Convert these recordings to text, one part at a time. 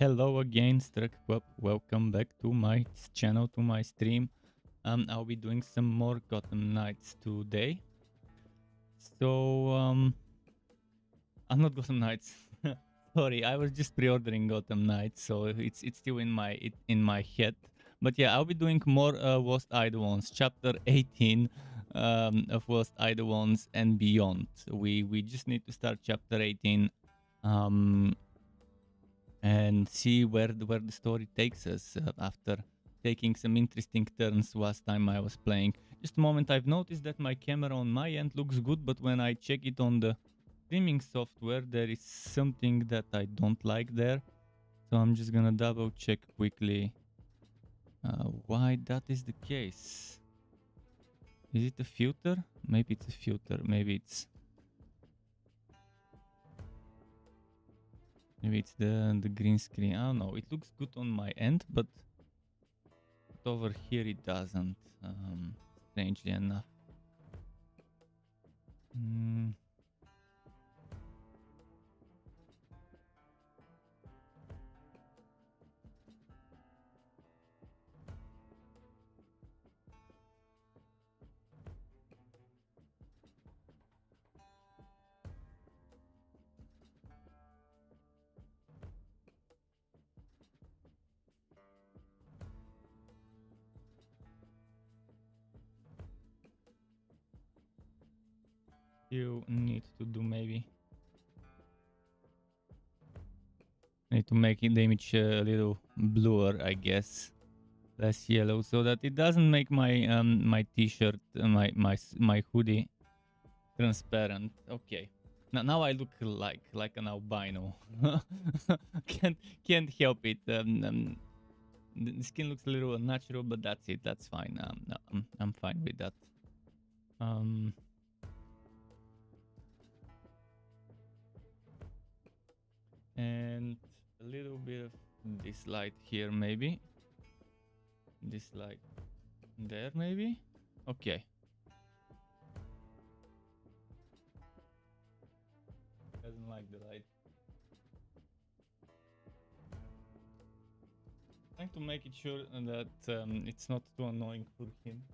Hello again, Struck. Welcome back to my channel, to my stream. I'll be doing some more Gotham Knights today. So, I'm not Gotham Knights. Sorry, I was just pre-ordering Gotham Knights, so it's still in my head. But yeah, I'll be doing more Lost Eidolons, chapter 18 of Lost Eidolons and beyond. We just need to start chapter 18. And see where the story takes us after taking some interesting turns last time I was playing. Just a moment, I've noticed that my camera on my end looks good, but when I check it on the streaming software, there is something that I don't like there. So I'm just gonna double check quickly why that is the case. Is it a filter? Maybe it's a filter, maybe it's the green screen. I don't know. It looks good on my end, but over here it doesn't. Strangely enough. You need to do maybe. Need to make the image a little bluer, I guess, less yellow, so that it doesn't make my my t-shirt, my hoodie transparent. Okay. Now I look like an albino. can't help it. The skin looks a little unnatural, but that's it. That's fine. No, I'm fine with that. And a little bit of this light here, maybe. This light there, maybe. Okay. Doesn't like the light. Trying to make it sure that it's not too annoying for him.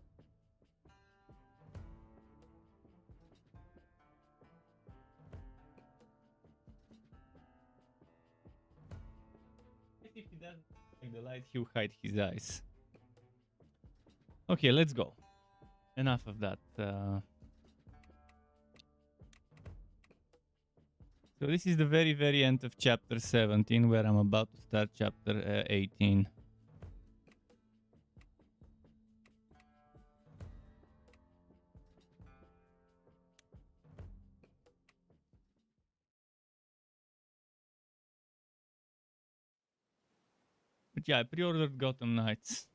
If he doesn't like the light, he'll hide his eyes. Okay, let's go. Enough of that. So this is the very end of chapter 17, where I'm about to start chapter 18. But yeah, I pre-ordered Gotham Knights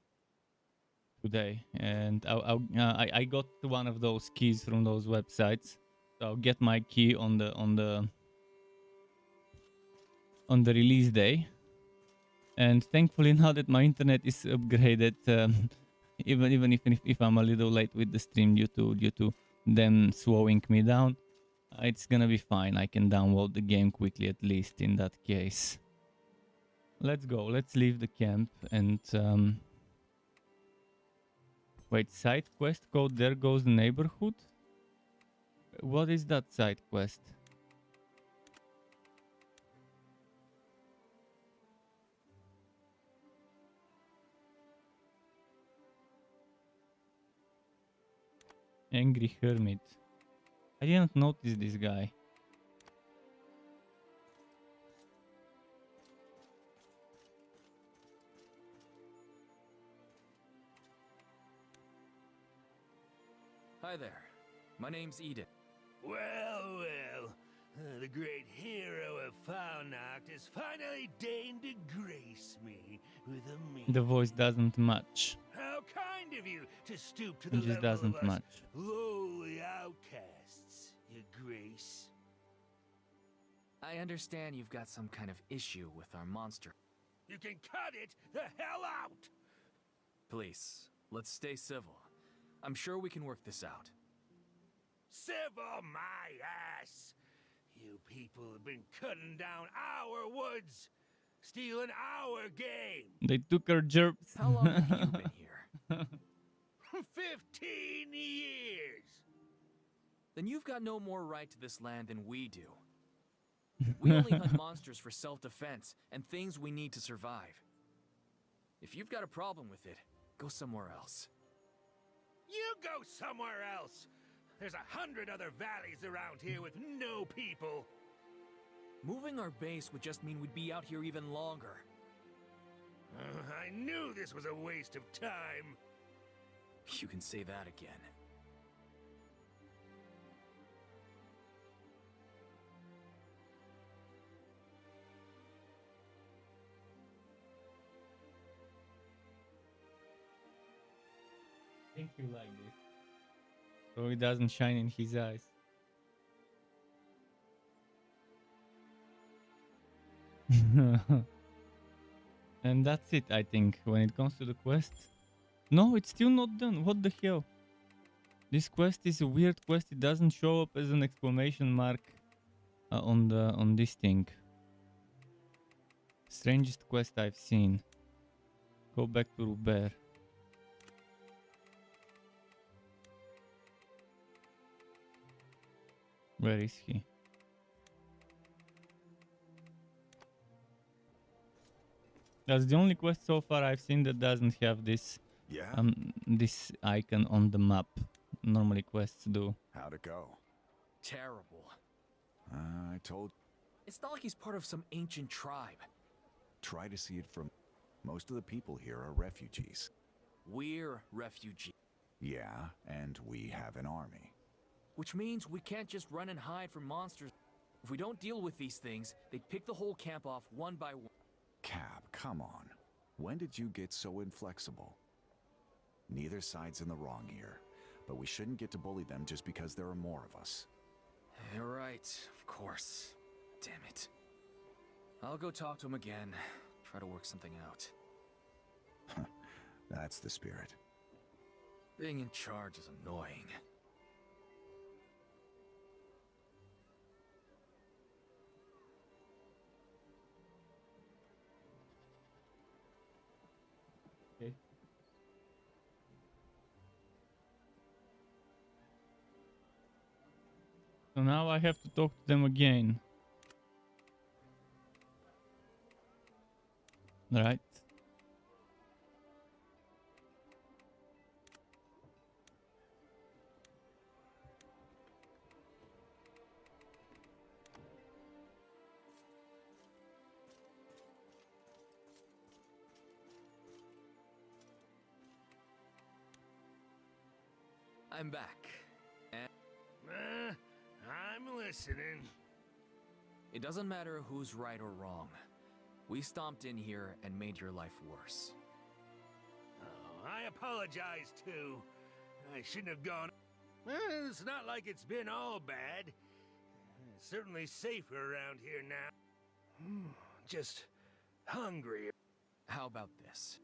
today, and I got one of those keys from those websites. So I'll get my key on the release day. And thankfully, now that my internet is upgraded, even if I'm a little late with the stream due to them slowing me down, it's gonna be fine. I can download the game quickly, at least in that case. Let's go. Let's leave the camp and wait. Side quest code. There goes the neighborhood. What is that side quest? Angry Hermit. I didn't notice this guy. Hi there. My name's Eden. Well, the great hero of Faunacht has finally deigned to grace me with a meal. The voice doesn't match. How kind of you to stoop to the It just level doesn't of us match. lowly outcasts, your grace. I understand you've got some kind of issue with our monster. You can cut it the hell out! Please, let's stay civil. I'm sure we can work this out. Civil my ass! You people have been cutting down our woods. stealing our game. They took our gerbs. How long have you been here? 15 years. Then you've got no more right to this land than we do. We only hunt monsters for self-defense and things we need to survive. If you've got a problem with it, go somewhere else. You go somewhere else. There's 100 other valleys around here with no people. Moving our base would just mean we'd be out here even longer. I knew this was a waste of time. You can say that again. I think you like this. So it doesn't shine in his eyes. And that's it, I think, when it comes to the quest. No, it's still not done. What the hell? This quest is a weird quest. It doesn't show up as an exclamation mark on this thing. Strangest quest I've seen. Go back to Robert. Where is he? That's the only quest so far I've seen that doesn't have this this icon on the map. Normally quests do. How'd it go? Terrible. I told. It's not like he's part of some ancient tribe. Try to see it from. Most of the people here are refugees. We're refugees. Yeah, and we have an army. Which means we can't just run and hide from monsters. If we don't deal with these things, they pick the whole camp off one by one. Cab, come on. When did you get so inflexible? Neither side's in the wrong here, but we shouldn't get to bully them just because there are more of us. You're right, of course. Damn it. I'll go talk to him again. Try to work something out. That's the spirit. Being in charge is annoying. Okay. So now I have to talk to them again. Right. I'm back. And I'm listening. it doesn't matter who's right or wrong. We stomped in here and made your life worse. Oh, I apologize too. I shouldn't have gone. It's not like it's been all bad. It's certainly safer around here now. Just hungry. How about this?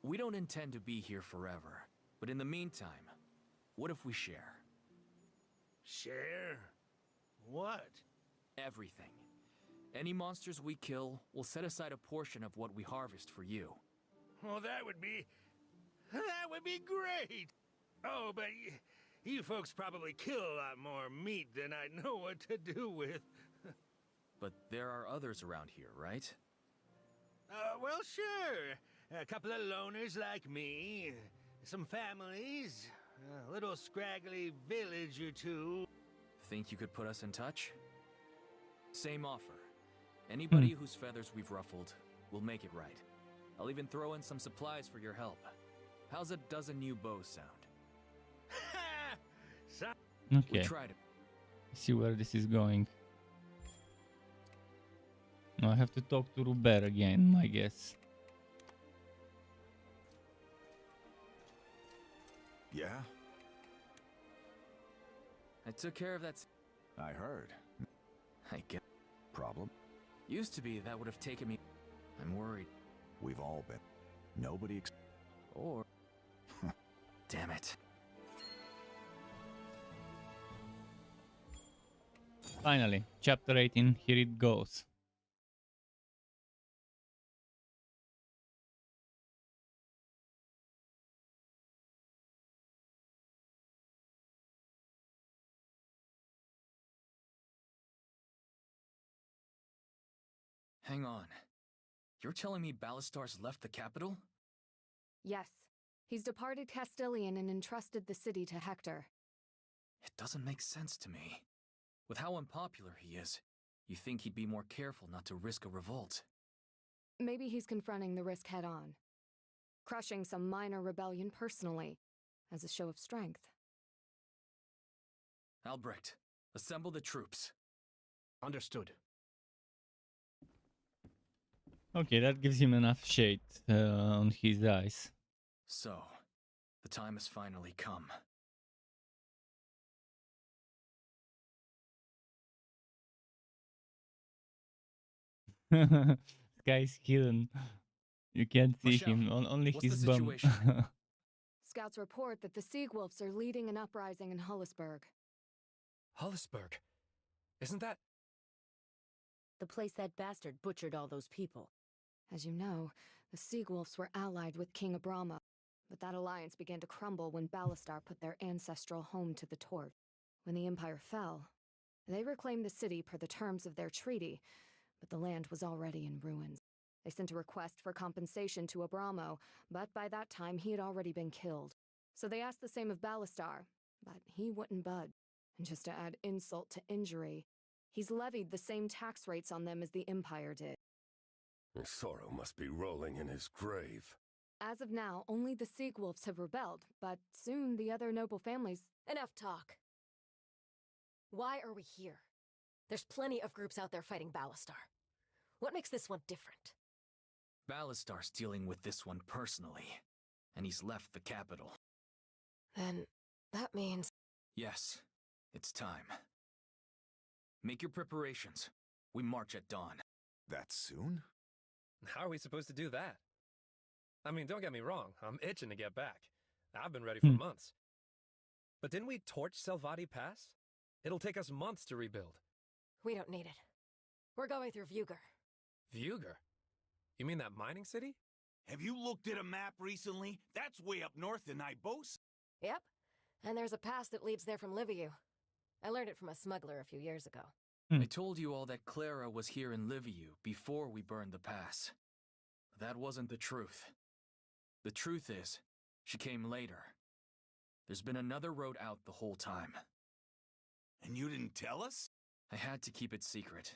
We don't intend to be here forever, but in the meantime, what if we share? Share? What? Everything. Any monsters we kill, we'll set aside a portion of what we harvest for you. Well, that would be great. Oh, but you folks probably kill a lot more meat than I know what to do with. But there are others around here, right? Well, sure. A couple of loners like me, some families, a little scraggly village or two. Think you could put us in touch? Same offer. Anybody whose feathers we've ruffled, we'll make it right. I'll even throw in some supplies for your help. How's a dozen new bows sound? We Okay. tried it. See where this is going. Now I have to talk to Robert again, I guess. Yeah, I took care of that. I heard. I get. Problem? Used to be that would have taken me. I'm worried. We've all been. Nobody. Or. Damn it. Finally, chapter 18, here it goes. Hang on. You're telling me Ballastar's left the capital? Yes. He's departed Castilian and entrusted the city to Hector. It doesn't make sense to me. With how unpopular he is, you think he'd be more careful not to risk a revolt. Maybe he's confronting the risk head-on. Crushing some minor rebellion personally, as a show of strength. Albrecht, assemble the troops. Understood. Okay, that gives him enough shade on his eyes. So, the time has finally come. This guy's hidden. You can't see Michelle, him, only what's the his bum. situation? Scouts report that the Seagwolves are leading an uprising in Hullisburg. Hullisburg. Isn't that... The place that bastard butchered all those people. As you know, the Seagwolves were allied with King Abrama, but that alliance began to crumble when Ballastar put their ancestral home to the torch. When the Empire fell, they reclaimed the city per the terms of their treaty, but the land was already in ruins. They sent a request for compensation to Abramo, but by that time he had already been killed. So they asked the same of Ballastar, but he wouldn't budge. And just to add insult to injury, he's levied the same tax rates on them as the Empire did. His sorrow must be rolling in his grave. As of now, only the Seagwolves have rebelled, but soon the other noble families... Enough talk. Why are we here? There's plenty of groups out there fighting Ballastar. What makes this one different? Ballastar's dealing with this one personally, and he's left the capital. Then, that means... Yes, it's time. Make your preparations. We march at dawn. That soon? How are we supposed to do that? I mean, don't get me wrong, I'm itching to get back. I've been ready for months. But didn't we torch Selvati Pass? It'll take us months to rebuild. We don't need it. We're going through Vuger. Vuger? You mean that mining city? Have you looked at a map recently? That's way up north in Ibos. Yep. And there's a pass that leads there from Liviu. I learned it from a smuggler a few years ago. I told you all that Clara was here in Liviu before we burned the pass. That wasn't the truth. The truth is, she came later. There's been another road out the whole time. And you didn't tell us? I had to keep it secret.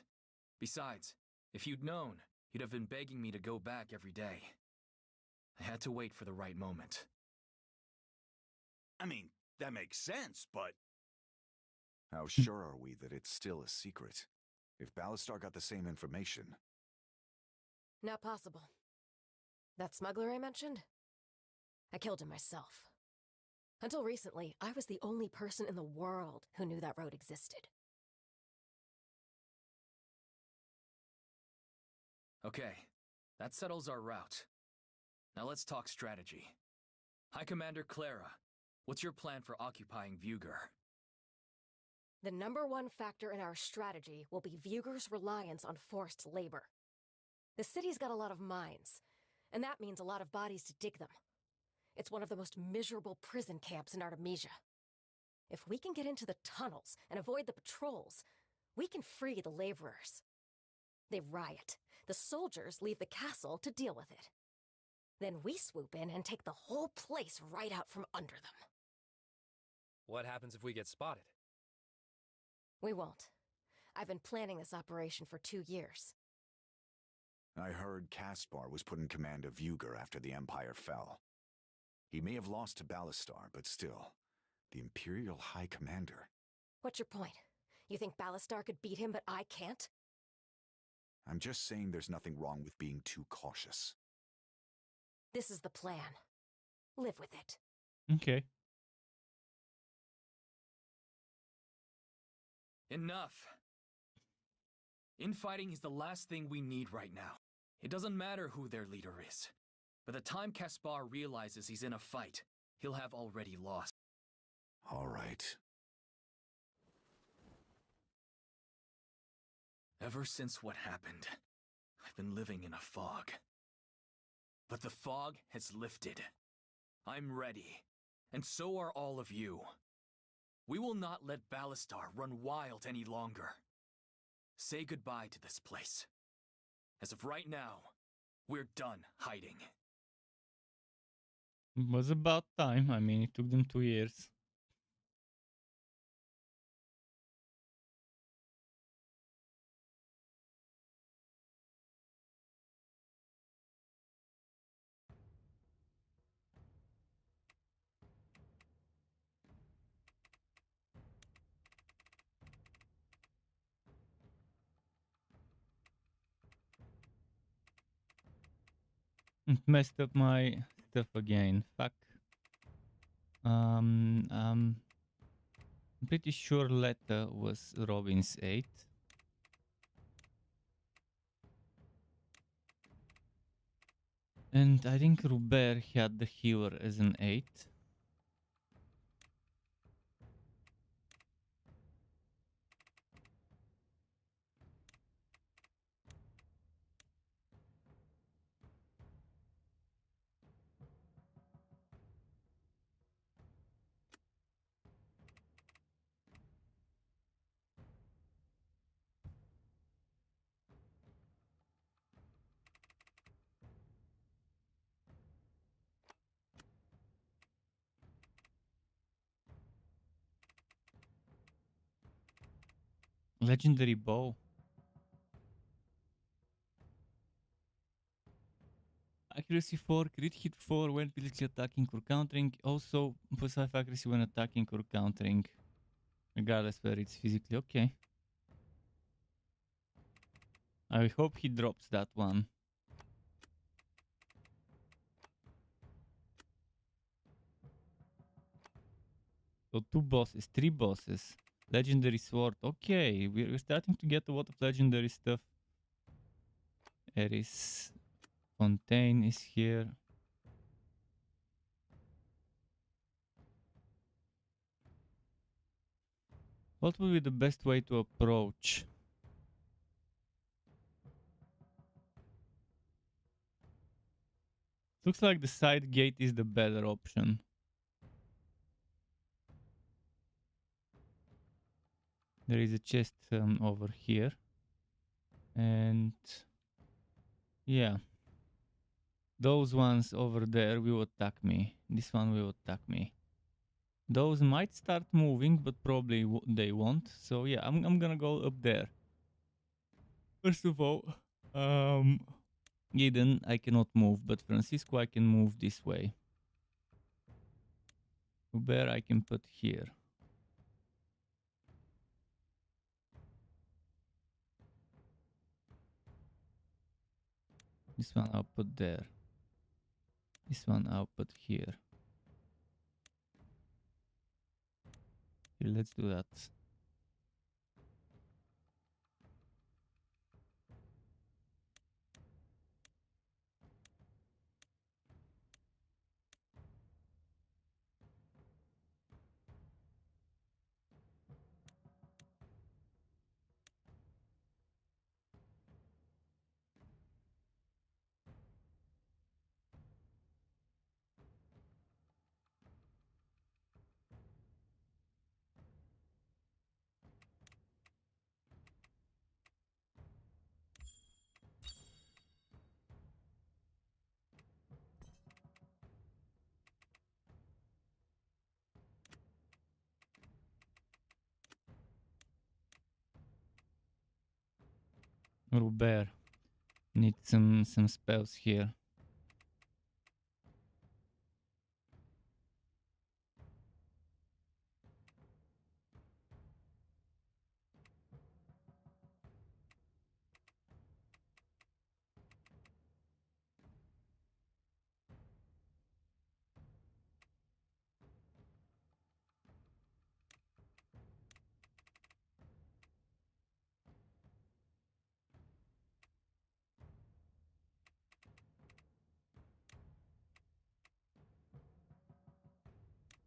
Besides, if you'd known, you'd have been begging me to go back every day. I had to wait for the right moment. I mean, that makes sense, but... How sure are we that it's still a secret? If Ballastar got the same information... Not possible. That smuggler I mentioned? I killed him myself. Until recently, I was the only person in the world who knew that road existed. Okay, that settles our route. Now let's talk strategy. High Commander Clara, what's your plan for occupying Vuger? The #1 factor in our strategy will be Vuger's reliance on forced labor. The city's got a lot of mines, and that means a lot of bodies to dig them. It's one of the most miserable prison camps in Artemisia. If we can get into the tunnels and avoid the patrols, we can free the laborers. They riot. The soldiers leave the castle to deal with it. Then we swoop in and take the whole place right out from under them. What happens if we get spotted? We won't. I've been planning this operation for 2 years. I heard Caspar was put in command of Vuger after the Empire fell. He may have lost to Ballastar, but still, the Imperial High Commander. What's your point? You think Ballastar could beat him, but I can't? I'm just saying there's nothing wrong with being too cautious. This is the plan. Live with it. Okay. Enough! Infighting is the last thing we need right now. It doesn't matter who their leader is. By the time Caspar realizes he's in a fight, he'll have already lost. All right. Ever since what happened, I've been living in a fog. But the fog has lifted. I'm ready, and so are all of you. We will not let Ballastar run wild any longer. Say goodbye to this place. As of right now, we're done hiding. It was about time. I mean, it took them 2 years. It messed up my stuff again. Fuck. I'm pretty sure Letta was Robin's 8. And I think Robert had the healer as an 8. Legendary bow. Accuracy 4, crit hit 4 when physically attacking or countering. Also, plus 5 accuracy when attacking or countering. Regardless whether it's physically. Okay. I hope he drops that one. So 2 bosses, 3 bosses. Legendary sword. Okay, we're starting to get a lot of legendary stuff. Eris Fontaine is here. What would be the best way to approach? Looks like the side gate is the better option. There is a chest over here. And yeah. Those ones over there will attack me. This one will attack me. Those might start moving, but probably they won't. So yeah, I'm gonna go up there. First of all, Gideon, I cannot move, but Francisco, I can move this way. Hubert, I can put here. This one I'll put there. This one I'll put here. Here, let's do that. Robert, need some spells here.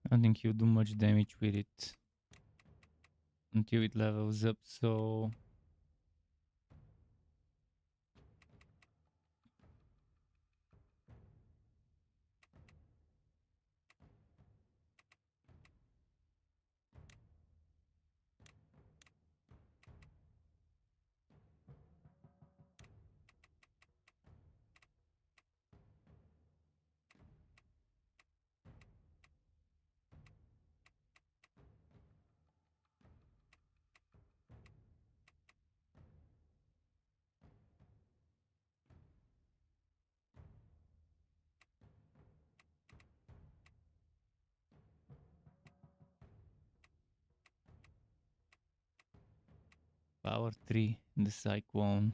I don't think he'll do much damage with it until it levels up, so Power 3 in the cyclone.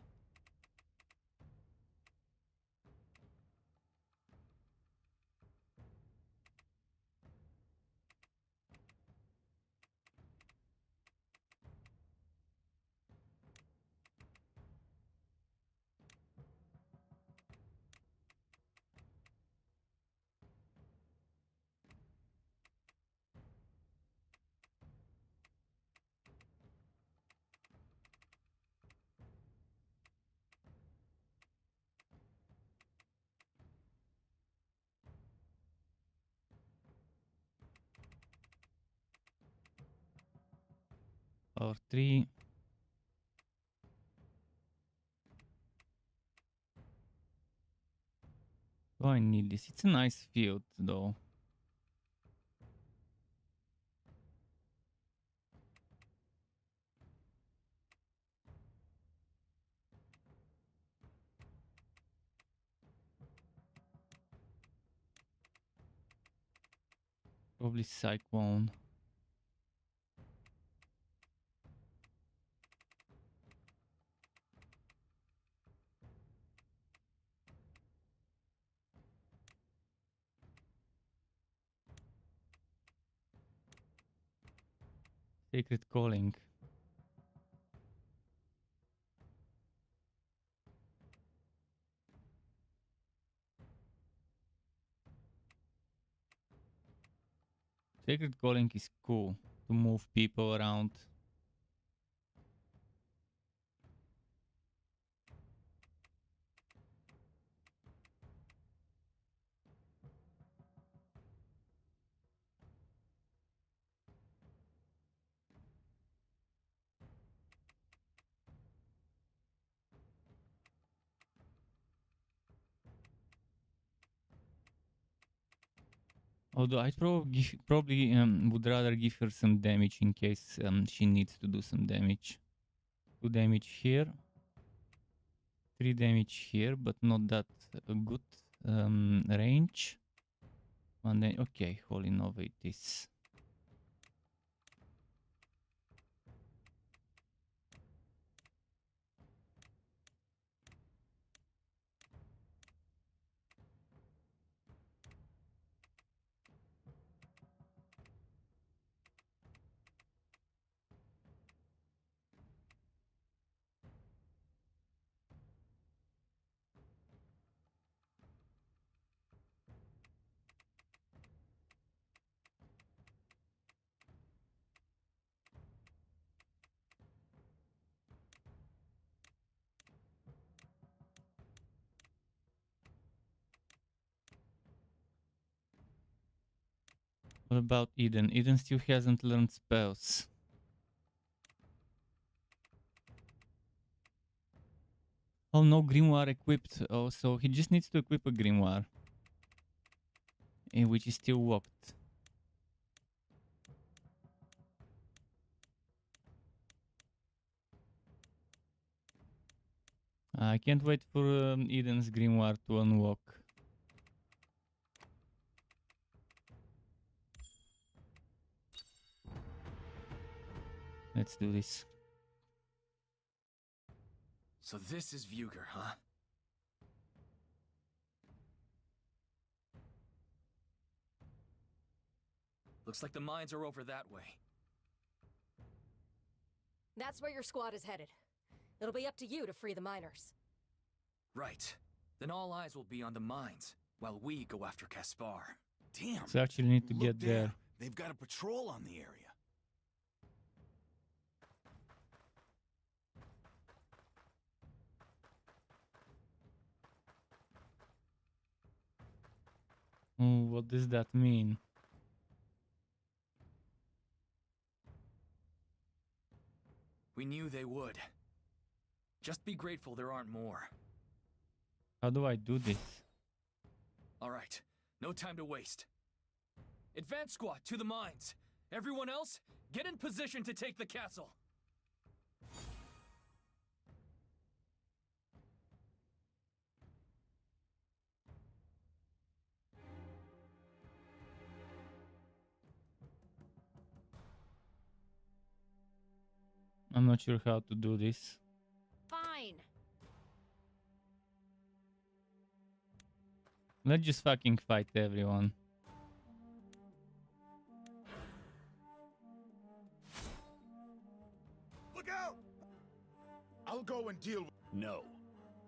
Power 3. Oh, I need this. It's a nice field though. Probably cyclone. Sacred calling. Sacred calling is cool to move people around. Although I probably would rather give her some damage in case she needs to do some damage. 2 damage here. 3 damage here, but not that good range. And then, okay, Holy Nova it is. What about Eden? Eden still hasn't learned spells. Oh, no grimoire equipped. Oh, so he just needs to equip a grimoire. Which is still locked. I can't wait for Eden's grimoire to unlock. Let's do this. So this is Vuger, huh? Looks like the mines are over that way. That's where your squad is headed. It'll be up to you to free the miners. Right. Then all eyes will be on the mines, while we go after Caspar. Damn. So actually need to Look get there. They've got a patrol on the area. Oh, what does that mean? We knew they would. Just be grateful there aren't more. How do I do this? Alright, no time to waste. Advance squad to the mines. Everyone else, get in position to take the castle. I'm not sure how to do this. Fine. Let's just fucking fight everyone. Look out! I'll go and deal with... No.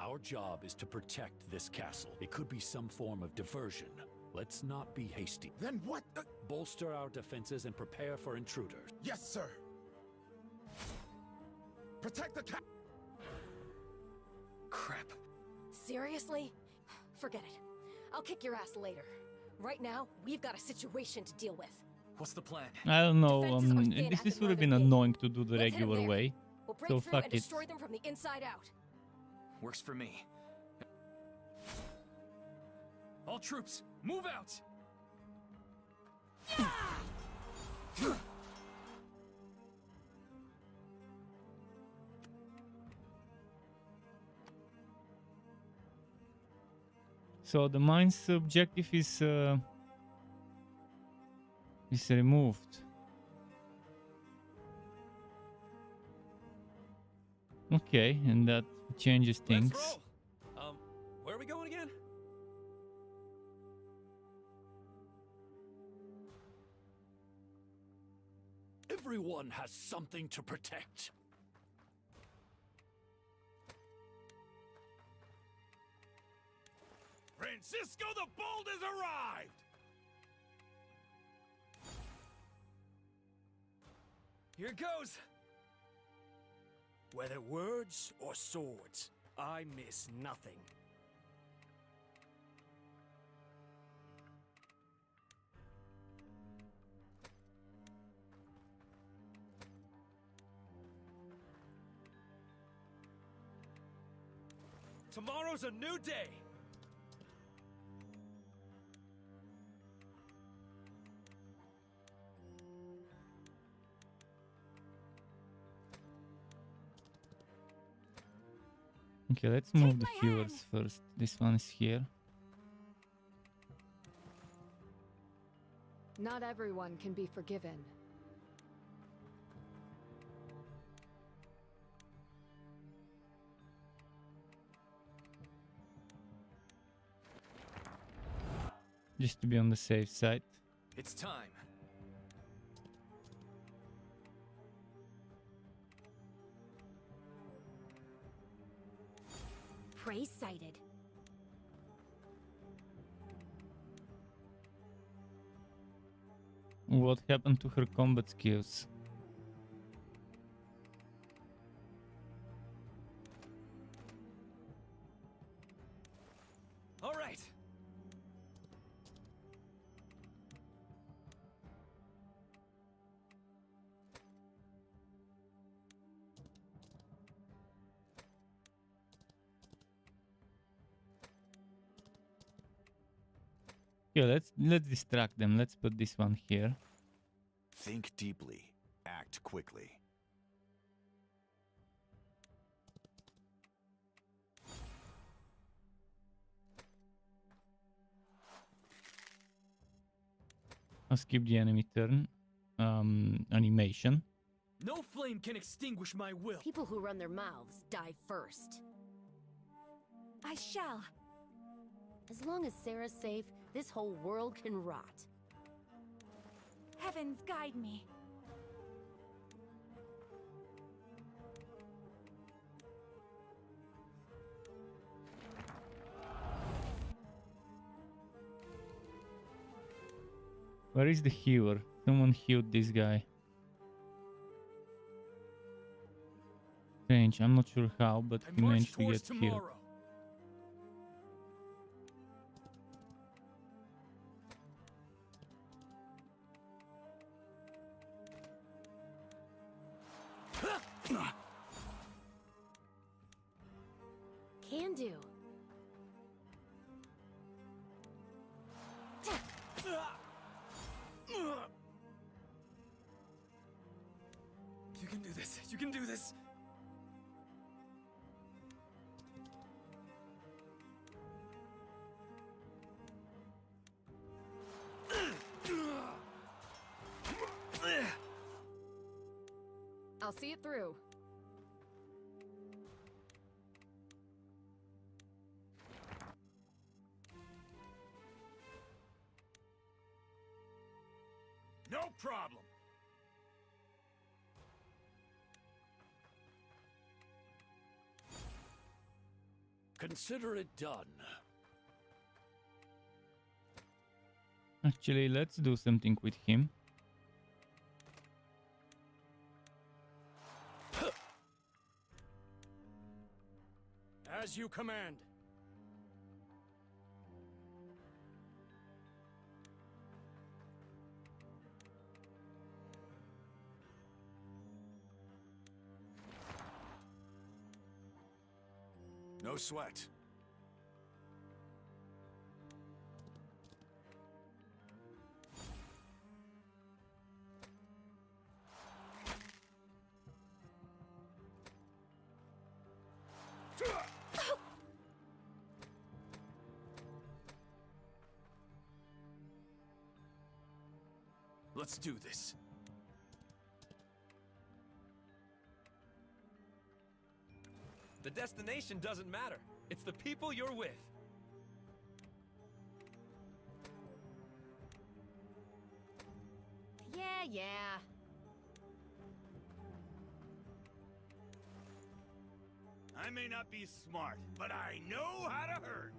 Our job is to protect this castle. It could be some form of diversion. Let's not be hasty. Then what the... Bolster our defenses and prepare for intruders. Yes, sir. Protect the Crap. Seriously? Forget it. I'll kick your ass later. Right now, we've got a situation to deal with. What's the plan? I don't know. Defenses are thin at This the would have been northern gate. annoying to do the Let's hit 'em regular there. way. We'll break So through fuck and it. destroy them from the inside out. Works for me. All troops, move out! So the mine's objective is removed. Okay, and that changes things. Let's roll. Where are we going again? Everyone has something to protect. Francisco the Bold has arrived! Here it goes! Whether words or swords, I miss nothing. Tomorrow's a new day. Okay, let's move the viewers first. This one is here. Not everyone can be forgiven. Just to be on the safe side. It's time. Prey sighted. What happened to her combat skills? All right. Yeah, let's distract them. Let's put this one here. Think deeply. Act quickly. I'll skip the enemy turn. Animation. No flame can extinguish my will. People who run their mouths die first. I shall. As long as Sarah's safe, this whole world can rot. Heavens guide me. Where is the healer? Someone healed this guy. Strange, I'm not sure how, but I he march managed to towards get healed. tomorrow. Can do. You can do this. You can do this. I'll see it through. Consider it done. Actually, let's do something with him. As you command. No sweat. Let's do this. The destination doesn't matter. It's the people you're with. Yeah. I may not be smart, but I know how to hurt.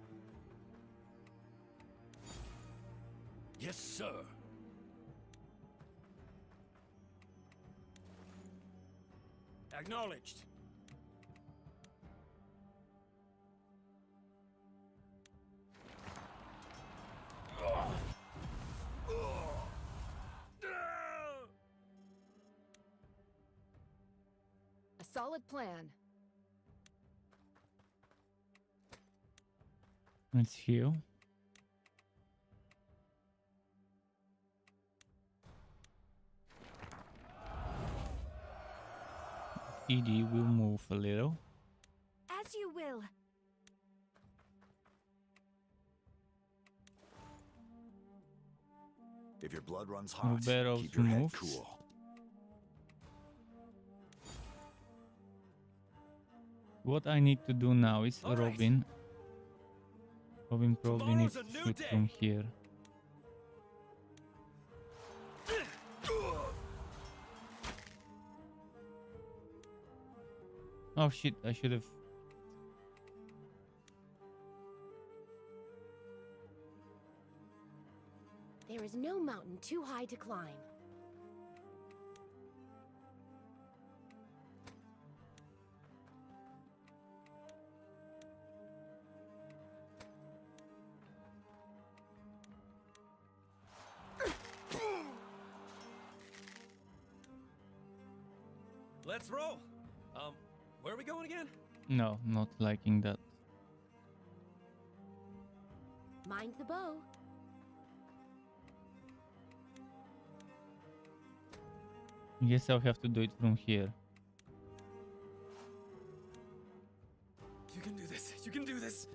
Yes, sir. Acknowledged. A solid plan. Let's heal. ED will move a little. As you will. If your blood runs hot, Barrows keep your head moves. cool. What I need to do now is All right. Robin. Robin probably needs Tomorrow's to a new shoot day. from here. Oh shit, I should have. There is no mountain too high to climb. Let's roll. Where are we going again? No, not liking that. Mind the bow. Guess I'll have to do it from here. You can do this. You can do this.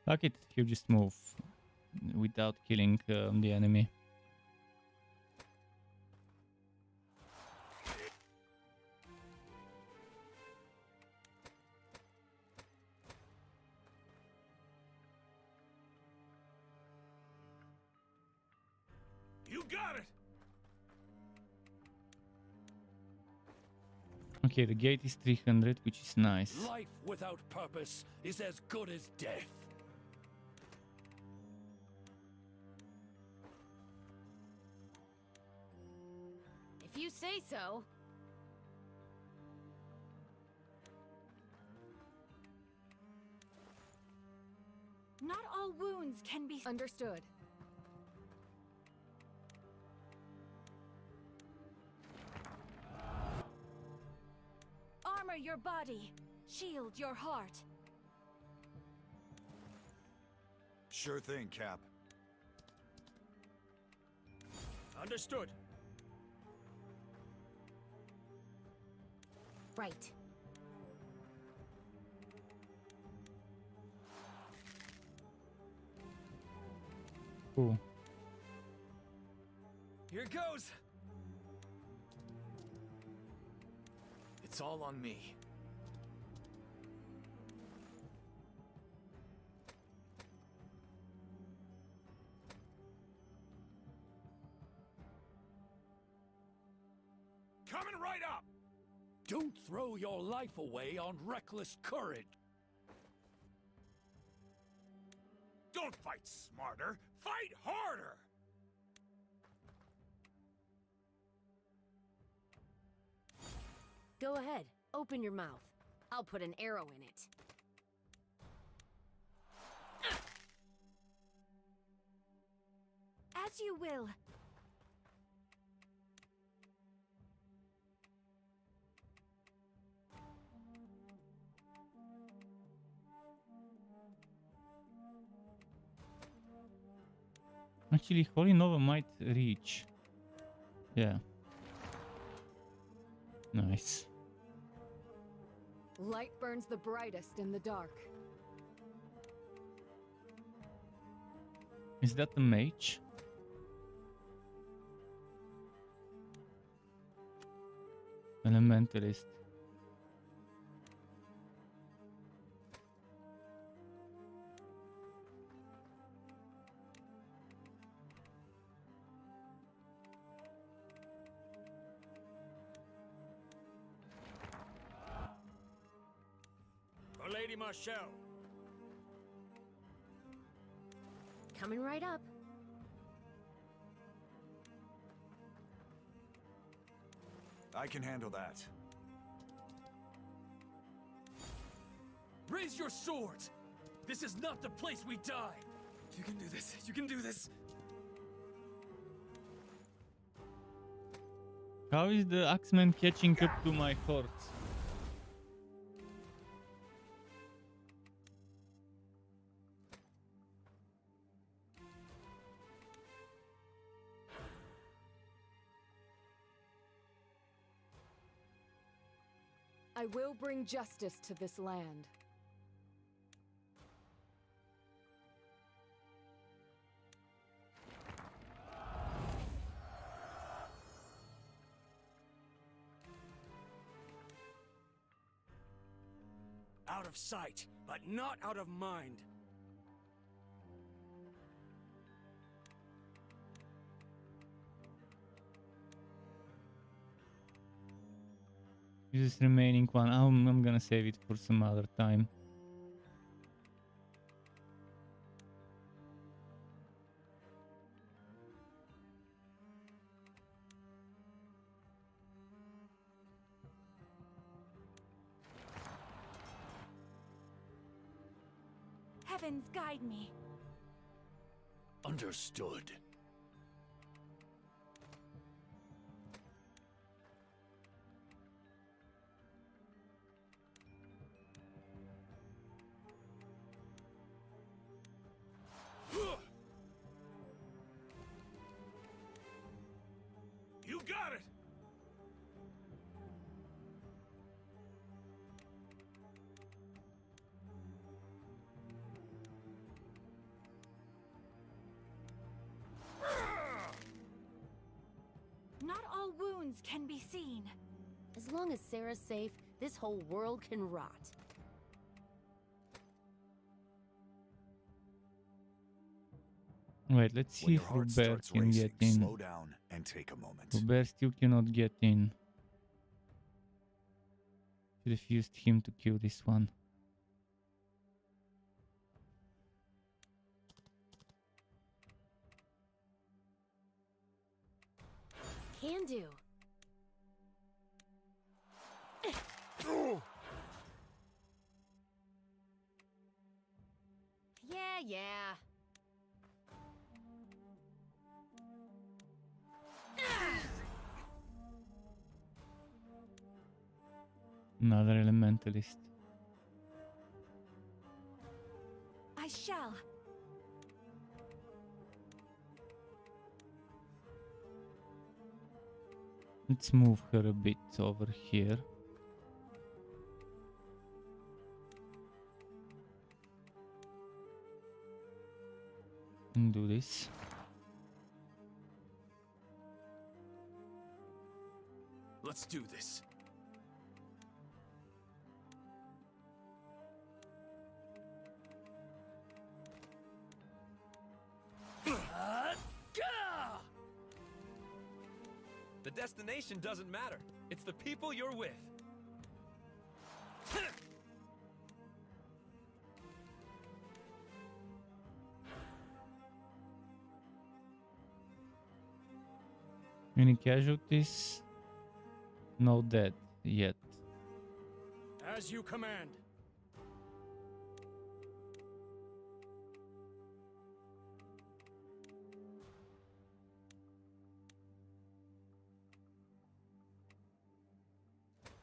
Fuck it, he'll just move without killing the enemy. You got it! Okay, the gate is 300, which is nice. Life without purpose is as good as death. If you say so. Not all wounds can be Understood. Armor your body. Shield your heart. Sure thing, Cap. Understood. Right. Cool. Here goes. It's all on me. Don't throw your life away on reckless courage. Don't fight smarter, fight harder! Go ahead, open your mouth. I'll put an arrow in it. As you will. Actually, Holy Nova might reach. Yeah. Nice. Light burns the brightest in the dark. Is that the mage? Elementalist. For Lady Marshall. Coming right up. I can handle that. Raise your swords! This is not the place we die! You can do this. You can do this. How is the axeman catching up to my horse? I will bring justice to this land. Out of sight, but not out of mind. This remaining one. I'm gonna save it for some other time. Heavens guide me. Understood. You got it! Not all wounds can be seen. As long as Sarah's safe, this whole world can rot. Wait, let's see When if your heart Robert starts can racing, get in. slow down and take a moment. Robert still cannot get in. Should have used him to kill this one. Can do. Yeah. Another elementalist. I shall. Let's move her a bit over here. And do this. Let's do this. The destination doesn't matter. It's the people you're with. Any casualties? No dead yet. As you command.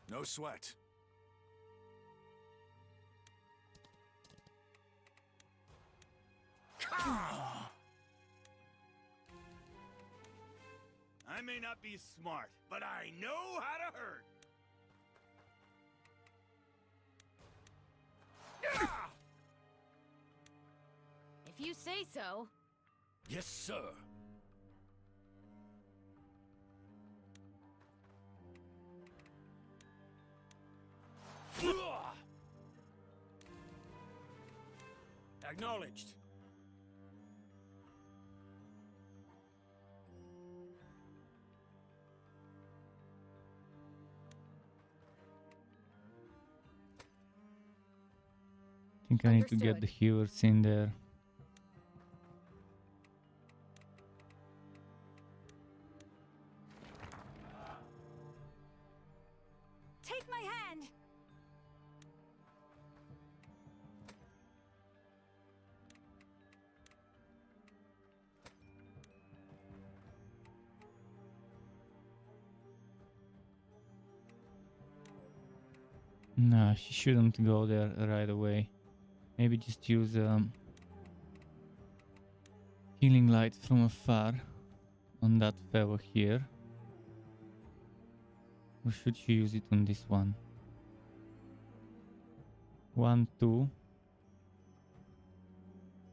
No sweat. I may not be smart, but I know how to hurt. If you say so. Yes, sir. Acknowledged. I think I need to get Understood. the healers in there. Take my hand. Nah, she shouldn't go there right away. Maybe just use healing light from afar on that fellow here. Or should she use it on this one? 1, 2.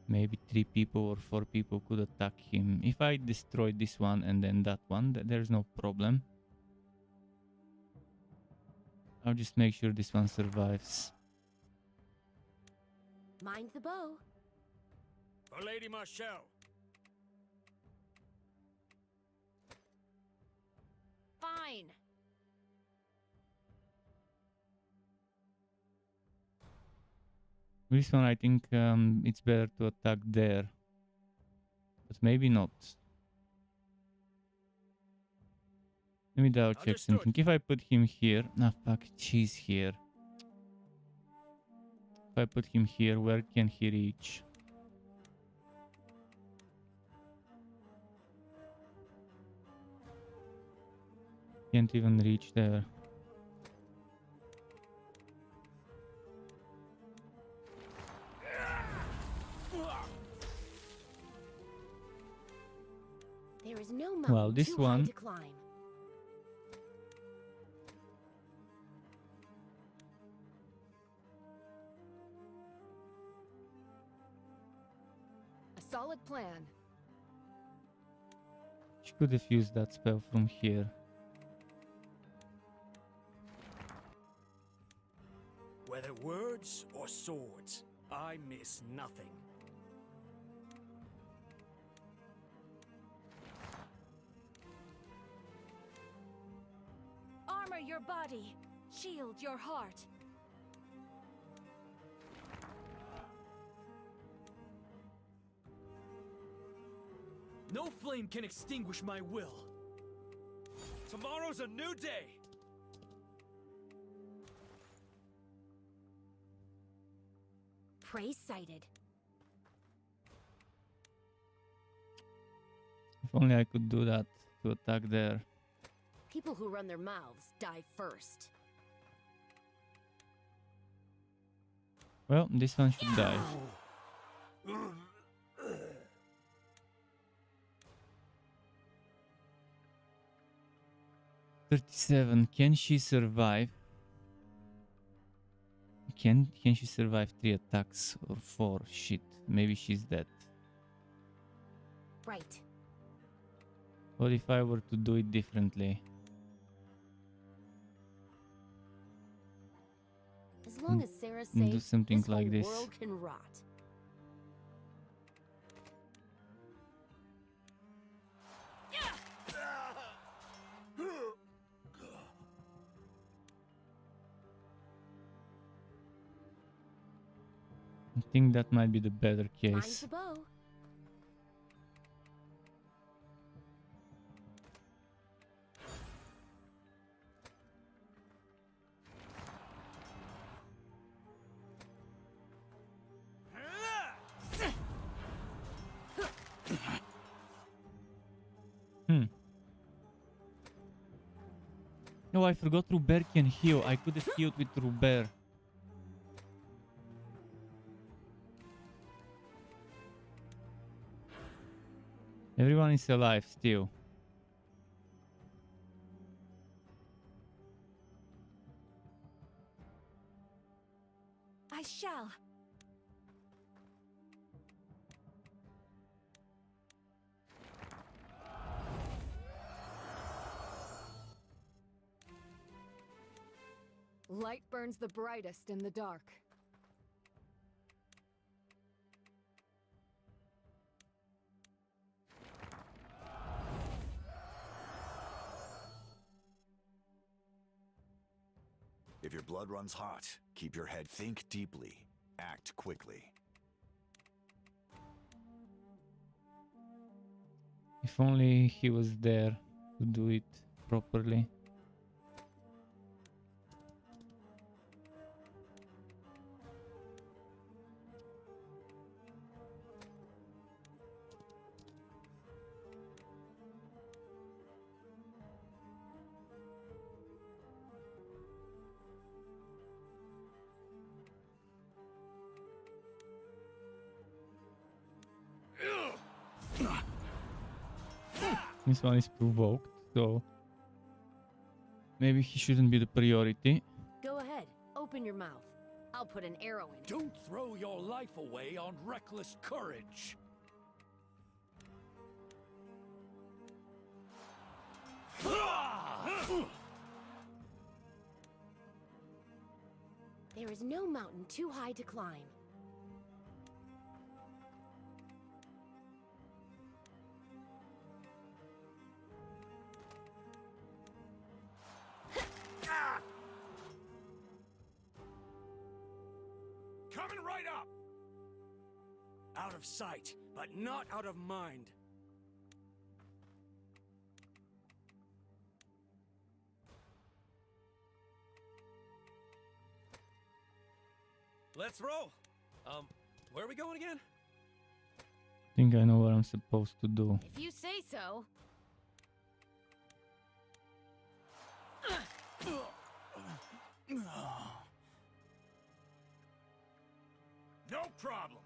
Maybe 3 people or 4 people could attack him. If I destroy this one and then that one, there's no problem. I'll just make sure this one survives. Mind the bow. For Lady Marshall. Fine. This one I think it's better to attack there. But maybe not. Let me double check Understood. something. If I put him here... Ah, fuck, she's here. If I put him here, where can he reach? Can't even reach there. There is no mountain Well, this too high one... to climb. A solid plan. She could have used that spell from here. Whether words or swords, I miss nothing. Armor your body. Shield your heart. No flame can extinguish my will. Tomorrow's a new day. Prey sighted. If only I could do that to attack there. People who run their mouths die first. Well, this one should die. $37. Can she survive? Can she survive 3 attacks or 4? Shit, maybe she's dead. Right. What if I were to do it differently? As long as Sarah's do safe, something this like whole this. world can rot. I think that might be the better Mine's case. the bow. No, I forgot Robert can heal. I could have healed with Robert. Everyone is alive still. I shall. Light burns the brightest in the dark. If your blood runs hot, keep your head. Think deeply. Act quickly. If only he was there to do it properly. This one is provoked, so maybe he shouldn't be the priority. Go ahead. Open your mouth. I'll put an arrow in it. Don't throw your life away on reckless courage. There is no mountain too high to climb. Coming right up! Out of sight, but not out of mind. Let's roll. Where are we going again? I think I know what I'm supposed to do. If you say so. No problem.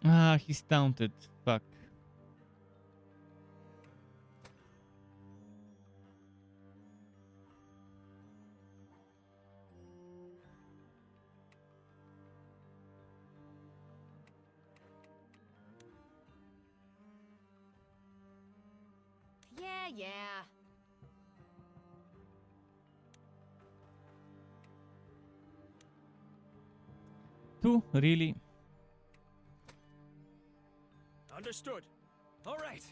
Ah, he's taunted. Fuck. Yeah. Two, really? Understood. All right.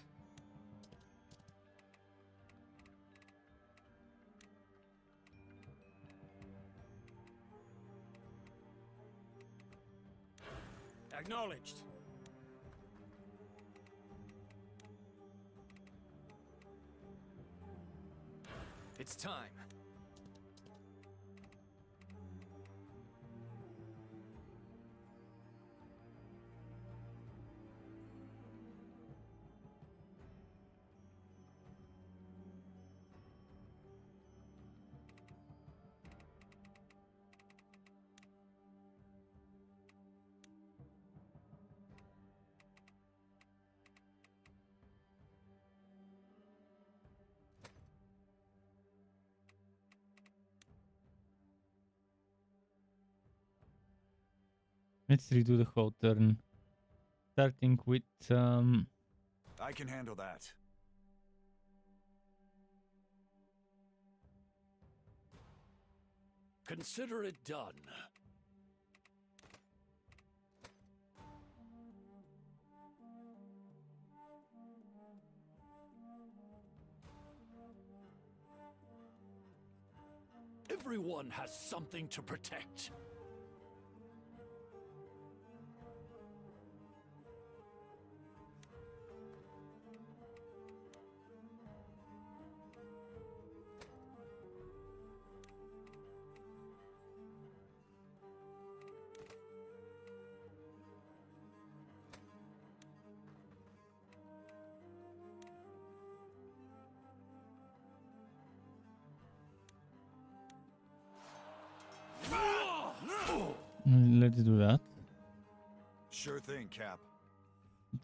Acknowledged. It's time. Let's redo the whole turn. Starting with I can handle that. Consider it done. Everyone has something to protect. Let's do that. Sure thing, Cap.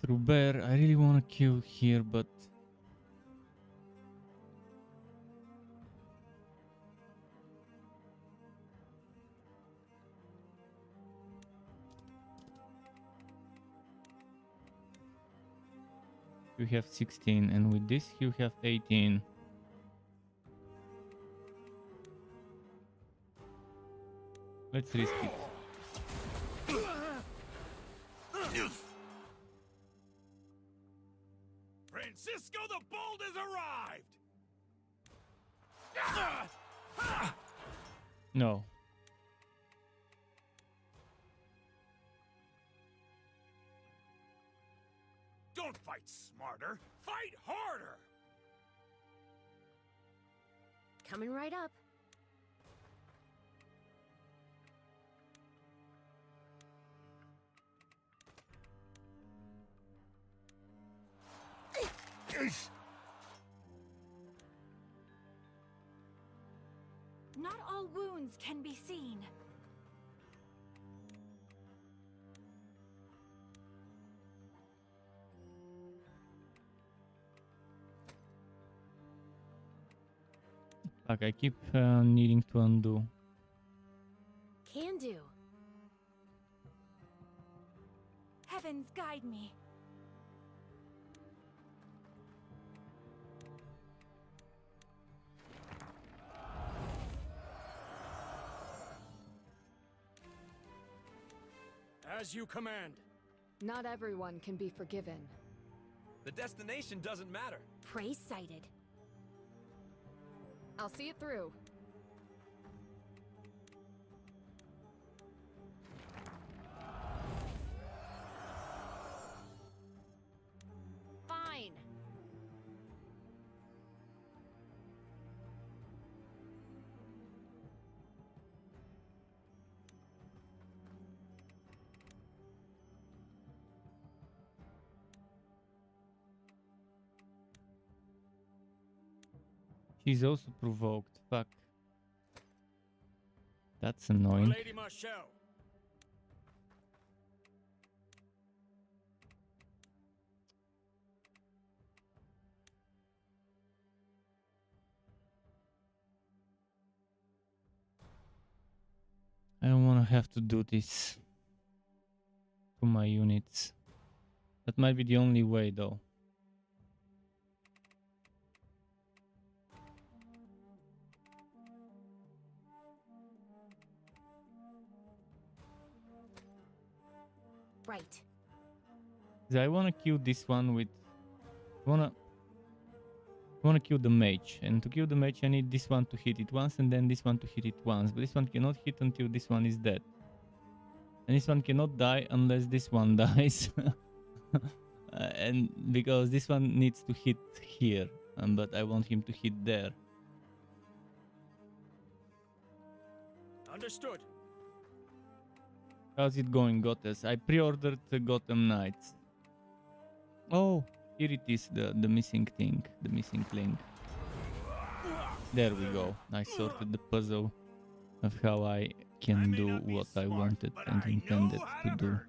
Through bear, I really want to kill here, but you have 16, and with this you have 18. Let's risk it. Francisco the Bold has arrived! No. Don't fight smarter, fight harder! Coming right up. Not all wounds can be seen. Fuck, I keep needing to undo. Can do. Heavens guide me. As you command. Not everyone can be forgiven. The destination doesn't matter. Prey sighted. I'll see it through. Fine. She's also provoked. Fuck. That's annoying. Lady must show. I don't want to have to do this to my units. That might be the only way, though. Right. I want to kill this one with... I want to kill the mage. And to kill the mage I need this one to hit it once and then this one to hit it once. But this one cannot hit until this one is dead. And this one cannot die unless this one dies. And because this one needs to hit here. But I want him to hit there. Understood. How's it going, Gottes? I pre-ordered the Gotham Knights. Oh, here it is, the missing thing, the missing link. There we go. I sorted the puzzle of how I can do what I wanted and intended to do.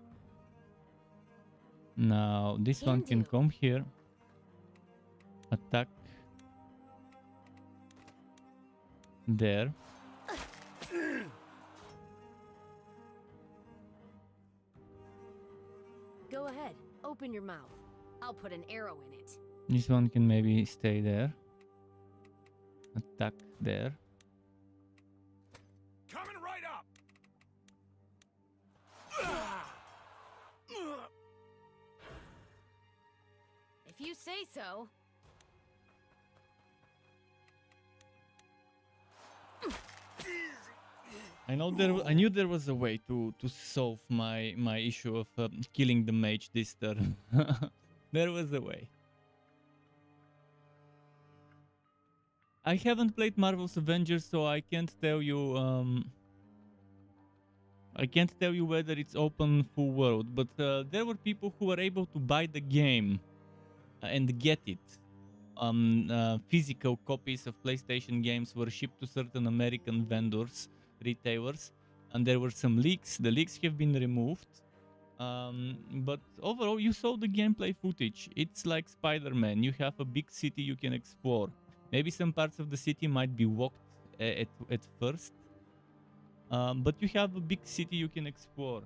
Now, this one can come here. Attack. There. Go ahead. Open your mouth. I'll put an arrow in it. This one can maybe stay there. Attack there. Coming right up! If you say so. I knew there was a way to solve my issue of killing the mage this turn. There was a way. I haven't played Marvel's Avengers, so I can't tell you. I can't tell you whether it's open full world, but there were people who were able to buy the game and get it. Physical copies of PlayStation games were shipped to certain American vendors, retailers, and there were some leaks. The leaks have been removed. But overall, you saw the gameplay footage. It's like Spider-Man. You have a big city you can explore. Maybe some parts of the city might be walked at first. But you have a big city you can explore.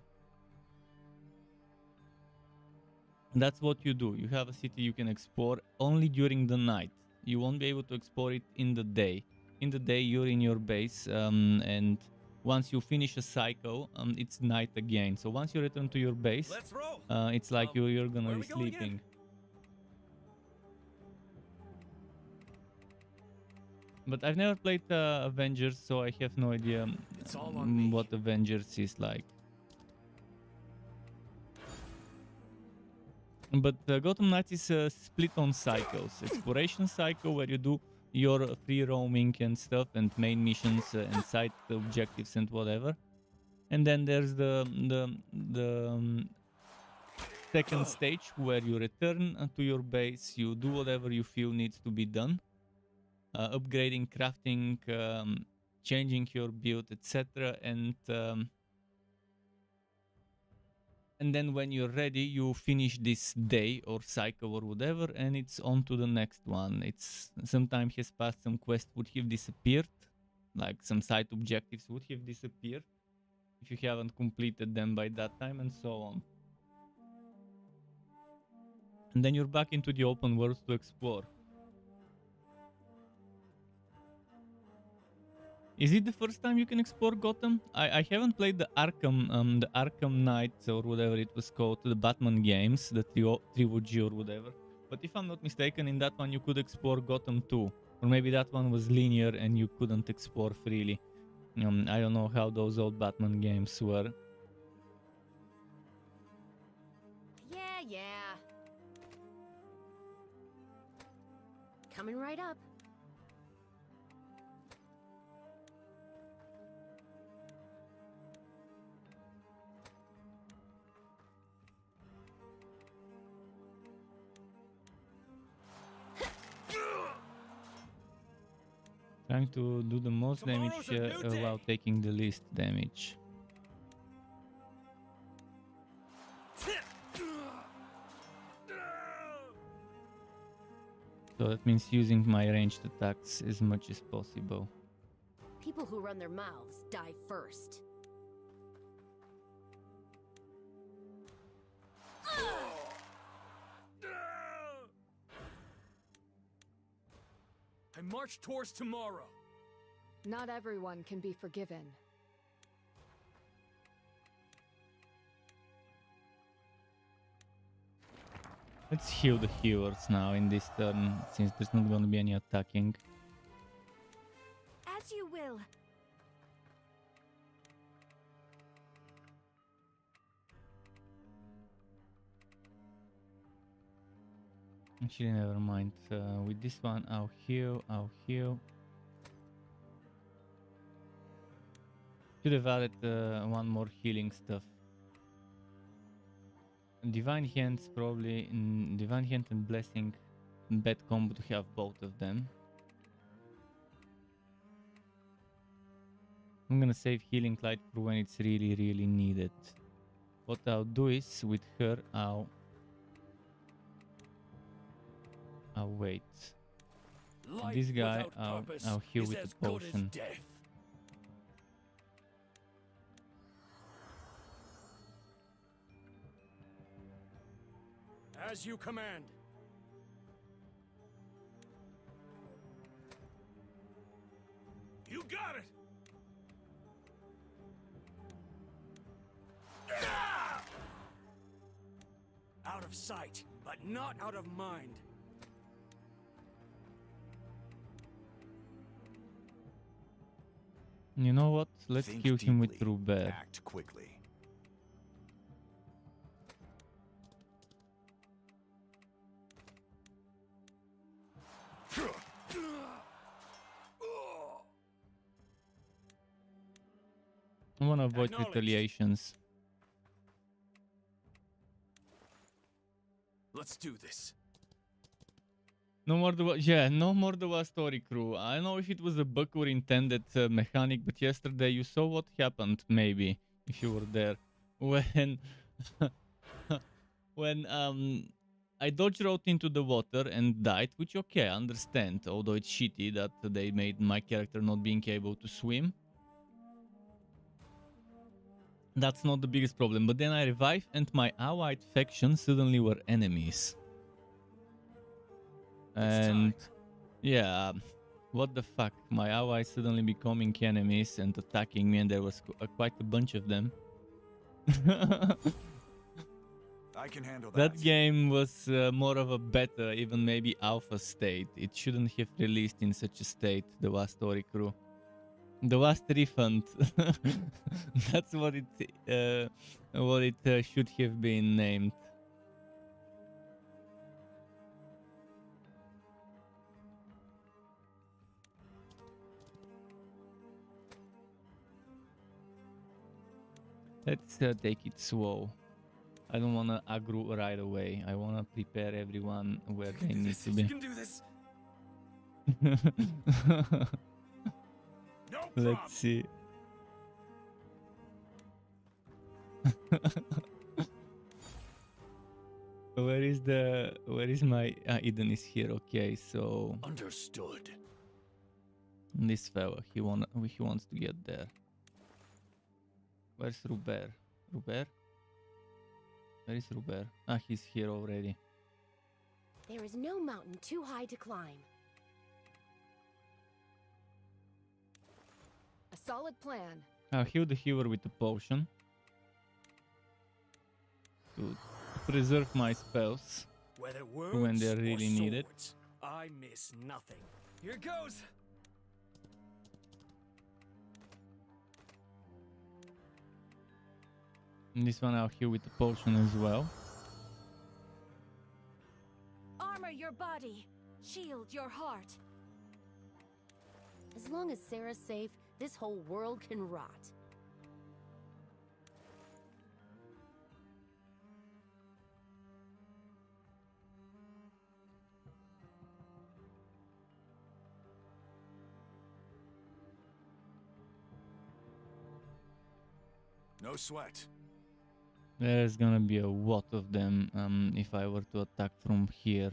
That's what you do. You have a city you can explore only during the night. You won't be able to explore it in the day. In the day, you're in your base, and once you finish a cycle, it's night again. So once you return to your base, it's like you're gonna be sleeping. But I've never played Avengers, so I have no idea what Avengers is like. But Gotham Knights is split on cycles. Exploration cycle, where you do your free roaming and stuff, and main missions and side objectives and whatever. And then there's the second stage, where you return to your base, you do whatever you feel needs to be done. Upgrading, crafting, changing your build, etc. And then when you're ready, you finish this day or cycle or whatever, and it's on to the next one. It's some time has passed, some quests would have disappeared, like some side objectives would have disappeared if you haven't completed them by that time, and so on. And then you're back into the open world to explore. Is it the first time you can explore Gotham? I haven't played the Arkham Knight or whatever it was called, the Batman games, the trilogy or whatever. But if I'm not mistaken, in that one you could explore Gotham too. Or maybe that one was linear and you couldn't explore freely. I don't know how those old Batman games were. Yeah. Coming right up. Trying to do the most damage while taking the least damage. So that means using my ranged attacks as much as possible. People who run their mouths die first. I march towards tomorrow. Not everyone can be forgiven. Let's heal the healers now in this turn, since there's not going to be any attacking. As you will. Actually, never mind. With this one, I'll heal. Should have added one more healing stuff. Divine Hands, probably. Divine Hand and Blessing. Bad combo to have both of them. I'm gonna save Healing Light for when it's really needed. What I'll do is, with her, I'll wait. This guy, I'll heal with the potion. As you command. You got it! Out of sight, but not out of mind. You know what? Let's Think kill him with deeply, Robert. act quickly. I want to avoid retaliations. Let's do this. No more no more the story crew. I don't know if it was a bug or intended mechanic, but yesterday you saw what happened. Maybe if you were there when when I dodge rode into the water and died, which okay, I understand. Although it's shitty that they made my character not being able to swim. That's not the biggest problem. But then I revived and my allied faction suddenly were enemies. And yeah, what the fuck? My allies suddenly becoming enemies and attacking me, and there was quite a bunch of them. I can handle that game was more of a beta, even maybe alpha state. It shouldn't have released in such a state, the last story crew. The last refund. That's what it should have been named. Let's take it slow. I don't want to aggro right away. I want to prepare everyone where they need to be. You can do this. Let's see. Where is my Eden is here. Okay, so understood. This fella, he wants to get there. Where's Robert? Robert? Where is Robert? Ah, he's here already. There is no mountain too high to climb. A solid plan. I'll heal the healer with the potion to preserve my spells when they're really needed. I miss nothing. Here goes. And this one I'll heal with the potion as well. Armor your body, shield your heart. As long as Sarah's safe, this whole world can rot. No sweat. There's gonna be a lot of them if I were to attack from here.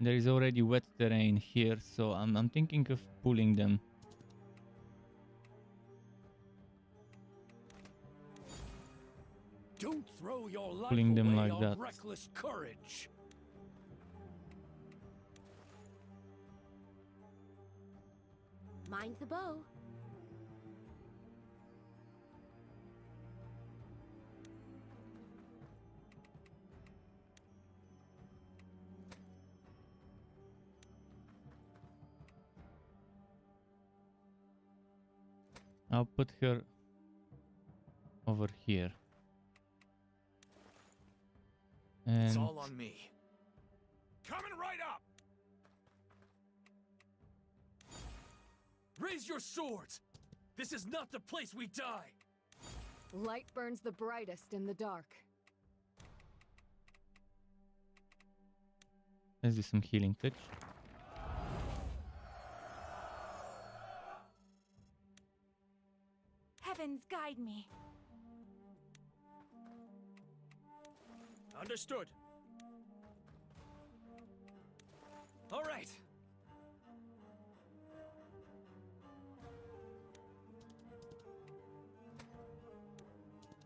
There is already wet terrain here, so I'm thinking of pulling them. Don't throw your life Pulling them away like on that. reckless courage. Mind the bow. I'll put her over here. And It's all on me. Coming right up. Raise your swords. This is not the place we die. Light burns the brightest in the dark. let's do some healing touch. Heavens guide me. Understood. All right.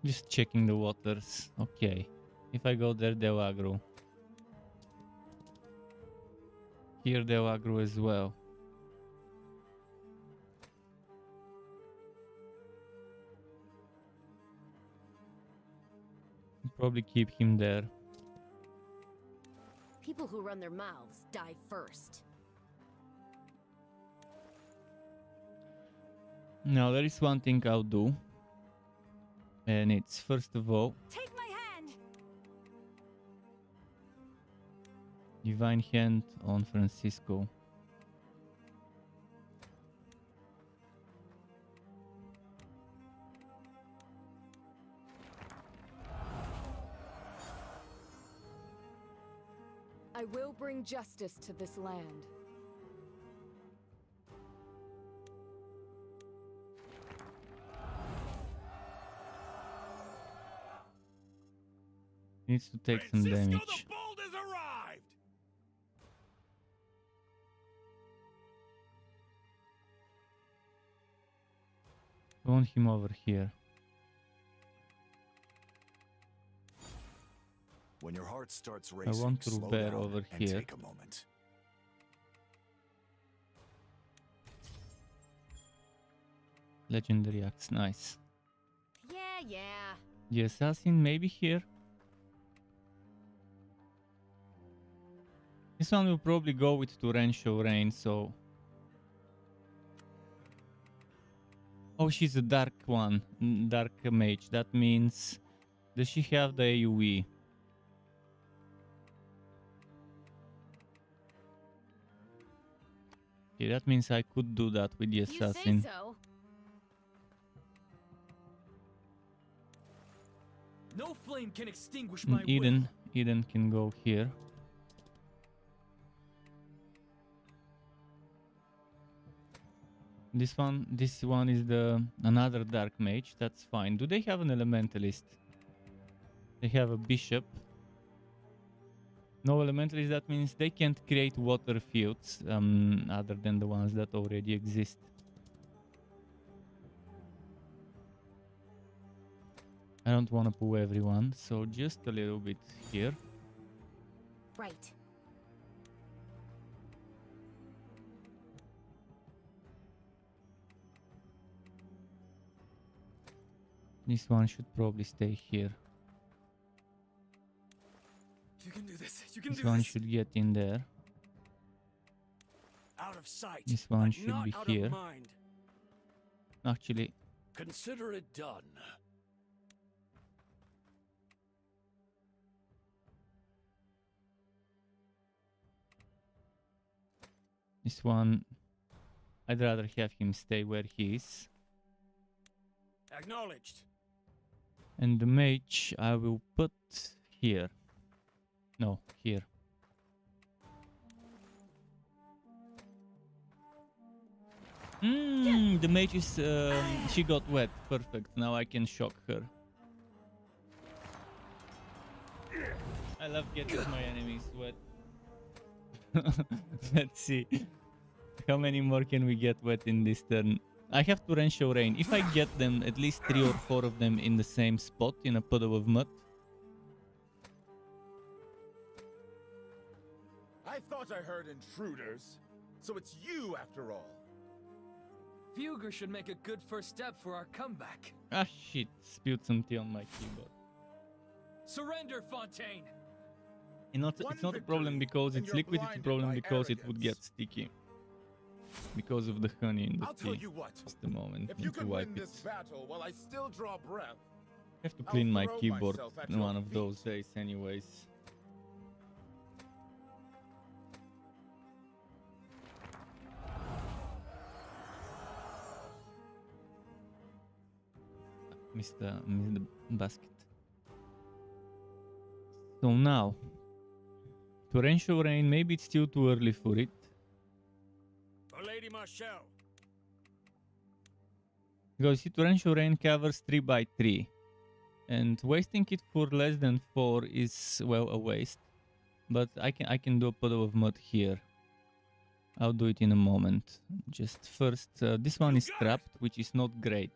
Just checking the waters. Okay. If I go there, they'll aggro. Here they'll aggro as well. Probably keep him there. People who run their mouths die first. Now there is one thing I'll do, and it's first of all Take my hand. Divine Hand on Francisco. I will bring justice to this land. Needs to take some Francisco damage. the Bold has arrived! I want him over here. When your heart starts I racing, want slow Ruber down over and here. take a moment. Legendary axe, nice. Yeah. The assassin maybe here. This one will probably go with Torrential Rain, so... Oh, she's a dark one, dark mage. That means... Does she have the AoE? Okay, that means I could do that with the If you say assassin. so. No flame can extinguish my will. Eden can go here. This one is the another dark mage. That's fine. Do they have an elementalist? They have a bishop. No elementalist. That means they can't create water fields other than the ones that already exist. I don't want to pull everyone, so just a little bit here. Right. This one should probably stay here. You can do this. You can This do one this. should get in there. Out of sight. This one but should not be out here. Of mind. Actually, Consider it done. this one, I'd rather have him stay where he is. Acknowledged. And the mage I will put here. No, here. The mage is... she got wet. Perfect. Now I can shock her. I love getting my enemies wet. Let's see. How many more can we get wet in this turn? I have Torrential Rain. If I get them, at least 3 or 4 of them in the same spot, in a puddle of mud. I thought I heard intruders. So it's you after all. Fuger should make a good first step for our comeback. Ah shit, spilled some tea on my keyboard. Surrender, Fontaine! It's not a problem because it's liquidity problem because it would get sticky. Because of the honey in the I'll tea. tell you what. Just a moment, If need you to can wipe win it. this battle while I still draw breath, I have to I'll clean my throw keyboard myself at in your one of feet. those days anyways. Missed the basket. So now, Torrential Rain, maybe it's still too early for it. For Lady Marshall. Because see, Torrential Rain covers 3 by 3. And wasting it for less than 4 is, well, a waste. But I can do a puddle of mud here. I'll do it in a moment. Just first, this one is trapped, which is not great.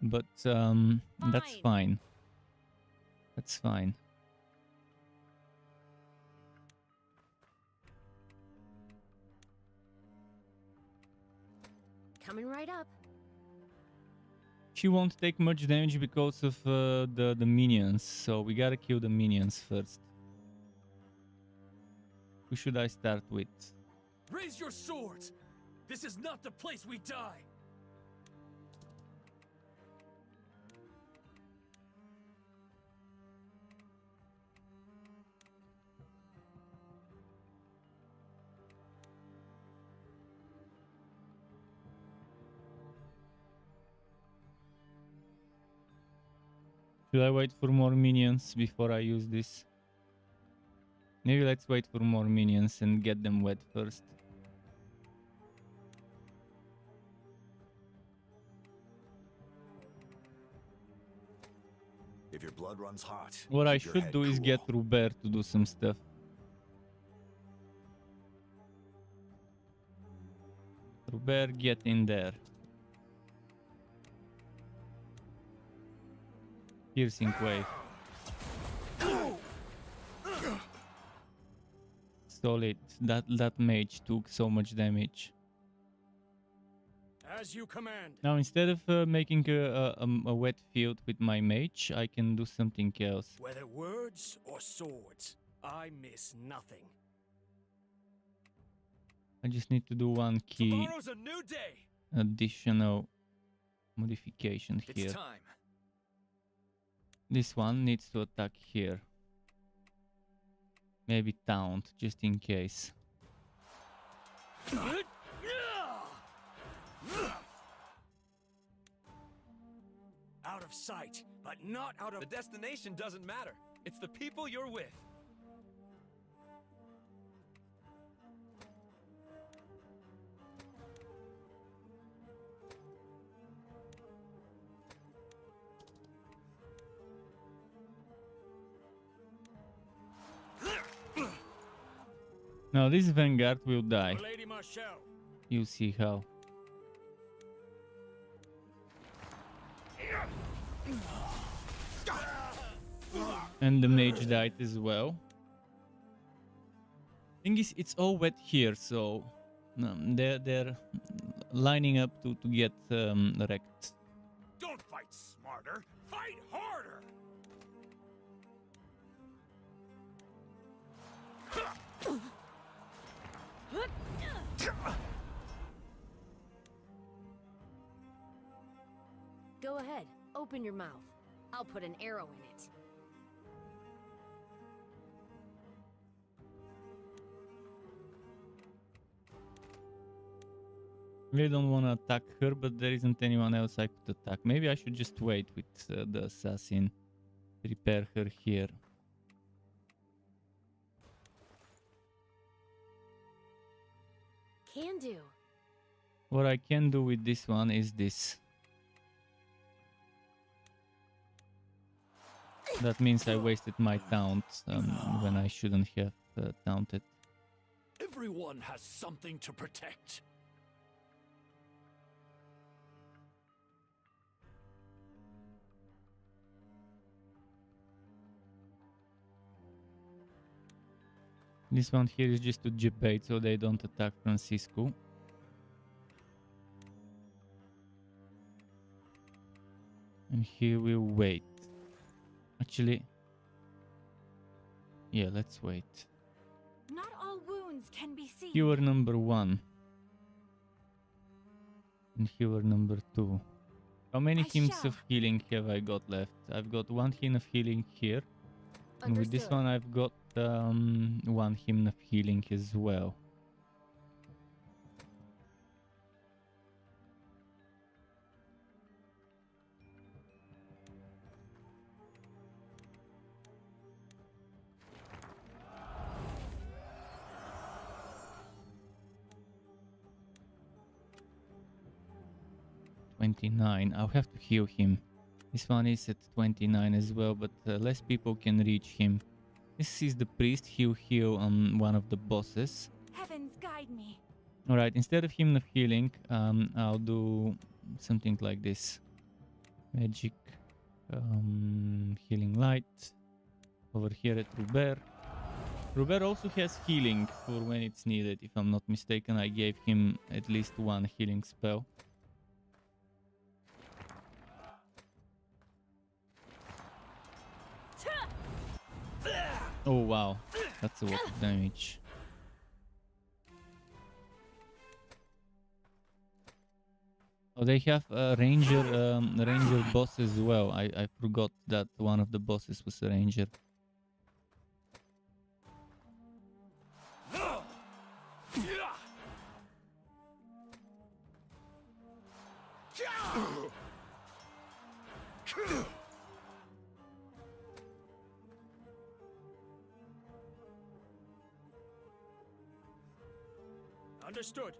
But that's fine. That's fine. Coming right up. She won't take much damage because of the minions, so we gotta kill the minions first. Who should I start with? Raise your swords! This is not the place we die! Should I wait for more minions before I use this? Maybe let's wait for more minions and get them wet first. If your blood runs hot, What I keep your should head do is cool. get Robert to do some stuff. Robert, get in there. Piercing wave. Solid. That mage took so much damage. As you command. Now instead of making a wet field with my mage, I can do something else. Whether words or swords, I miss nothing. I just need to do one key Tomorrow's a new day. additional modification here. It's time. This one needs to attack here. Maybe taunt, just in case. Out of sight, but not out of... The destination doesn't matter. It's the people you're with. Now this Vanguard will die. Lady Marshall. You see how. And the mage died as well. Thing is, it's all wet here, so they're lining up to get wrecked. Don't fight smarter, fight harder! Go ahead, open your mouth. I'll put an arrow in it. Really don't want to attack her, but there isn't anyone else I could attack. Maybe I should just wait with the assassin. Prepare her here. Can do. What I can do with this one is this. That means I wasted my taunt when I shouldn't have taunted. Everyone has something to protect. This one here is just to debate so they don't attack Francisco. And he will wait. Actually, yeah, let's wait. Not all wounds can be seen. Healer number 1. And healer number 2. How many hymns of healing have I got left? I've got 1 hymn of healing here. And with this one I've got 1 hymn of healing as well. $29. I'll have to heal him. This one is at 29 as well, but less people can reach him. This is the priest. He'll heal on one of the bosses. Heavens guide me. Alright, instead of hymn of healing, I'll do something like this. Magic, healing light. Over here at Robert. Robert also has healing for when it's needed. If I'm not mistaken, I gave him at least 1 healing spell. Oh wow, that's a lot of damage. Oh, they have a ranger boss as well. I forgot that one of the bosses was a ranger. Understood.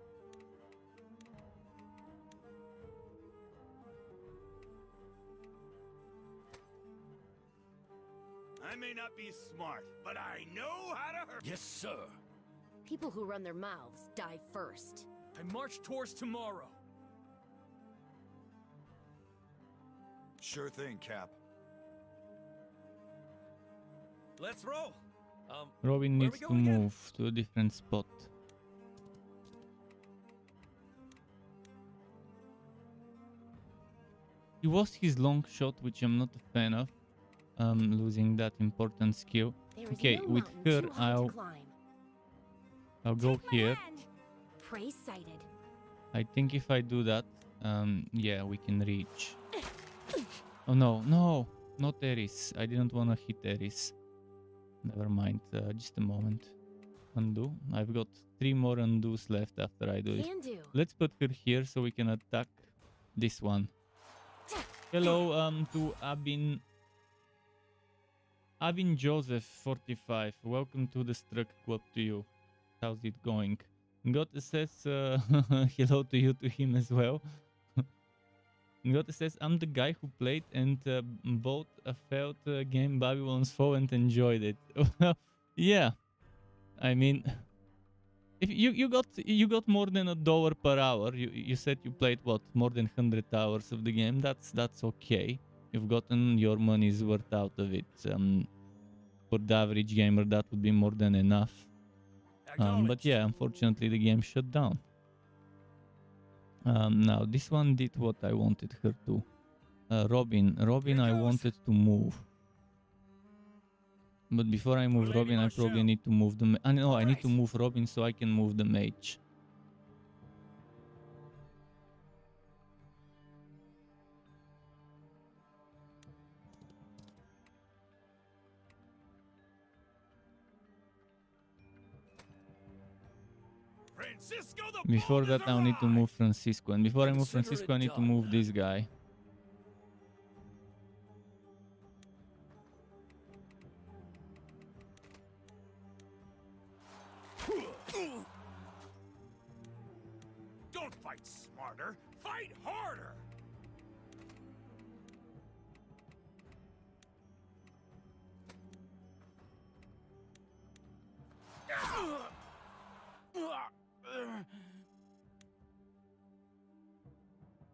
I may not be smart, but I know how to hurt. Yes, sir. People who run their mouths die first. I march towards tomorrow. Sure thing, Cap. Let's roll. Robin where needs we to going again? move to a different spot. He lost his long shot, which I'm not a fan of. Losing that important skill. There is Okay, no with mountain her too high to I'll go Take my here. hand. Prey sighted. I think if I do that, yeah, we can reach. Oh no, no, not Eris. I didn't want to hit Eris. Never mind, just a moment. Undo. I've got 3 more undos left after I do it. Can do. Let's put her here so we can attack this one. Hello, to Abin Joseph 45. Welcome to the Struck Club to you. How's it going? Gotta says hello to you to him as well. Gotta says I'm the guy who played and bought a failed game Babylon's Fall and enjoyed it. Well, yeah. I mean, if you got more than $1 per hour. You said you played what, more than 100 hours of the game. That's okay. You've gotten your money's worth out of it. For the average gamer, that would be more than enough. But yeah, unfortunately, the game shut down. Now this one did what I wanted her to. Robin, I wanted to move. But before I move Robin, I probably need to move the... no, I need to move Robin so I can move the mage. Before that, I'll need to move Francisco. And before I move Francisco, I need to move this guy. Don't fight smarter, fight harder!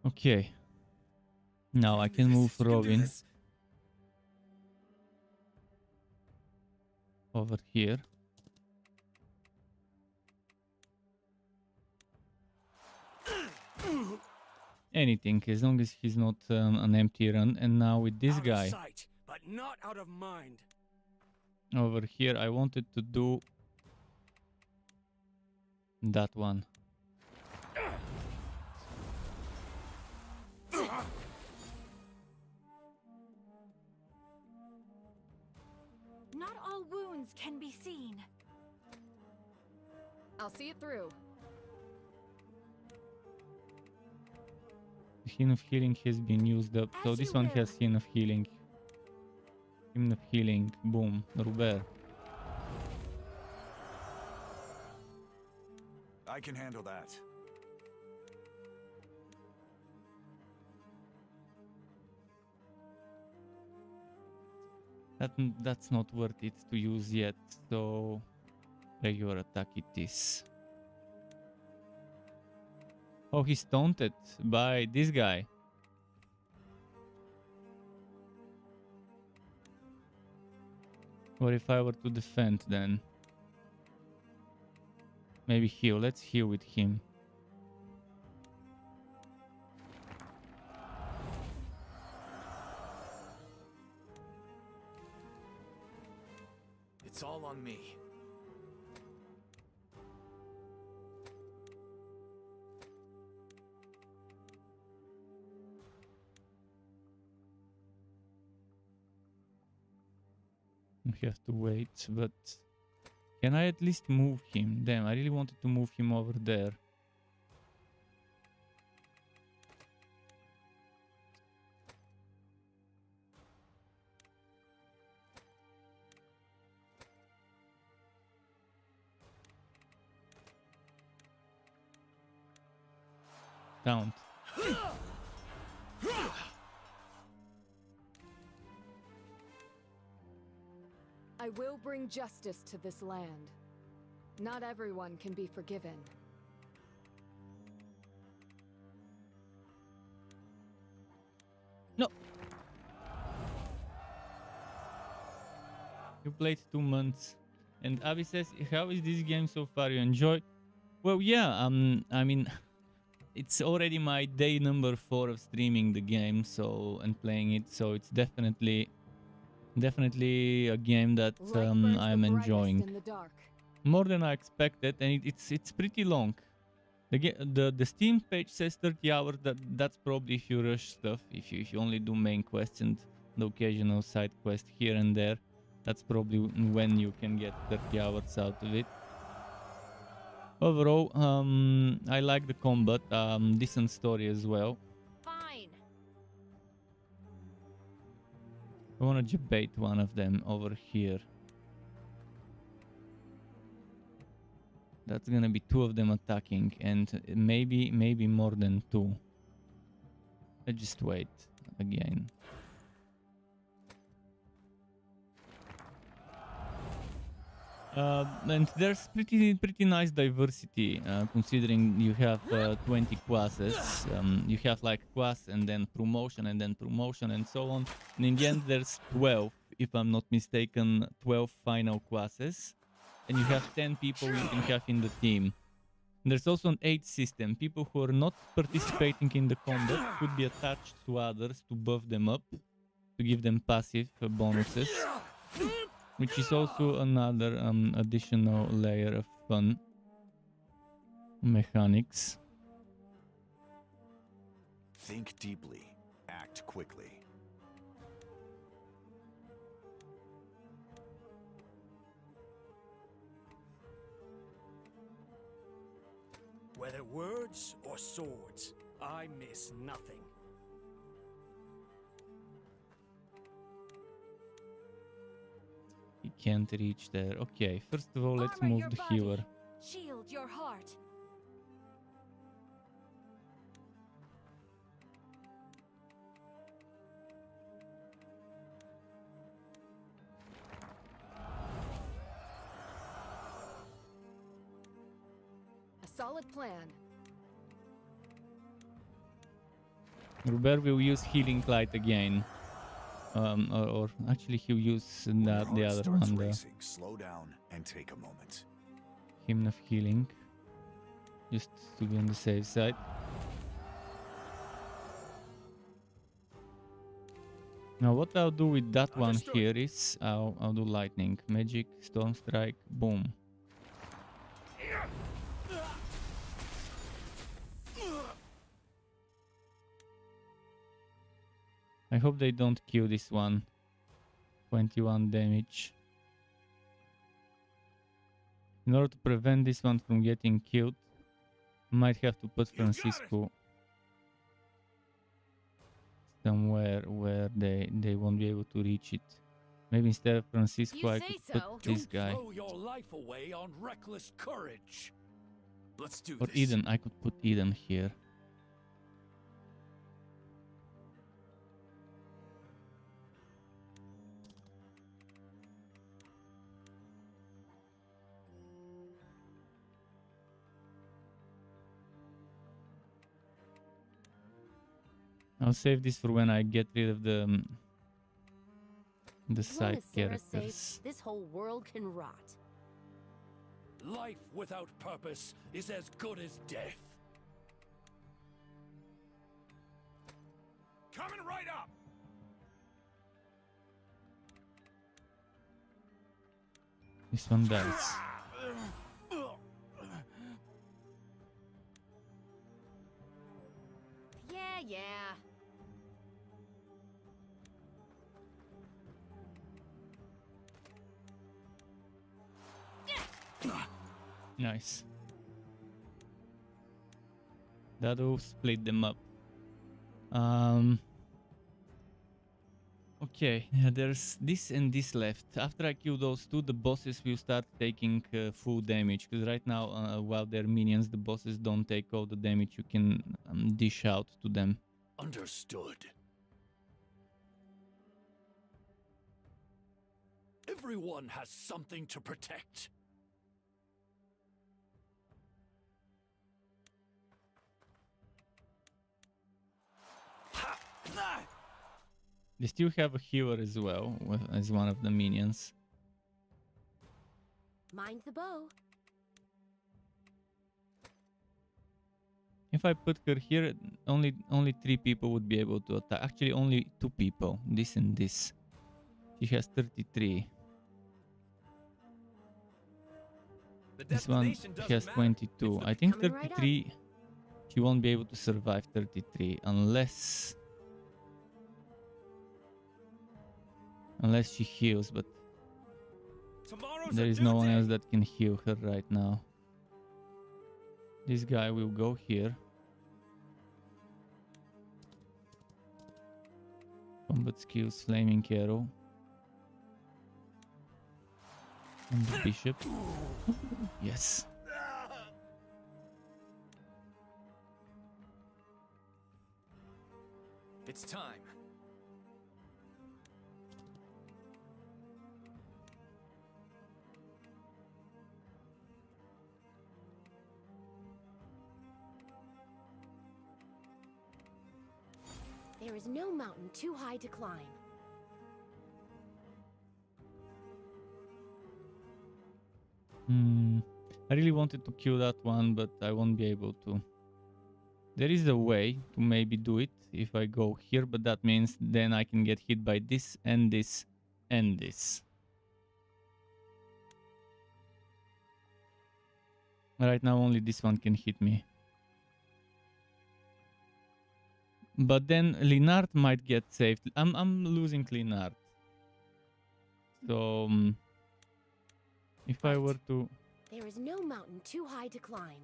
Okay. Now I can move Robin over here. Anything, as long as he's not an empty run. And now with this guy Sight, but not out of mind. over here, I wanted to do that one. Not all wounds can be seen. I'll see it through. Hymn of Healing has been used up, so this one has Hymn of Healing. Hymn of Healing, boom, Robert. I can handle that. That's not worth it to use yet, so regular attack it is. Oh, he's taunted by this guy. What if I were to defend then? Maybe heal. Let's heal with him. It's all on me. We have to wait, but can I at least move him? Damn, I really wanted to move him over there. Taunt. I will bring justice to this land. Not everyone can be forgiven. No. You played 2 months. And Abby says, how is this game so far? You enjoy? Well, yeah, I mean, it's already my day number 4 of streaming the game, so, and playing it, so it's definitely a game that I'm enjoying more than I expected, and it's pretty long. The Steam page says 30 hours. That's probably if you rush stuff. If you only do main quests and the occasional side quest here and there, that's probably when you can get 30 hours out of it. Overall, I like the combat. Decent story as well. Fine. I wanna debate one of them over here. That's gonna be 2 of them attacking, and maybe more than 2. Let's just wait again. And there's pretty nice diversity, considering you have 20 classes. You have like class and then promotion and so on. And in the end there's 12, if I'm not mistaken, 12 final classes. And you have 10 people you can have in the team. And there's also an aid system. People who are not participating in the combat could be attached to others to buff them up, to give them passive bonuses. Which is also another additional layer of fun mechanics. Think deeply, act quickly. Whether words or swords, I miss nothing. He can't reach there. Okay, first of all, let's move the healer. Shield your heart. A solid plan. Robert will use healing light again. Or actually he'll use the other one, the Slow down and take a moment. Hymn of Healing, just to be on the safe side. Now what I'll do with that one here is I'll do lightning, magic, storm strike, boom. I hope they don't kill this one. 21 damage. In order to prevent this one from getting killed, I might have to put Francisco somewhere where they won't be able to reach it. Maybe instead of Francisco, I could put this guy. Throw your life away on reckless courage. Let's do Or this. Eden, I could put Eden here. I'll save this for when I get rid of the side characters. Safe, this whole world can rot. Life without purpose is as good as death. Coming right up. This one dies. Yeah. Nice. That'll split them up. Okay, yeah, there's this and this left. After I kill those two, the bosses will start taking full damage. Because right now, while they're minions, the bosses don't take all the damage you can dish out to them. Understood. Everyone has something to protect. They still have a healer as well, as one of the minions. Mind the bow. If I put her here, only 3 people would be able to attack. Actually, only 2 people. This and this. She has 33. This one has 22. I think 33. She won't be able to survive 33 unless she heals, but there is no one else that can heal her right now. This guy will go here. Combat skills, flaming arrow. And the bishop. Yes. It's time. There is no mountain too high to climb. I really wanted to kill that one, but I won't be able to. There is a way to maybe do it if I go here, but that means then I can get hit by this and this and this. Right now only this one can hit me. But then Linard might get saved. I'm losing Linard. So if I were to... There is no mountain too high to climb.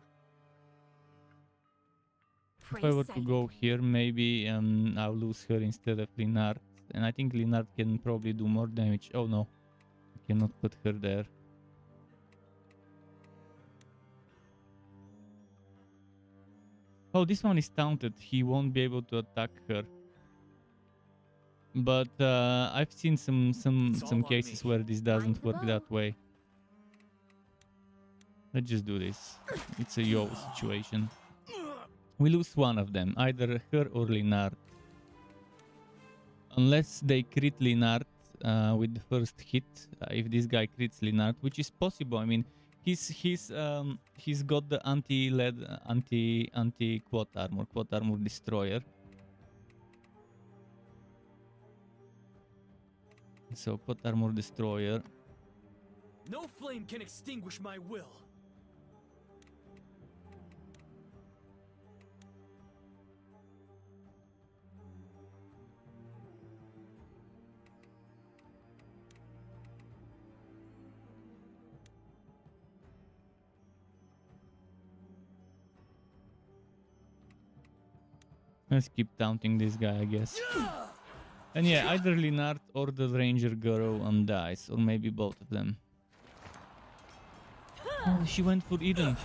If I were to go here, maybe I'll lose her instead of Linard. And I think Linard can probably do more damage. Oh no, I cannot put her there. Oh, this one is taunted. He won't be able to attack her. But I've seen some cases where this doesn't work that way. Let's just do this. It's a yo situation. We lose one of them, either her or Linard. Unless they crit Linard with the first hit. If this guy crits Linard, which is possible. I mean, he's got the anti-lead, anti-quad armor destroyer. So quad armor destroyer. No flame can extinguish my will. Let's keep taunting this guy, I guess. And yeah, either Linard or the ranger girl dies, or maybe both of them. Oh, she went for Eden.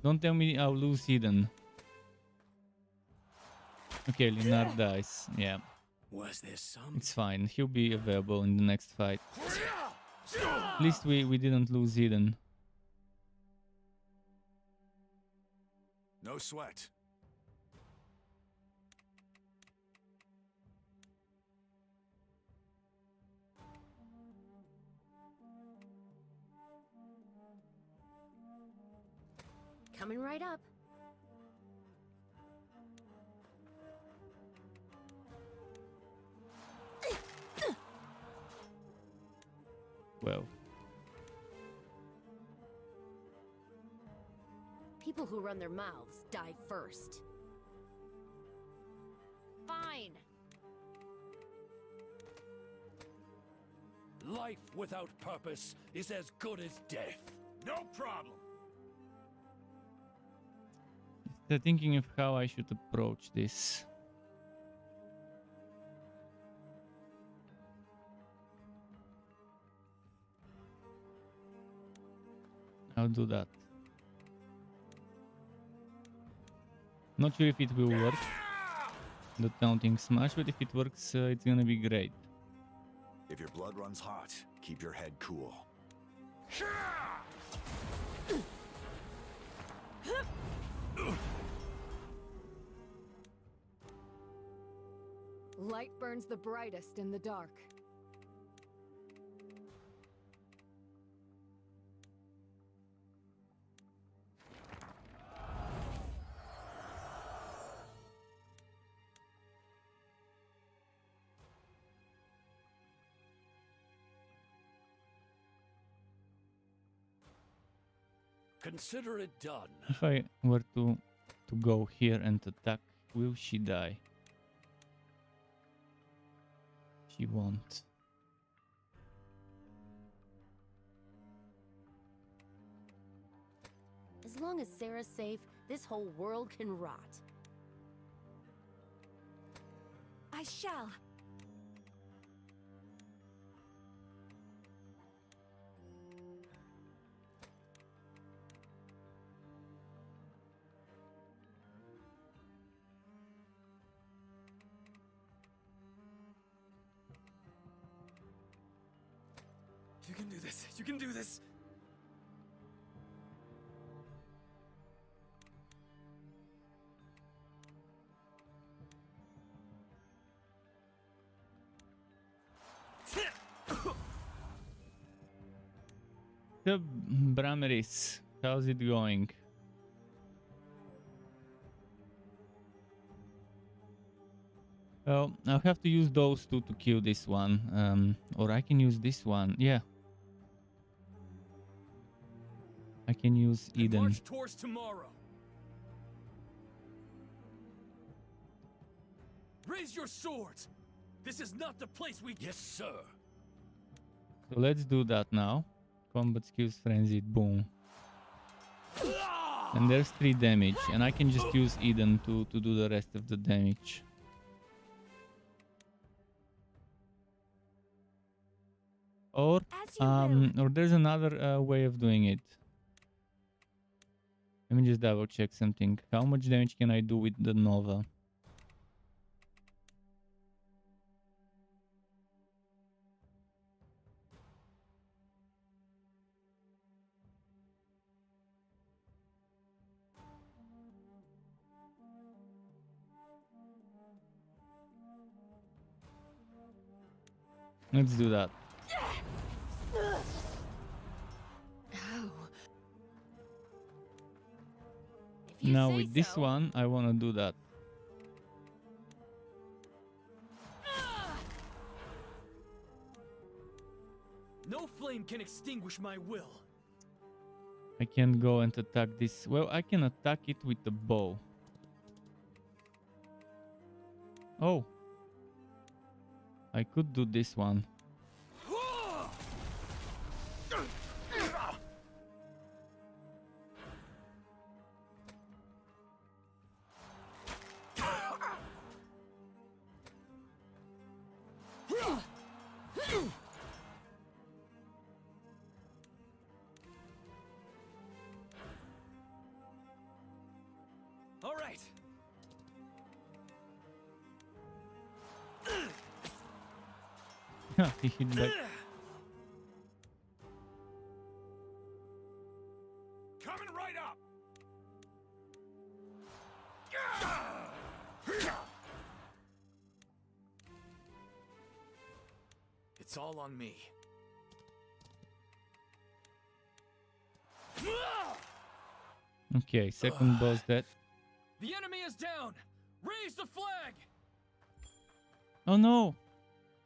Don't tell me I'll lose Eden. Okay, Linard dies. Yeah. Was there some? It's fine. He'll be available in the next fight. At least we didn't lose Eden. No sweat. Coming right up. Well. People who run their mouths die first. Fine. Life without purpose is as good as death. No problem. They're thinking of how I should approach this. I'll do that. Not sure if it will work, the taunting smash, but if it works, it's gonna be great. If your blood runs hot, keep your head cool. Light burns the brightest in the dark. Consider it done. If I were to go here and attack, will she die? She won't. As long as Sarah's safe, this whole world can rot. I shall. You can do this. You can do this. The Brahmaris, how's it going? Well, I'll have to use those two to kill this one, or I can use this one. Yeah, I can use Eden. March towards tomorrow. Raise your swords. This is not the place we. Yes, sir. So let's do that now. Combat skills frenzied, boom. And there's 3 damage, and I can just use Eden to do the rest of the damage. Or there's another way of doing it. Let me just double check something. How much damage can I do with the Nova? Let's do that. Now with this one, I want to do that. No flame can extinguish my will. I can go and attack this. Well, I can attack it with the bow. Oh. I could do this one. All right. He hit back. Coming right up. It's all on me. Okay, second boss dead. The enemy is down. Raise the flag. Oh no!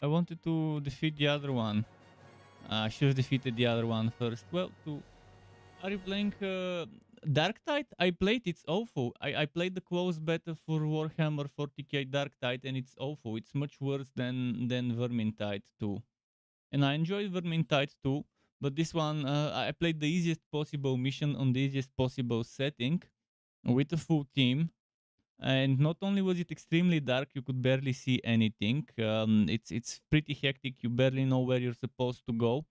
I wanted to defeat the other one. I should have defeated the other one first. Well, are you playing Darktide? I played, it's awful. I played the closed beta for Warhammer 40k Darktide and it's awful. It's much worse than Vermintide 2. And I enjoyed Vermintide 2, but this one, I played the easiest possible mission on the easiest possible setting with a full team. And not only was it extremely dark, you could barely see anything. It's pretty hectic. You barely know where you're supposed to go.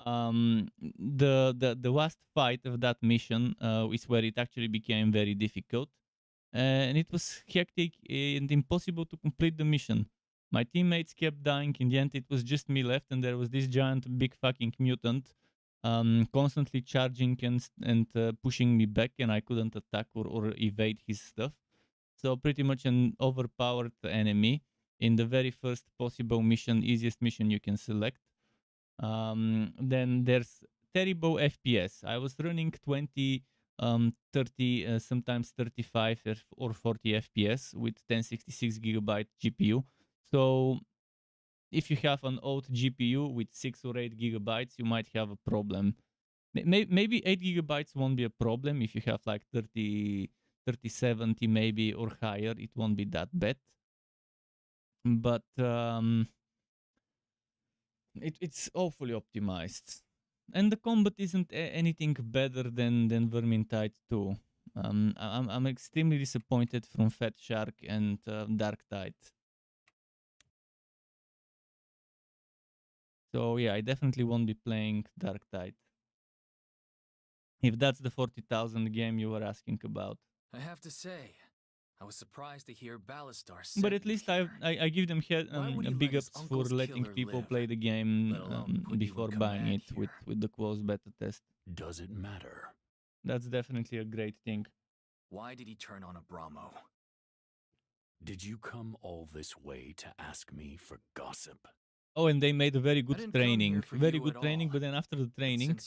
the last fight of that mission is where it actually became very difficult, and it was hectic and impossible to complete the mission. My teammates kept dying. In the end, it was just me left, and there was this giant, big fucking mutant constantly charging and pushing me back, and I couldn't attack or evade his stuff. So pretty much an overpowered enemy in the very first possible mission, easiest mission you can select. Then there's terrible FPS. I was running 20, 30, sometimes 35 or 40 FPS with 1066 gigabyte GPU. So if you have an old GPU with 6 or 8 gigabytes, you might have a problem. Maybe 8 gigabytes won't be a problem. If you have like 3070 maybe or higher, it won't be that bad. But it's awfully optimized, and the combat isn't anything better than Vermintide 2. I'm extremely disappointed from Fat Shark and Darktide. So yeah, I definitely won't be playing Darktide. If that's the 40,000 game you were asking about. I have to say, I was surprised to hear Ballastar But at least I give them big ups for letting people play the game before buying it with the closed beta test. Does it matter? That's definitely a great thing. Why did he turn on Abramo? Did you come all this way to ask me for gossip? Oh, and they made a very good training. Very good training, but then after the training,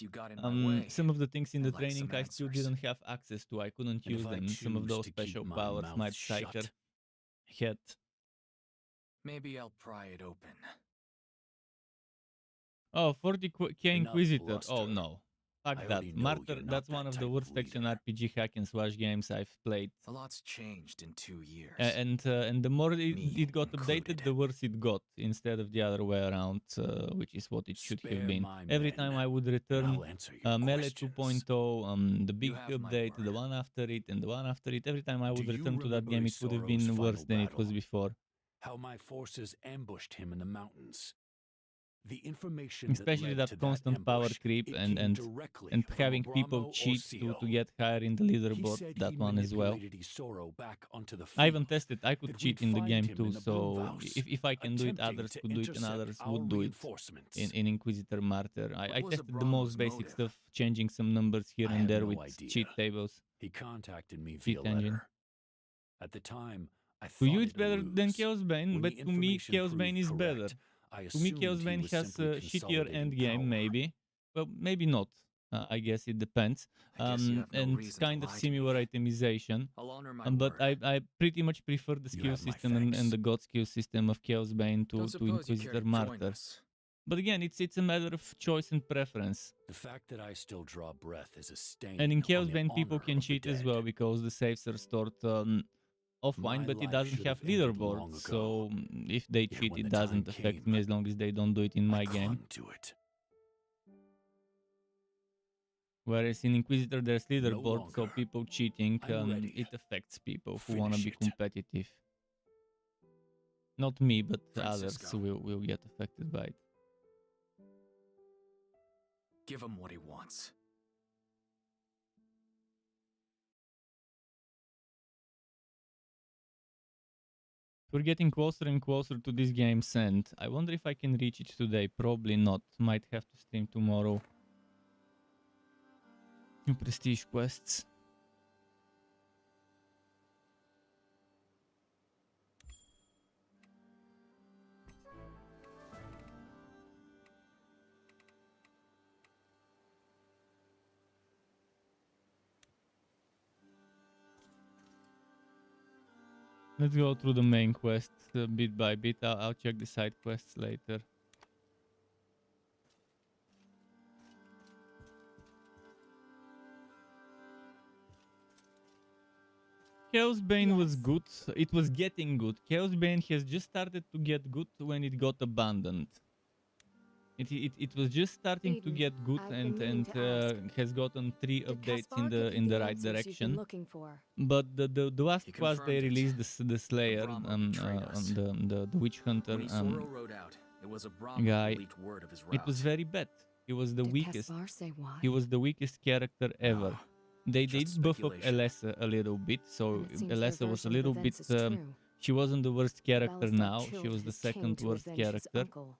some of the things in the training I still didn't have access to. I couldn't use them. Some of those special powers my Psyker had. Maybe I'll pry it open. Oh, 40k Inquisitor. Oh no. Fuck that. Martyr, that's one of the worst action RPG hack and slash games I've played. A lot's changed in 2 years. And the more it got updated, the worse it got, instead of the other way around, which is what it should have been. Every time I would return Melee 2.0, the big update, the one after it, and the one after it, every time I would return to that game, it would have been worse than it was before. How my forces ambushed him in the mountains. The information especially that constant power creep and having people cheat to get higher in the leaderboard, that one as well. I haven't tested. I could cheat in the game too, so if I can do it, others could do it, and others would do it in Inquisitor Martyr. I tested the most basic stuff, changing some numbers here and there with cheat tables. He contacted me via letter. At the time, I thought to you it's better than Chaosbane, but to me Chaosbane is better. To me, Chaosbane has a shittier endgame, maybe. Well, maybe not. I guess it depends. And kind of similar itemization. But I pretty much prefer the skill system and the god skill system of Chaosbane to Inquisitor Martyr. But again, it's a matter of choice and preference. The fact that I still draw breath is a stain. And in Chaosbane, people can cheat as well because the saves are stored offline, but it doesn't have leaderboards, so if they cheat, it doesn't affect me as long as they don't do it in my game. Whereas in Inquisitor there's leaderboard, so people cheating, it affects people who want to be competitive. Not me, but others will get affected by it. Give him what he wants. We're getting closer and closer to this game's end. I wonder if I can reach it today. Probably not. Might have to stream tomorrow. New prestige quests. Let's go through the main quest bit by bit. I'll check the side quests later. Chaosbane was good. It was getting good. Chaosbane has just started to get good when it got abandoned. It was just starting to get good and has gotten 3 updates in the right direction. But the last quest they released, the Slayer, the Witch Hunter guy, it was very bad. He was the Did weakest. Caspar say why? He was the weakest character ever. They did just buff up speculation. Elessa a little bit, so And it seems their Elessa was a version of little bit. events is true. She wasn't the worst character Balasar now. She killed was the his king second to worst avenge his character. uncle.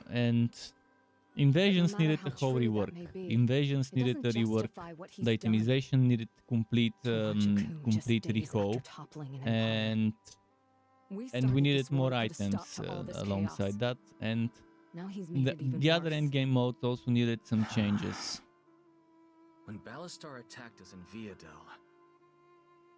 And invasions matter needed how a whole true that rework. may be, Invasions it needed a doesn't rework. justify what he's The done. itemization needed complete complete days rehaul, after toppling an empire. and We we started needed this war more to put a stop items to all this alongside chaos. that, and Now he's made it even the other worse. endgame modes also needed some changes. When Balastar attacked us in Viadel,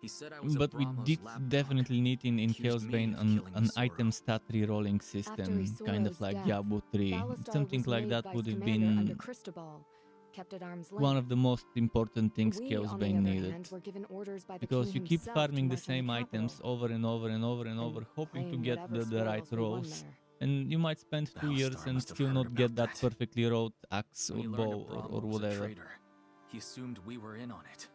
he said I was But a we Brahma's did lapdog. definitely need in Accused me Chaosbane of an killing Isoro. item stat re-rolling system, kind of Isoro's like death, Diablo 3. Balastar Something was like made that vice would have commander under been Cristobal, kept at arm's one length. of the most important things We, on the Chaosbane other needed. hand, were given orders by the Because king you keep himself to farming the march on same capital. items over and over and over and over, hoping to claim get whatever the right spoils we won rolls. there. And you might spend 2 years Balastar and must have still heard not get about that that. perfectly wrought axe When or he learned bow that Brahma or was a whatever. traitor, he assumed we were in on it.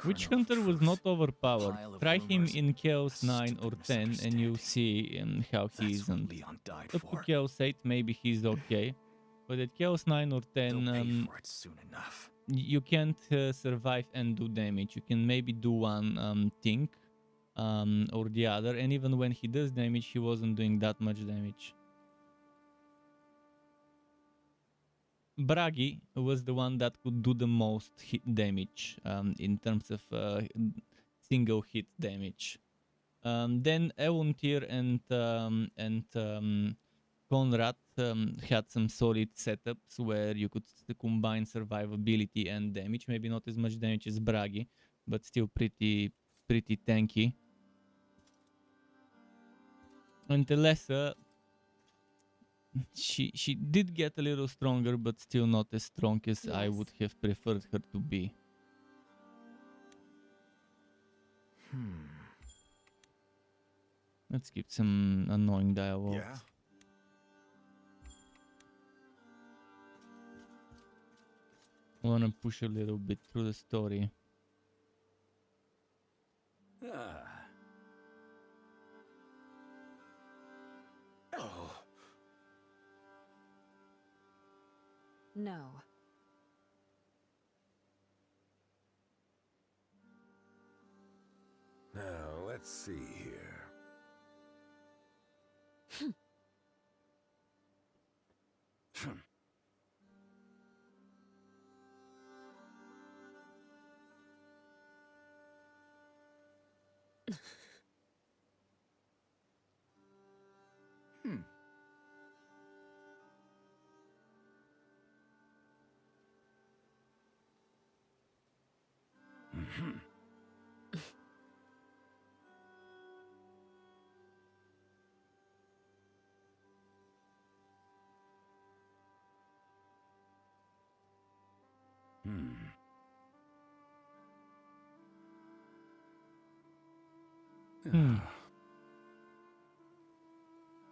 A Witch kernel of Hunter was truth, not a overpowered. pile of Try him rumors, in Chaos a 9 or stupid 10 and you see how he That's what isn't. Leon died Up to for. Chaos 8 maybe he's okay. But at Chaos 9 or 10 They'll pay for it soon enough. you can't survive and do damage. You can maybe do one thing or the other, and even when he does damage he wasn't doing that much damage. Bragi was the one that could do the most hit damage in terms of single hit damage. Then Euntir and Conrad had some solid setups where you could combine survivability and damage. Maybe not as much damage as Bragi, but still pretty tanky. And Telessa, she did get a little stronger, but still not as strong as I would have preferred her to be. Let's keep some annoying dialogue. Yeah. I wanna push a little bit through the story. Ah. Oh. No. Now, let's see here.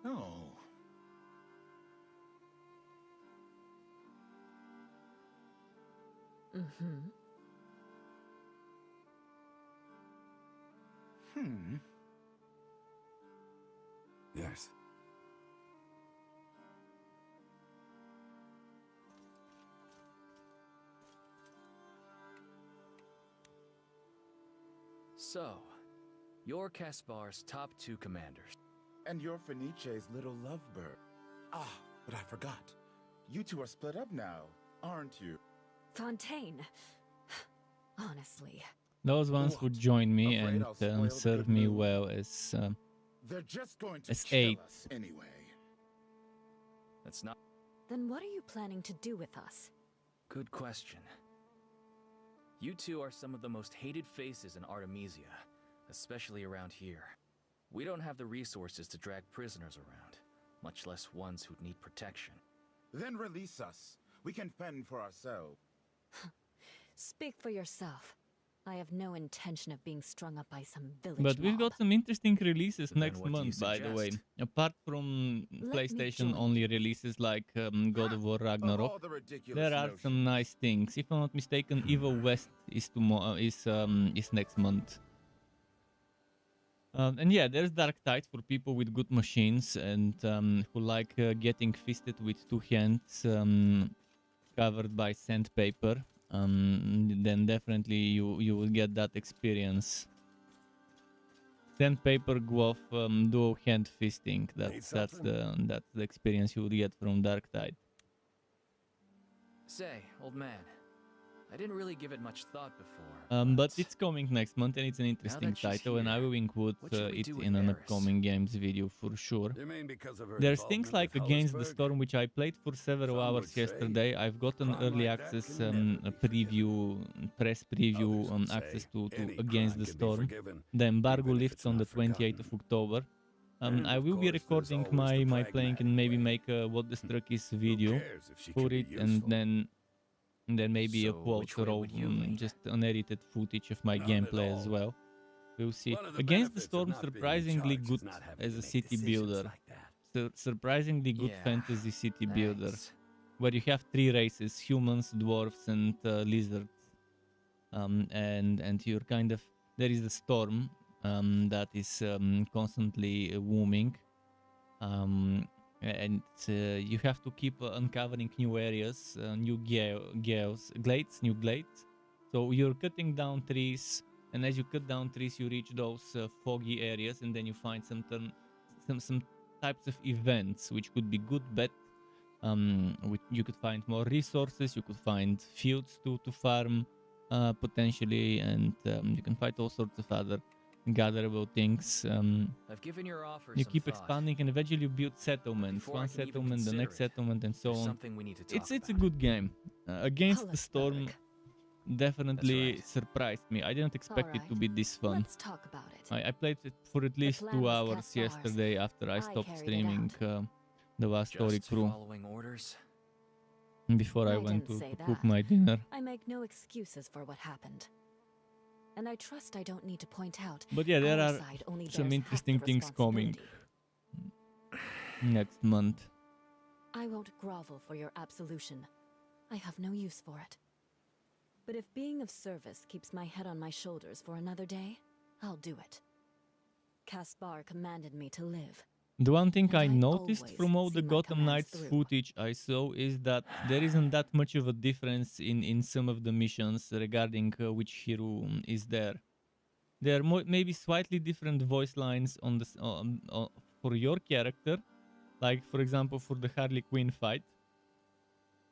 Oh. Mm-hmm. Yes. So, you're Caspar's top 2 commanders. And you're Fenice's little lovebird. Ah, but I forgot. You two are split up now, aren't you? Fontaine. Honestly. Those ones What? would join me Afraid and I'll spoil the serve good me mood? well as They're just going to It's kill 8. us anyway. That's not... Then what are you planning to do with us? Good question. You two are some of the most hated faces in Artemisia, especially around here. We don't have the resources to drag prisoners around, much less ones who'd need protection. Then release us. We can fend for ourselves. Speak for yourself. I have no intention of being strung up by some village But we've got mob. some interesting releases Then next what do you month, by the way. suggest? Apart from Let me PlayStation join only releases like God of War Ragnarok, All the ridiculous there are notions. some nice things. If I'm not mistaken, Evil West is tomorrow. Is next month. And yeah, there's Dark Tide for people with good machines and who like getting fisted with two hands covered by sandpaper. Then definitely you will get that experience. Sandpaper glove dual hand fisting. That's the experience you will get from Dark Tide. Say, old man, I didn't really give it much thought before. But it's coming next month and it's an interesting title, and I will include it in an upcoming games video for sure. You mean because of her There's things involvement like with Against the Hellisburg? Storm, which I played for several Some would hours say yesterday. I've gotten crime early like that access, can never be preview, press preview, Others would access say to any Against crime the can be Storm. forgiven, The embargo even if lifts it's on the not 28th of October. And I of will be course, there's recording always the my playing and maybe make a What the Struck is video cares if she for can be it, and useful? then maybe a So, quote which way or would you lean? just unedited footage of my None at gameplay as all. well. We'll see. One of the Against the benefits of Storm, not being in surprisingly charge is good not having as to a make city decisions builder. like that. Surprisingly good Yeah, fantasy city builder, thanks. where you have three races: humans, dwarves, and lizards. And you're kind of, there is a storm that is constantly booming. And you have to keep uncovering new areas, new glades, new glades. So you're cutting down trees, and as you cut down trees, you reach those foggy areas, and then you find some types of events, which could be good, bad. You could find more resources, you could find fields to farm potentially, and you can find all sorts of other gatherable things. I've given your offer You some keep thought. expanding, and eventually you build settlements. Before I One can even settlement, the next consider it, settlement, and so there's on. something we need to talk It's a about. good game. Against the Storm definitely right. surprised me. I didn't expect it to be this fun. Let's talk about it. I played it for at least plan 2 was hours Caspar's. yesterday after I stopped carried it streaming the last story Just crew following orders. before I went didn't to say cook that. my dinner. I make no excuses for what happened. And I trust I don't need to point out. But yeah, there our are side only some bears half the interesting things coming responsibility. next month. I won't grovel for your absolution. I have no use for it. But if being of service keeps my head on my shoulders for another day, I'll do it. Caspar commanded me to live. The one thing I I noticed always from all the see my Gotham commands Knights through. footage I saw is that there isn't that much of a difference in some of the missions regarding which hero is there. There are maybe slightly different voice lines on for your character, like for example for the Harley Quinn fight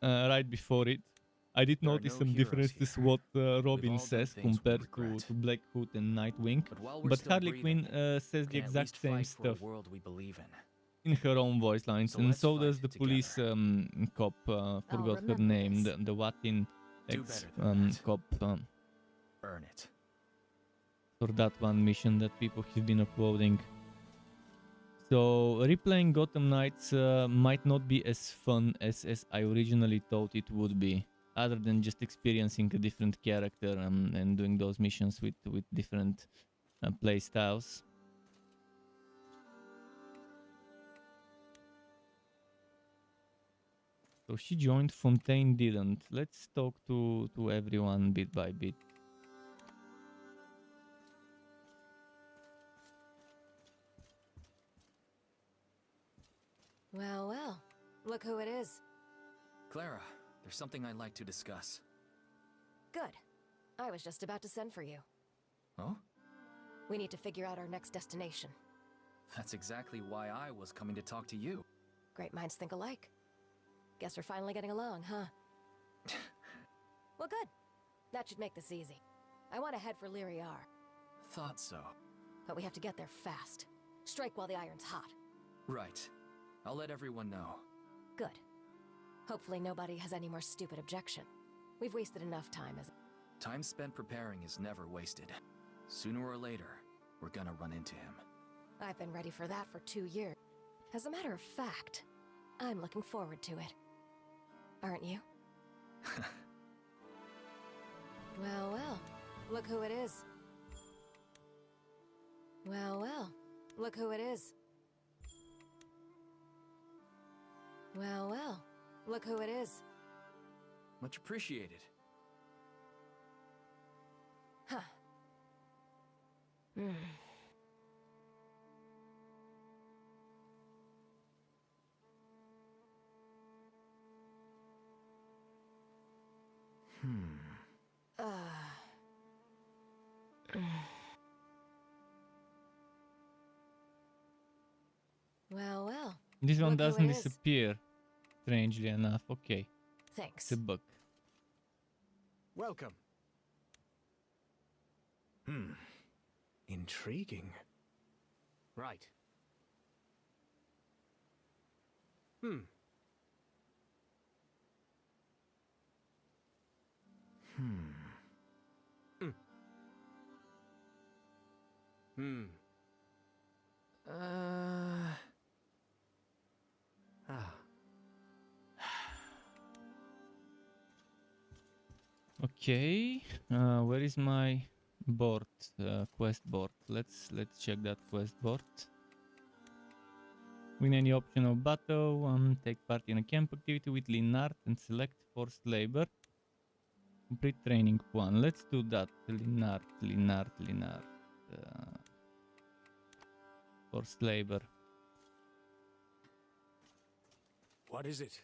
right before it. I did There are notice no some heroes differences here. what We've Robin all done says things we compared regret. to Black Hood and Nightwing, But while we're but still Harley breathing, Quinn says we the can at exact least same fight stuff for a world we believe in. in her own voice lines, So and let's so does fight the together. police cop. Forgot her remember name. this. The Latin Do ex better than that. cop Earn it. for that one mission that people have been uploading. So replaying Gotham Knights might not be as fun as I originally thought it would be, other than just experiencing a different character and doing those missions with different play styles. So she joined, Fontaine didn't. Let's talk to everyone bit by bit. Well, well. Look who it is. Clara, there's something I'd like to discuss. Good. I was just about to send for you. Oh? We need to figure out our next destination. That's exactly why I was coming to talk to you. Great minds think alike. Guess we're finally getting along, huh? Well, good. That should make this easy. I want to head for Lyriar. Thought so. But we have to get there fast. Strike while the iron's hot. Right. I'll let everyone know. Good. Hopefully nobody has any more stupid objection. We've wasted enough time as... Time spent preparing is never wasted. Sooner or later, we're gonna run into him. I've been ready for that for 2 years. As a matter of fact, I'm looking forward to it. Aren't you? Well, well. Look who it is. Well, well. Look who it is. Well, well. Look who it is. Much appreciated. Huh. Well, well. This one Look who doesn't it is. disappear, strangely enough. Okay. Thanks. It's a bug. Welcome. Intriguing. Right. Okay. Where is my board? Quest board. Let's check that quest board. Win any optional battle. Take part in a camp activity with Linard and select forced labor. Complete training one. Let's do that. Linard. Forced labor. What is it?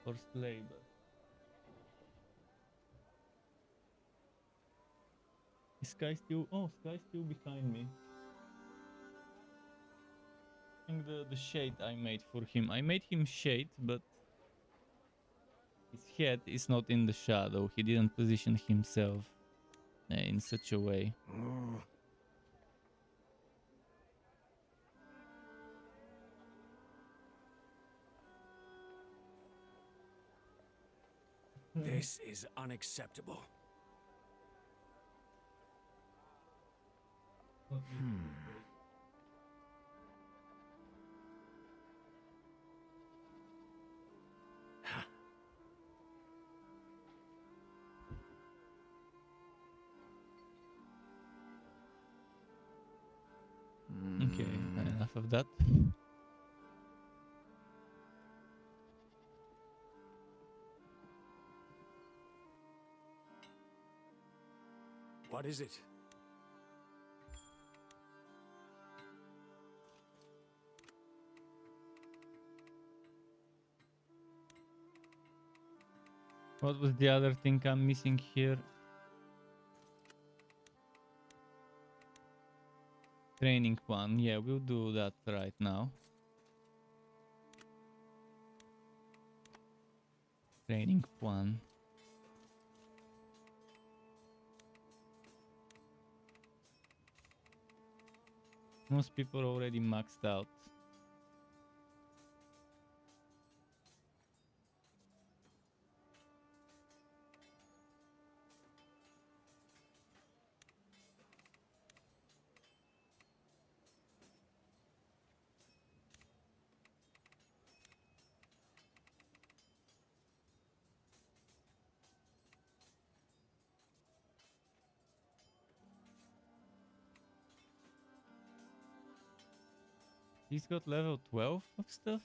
Forced labor. Is Sky still? Oh, Sky's still behind me. I think the shade I made for him. I made him shade, but his head is not in the shadow. He didn't position himself in such a way. This is unacceptable. Okay, enough of that. What is it? What was the other thing I'm missing here? Training one. Yeah, we'll do that right now. Training one. Most people are already maxed out. He's got level 12 of stuff.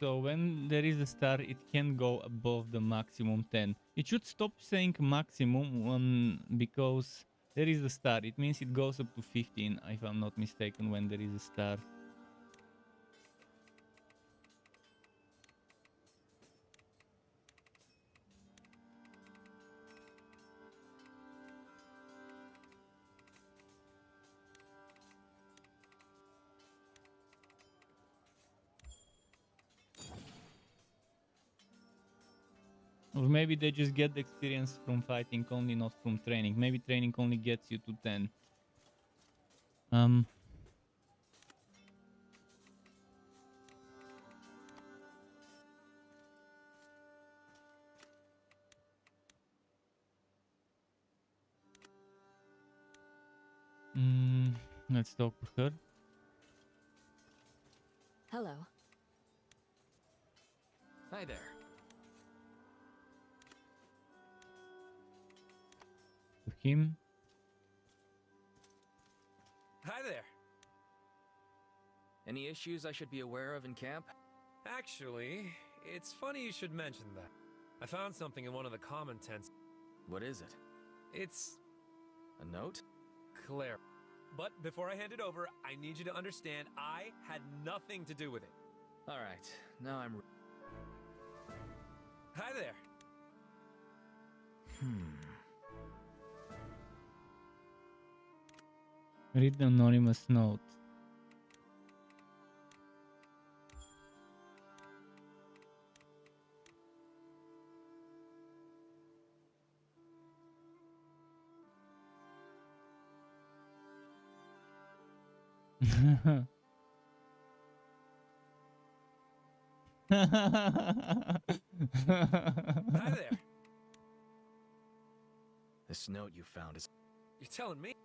So when there is a star, it can go above the maximum 10. It should stop saying maximum because there is a star. It means it goes up to 15, if I'm not mistaken, when there is a star. Or maybe they just get the experience from fighting only, not from training. Maybe training only gets you to 10. Let's talk to her. Hello. Hi there. To him. Hi there. Any issues I should be aware of in camp? Actually, it's funny you should mention that. I found something in one of the common tents. What is it? It's a note? Claire. But before I hand it over, I need you to understand I had nothing to do with it. All right, now I'm... Hi there. Read the anonymous note. Hi there. This note you found is... You're telling me?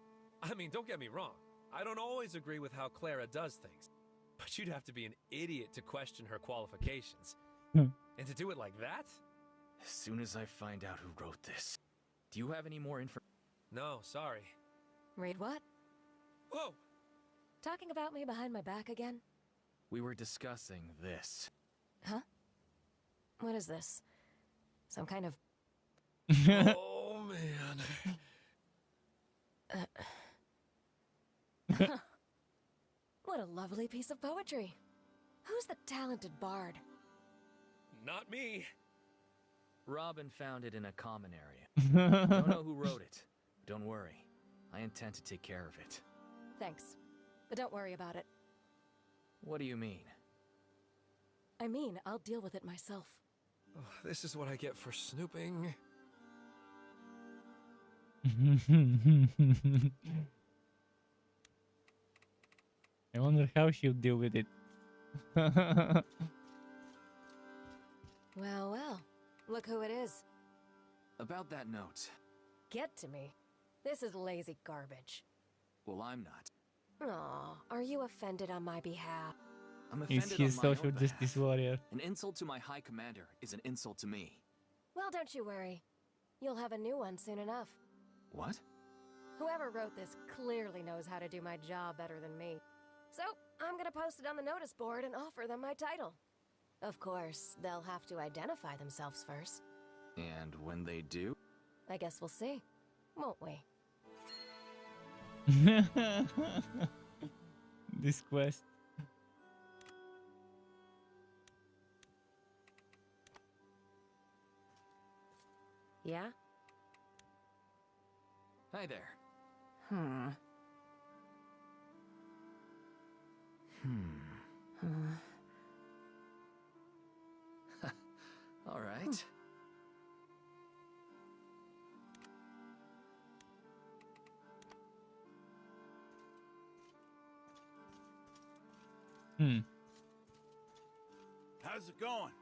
I mean, don't get me wrong. I don't always agree with how Clara does things. But you'd have to be an idiot to question her qualifications. And to do it like that? As soon as I find out who wrote this. Do you have any more info? No, sorry. Read what? Whoa! Talking about me behind my back again? We were discussing this. Huh? What is this? Some kind of... Oh, man. What a lovely piece of poetry. Who's the talented bard? Not me. Robin found it in a common area. Don't know who wrote it. Don't worry. I intend to take care of it. Thanks. But don't worry about it. What do you mean? I mean, I'll deal with it myself. Oh, this is what I get for snooping. I wonder how she'll deal with it. Well, well. Look who it is. About that note. Get to me. This is lazy garbage. Well, I'm not. Aw, are you offended on my behalf? I'm Is offended he a on my social own justice behalf. warrior? An insult to my high commander is an insult to me. Well, don't you worry. You'll have a new one soon enough. What? Whoever wrote this clearly knows how to do my job better than me. So, I'm gonna post it on the notice board and offer them my title. Of course, they'll have to identify themselves first. And when they do? I guess we'll see, won't we? This quest. Yeah? Hi there. Hmm. All right. How's it going?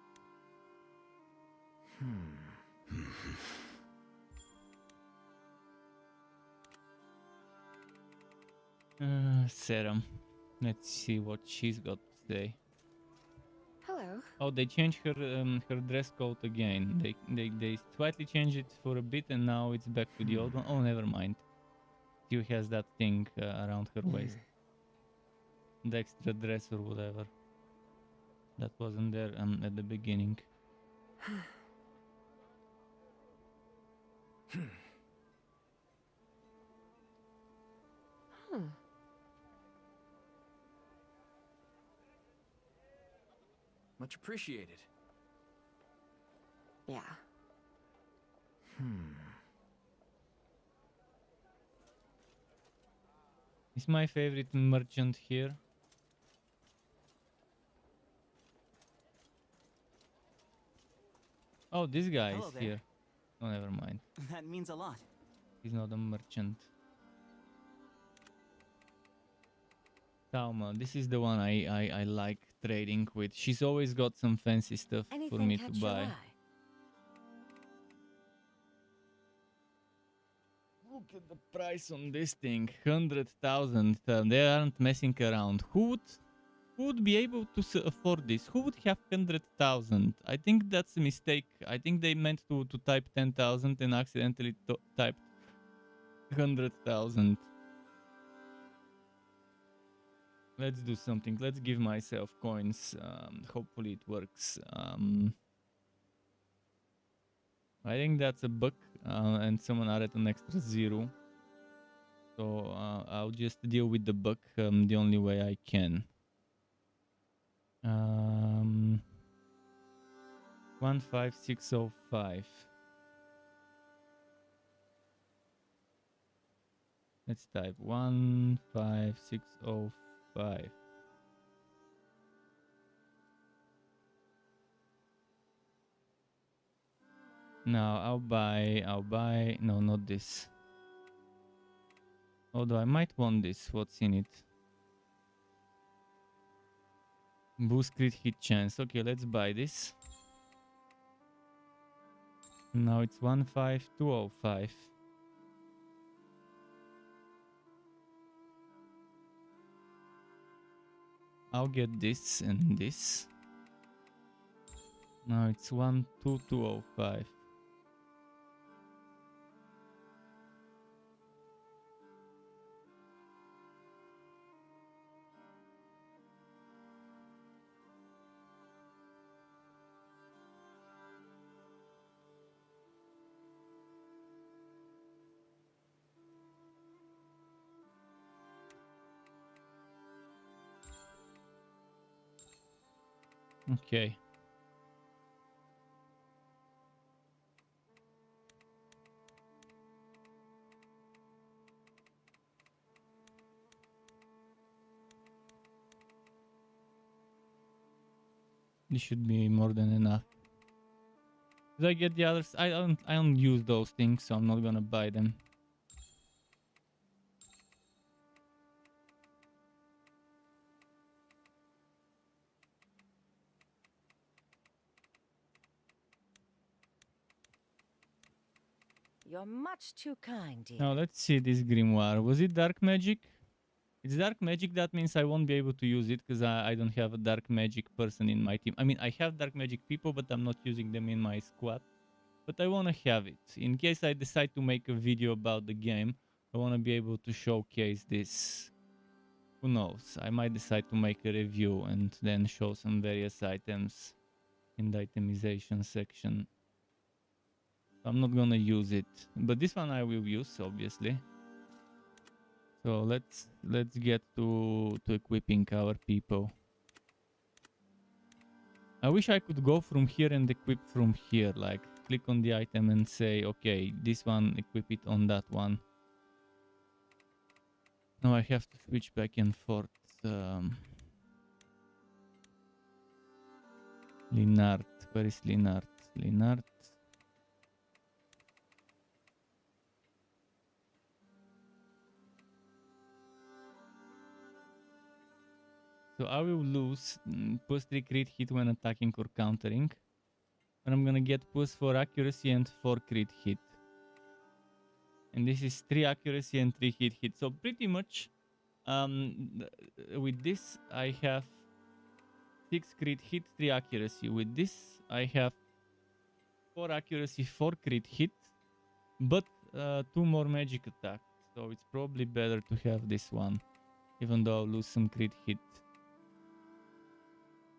Serum. Let's see what she's got to say. Hello. Oh, they changed her her dress code again. They slightly changed it for a bit, and now it's back to the old one. Oh, never mind. Still has that thing around her waist. The extra dress or whatever. That wasn't there at the beginning. Much appreciated. Yeah. He's my favorite merchant here. Oh, this guy Hello is there. here. Oh, never mind. That means a lot. He's not a merchant. Salma, this is the one I like trading with. She's always got some fancy stuff for me to buy. Look at the price on this thing, 100,000. They aren't messing around. Who would be able to afford this? Who would have 100,000? I think that's a mistake. I think they meant to type 10,000 and accidentally typed 100,000. Let's do something. Let's give myself coins. Hopefully it works. I think that's a bug, and someone added an extra 0. So I'll just deal with the bug the only way I can. 15605. Let's type 15605. Now I'll buy, no, not this. Although I might want this, what's in it? Boost crit hit chance. Okay, let's buy this. Now it's 15205. I'll get this and this. Now it's 12205. Okay. This should be more than enough. Did I get the others? I don't use those things, so I'm not gonna buy them. You're much too kind, dear. Now let's see this grimoire. Was it dark magic? It's dark magic. That means I won't be able to use it because I don't have a dark magic person in my team. I mean, I have dark magic people, but I'm not using them in my squad. But I want to have it. In case I decide to make a video about the game, I want to be able to showcase this. Who knows? I might decide to make a review and then show some various items in the itemization section. I'm not gonna use it, but this one I will use, obviously. So let's get to equipping our people. I wish I could go from here and equip from here, like click on the item and say, okay, this one, equip it on that one. Now I have to switch back and forth. Linard, where is Linard? Linard. So I will lose plus 3 crit hit when attacking or countering. But I'm gonna get plus 4 accuracy and 4 crit hit. And this is 3 accuracy and 3 hit. So pretty much with this I have 6 crit hit, 3 accuracy. With this I have 4 accuracy, 4 crit hit, but 2 more magic attack. So it's probably better to have this one, even though I'll lose some crit hit.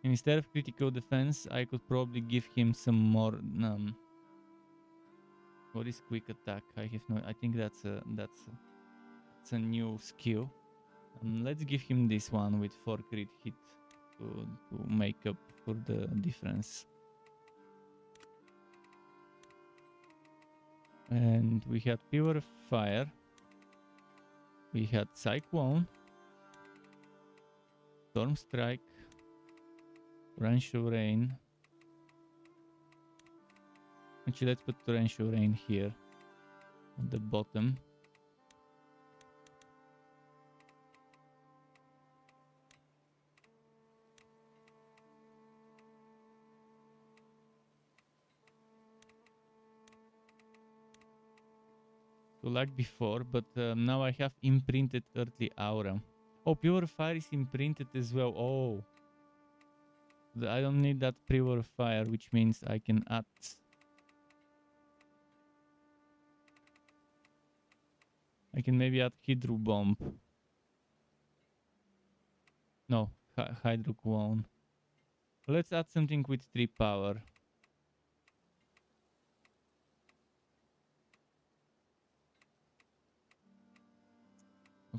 Instead of critical defense, I could probably give him some more. What is quick attack? I have no. I think that's a new skill. Let's give him this one with 4 crit hit to make up for the difference. And we had Pure Fire. We had Cyclone, Storm Strike, Torrential Rain. Actually, let's put Torrential Rain here at the bottom. So like before, but now I have imprinted Earthly Aura. Oh, Pure Fire is imprinted as well. Oh. I don't need that Pure Fire, which means I can add... I can maybe add Hydro Bomb. No, Hydro Clone. Let's add something with 3 power.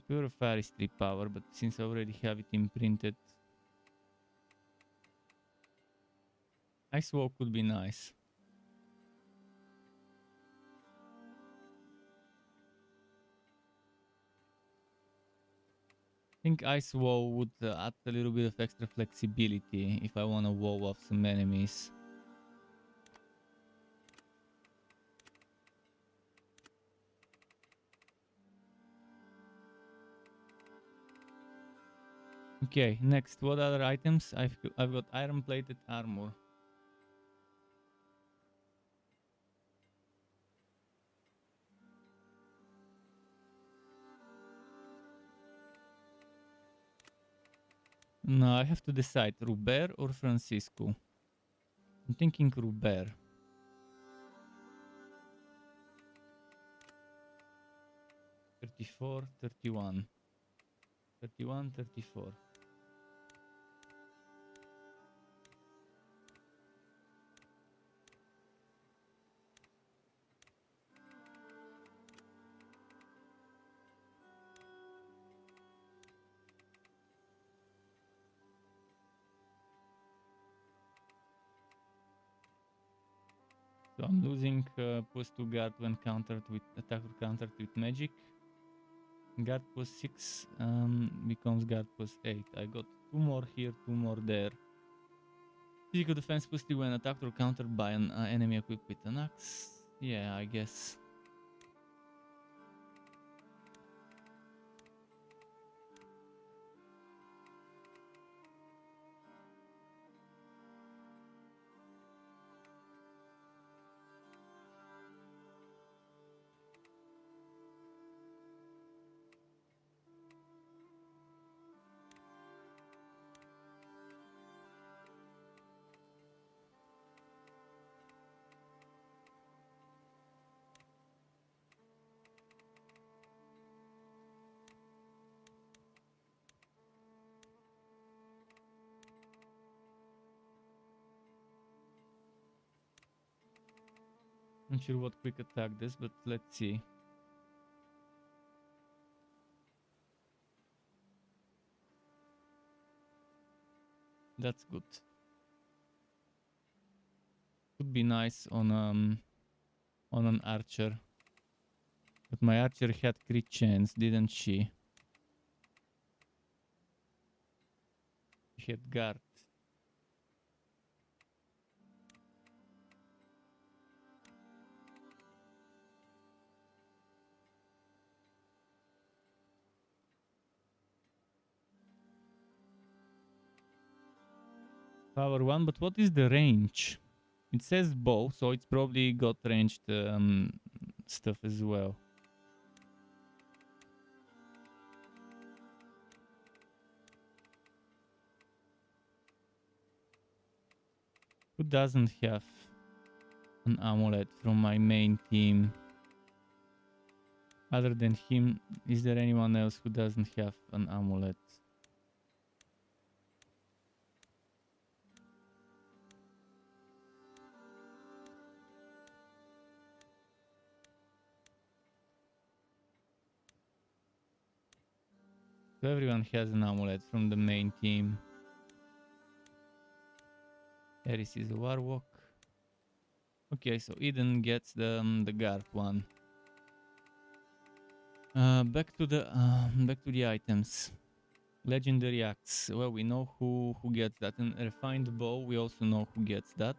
Purifier is 3 power, but since I already have it imprinted, Ice Wall could be nice. I think Ice Wall would add a little bit of extra flexibility if I want to wall off some enemies. Okay, next, what other items? I've got iron plated armor. No, I have to decide, Robert or Francisco. I'm thinking Robert. $34, $31. $31, $34. So I'm losing plus 2 guard when countered with attack or countered with magic. Guard plus 6 becomes guard plus 8. I got 2 more here, 2 more there. Physical defense plus 3 when attacked or countered by an enemy equipped with an axe. Yeah, I guess. Not sure what quick attack does, but let's see. That's good. Could be nice on an archer. But my archer had crit chance, didn't she? She had guard. Power 1, but what is the range? It says bow, so it's probably got ranged stuff as well. Who doesn't have an amulet from my main team? Other than him, is there anyone else who doesn't have an amulet? So everyone has an amulet from the main team. Eris is a warwalk. Okay, so Eden gets the guard one. Back to the items. Legendary axe. Well, we know who gets that. And refined bow, we also know who gets that.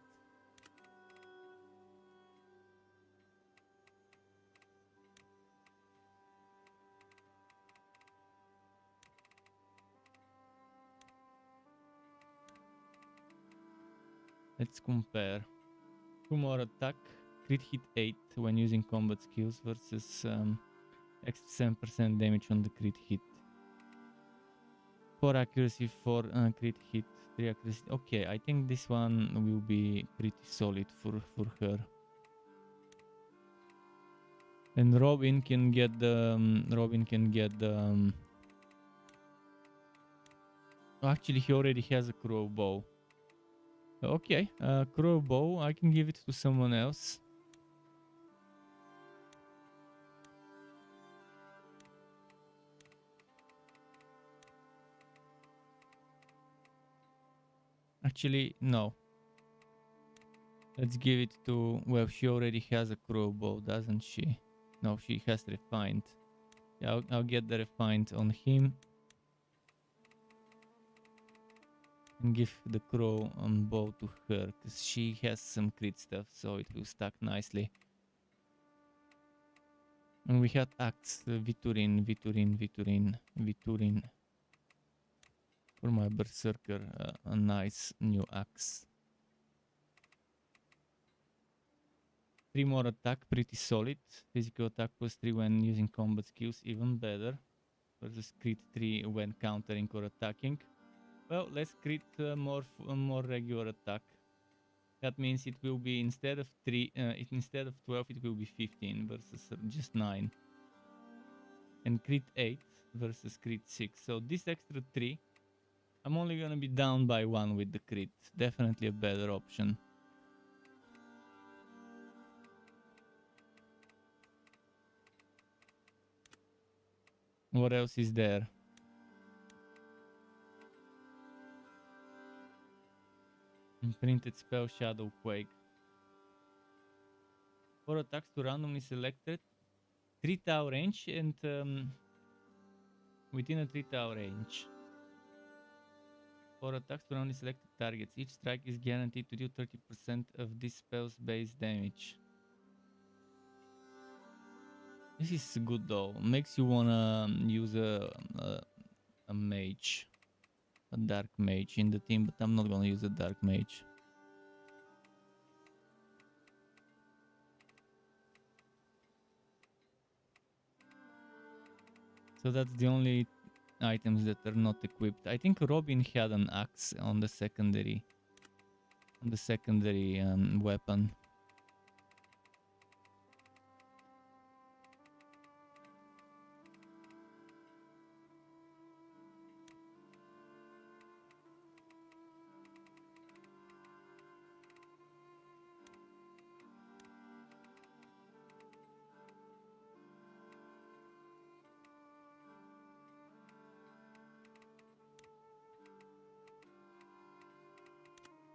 Let's compare. 2 more attack, crit hit 8 when using combat skills versus extra 7% damage on the crit hit. 4 accuracy, 4 crit hit, 3 accuracy. Okay, I think this one will be pretty solid for her. And Robin can get the actually, he already has a crowbow. Okay, crowbow, I can give it to someone else. Actually, no. Let's give it to... Well, she already has a crowbow, doesn't she? No, she has refined. Yeah, I'll get the refined on him. And give the crow on bow to her, because she has some crit stuff, so it will stack nicely. And we had axe, Viturin. For my berserker, a nice new axe. 3 more attack, pretty solid. Physical attack +3 when using combat skills, even better. Versus crit 3 when countering or attacking. Well, let's crit more regular attack. That means it will be instead of 12, it will be 15 versus just 9. And crit 8 versus crit 6. So this extra 3, I'm only gonna be down by 1 with the crit. Definitely a better option. What else is there? Imprinted spell, Shadow Quake. 4 attacks to randomly selected 3 tower range and within a 3 tower range. 4 attacks to randomly selected targets. Each strike is guaranteed to deal 30% of this spell's base damage. This is good though. Makes you wanna use a mage. A dark mage in the team, but I'm not gonna use a dark mage. So that's the only items that are not equipped. I think Robin had an axe on the secondary weapon.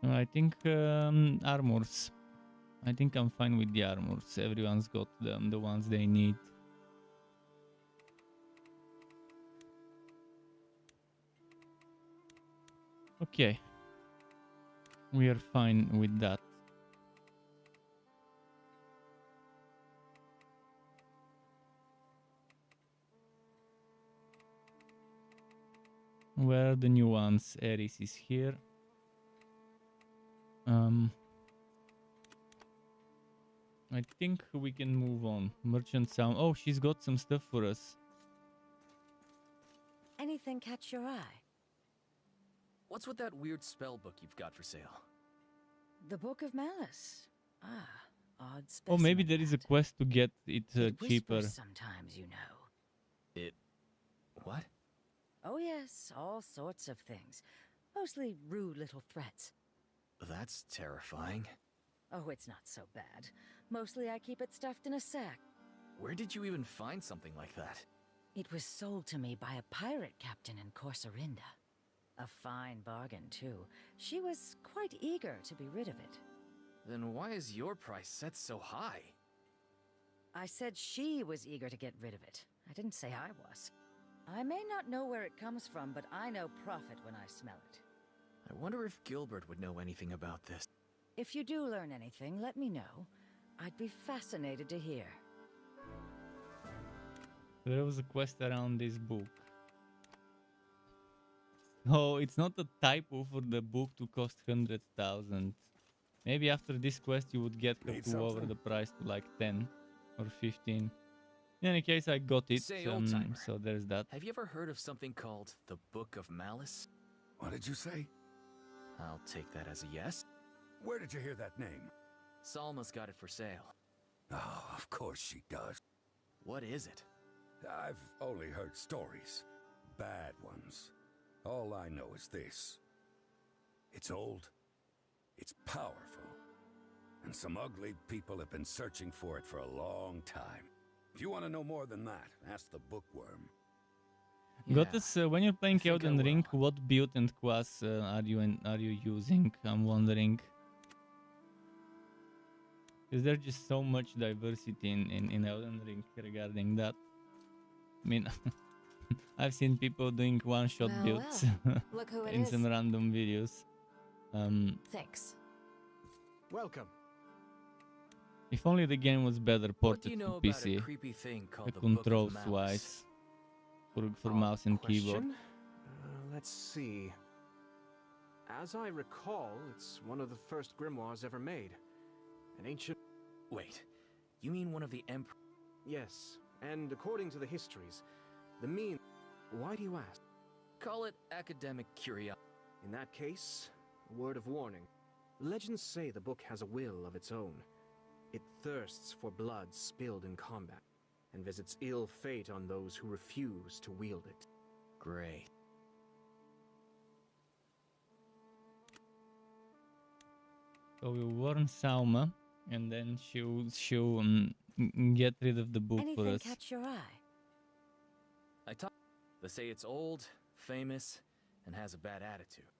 I think armors. I think I'm fine with the armors. Everyone's got them, the ones they need. Okay. We are fine with that. Where are the new ones? Eris is here. I think we can move on. Merchant Sound. Oh, she's got some stuff for us. Anything catch your eye? What's with that weird spell book you've got for sale? The Book of Malice. Ah, odd specimen. Oh, maybe there is a quest to get it cheaper. Sometimes, you know. It... what? Oh yes, all sorts of things. Mostly rude little threats. That's terrifying. Oh, it's not so bad. Mostly I keep it stuffed in a sack. Where did you even find something like that? It was sold to me by a pirate captain in Corsarinda. A fine bargain, too. She was quite eager to be rid of it. Then why is your price set so high? I said she was eager to get rid of it. I didn't say I was. I may not know where it comes from, but I know profit when I smell it. I wonder if Gilbert would know anything about this. If you do learn anything, let me know. I'd be fascinated to hear. There was a quest around this book. Oh, it's not a typo for the book to cost 100,000. Maybe after this quest you would get her to lower the price to like 10 or 15. In any case, I got it, Say, old-timer, so there's that. Have you ever heard of something called the Book of Malice? What did you say? I'll take that as a yes. Where did you hear that name? Salma's got it for sale. Oh, of course she does. What is it? I've only heard stories. Bad ones. All I know is this. It's old. It's powerful. And some ugly people have been searching for it for a long time. If you want to know more than that, ask the bookworm. Gotus, when you're playing think I Elden Ring, will. what build and class are you using? I'm wondering. Is there just so much diversity in Elden Ring regarding that? I mean, I've seen people doing one-shot Well, builds look who it in is. some random videos. Thanks. Welcome. If only the game was better What do you ported know to about a PC, creepy thing called the Book of controls Malice? wise, for Odd mouse and keyboard. question. Let's see. As I recall, it's one of the first grimoires ever made. An ancient... Wait, you mean one of the Emperor? Yes, and according to the histories, the mean... Why do you ask? Call it academic curiosity. In that case, a word of warning. Legends say the book has a will of its own. It thirsts for blood spilled in combat, and visits ill fate on those who refuse to wield it. Great. So we warn Sauma, and then she'll get rid of the book for Anything us. catch your eye? They say it's old, famous, and has a bad attitude.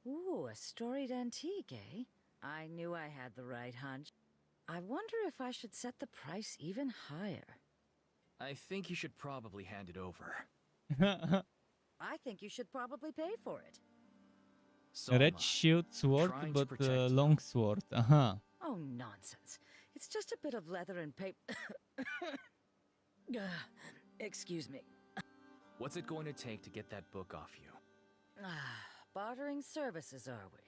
Ooh, a storied antique, eh? I knew I had the right hunch. I wonder if I should set the price even higher. I think you should probably hand it over. I think you should probably pay for it. Red shield sword, trying to but protect you. long sword. Uh-huh. Oh, nonsense. It's just a bit of leather and paper. Excuse me. What's it going to take to get that book off you? Bartering services, are we?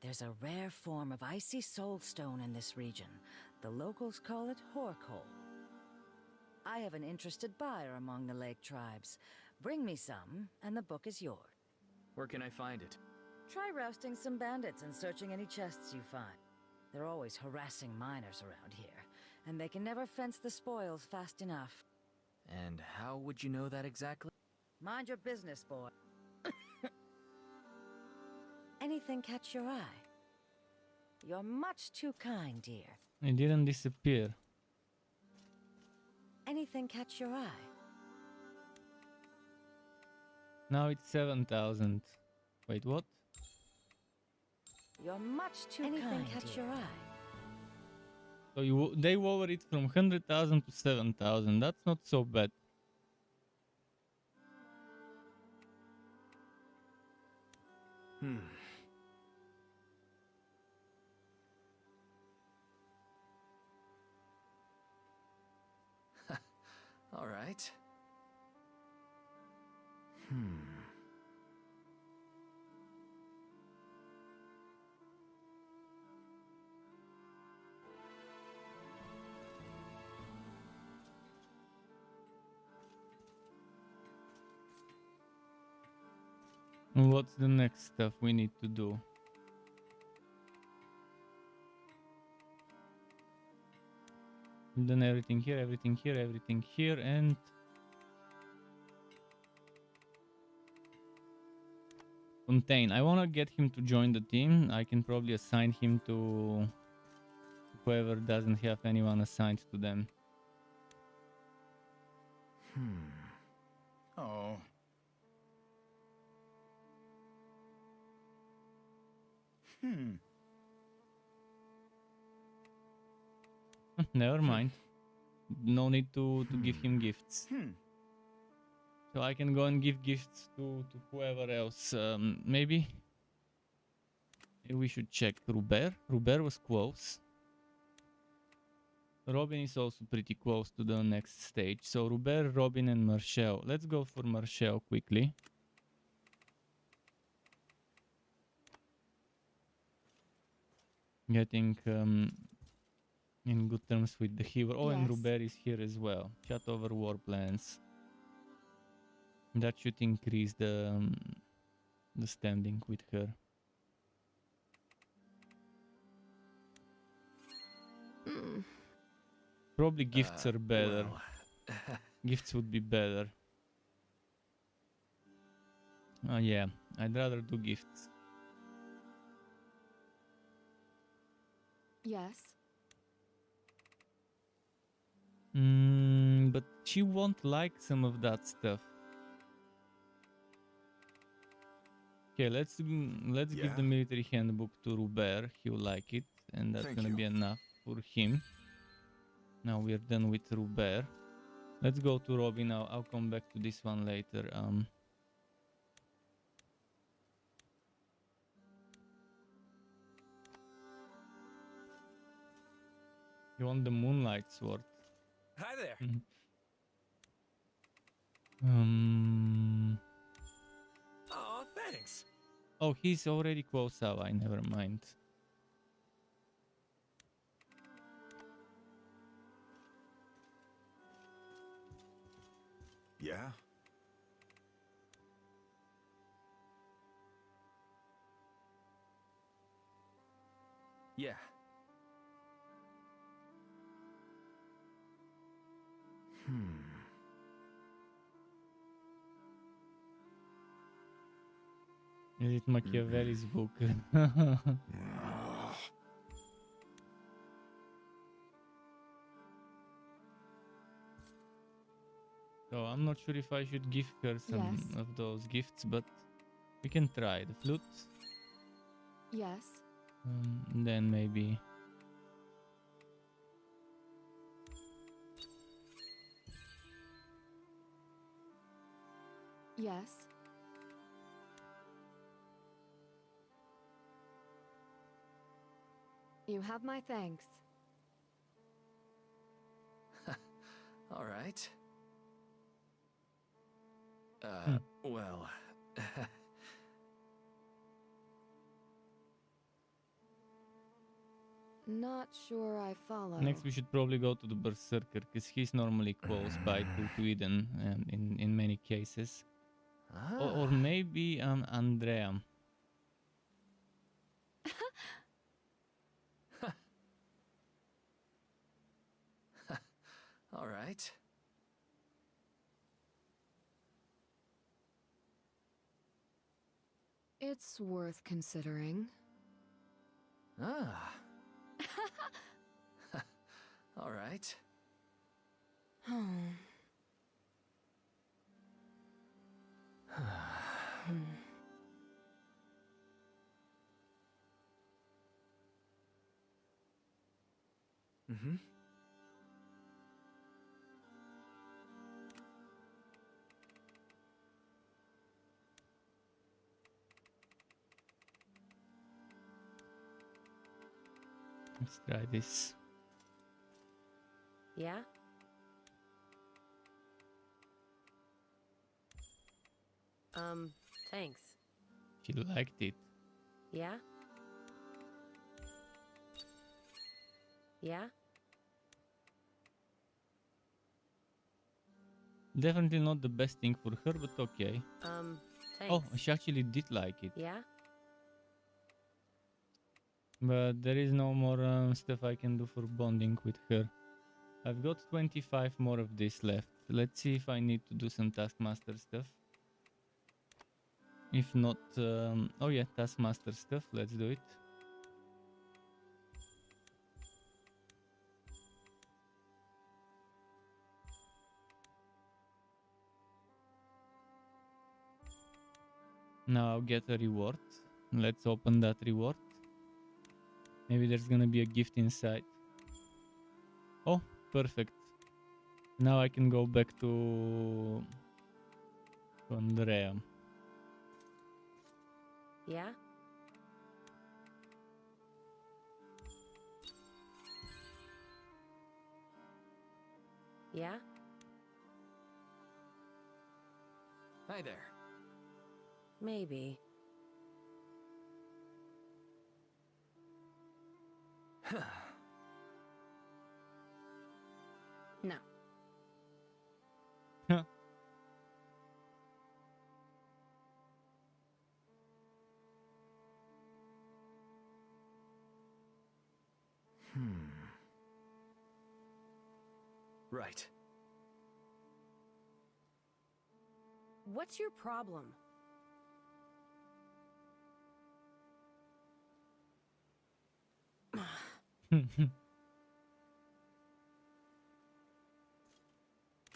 There's a rare form of icy soulstone in this region. The locals call it Horcoal. I have an interested buyer among the lake tribes. Bring me some, and the book is yours. Where can I find it? Try rousting some bandits and searching any chests you find. They're always harassing miners around here, and they can never fence the spoils fast enough. And how would you know that exactly? Mind your business, boy. Anything catch your eye? You're much too kind, dear. It didn't disappear. Anything catch your eye? Now it's 7,000. Wait, what? You're much too kind. Anything catch your eye? So they lowered it from 100,000 to 7,000. That's not so bad. All right. What's the next stuff we need to do? Done everything here, everything here, everything here, and Fontaine. I want to get him to join the team. I can probably assign him to whoever doesn't have anyone assigned to them. Oh. Never mind. No need to give him gifts. So I can go and give gifts to whoever else. Maybe we should check Robert. Robert was close. Robin is also pretty close to the next stage. So Robert, Robin, and Marshall. Let's go for Marshall quickly. Getting in good terms with the hero. Oh, and Yes. Robert is here as well. Chat over war plans. That should increase the standing with her. Probably gifts are better. Gifts would be better. Oh yeah, I'd rather do gifts. Yes. But she won't like some of that stuff. Okay, let's give the military handbook to Robert. He will like it, and that's gonna be enough for him. Now we're done with Robert. Let's go to Robbie now. I'll come back to this one later. You want the moonlight sword? Hi there. Oh, thanks. Oh, he's already close ally. Never mind. Yeah? Yeah. Is it Machiavelli's book? So I'm not sure if I should give her some of those gifts, but we can try. The flute. Yes. Then maybe. Yes. You have my thanks. All right. Well... Not sure I follow. Next, we should probably go to the Berserker, because he's normally close by to Eden in many cases. Or maybe Andrea. All right. It's worth considering. Ah. All right. Let's try this. Yeah? Thanks. She liked it. Yeah? Yeah? Definitely not the best thing for her, but okay. Thanks. Oh, she actually did like it. Yeah? But there is no more stuff I can do for bonding with her. I've got 25 more of this left. Let's see if I need to do some Taskmaster stuff. If not, oh yeah, Taskmaster stuff, let's do it. Now I'll get a reward. Let's open that reward. Maybe there's gonna be a gift inside. Oh, perfect. Now I can go back to Andrea. Yeah? Yeah? Hi there. Maybe. No. Right. What's your problem?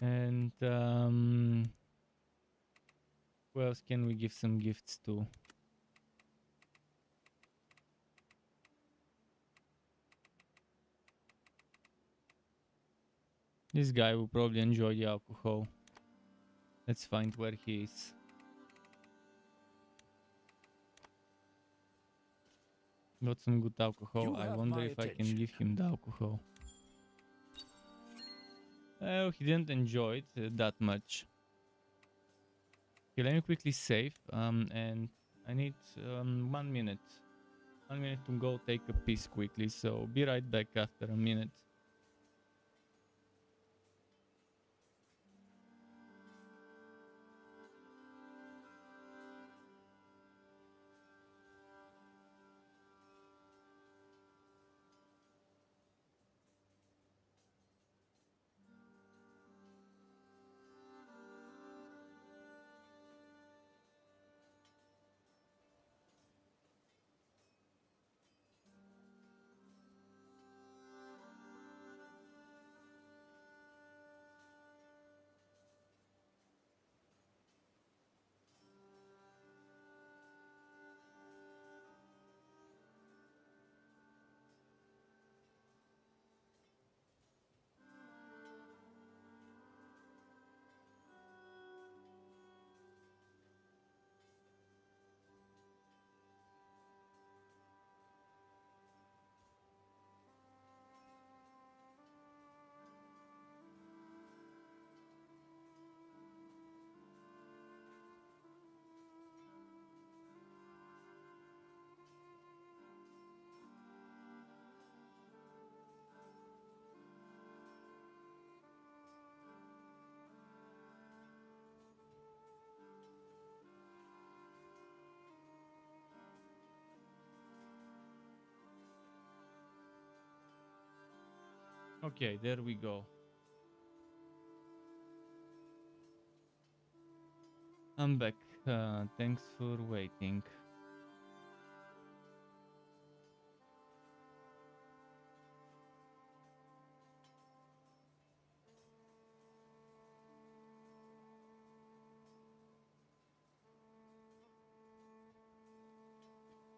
And who else can we give some gifts to? This guy will probably enjoy the alcohol. Let's find where he is. Got some good alcohol. You I have wonder my if I can attention. give him the alcohol. Oh, he didn't enjoy it that much. Okay, let me quickly save. And I need 1 minute. 1 minute to go take a piss quickly. So be right back after a minute. Okay, there we go. I'm back. Thanks for waiting.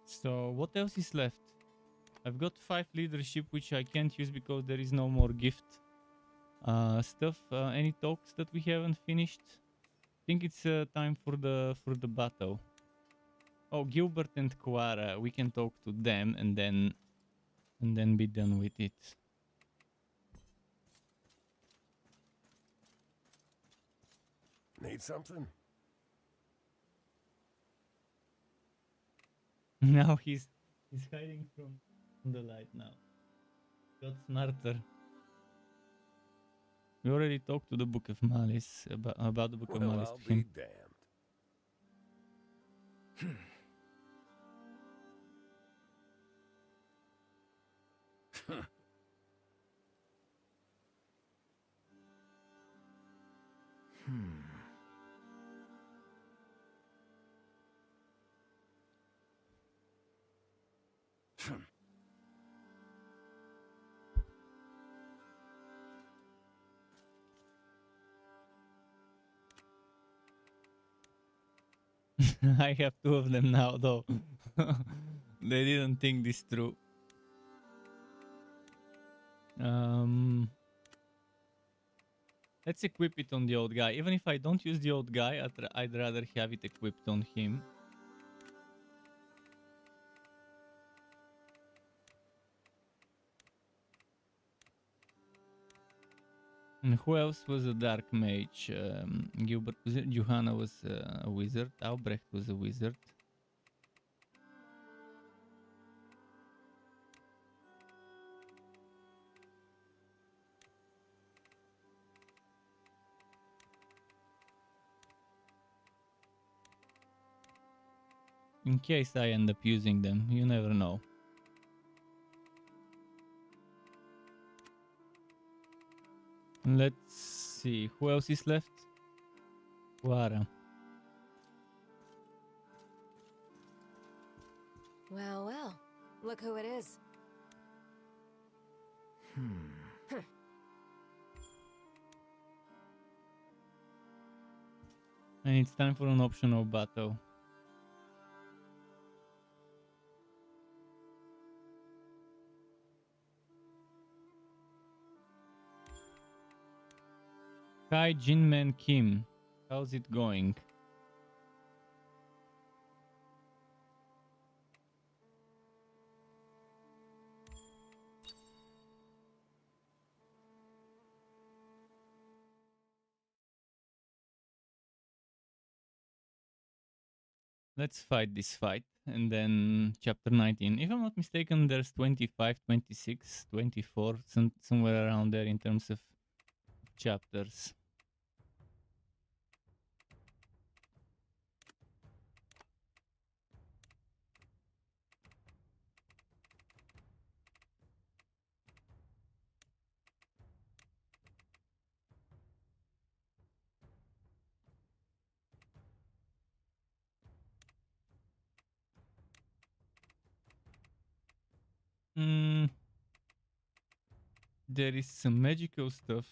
So what else is left? I've got 5 leadership which I can't use because there is no more gift stuff. Any talks that we haven't finished? I think it's time for the battle. Oh, Gilbert and Quara, we can talk to them and then be done with it. Need something? Now he's hiding from the light now. Got smarter. We already talked to the Book of Malice about the Book of Well, Malice I'll to him. be damned. I have 2 of them now though. They didn't think this through. Let's equip it on the old guy. Even if I don't use the old guy, I'd rather have it equipped on him. And who else was a dark mage? Gilbert was it? Johanna was a wizard. Albrecht was a wizard. In case I end up using them, you never know. Let's see, who else is left? Quara. Well, well. Look who it is. And it's time for an optional battle. Kai Jinman Kim. How's it going? Let's fight this fight. And then chapter 19. If I'm not mistaken, there's 25, 26, 24, somewhere around there in terms of chapters. There is some magical stuff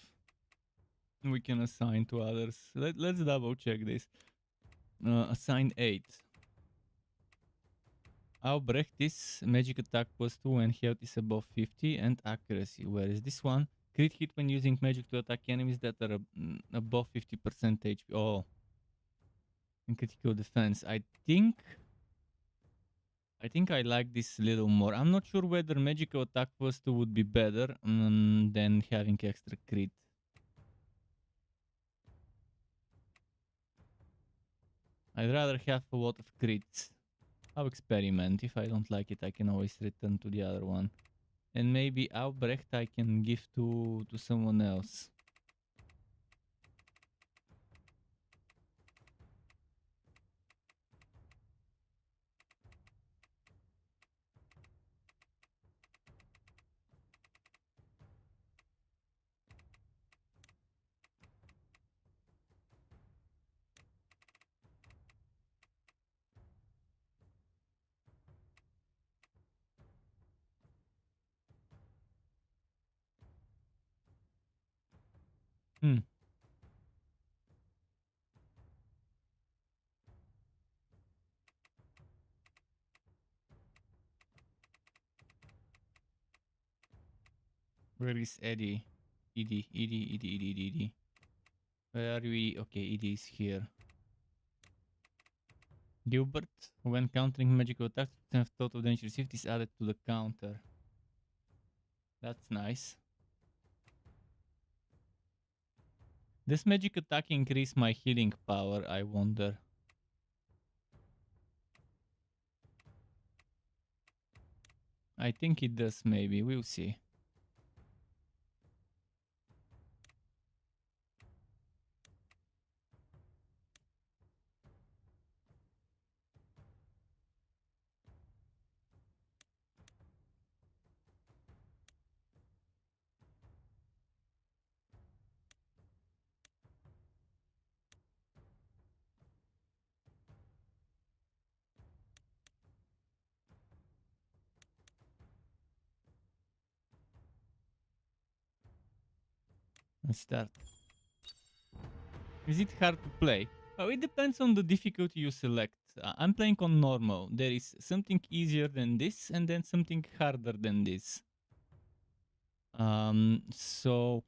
we can assign to others. Let's double check this. Assign 8. Albrechtis magic attack +2 when health is above 50 and accuracy. Whereas this one, crit hit when using magic to attack enemies that are above 50% HP. Oh, and critical defense. I think I like this a little more. I'm not sure whether magical attack +2 would be better than having extra crit. I'd rather have a lot of crits. I'll experiment. If I don't like it, I can always return to the other one. And maybe Albrecht I can give to someone else. Where is Eddie? Edie. Where are we? Okay, Eddie is here. Gilbert, when countering magical attacks, have total damage received is added to the counter. That's nice. Does magic attack increase my healing power, I wonder? I think it does, maybe. We'll see. Let's start. Is it hard to play? Oh, it depends on the difficulty you select. I'm playing on normal. There is something easier than this and then something harder than this. So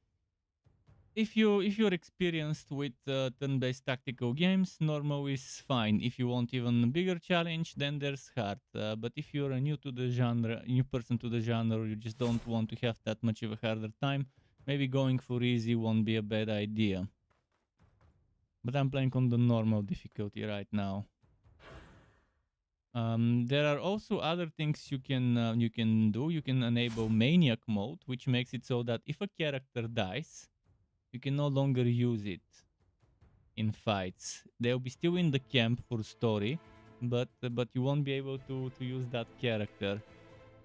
if you're experienced with turn-based tactical games, normal is fine. If you want even a bigger challenge, then there's hard. But if you're a new person to the genre, or you just don't want to have that much of a harder time, maybe going for easy won't be a bad idea. But I'm playing on the normal difficulty right now. There are also other things you can do. You can enable maniac mode, which makes it so that if a character dies, you can no longer use it in fights. They'll be still in the camp for story, but you won't be able to use that character.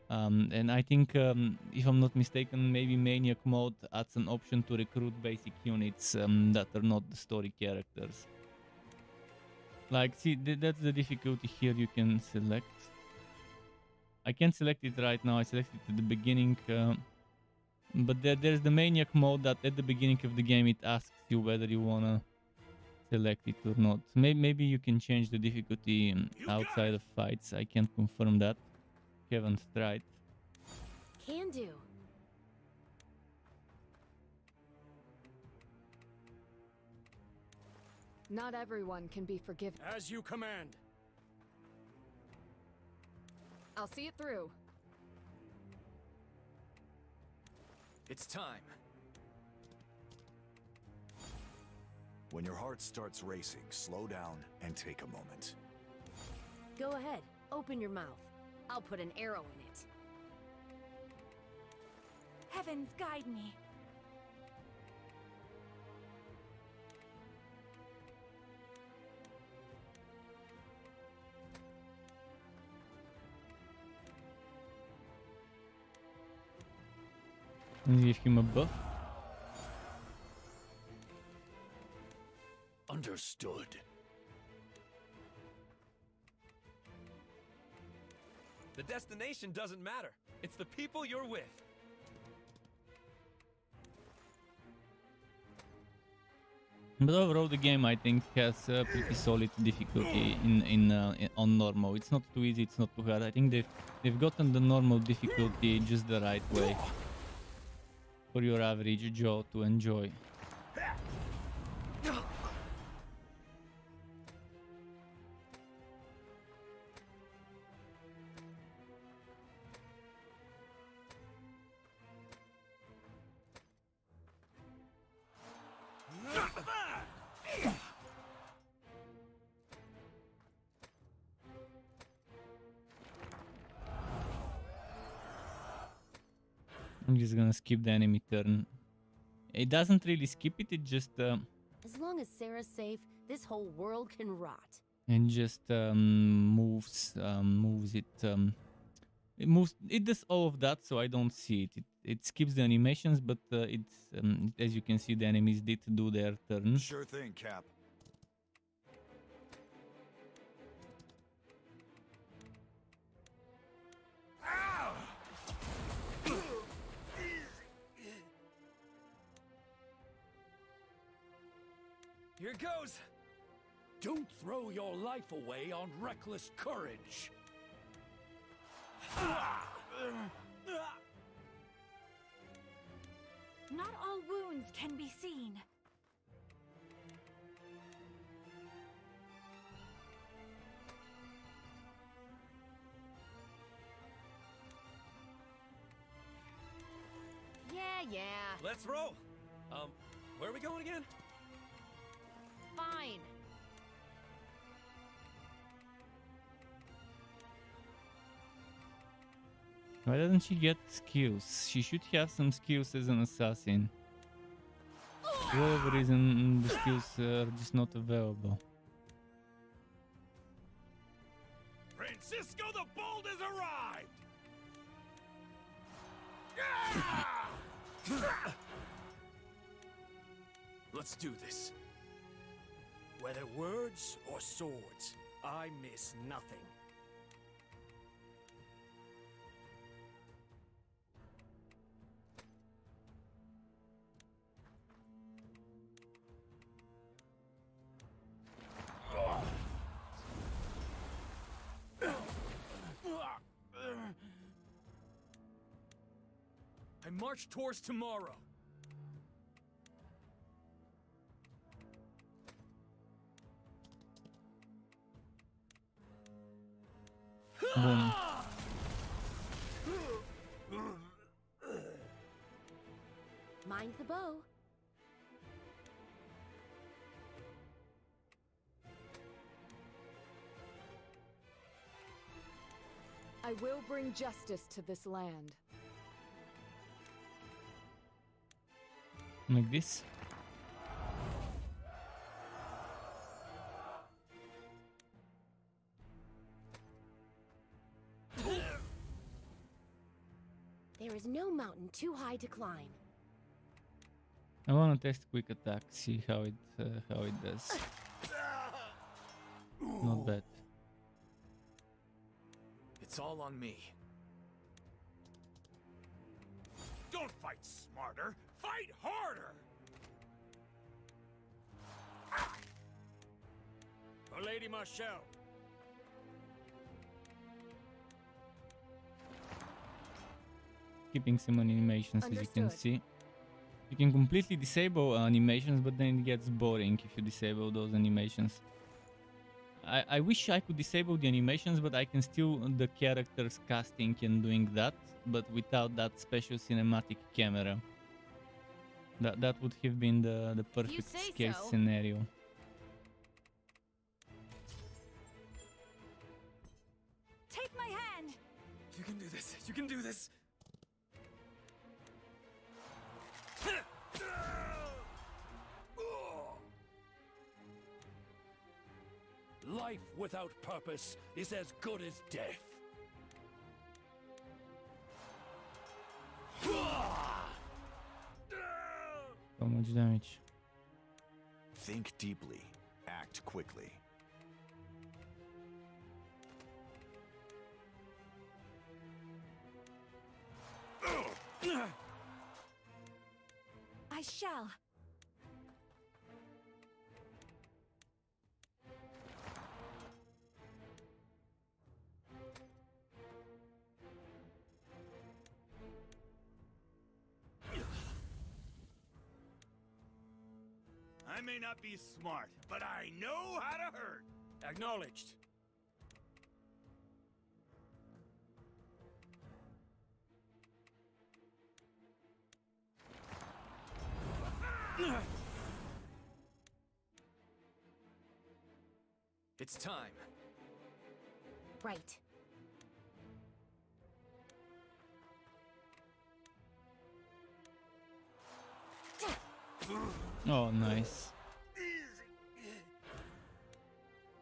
And I think, if I'm not mistaken, maybe maniac mode adds an option to recruit basic units that are not the story characters. Like, see, that's the difficulty here you can select. I can't select it right now. I selected it at the beginning. But there's the maniac mode that at the beginning of the game it asks you whether you wanna select it or not. Maybe you can change the difficulty outside of fights. I can't confirm that. Haven't tried. Can do. Not everyone can be forgiven. As you command. I'll see it through. It's time. When your heart starts racing, slow down and take a moment. Go ahead, open your mouth. I'll put an arrow in it. Heavens guide me. Give him a buff. Understood. The destination doesn't matter. It's the people you're with. But overall, the game I think has pretty solid difficulty on normal. It's not too easy. It's not too hard. I think they've gotten the normal difficulty just the right way for your average Joe to enjoy. I'm just gonna skip the enemy turn. It doesn't really skip it, it just As long as Sarah's safe, this whole world can rot. moves it does all of that, so I don't see it. It skips the animations, but as you can see, the enemies did do their turn. Sure thing, Cap. Here goes! Don't throw your life away on reckless courage. Not all wounds can be seen. Yeah. Let's roll. Where are we going again? Fine. Why doesn't she get skills? She should have some skills as an assassin. For whatever reason, the skills are just not available. Francisco the Bold has arrived! Let's do this. Whether words or swords, I miss nothing. I march towards tomorrow. Boom. Mind the bow. I will bring justice to this land. Like this. There is no mountain too high to climb. I wanna test quick attack, see how it does. Not bad. It's all on me. Don't fight smarter, fight harder! For Lady Marshall. Keeping some animations as you can Understood. see. You can completely disable animations, but then it gets boring if you disable those animations. I wish I could disable the animations, but I can still the characters casting and doing that, but without that special cinematic camera. That would have been the perfect case scenario. Take my hand. You can do this. You can do this. Life without purpose is as good as death. So much damage. Think deeply, act quickly. I shall. I may not be smart, but I know how to hurt. Acknowledged. It's time. Right. Oh, nice.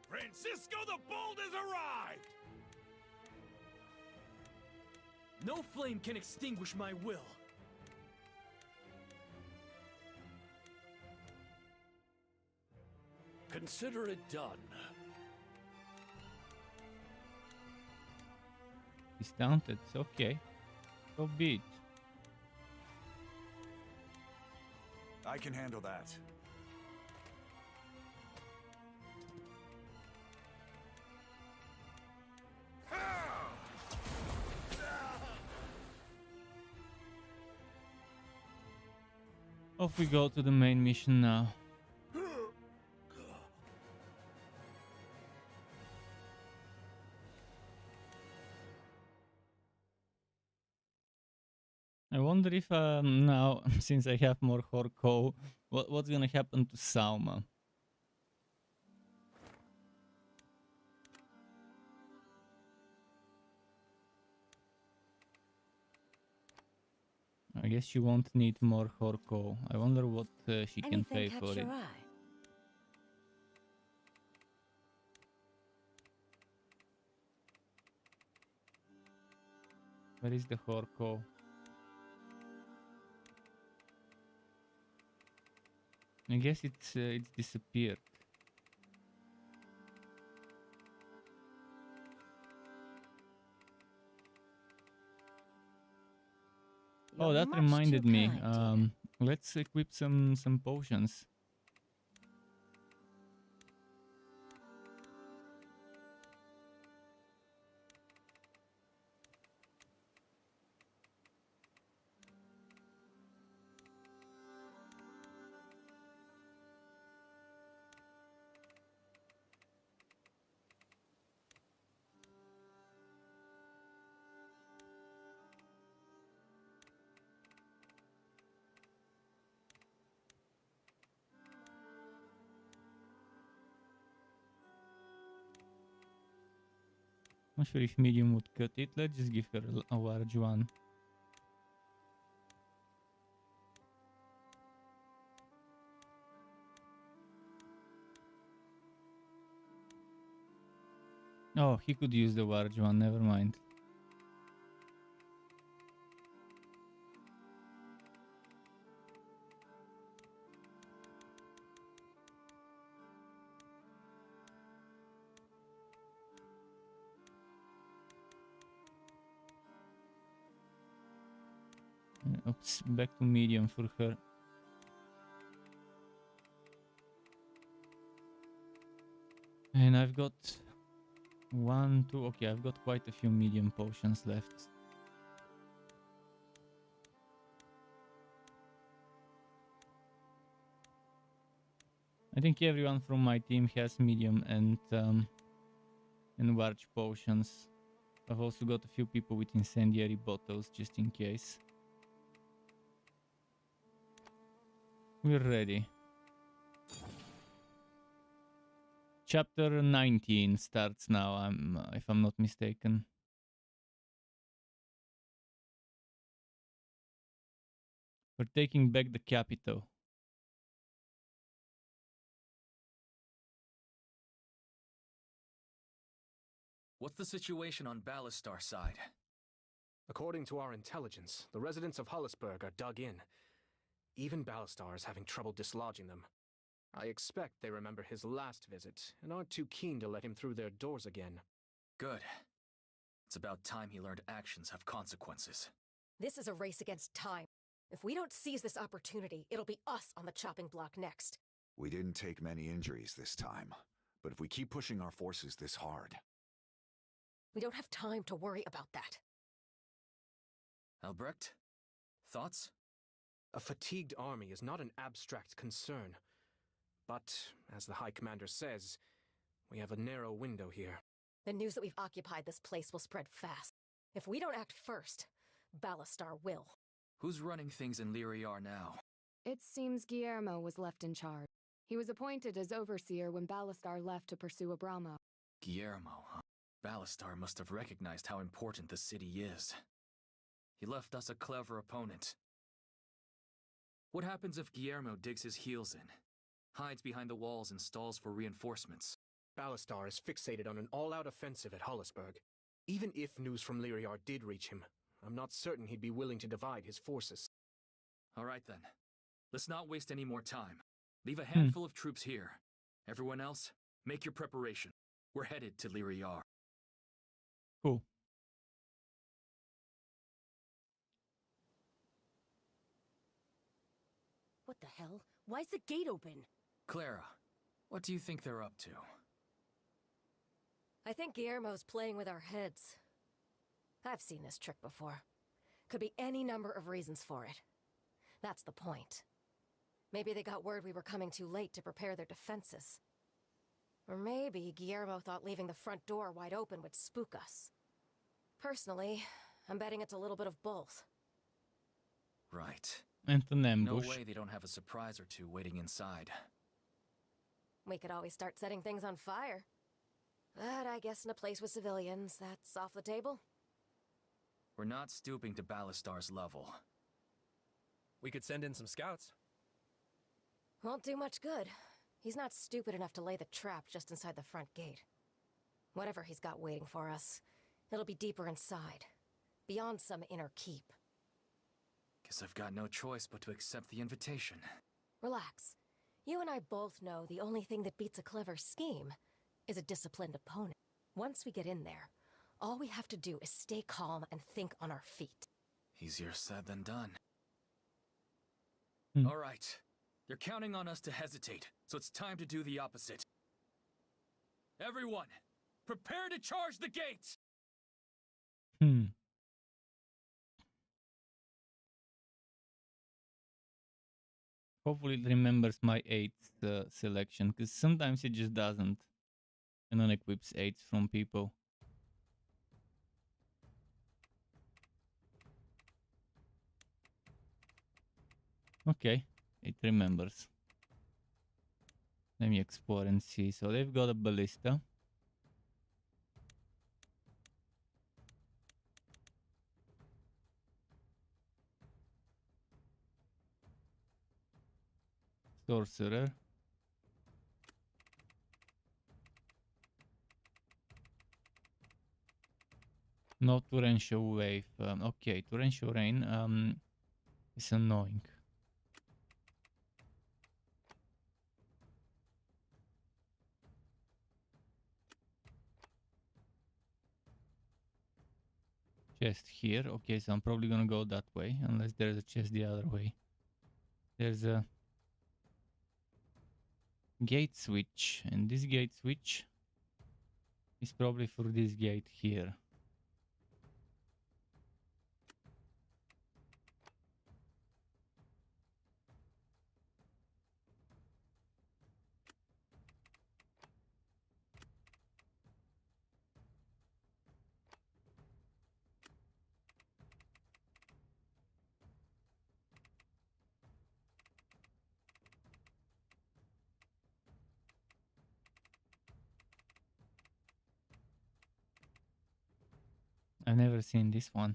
Francisco the Bold has arrived! No flame can extinguish my will. Consider it done. He's taunted. Okay. So be it. I can handle that. Off we go to the main mission now. I wonder if now, since I have more Horko, what's gonna happen to Sauma? I guess she won't need more Horko. I wonder what she can pay for it. Where is the Horko? I guess it's disappeared. Oh, that reminded me. Let's equip some potions. Not sure if medium would cut it. Let's just give her a large one. Oh, he could use the large one. Never mind. Oops, back to medium for her. And I've got 1, 2, okay, I've got quite a few medium potions left. I think everyone from my team has medium and large potions. I've also got a few people with incendiary bottles just in case. We're ready. Chapter 19 starts now, if I'm not mistaken. We're taking back the capital. What's the situation on Ballastar's side? According to our intelligence, the residents of Hollisburg are dug in. Even Ballastar is having trouble dislodging them. I expect they remember his last visit and aren't too keen to let him through their doors again. Good. It's about time he learned actions have consequences. This is a race against time. If we don't seize this opportunity, it'll be us on the chopping block next. We didn't take many injuries this time, but if we keep pushing our forces this hard... We don't have time to worry about that. Albrecht? Thoughts? A fatigued army is not an abstract concern. But, as the High Commander says, we have a narrow window here. The news that we've occupied this place will spread fast. If we don't act first, Ballastar will. Who's running things in Lyriar now? It seems Guillermo was left in charge. He was appointed as overseer when Ballastar left to pursue Abramo. Guillermo, huh? Ballastar must have recognized how important the city is. He left us a clever opponent. What happens if Guillermo digs his heels in, hides behind the walls and stalls for reinforcements? Ballastar is fixated on an all-out offensive at Hollisburg. Even if news from Lyriar did reach him, I'm not certain he'd be willing to divide his forces. All right then. Let's not waste any more time. Leave a handful of troops here. Everyone else, make your preparation. We're headed to Lyriar. Cool. What the hell? Why's the gate open? Clara, what do you think they're up to? I think Guillermo's playing with our heads. I've seen this trick before. Could be any number of reasons for it. That's the point. Maybe they got word we were coming too late to prepare their defenses. Or maybe Guillermo thought leaving the front door wide open would spook us. Personally, I'm betting it's a little bit of both. Right. And an ambush. No way they don't have a surprise or two waiting inside. We could always start setting things on fire. But I guess in a place with civilians, that's off the table. We're not stooping to Ballastar's level. We could send in some scouts. Won't do much good. He's not stupid enough to lay the trap just inside the front gate. Whatever he's got waiting for us, it'll be deeper inside, beyond some inner keep. Guess I've got no choice but to accept the invitation. Relax. You and I both know the only thing that beats a clever scheme is a disciplined opponent. Once we get in there, all we have to do is stay calm and think on our feet. Easier said than done. Hmm. All right. They're counting on us to hesitate, so it's time to do the opposite. Everyone, prepare to charge the gates! Hopefully it remembers my 8th selection, because sometimes it just doesn't. And unequips 8s from people. Okay, it remembers. Let me explore and see. So they've got a ballista. Sorcerer. No torrential wave. Okay, torrential rain is annoying. Chest here. Okay, so I'm probably gonna go that way, unless there's a chest the other way. There's a gate switch, and this gate switch is probably for this gate here. I've never seen this one.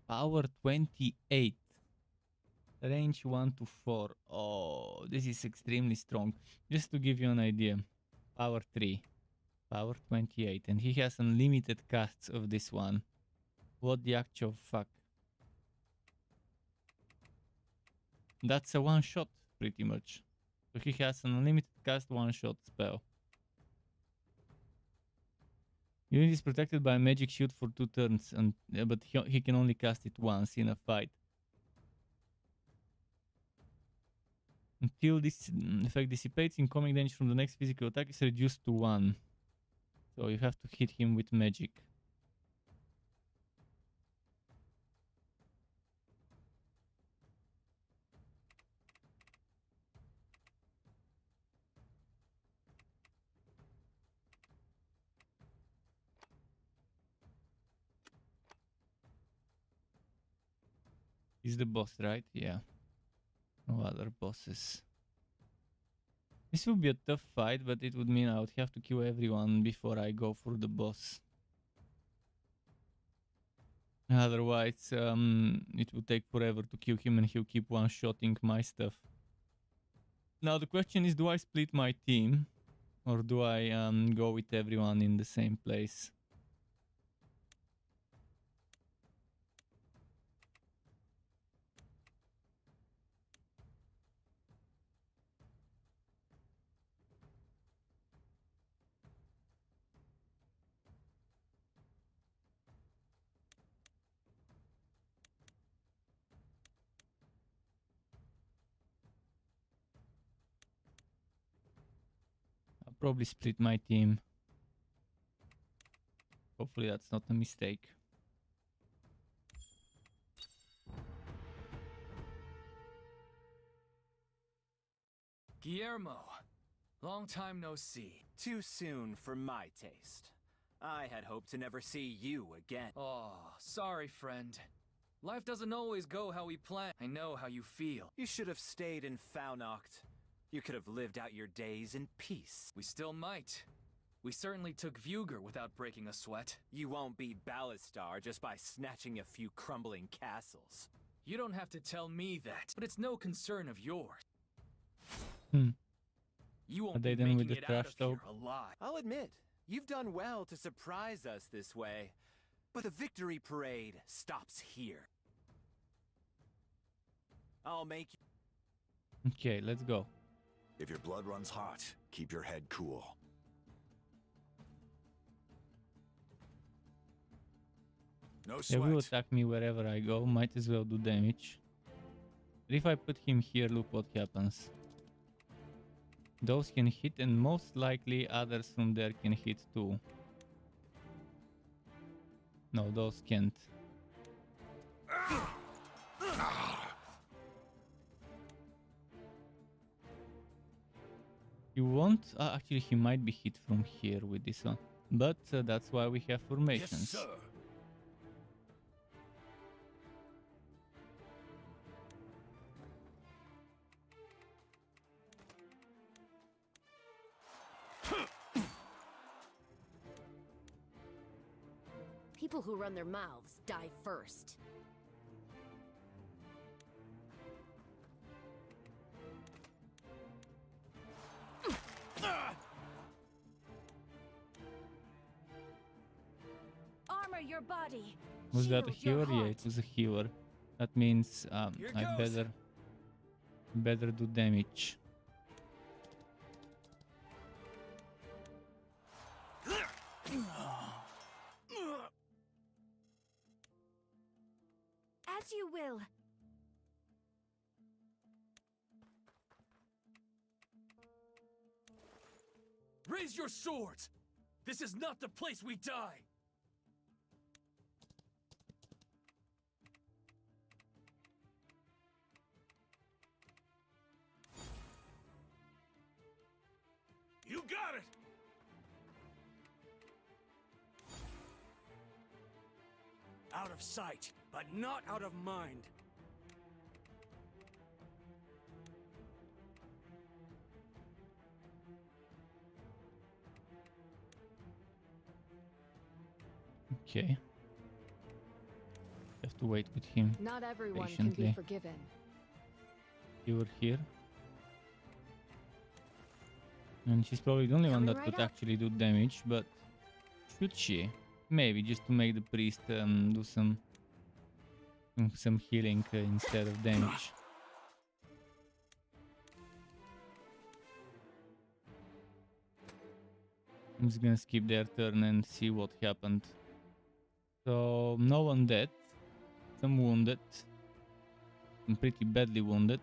Power 28. Range 1 to 4. Oh, this is extremely strong. Just to give you an idea. Power 3. Power 28. And he has unlimited casts of this one. What the actual fuck? That's a one shot, pretty much. So he has an unlimited cast one shot spell. Unit is protected by a magic shield for 2 turns, and but he can only cast it once in a fight. Until this effect dissipates, incoming damage from the next physical attack is reduced to 1. So you have to hit him with magic. He's the boss, right? Yeah. No other bosses. This would be a tough fight, but it would mean I would have to kill everyone before I go for the boss. Otherwise, it would take forever to kill him and he'll keep one-shotting my stuff. Now the question is, do I split my team? Or do I go with everyone in the same place? I'll probably split my team. Hopefully that's not a mistake. Guillermo, long time no see. Too soon for my taste. I had hoped to never see you again. Oh, sorry, friend. Life doesn't always go how we plan. I know how you feel. You should have stayed in Faunacht. You could have lived out your days in peace. We still might. We certainly took Vuger without breaking a sweat. You won't beat Ballastar just by snatching a few crumbling castles. You don't have to tell me that, but it's no concern of yours. You won't be making it out of here alive. I'll admit, you've done well to surprise us this way. But the victory parade stops here. I'll make you... Okay, let's go. If your blood runs hot, keep your head cool. No He sweat. will attack me wherever I go, might as well do damage. But if I put him here, look what happens. Those can hit, and most likely others from there can hit too. No, those can't. You won't? Actually, he might be hit from here with this one. But that's why we have formations. Yes, sir. People who run their mouths die first. Armor your body. Was that a Shield your healer? Yeah, heart. it was a healer. That means I better do damage. As you will. Raise your swords! This is not the place we die! You got it! Out of sight, but not out of mind. Okay. Have to wait with him Not everyone can patiently. be forgiven. You were here. And she's probably the only one Coming that right could up. actually do damage, but should she? Maybe just to make the priest do some healing instead of damage. I'm just gonna skip their turn and see what happened. So no one dead, some wounded, some pretty badly wounded.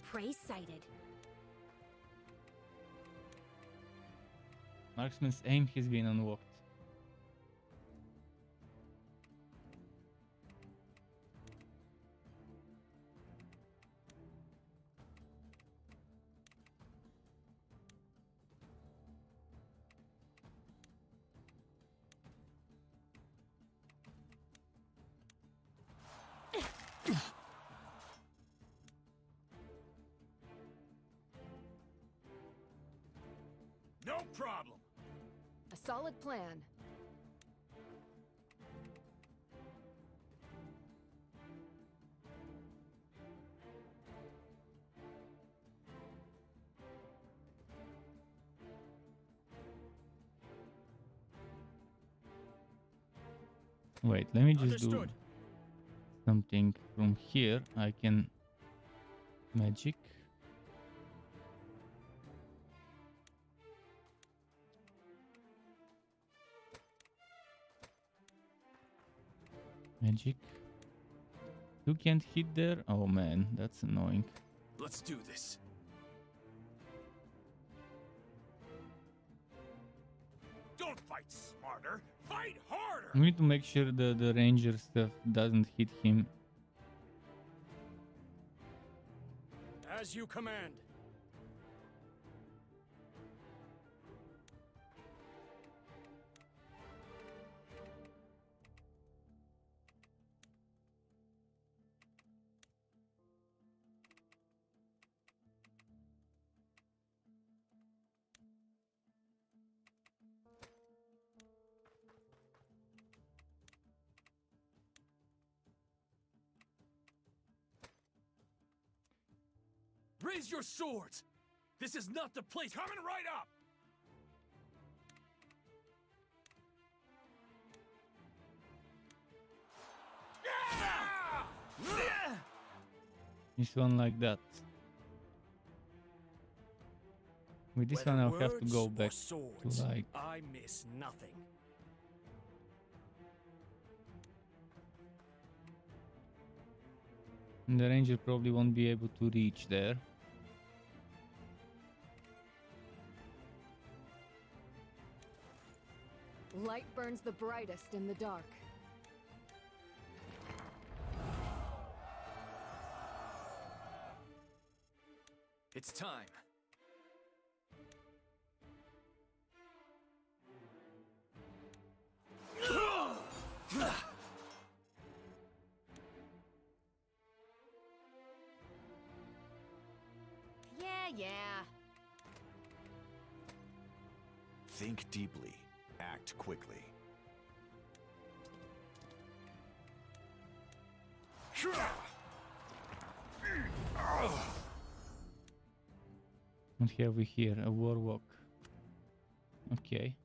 Prey sighted. Marksman's aim has been unlocked. No problem. A solid plan. Wait, let me just do Understood. something from here. I can magic. Magic. You can't hit there? Oh man, that's annoying. Let's do this. Don't fight smarter. Fight harder. We need to make sure the ranger stuff doesn't hit him. As you command. Raise your swords! This is not the place. Coming right up! This one like that. With this one I'll have to go back to like... I miss nothing. And the ranger probably won't be able to reach there. Light burns the brightest in the dark. It's time. Yeah. Think deeply. Act quickly. What have we here? A warlock. Okay.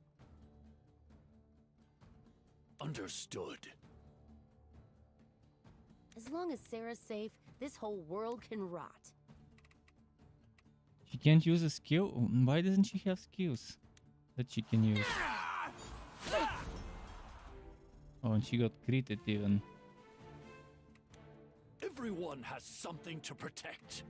Understood. As long as Sarah's safe, this whole world can rot. She can't use a skill? Why doesn't she have skills that she can use? Oh, and she got critted even. Everyone has something to protect.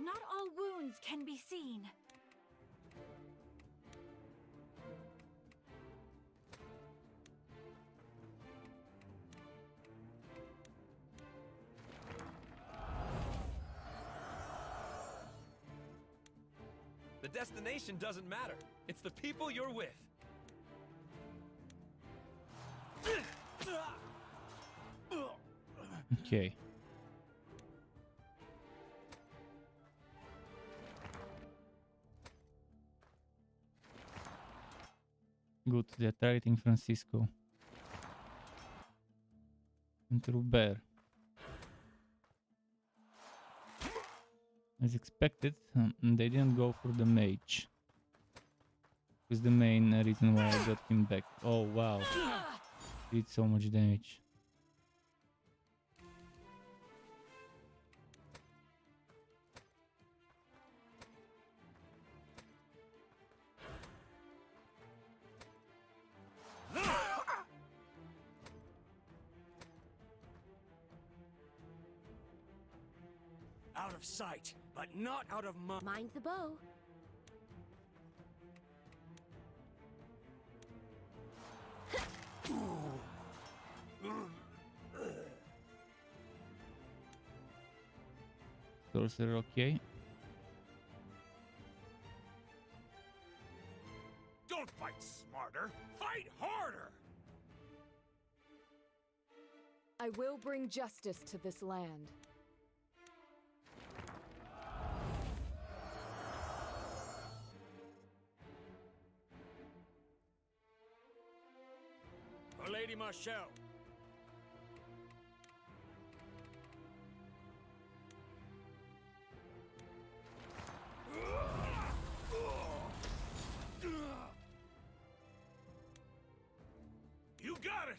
Not all wounds can be seen. The destination doesn't matter. It's the people you're with. Okay. Good, they're targeting Francisco. And Robert. As expected, they didn't go for the mage. Was the main reason why I got him back. Oh wow. Did so much damage. Out of sight, but not out of mind. Mind the bow. Sorcerer, okay. Don't fight smarter, fight harder! I will bring justice to this land. For Lady Marshall. You got it!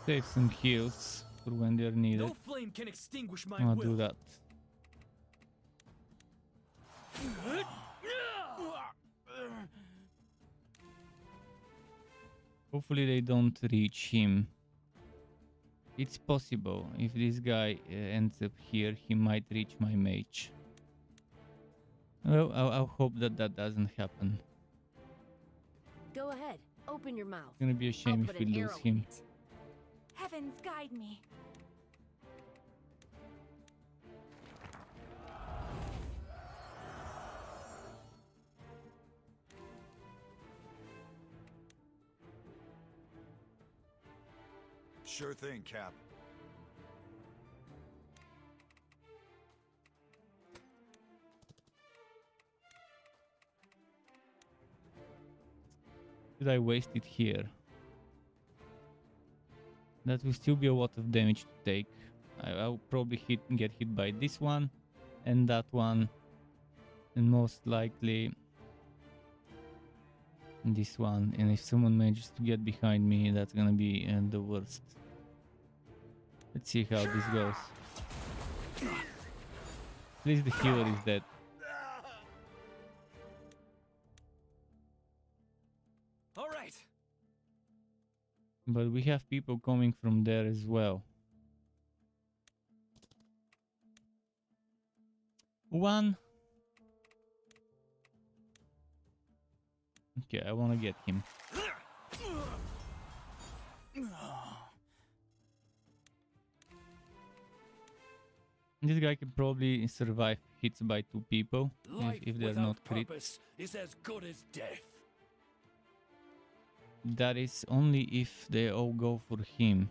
Save some heals for when they're needed. No flame can extinguish my I'll will. do that. Hopefully they don't reach him. It's possible. If this guy ends up here, he might reach my mage. Well, I'll hope that that doesn't happen. Go ahead, open your mouth. It's gonna be a shame I'll if put we an lose arrow him. in it. Heavens guide me. Sure thing, Cap. Should I waste it here? That will still be a lot of damage to take. I'll probably get hit by this one and that one, and most likely this one. And if someone manages to get behind me, that's gonna be the worst. Let's see how this goes. At least the healer is dead. All right. But we have people coming from there as well. One. Okay, I want to get him. This guy can probably survive hits by 2 people if they're not crit. Purpose is as good as death. That is only if they all go for him.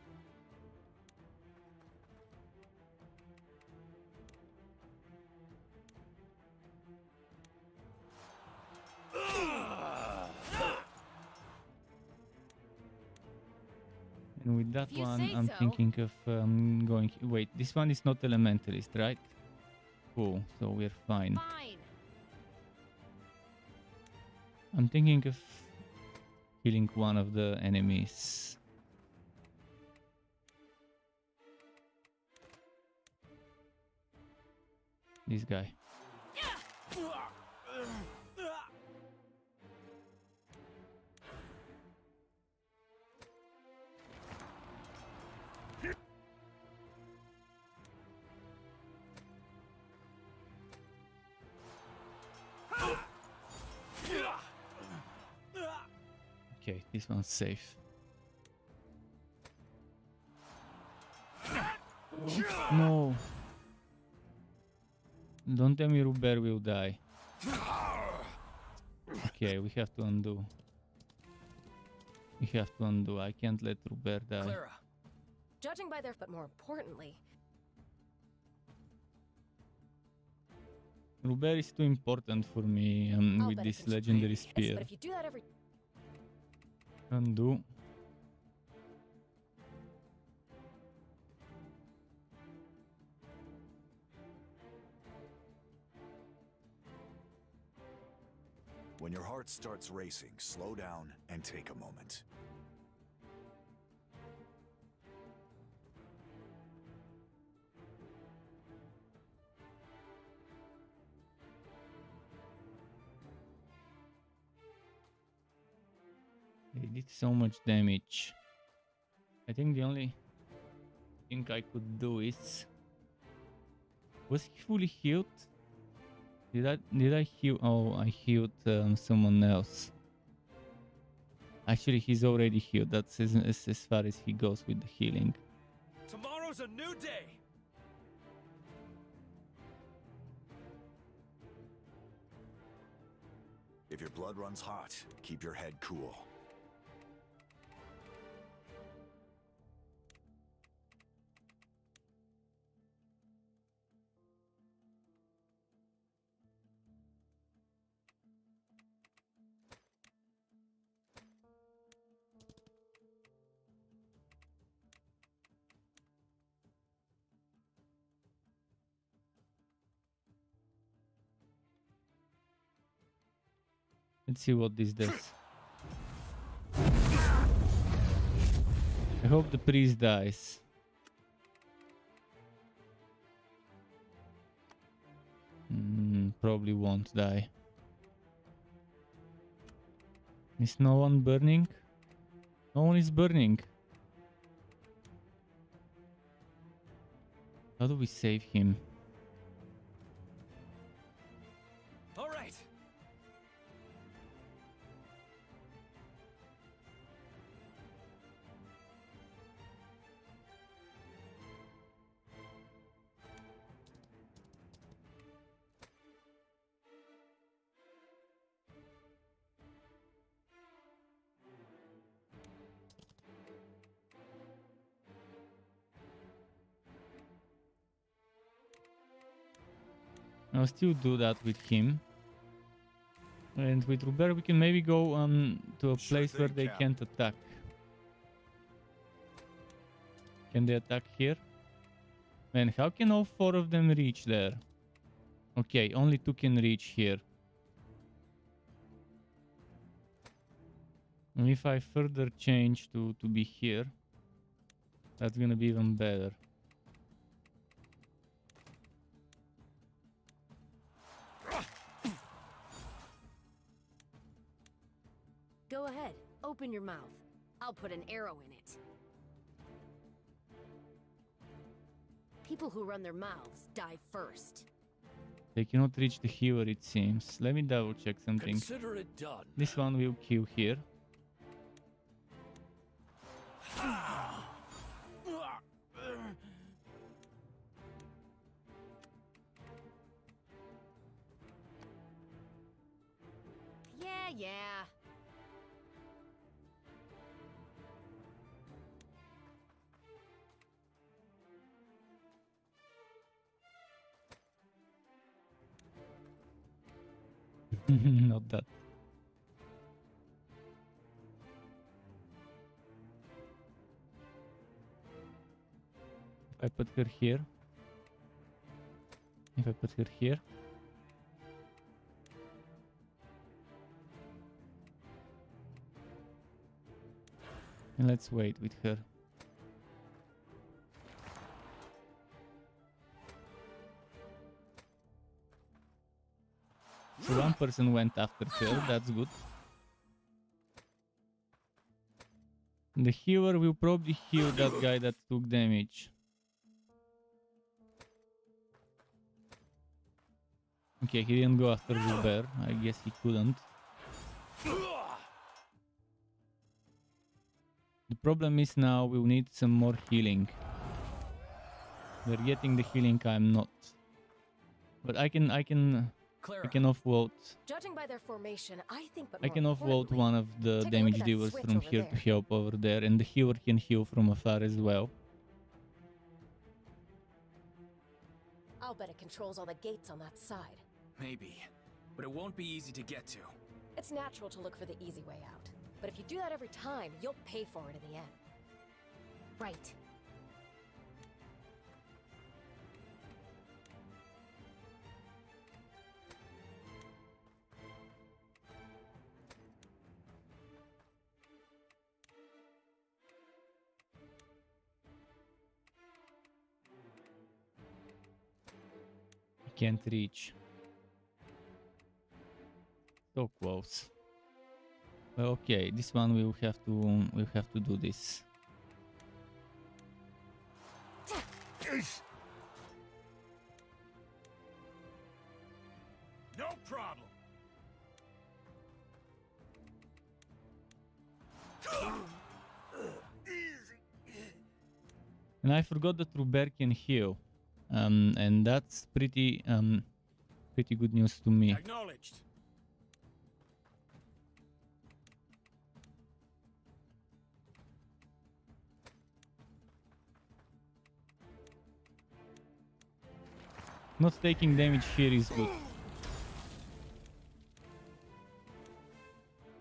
And with that one, I'm thinking of going... Wait, this one is not elementalist, right? Cool, so we're fine. I'm thinking of killing one of the enemies. This guy. Okay, this one's safe. No. Don't tell me Ruber will die. Okay, we have to undo. We have to undo. I can't let Ruber die. Clara. Judging by their, but more importantly, Ruber is too important for me I'll with bet this it can legendary yes, spear. but if you do that every Undo. When your heart starts racing, slow down and take a moment. They did so much damage. I think the only thing I could do is... Was he fully healed? Did I heal? Oh, I healed someone else. Actually, he's already healed. That's as far as he goes with the healing. Tomorrow's a new day. If your blood runs hot, keep your head cool. Let's see what this does. I hope the priest dies. Probably won't die. Is no one burning? No one is burning. How do we save him? All right. I'll still do that with him. And with Ruber we can maybe go to a place where they can't attack. Can they attack here? Man, how can all four of them reach there? Okay, only two can reach here. And if I further change to be here, that's gonna be even better. go ahead, open your mouth. I'll put an arrow in it. People who run their mouths die first. They cannot reach the healer, it seems. Let me double check something. Consider it done. This one will kill here. Yeah. Not that. If I put her here. If I put her here. And let's wait with her. So one person went after her, that's good. The healer will probably heal that guy that took damage. Okay, he didn't go after the bear. I guess he couldn't. The problem is now we'll need some more healing. We're getting the healing, I'm not. But I can offload. Judging by their formation, I think, but I more can offload importantly, one of the take a look damage at that dealers switch from over here to there. help over there, and the healer can heal from afar as well. I'll bet it controls all the gates on that side. Maybe, but it won't be easy to get to. It's natural to look for the easy way out. But if you do that every time, you'll pay for it in the end. Right. Can't reach. So close. Well, okay, this one we'll have to do this. No problem. And I forgot that Ruber can heal, and that's pretty good news to me. Acknowledged. Not taking damage here is good.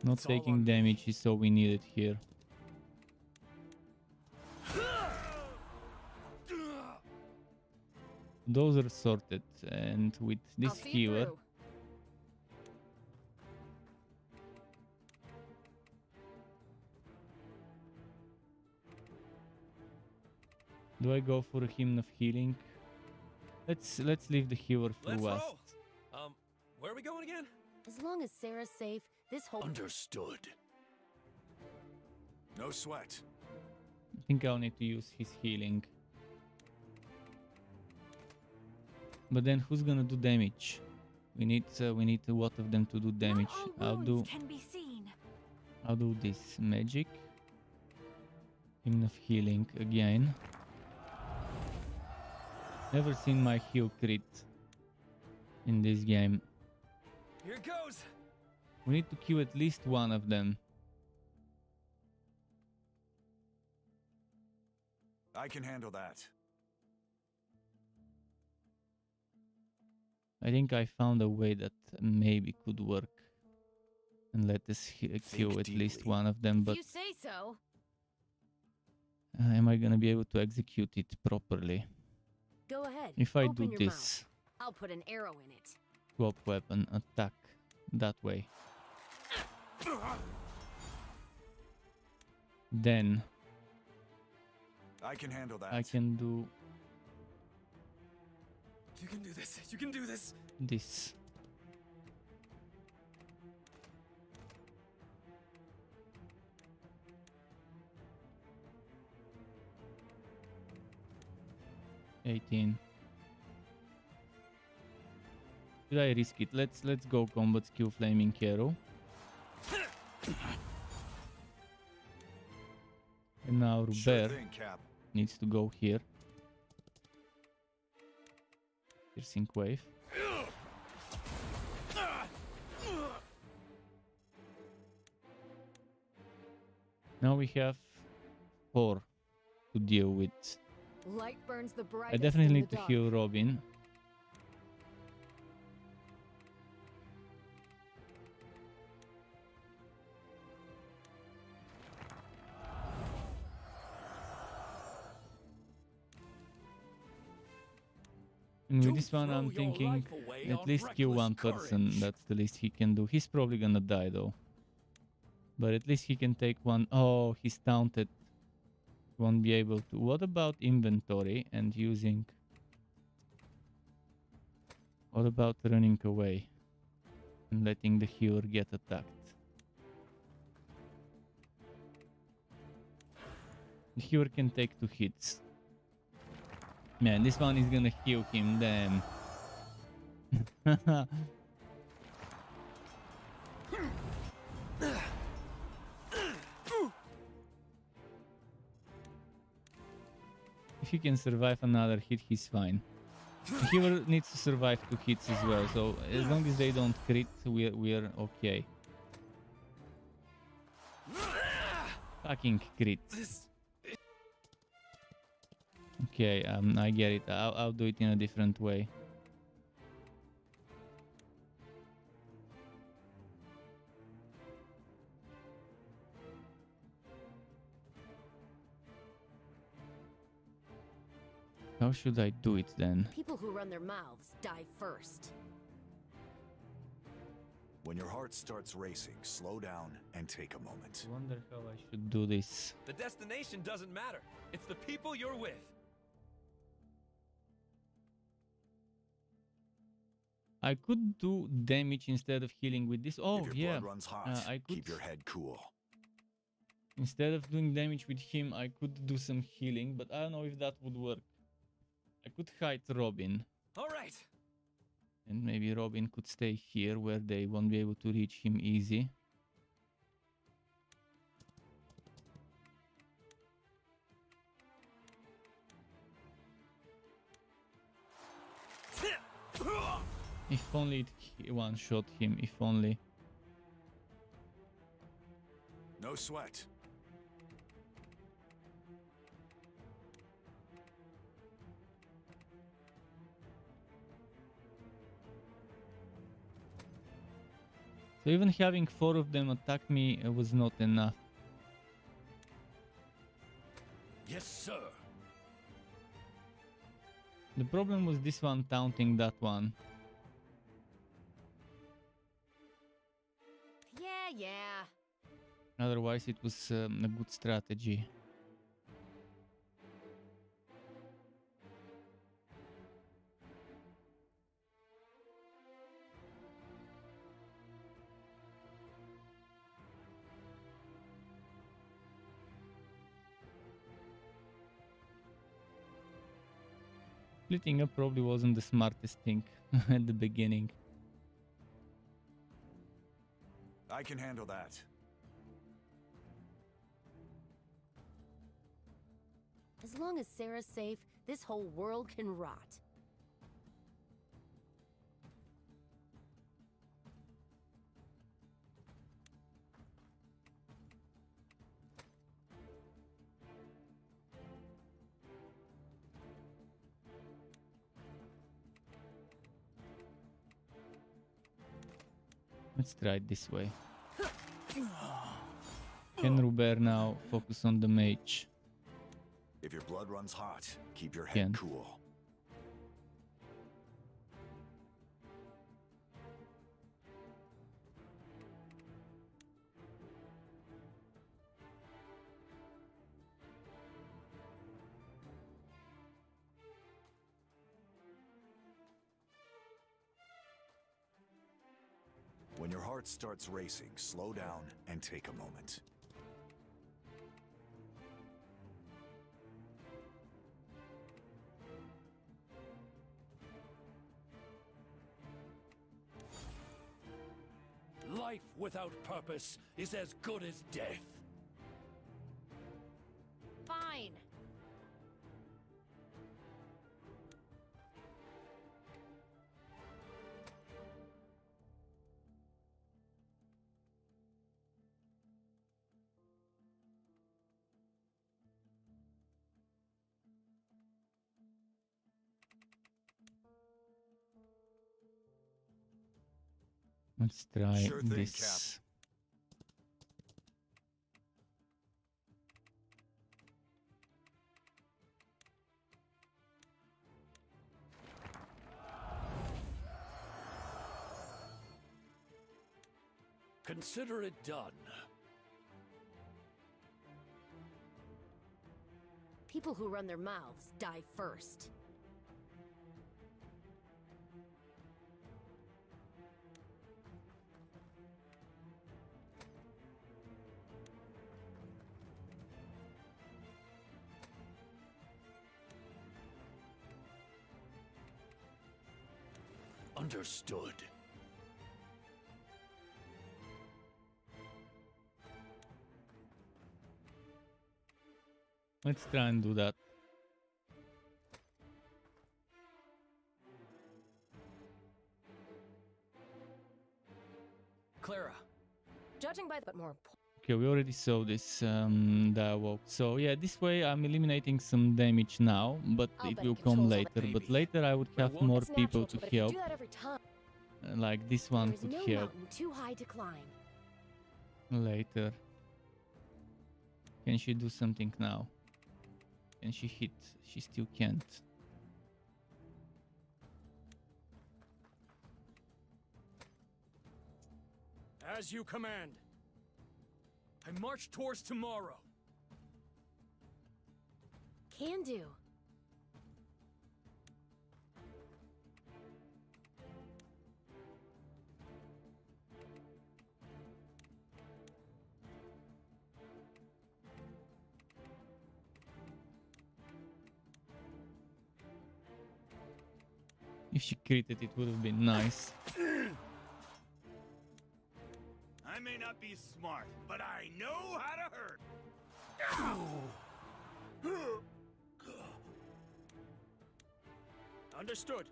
Not It's all taking on me. damage is all we needed here. Those are sorted, and with this healer, do I go for a hymn of healing? Let's leave the healer for Let's last. roll. Where are we going again? As long as Sarah's safe, this whole... Understood. No sweat. I think I'll need to use his healing. But then who's gonna do damage? We need a lot of them to do damage. I'll do this magic. Hymn of healing again. Never seen my heal crit in this game. Here it goes. We need to kill at least one of them. I can handle that. I think I found a way that maybe could work. And let us kill at least one of them, but If you say so. am I gonna be able to execute it properly? Go ahead. If I Open do your this, mouth. I'll put an arrow in it. swap weapon, attack that way. Then I can handle that. I can do You can do this. You can do this. this. $18. Should I risk it? Let's go combat skill flaming arrow. And now Sure Ruber thing, Cap. needs to go here. Piercing wave. Now we have 4 to deal with. Light burns the I brightest definitely in need the to dark. heal Robin. And with Don't this one, throw I'm your thinking life away at on least kill reckless one person. courage. That's the least he can do. He's probably gonna die though. But at least he can take one. Oh, he's taunted. Won't be able to. What about inventory and using? What about running away and letting the healer get attacked? The healer can take 2 hits. Man, this one is gonna heal him, damn. If he can survive another hit, he's fine. Healer needs to survive 2 hits as well, so as long as they don't crit, we're okay. Fucking crits. Okay, I get it. I'll do it in a different way. How should I do it then? People who run their mouths die first. When your heart starts racing, slow down and take a moment. I wonder how I should do this. The destination doesn't matter. It's the people you're with. I could do damage instead of healing with this. Oh, if your yeah. blood runs hot, I could, keep your head cool. instead of doing damage with him, I could do some healing, but I don't know if that would work. I could hide Robin. All right. And maybe Robin could stay here where they won't be able to reach him easy. If only it one-shot him, if only. No sweat. So even having 4 of them attack me was not enough. Yes, sir. The problem was this one taunting that one. Yeah. Otherwise it was a good strategy. Splitting up probably wasn't the smartest thing at the beginning. I can handle that. As long as Sarah's safe, this whole world can rot. Let's try it this way. Can Ruber now focus on the mage? If your blood runs hot, keep your head cool. When your heart starts racing, slow down and take a moment. Life without purpose is as good as death. Fine. Let's try Sure thing, this. Consider it done. People who run their mouths die first. Understood. Let's try and do that. Okay, we already saw this dialogue. So yeah, this way I'm eliminating some damage now, but it will come later. But later I would have more people to help. Like this one could help too high to climb. later. Can she do something now? Can she hit? She still can't. As you command. I march towards tomorrow. Can do. If she critted, it would have been nice. I may not be smart, but I know how to hurt. Understood.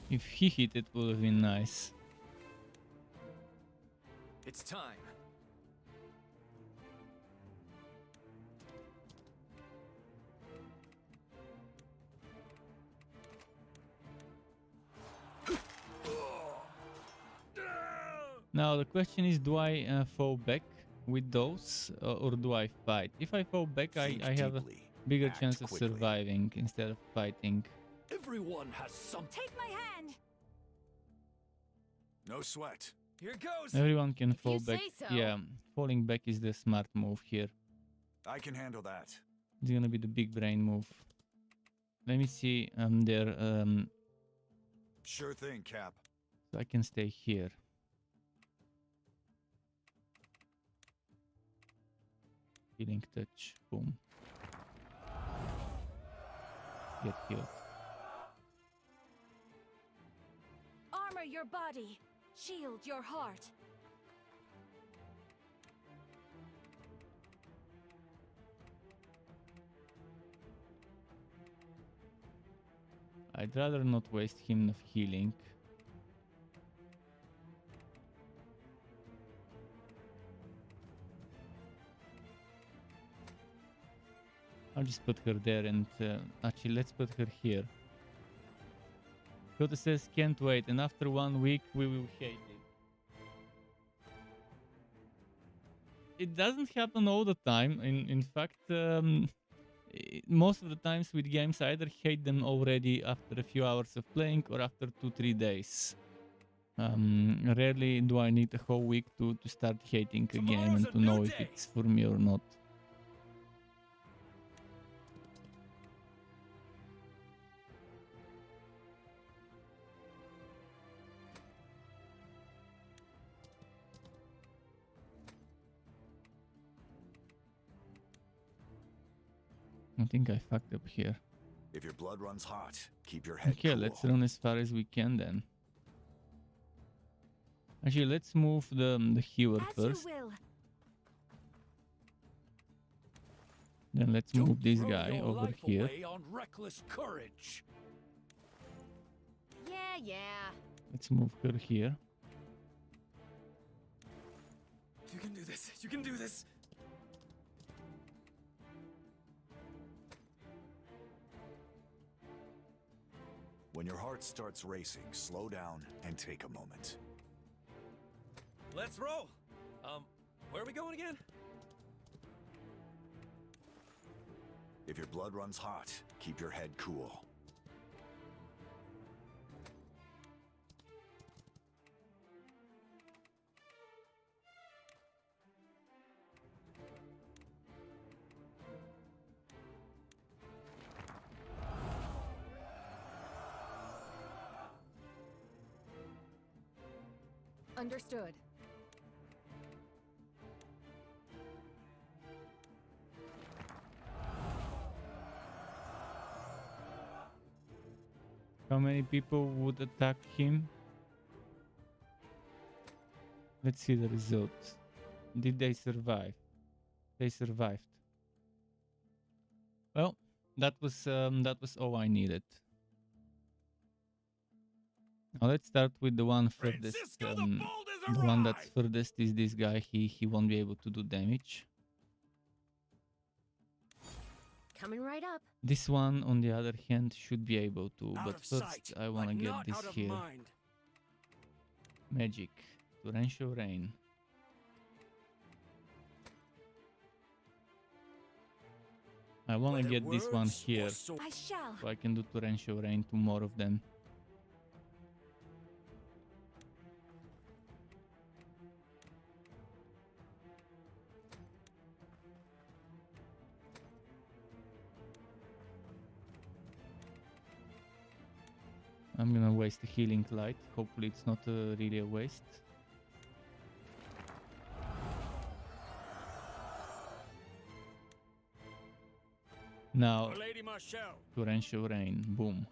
If he hit, it would have been nice. It's time. Now the question is, do I fall back with those or do I fight? If I fall back, I have a bigger chance of surviving instead of fighting. Everyone has some. Take my hand. No sweat. Here goes. Everyone can If fall you back. say so. Yeah, falling back is the smart move here. I can handle that. It's gonna be the big brain move. Let me see their Sure thing, Cap. so I can stay here. Healing touch. Boom. Get healed. Armor your body. Shield your heart. I'd rather not waste him of healing. I'll just put her there and actually let's put her here. Kota says can't wait and after 1 week we will hate it. It doesn't happen all the time. In fact, most of the times with games I either hate them already after a few hours of playing or after 2-3 days. Rarely do I need a whole week to start hating a game and to know if it's for me or not. I think I fucked up here. If your blood runs hot, keep your head Okay, cool. let's run as far as we can then. Actually, let's move the healer first. Then let's move this guy over here. On reckless courage. Yeah. Let's move her here. You can do this. You can do this. When your heart starts racing, slow down and take a moment. Let's roll. Where are we going again? If your blood runs hot, keep your head cool. Understood. How many people would attack him? Let's see the results. Did they survive? They survived. Well, that was all I needed. Now let's start with the one furthest. The one that's furthest is this guy. He won't be able to do damage. Coming right up. This one, on the other hand, should be able to. But first, I want to get this here. Magic. Torrential rain. I want to get this one here. I shall. So I can do torrential rain to more of them. I'm gonna waste a healing light. Hopefully it's not really a waste. Now, torrential rain. Boom.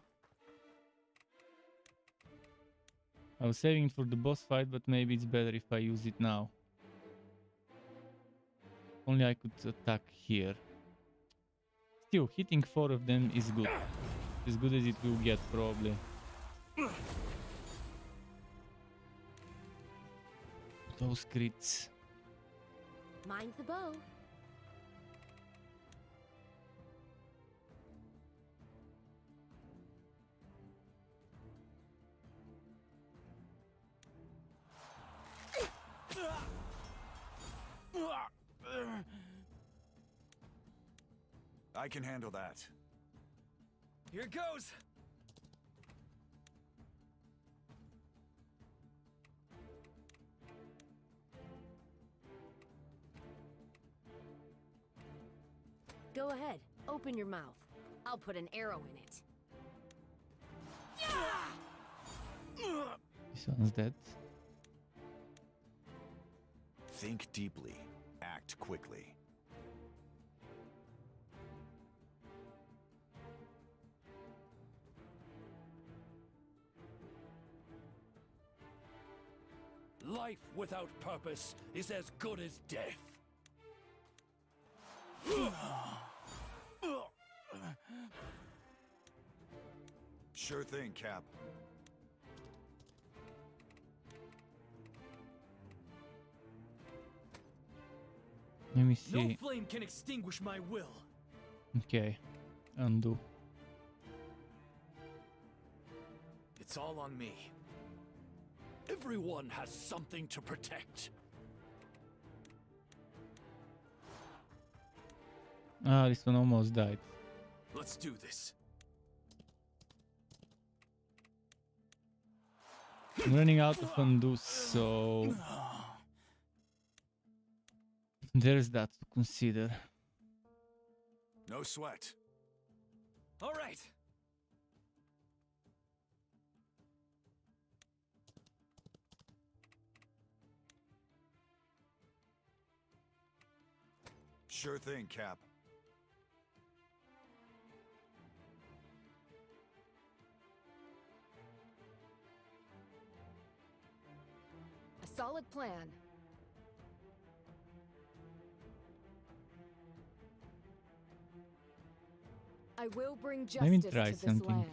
I was saving it for the boss fight, but maybe it's better if I use it now. Only I could attack here. Still, hitting 4 of them is good. As good as it will get, probably. Those crits. Mind the bow. I can handle that. Here goes. Go ahead. Open your mouth. I'll put an arrow in it. This one's dead. Think deeply. Act quickly. Life without purpose is as good as death. Sure thing, Cap. Let me see. No flame can extinguish my will. Okay, undo. It's all on me. Everyone has something to protect. Ah, this one almost died. Let's do this. I'm running out of undo, so there's that to consider. No sweat. All right. Sure thing, Cap. A solid plan. I will bring Let me justice try to this something. land.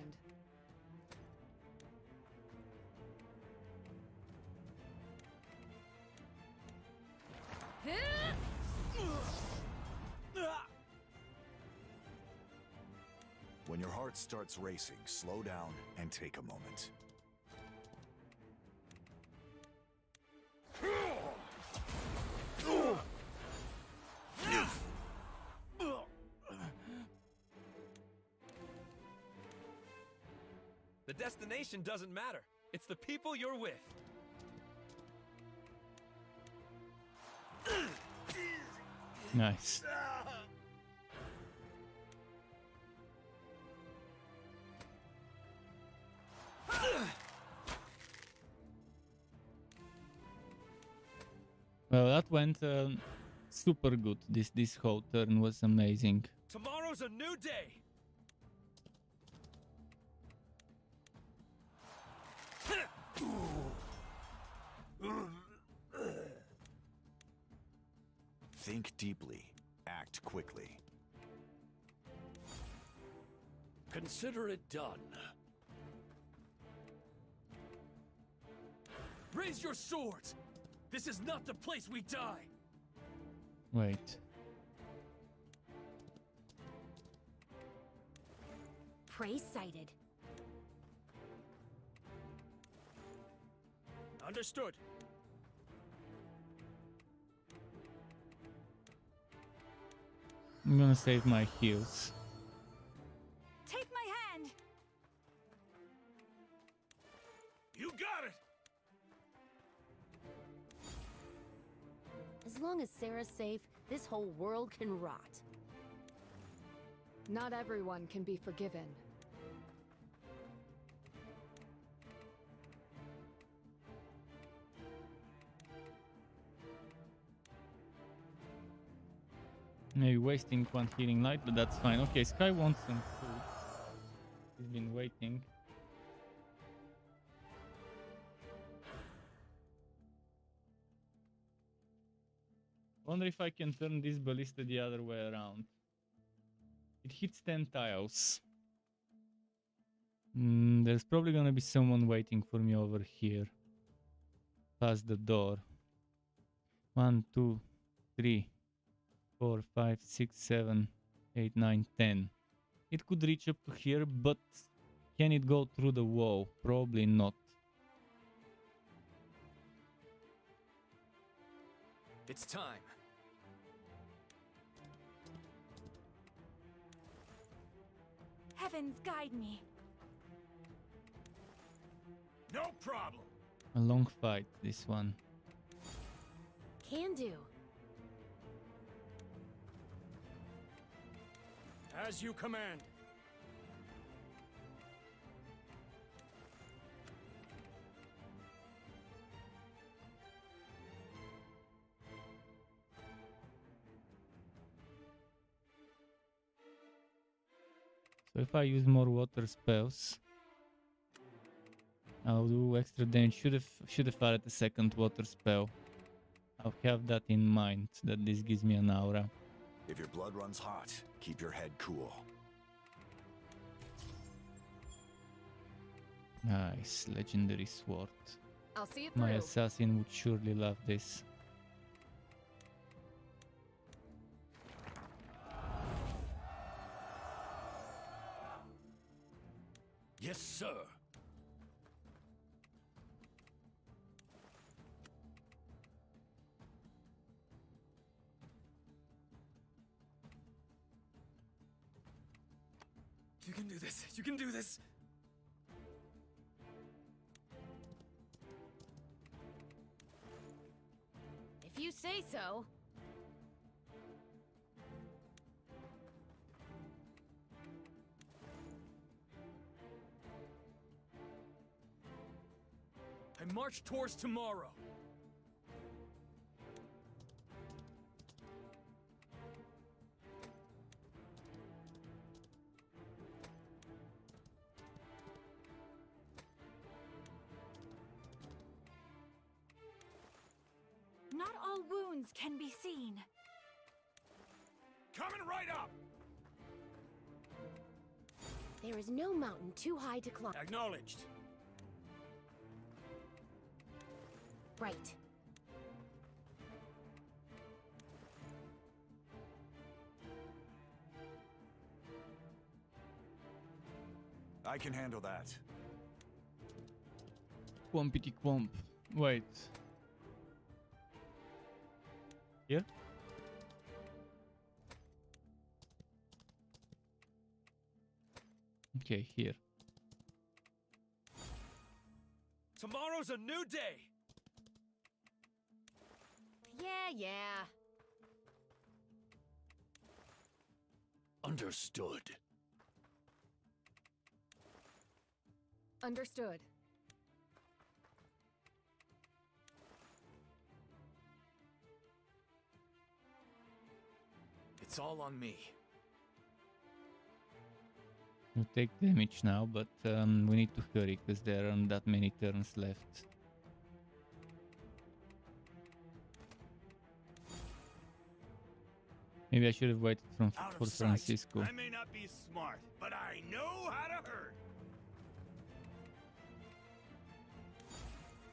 When your heart starts racing, slow down and take a moment. The destination doesn't matter. It's the people you're with. Nice. Well, that went super good. This whole turn was amazing. Tomorrow's a new day. Think deeply. Act quickly. Consider it done. Raise your swords! This is not the place we die! Wait. Prey sighted. Understood. I'm gonna save my heals. Take my hand! You got it! As long as Sarah's safe, this whole world can rot. Not everyone can be forgiven. Maybe wasting one healing light, but that's fine. Okay, Sky wants some food. He's been waiting. Wonder if I can turn this ballista the other way around. It hits 10 tiles. There's probably gonna be someone waiting for me over here. Past the door. 1, 2, 3, 4, 5, 6, 7, 8, 9, 10. It could reach up to here, but can it go through the wall? Probably not. It's time. Heavens guide me. No problem. A long fight, this one. Can do. As you command. So if I use more water spells, I'll do extra damage. Should have added a second water spell. I'll have that in mind, that this gives me an aura. If your blood runs hot, keep your head cool. Nice, legendary sword. I'll see it My through. assassin would surely love this. Yes, sir. You can do this. You can do this. If you say so. I march towards tomorrow. Not all wounds can be seen. Coming right up! There is no mountain too high to climb. Acknowledged. Right. I can handle that. Quampity quamp. Wait. Here? Okay, here. Tomorrow's a new day. Yeah. Understood. Understood. It's all on me. We'll take damage now, but we need to hurry because there aren't that many turns left. Maybe I should have waited for Francisco. I may not be smart, but I know how to hurt.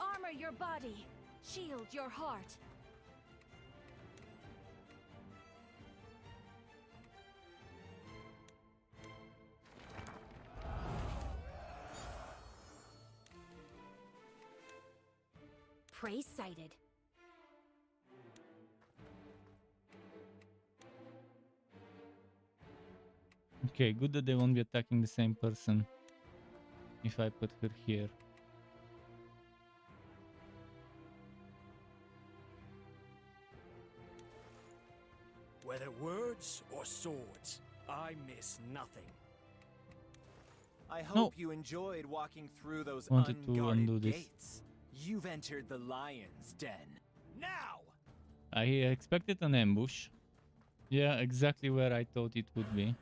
Armor Armor your body. Shield your heart. Prey sighted. Okay, good that they won't be attacking the same person if I put her here. Whether words or swords, I miss nothing. I hope you enjoyed walking through those Wanted to undo unguarded this. gates. You've entered the lion's den. Now! I expected an ambush. Yeah, exactly where I thought it would be.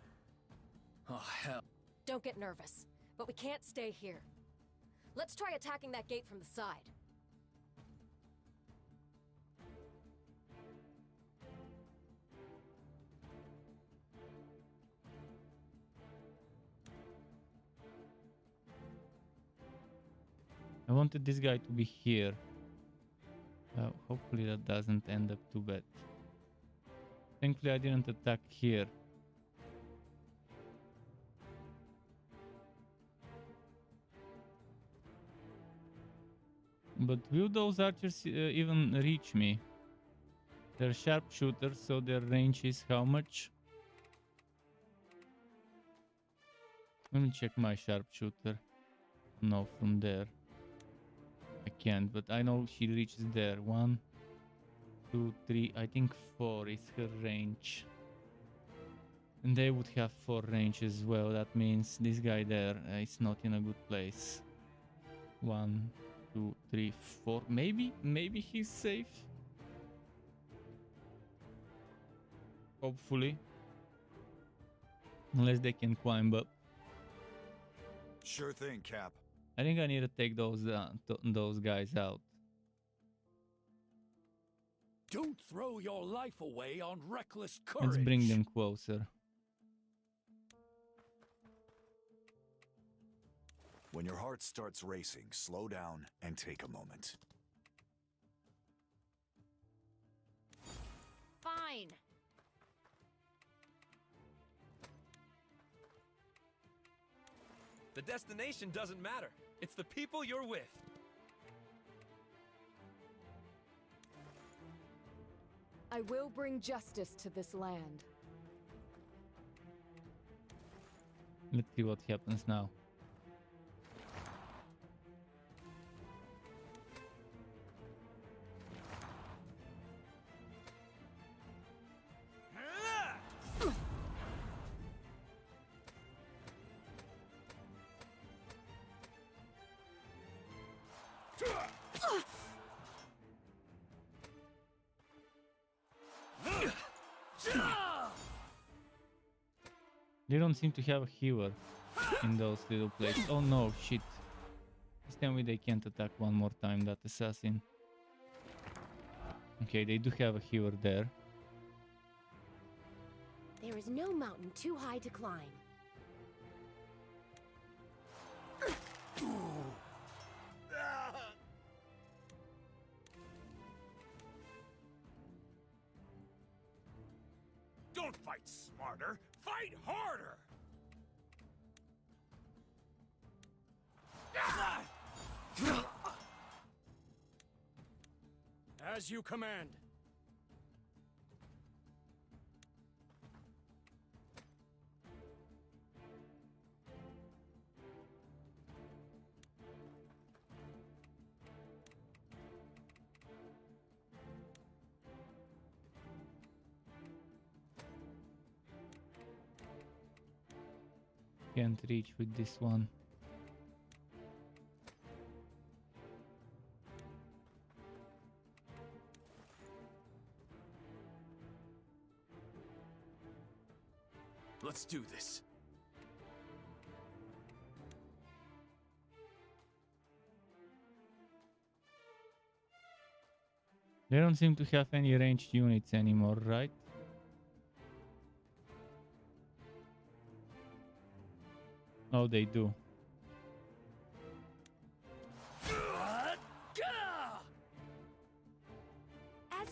Oh, hell. Don't get nervous, but we can't stay here. Let's try attacking that gate from the side. I wanted this guy to be here. Hopefully that doesn't end up too bad. Thankfully I didn't attack here. But will those archers even reach me? They're sharpshooters, so their range is how much? Let me check my sharpshooter. No, from there. I can't, but I know she reaches there. 1, 2, 3, I think 4 is her range. And they would have 4 range as well. That means this guy there is not in a good place. 1, 2, 3, 4. Maybe he's safe. Hopefully. Unless they can climb up. Sure thing, Cap. I think I need to take those guys out. Don't throw your life away on reckless courage. Let's bring them closer. When your heart starts racing, slow down and take a moment. Fine. The destination doesn't matter. It's the people you're with. I will bring justice to this land. Let's see what happens now. They don't seem to have a healer in those little places. Oh no, shit. Please tell me they can't attack one more time, that assassin. Okay, they do have a healer there. There is no mountain too high to climb. Don't fight smarter, fight harder! As you command. Can't reach with this one. Let's do this. They don't seem to have any ranged units anymore, right? Oh, they do.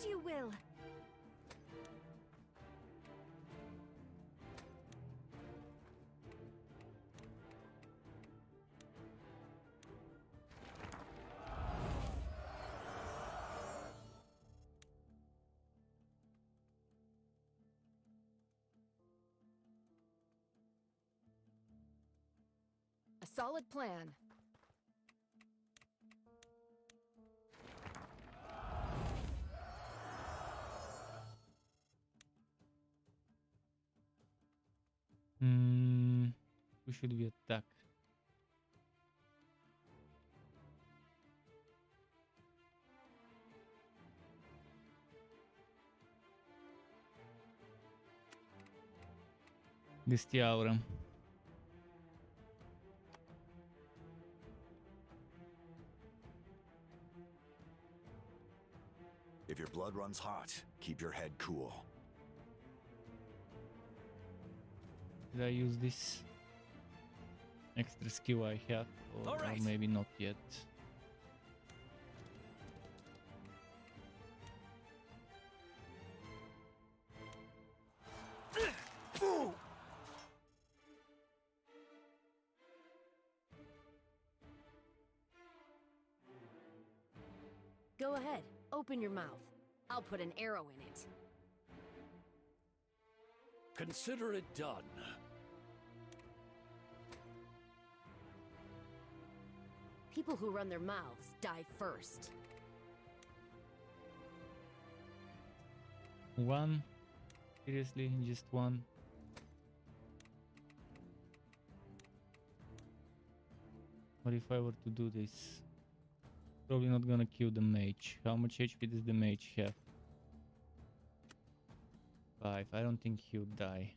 you will. A solid plan. Who should we attack? This Tiaura. If your blood runs hot, keep your head cool. Did I use this extra skill I have? Or maybe not yet. Go ahead, open your mouth. I'll put an arrow in it. Consider it done. People who run their mouths die first. One? Seriously, just one? What if I were to do this? Probably not gonna kill the mage. How much HP does the mage have? 5. I don't think he'll die.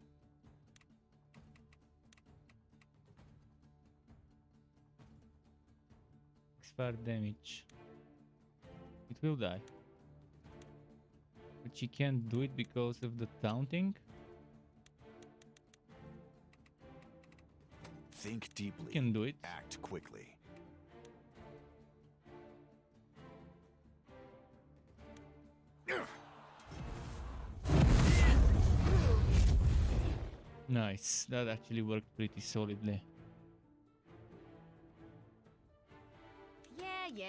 Fire damage. It will die. But she can't do it because of the taunting. Think deeply. You can do it. Act quickly. Nice. That actually worked pretty solidly. Yeah.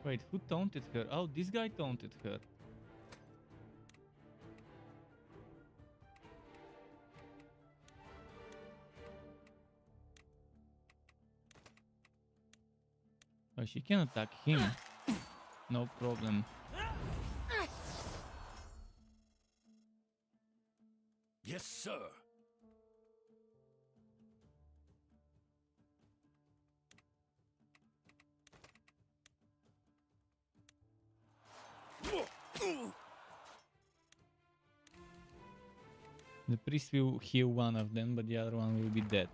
Wait, who taunted her? Oh, this guy taunted her. Oh, she can attack him. No problem. Yes, sir. The priest will heal one of them, but the other one will be dead.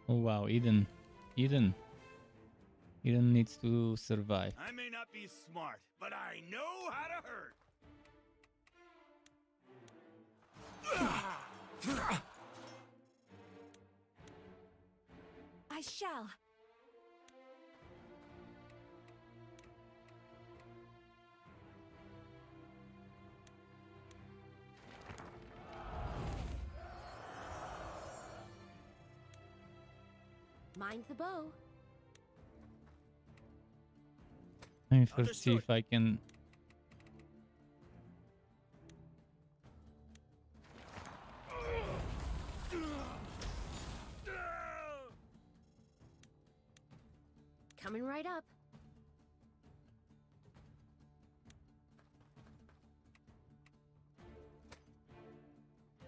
Oh wow, Eden needs to survive. I may not be smart, but I know how to hurt. I shall. Mind the bow. Let me first see if I can Coming right up.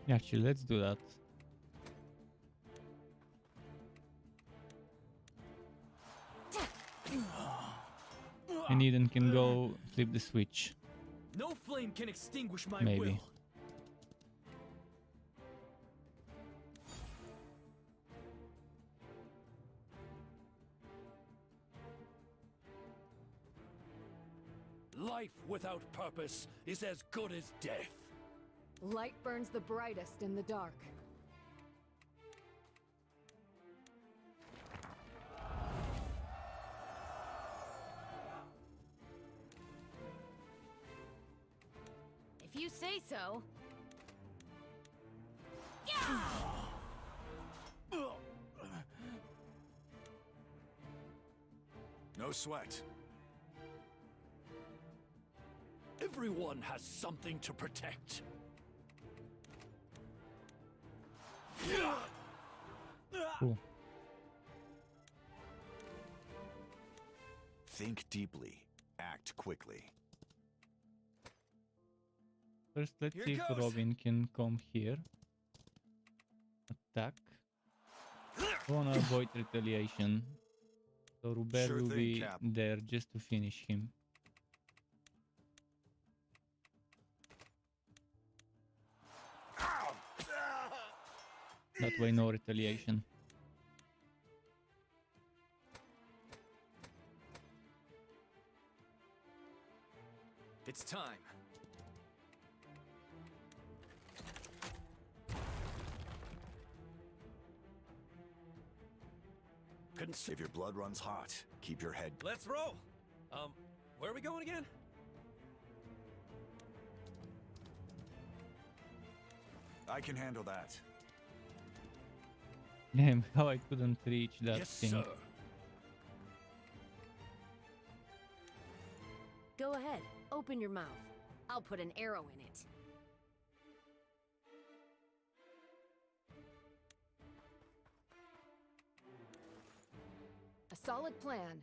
Actually, let's do that. And Eden can go flip the switch. No flame can extinguish my Maybe. will. Life without purpose is as good as death. Light burns the brightest in the dark. If you say so. No sweat. Everyone has something to protect. Cool. Think deeply. Act quickly. First, let's Here see if goes. Robin can come here. Attack. I wanna avoid retaliation. So Robert Sure will thing, be Cap. there just to finish him. That way, no retaliation. It's time. If your blood runs hot, keep your head. Let's roll. Where are we going again? I can handle that. Damn, how I couldn't reach that Yes, thing. sir. Go ahead. Open your mouth. I'll put an arrow in it. A solid plan.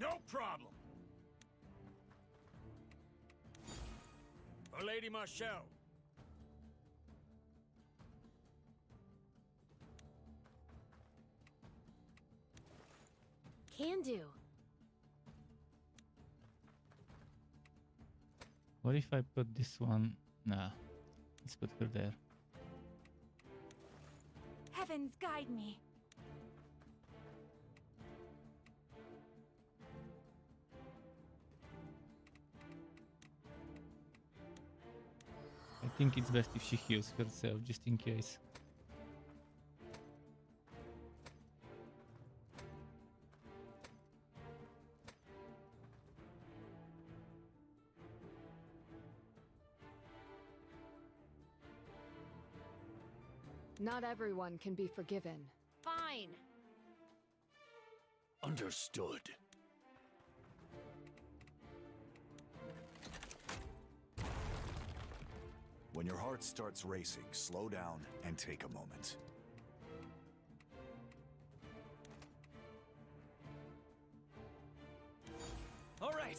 No problem. For Lady Marshall. Can do. What if I put this one? Nah, let's put her there. Heavens guide me. I think it's best if she heals herself, just in case. Not everyone can be forgiven. Fine. Understood. When your heart starts racing, slow down and take a moment. All right.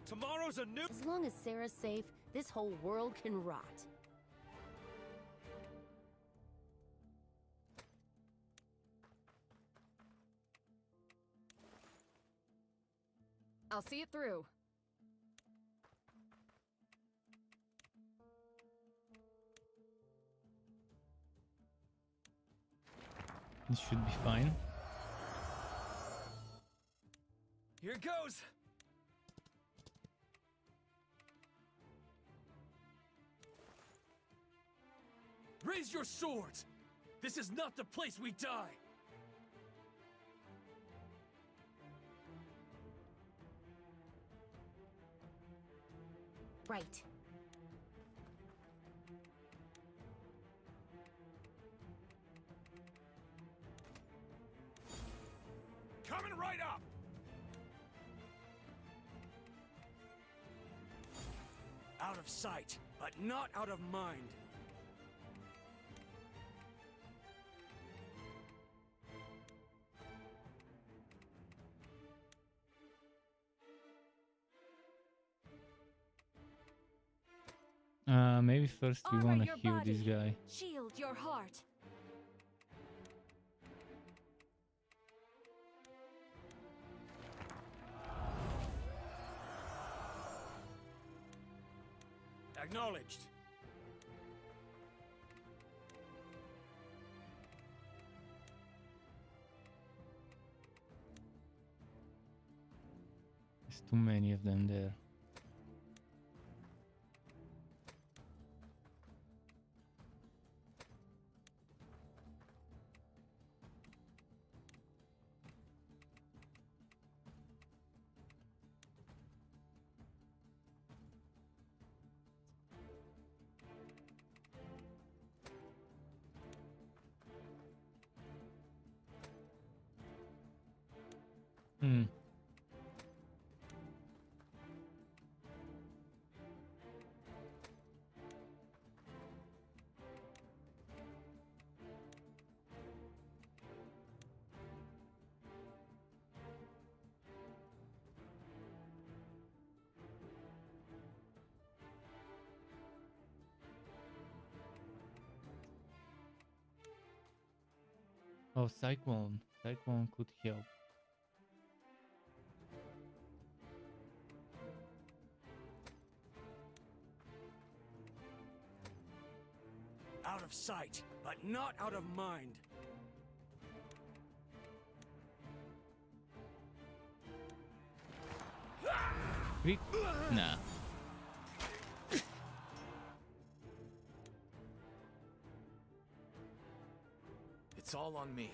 Tomorrow's a new. As long as Sarah's safe, this whole world can rot. I'll see it through. This should be fine. Here goes. Raise your swords. This is not the place we die. right. Coming right up! Out of sight, but not out of mind. Maybe first we Armor wanna your heal this body. guy. Shield your heart. Acknowledged. There's too many of them there. Hmm. Oh, Cyclone. Cyclone could help. Out of sight, but not out of mind. Crit? Nah. It's all on me.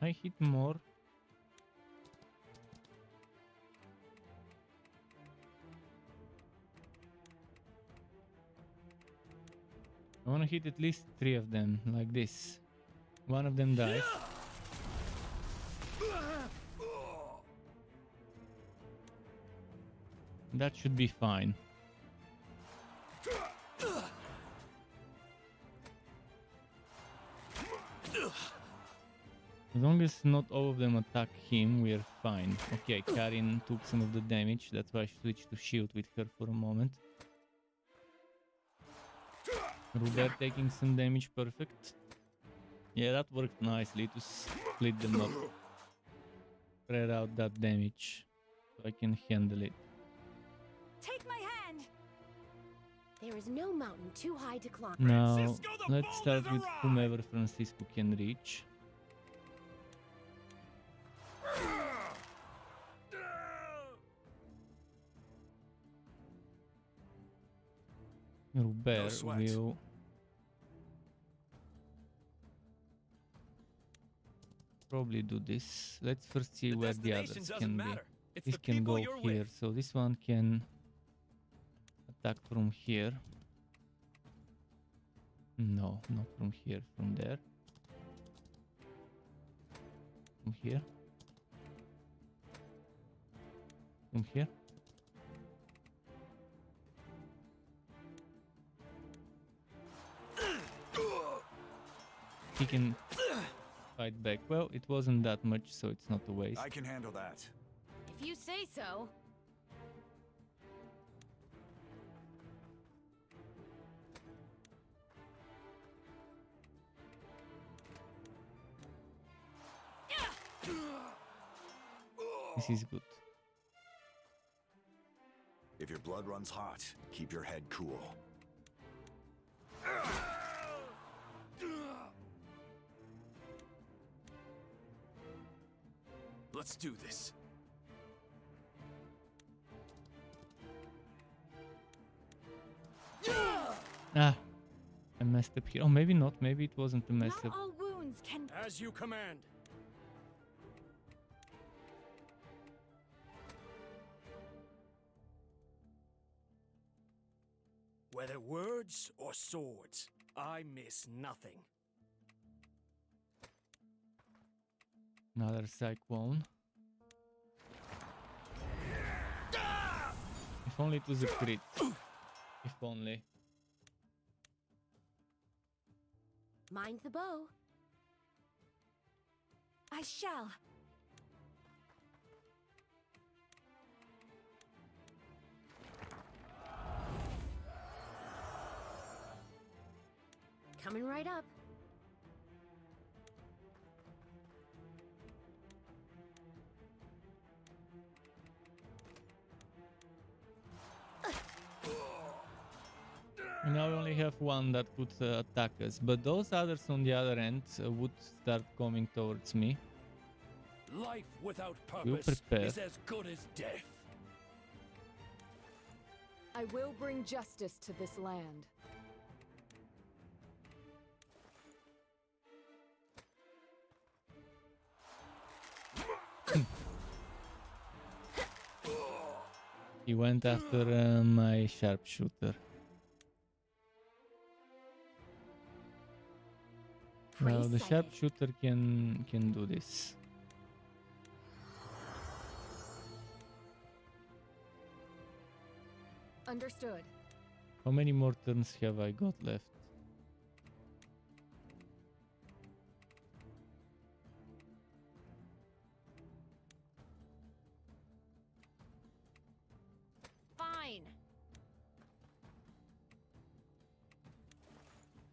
I hit more. I wanna hit at least 3 of them, like this. One of them dies. That should be fine. As long as not all of them attack him, we are fine. Okay, Karin took some of the damage, that's why I switched to shield with her for a moment. Robert taking some damage, perfect. Yeah, that worked nicely to split them up. Spread out that damage, so I can handle it. Take my hand. There is no mountain too high to climb. Now, let's start with whomever Francisco can reach. Robert will probably do this. Let's first see where the others can be. This can go here, so this one can attack from here. No, not from here, from there. From here. From here. He can fight back. Well, it wasn't that much, so it's not a waste. I can handle that. If you say so. This is good. If your blood runs hot, keep your head cool. Let's do this. Ah, I messed up here. Oh, maybe not. Maybe it wasn't a mess Not up. all wounds can. As you command. Whether words or swords, I miss nothing. Another cyclone. If only it was a crit. If only. Mind the bow. I shall. Coming right up. Now we only have one that could attack us, but those others on the other end would start coming towards me. Life without You purpose prepare. is as good as death. I will bring justice to this land. He went after my sharpshooter. Well, the sharpshooter can do this. Understood. How many more turns have I got left? Fine.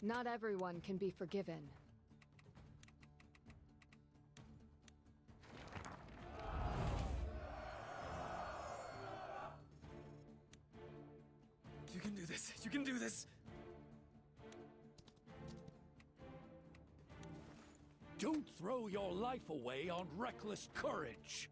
Not everyone can be forgiven. You can do this. You can do this. Don't throw your life away on reckless courage.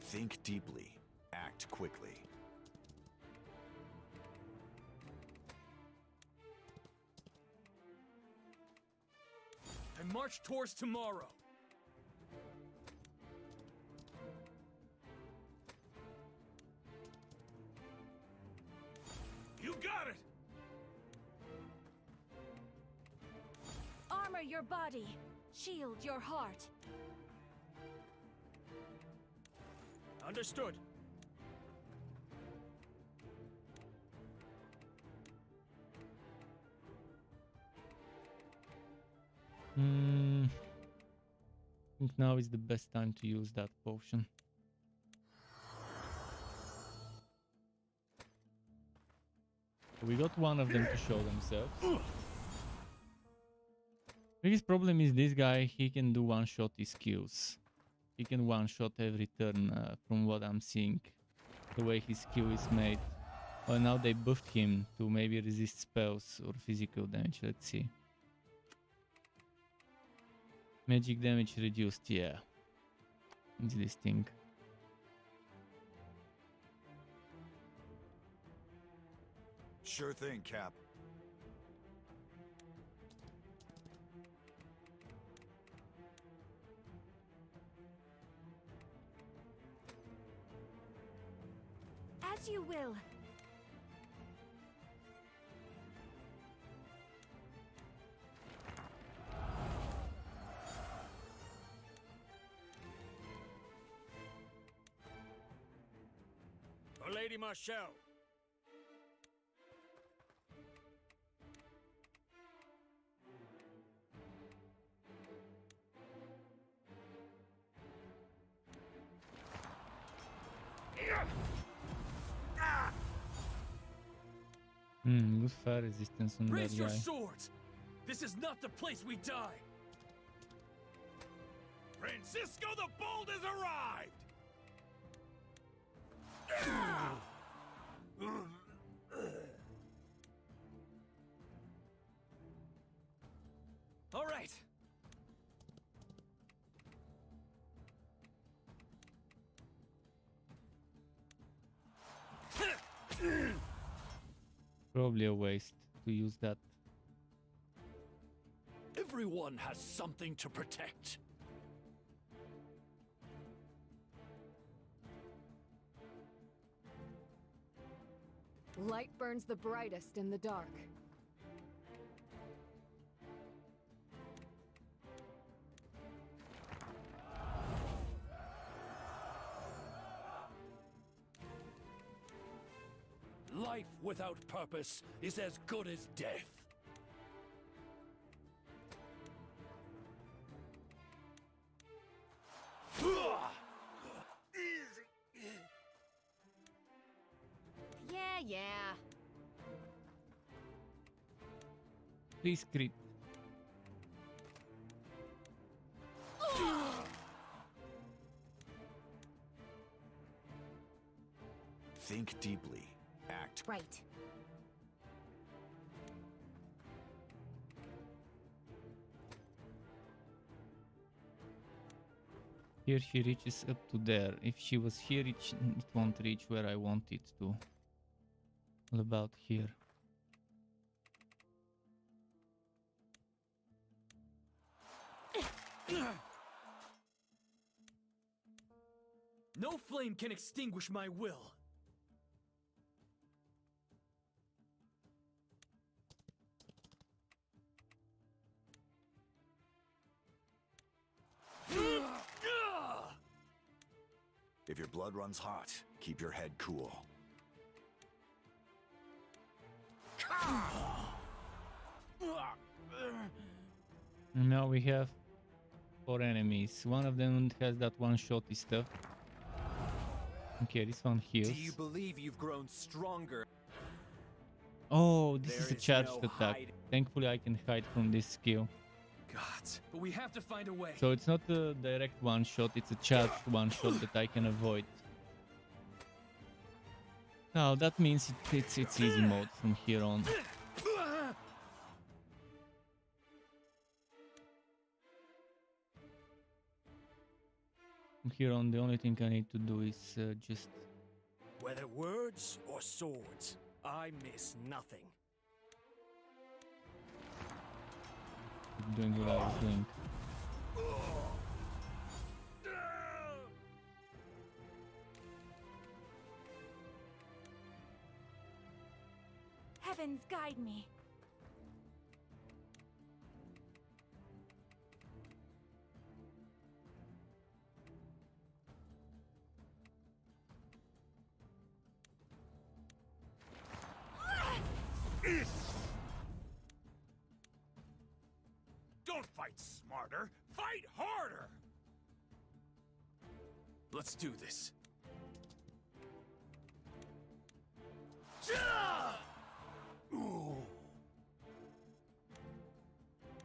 Think deeply. Act quickly. And march towards tomorrow. You got it! Armor your body. Shield your heart. Understood. I think now is the best time to use that potion. We got one of them to show themselves. Biggest problem is this guy, he can do one-shot his skills. He can one-shot every turn from what I'm seeing. The way his skill is made. Well, now they buffed him to maybe resist spells or physical damage. Let's see. Magic damage reduced, yeah. It's this thing. Sure thing, Cap. As you will. For Lady Marshall. Lose fire resistance on that Raise your guy. swords! This is not the place we die! Francisco the Bold has arrived! All right. Probably a waste to use that. Everyone has something to protect. Light burns the brightest in the dark. Life without purpose is as good as death. Yeah. Please crit. Think deeply. Act. Right. Here she reaches up to there. If she was here, it won't reach where I want it to. All about here. No flame can extinguish my will. If your blood runs hot, keep your head cool. And now we have 4 enemies. One of them has that one-shotty stuff. Okay, this one heals. Do you believe you've grown stronger? Oh, this is a There is charged no attack. hiding. Thankfully, I can hide from this skill. God, but we have to find a way. So it's not a direct one-shot, it's a charged one-shot that I can avoid. Now that means it's easy mode from here on. From here on, the only thing I need to do is just... Whether words or swords, I miss nothing. keep doing what I was doing. Heavens guide me. Don't fight smarter, fight harder! Let's do this. Ooh.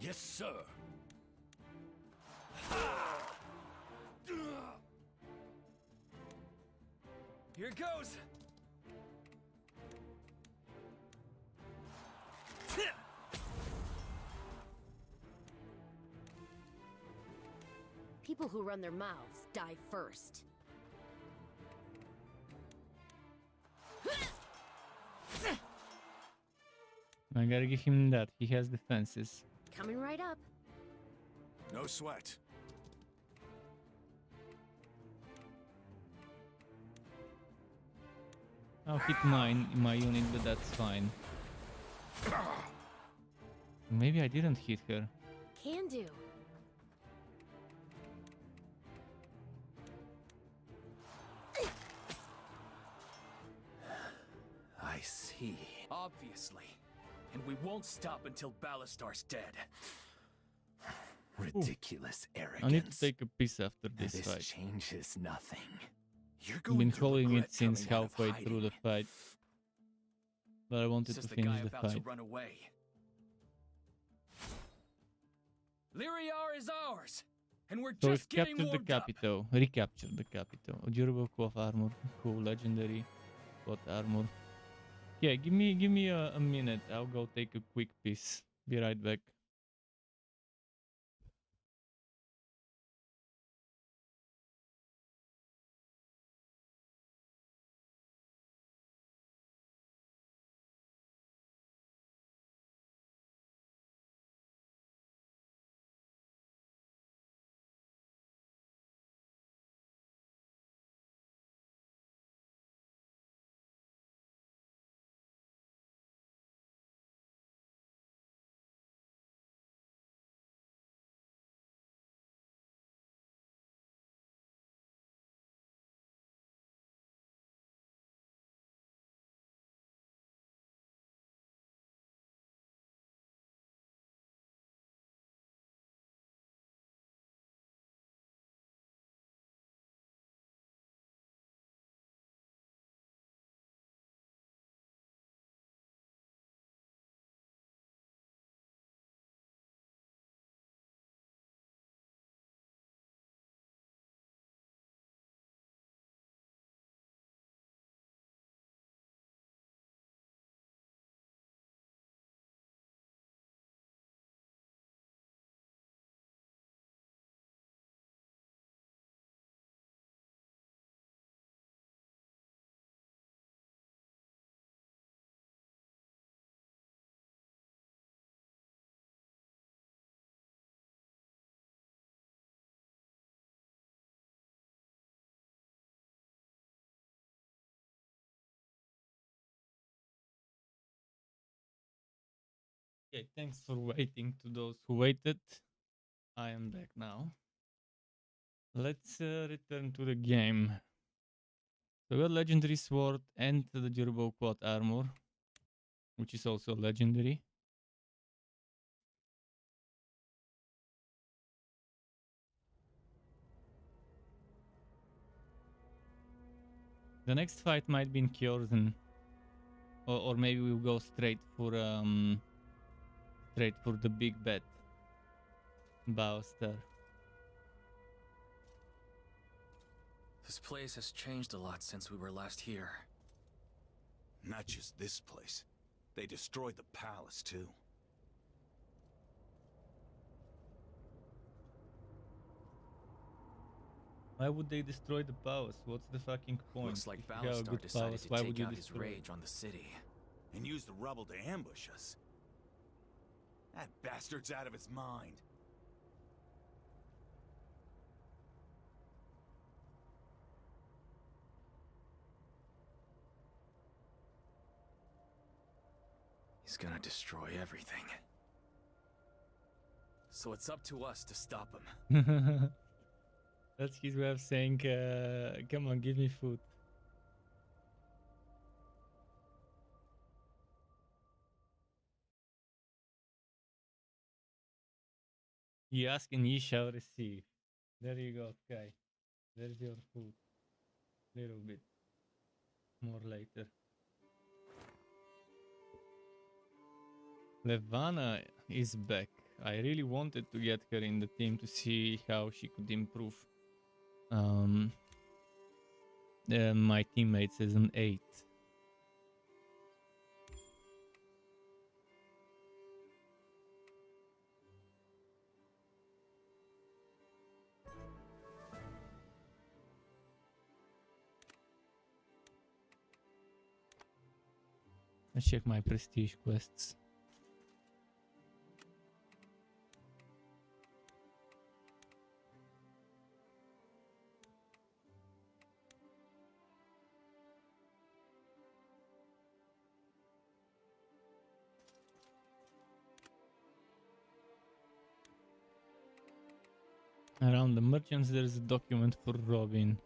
Yes, sir. Here goes. People who run their mouths die first. I gotta give him that. He has defenses. Coming right up. No sweat. I'll hit mine in my unit, but that's fine. Maybe I didn't hit her. Can do. I see. Obviously. And we won't stop until Ballastar's dead. Ridiculous arrogance. I need to take a piece after this This fight. changes nothing. You're I've going been to following regret it since coming out of halfway through the hiding. fight. But I wanted Says to the finish guy the about fight. to run away. Lyriar is ours, and we're So just we've getting captured the warmed up. capital. Recaptured the capital. A durable cloth armor. Cool. Legendary cloth armor. Yeah, give me a minute. I'll go take a quick piss. Be right back. Okay, thanks for waiting to those who waited. I am back now. Let's return to the game. So we got legendary sword and the durable quad armor, which is also legendary. The next fight might be in Kjorzen, or maybe we'll go straight for the big bad Baustar. This place has changed a lot since we were last here. Not just this place. They destroyed the palace, too. Why would they destroy the palace? What's the fucking point? Looks like If you have a Balastar good decided palace, to why would take you out his destroy rage on the city. And use the rubble to ambush us. That bastard's out of his mind. He's gonna destroy everything. So it's up to us to stop him. That's his way of saying, come on, give me food. You ask and ye shall receive. There you go, Kai. There's your food. Little bit more later. Levana is back. I really wanted to get her in the team to see how she could improve my teammates as an 8. Let's check my prestige quests. Around the merchants there's a document for Robin.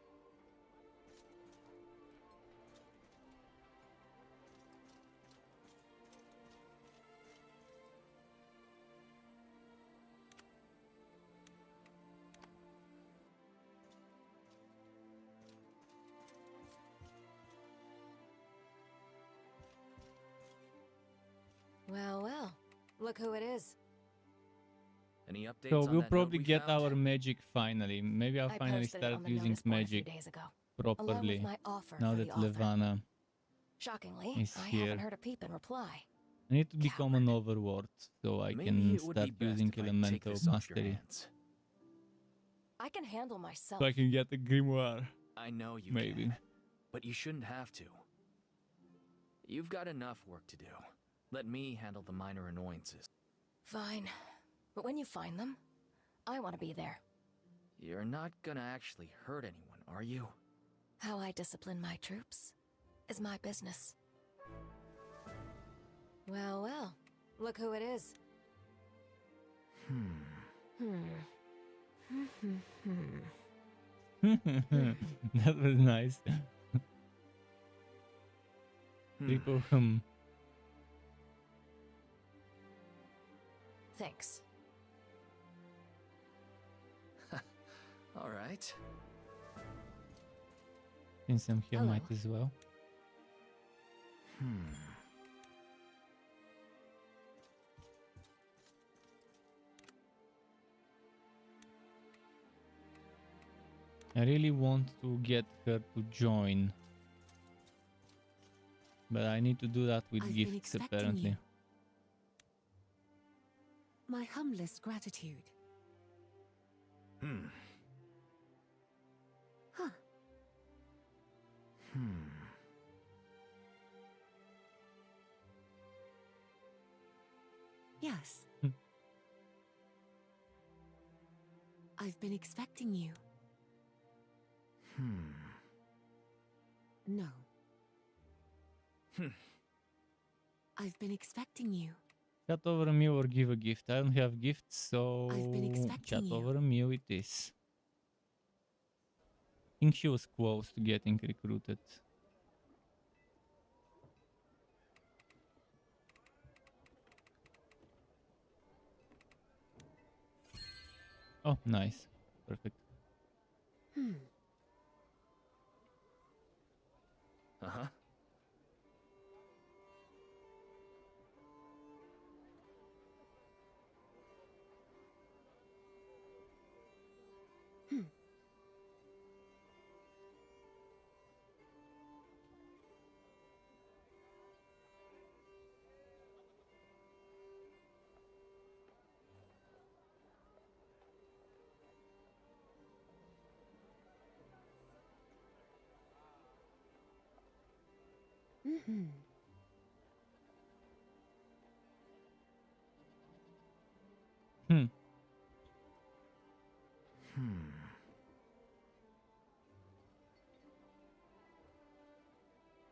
Well, well. Look who it is. Any updates So on we'll that probably note we get found? our magic finally. Maybe I'll I finally posted it start on the using notice board a few magic days ago, properly. along with my offer Now for that the author. Levana Shockingly, is I here. haven't heard a peep in reply. I need to become an overlord so I Maybe can it would be start best using if I take elemental this off your mastery. hands. I can handle myself. So I can get the grimoire. I know you Maybe. can, but you shouldn't have to. You've got enough work to do. Let me handle the minor annoyances. Fine. But when you find them, I want to be there. You're not gonna actually hurt anyone, are you? How I discipline my troops is my business. Well, well. Look who it is. That was nice. People Thanks. All right. Since I'm here, Hello. might as well. I really want to get her to join. But I need to do that with I've been gifts expecting apparently. you. My humblest gratitude. Huh. Yes. I've been expecting you. No. I've been expecting you. Chat over a meal or give a gift. I don't have gifts, so I've been expecting chat you. over a meal it is. I think she was close to getting recruited. Oh, nice. Perfect. Uh-huh.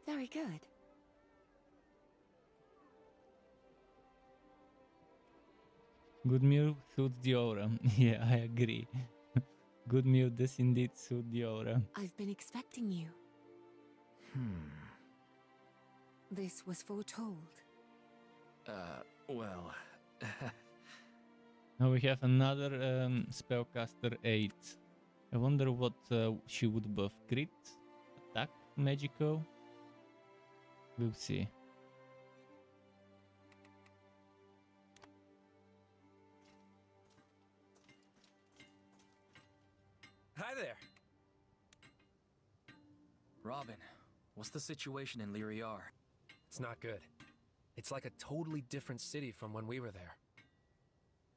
Very good. Good meal suits the aura. Yeah, I agree. Good meal does indeed suit the aura. I've been expecting you. This was foretold. Well... Now we have another spellcaster 8. I wonder what she would buff. Crit? Attack? Magical? We'll see. Hi there. Robin, what's the situation in Lyriar? It's not good. It's like a totally different city from when we were there.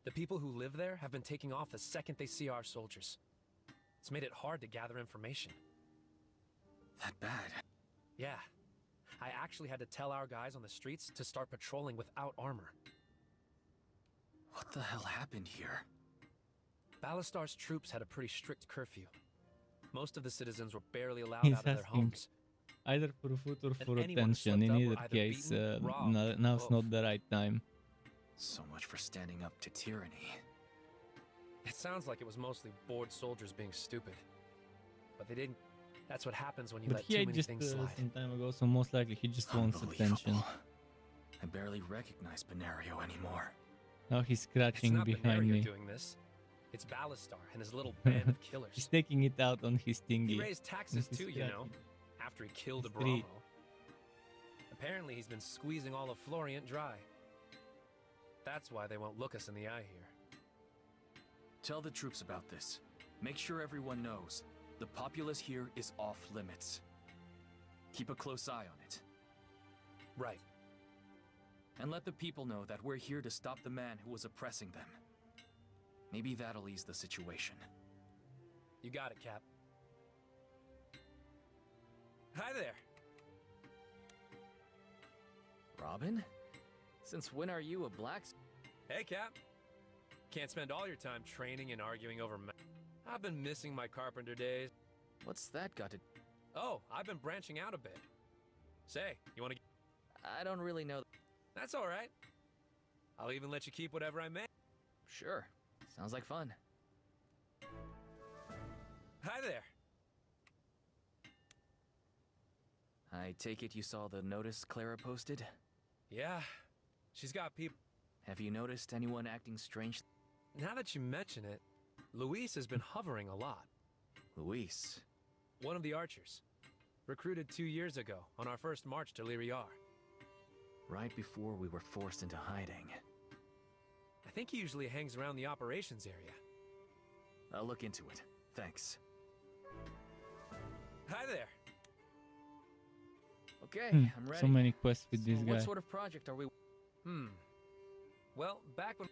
The people who live there have been taking off the second they see our soldiers. It's made it hard to gather information. That bad? Yeah. I actually had to tell our guys on the streets to start patrolling without armor. What the hell happened here? Ballastar's troops had a pretty strict curfew. Most of the citizens were barely allowed He's out of their asking homes. either for food or for anyone who attention. slipped In up were either either case, beaten, robbed, now's both. not the right time. So much for standing up to tyranny. It sounds like it was mostly bored soldiers being stupid. But they didn't. That's what happens when you But let he too ate many just things slide. some time ago, so most likely he just wants attention. I barely recognize Benario anymore. Now he's It's scratching not behind Benario me. doing this. It's Ballastar and his little band of killers. He's taking it out on his thingy. He raised taxes He's too, you know, scratching. after he killed He's Abramo. three. Apparently he's been squeezing all of Florient dry. That's why they won't look us in the eye here. Tell the troops about this. Make sure everyone knows. The populace here is off limits. Keep a close eye on it. Right. And let the people know that we're here to stop the man who was oppressing them. Maybe that'll ease the situation. You got it, Cap. Hi there. Robin? Since when are you a blacksmith? Hey, Cap. Can't spend all your time training and arguing over I've been missing my carpenter days. What's that got to... Oh, I've been branching out a bit. Say, you want to... I don't really know... That's all right. I'll even let you keep whatever I make. Sure. Sounds like fun. Hi there. I take it you saw the notice Clara posted? Yeah. She's got people... Have you noticed anyone acting strange? Now that you mention it, Luis has been hovering a lot. Luis? One of the archers. Recruited 2 years ago on our first march to Lyriar. Right before we were forced into hiding. I think he usually hangs around the operations area. I'll look into it. Thanks. Hi there. Okay, I'm ready. So many quests with this guy. What sort of project are we... Well, back when...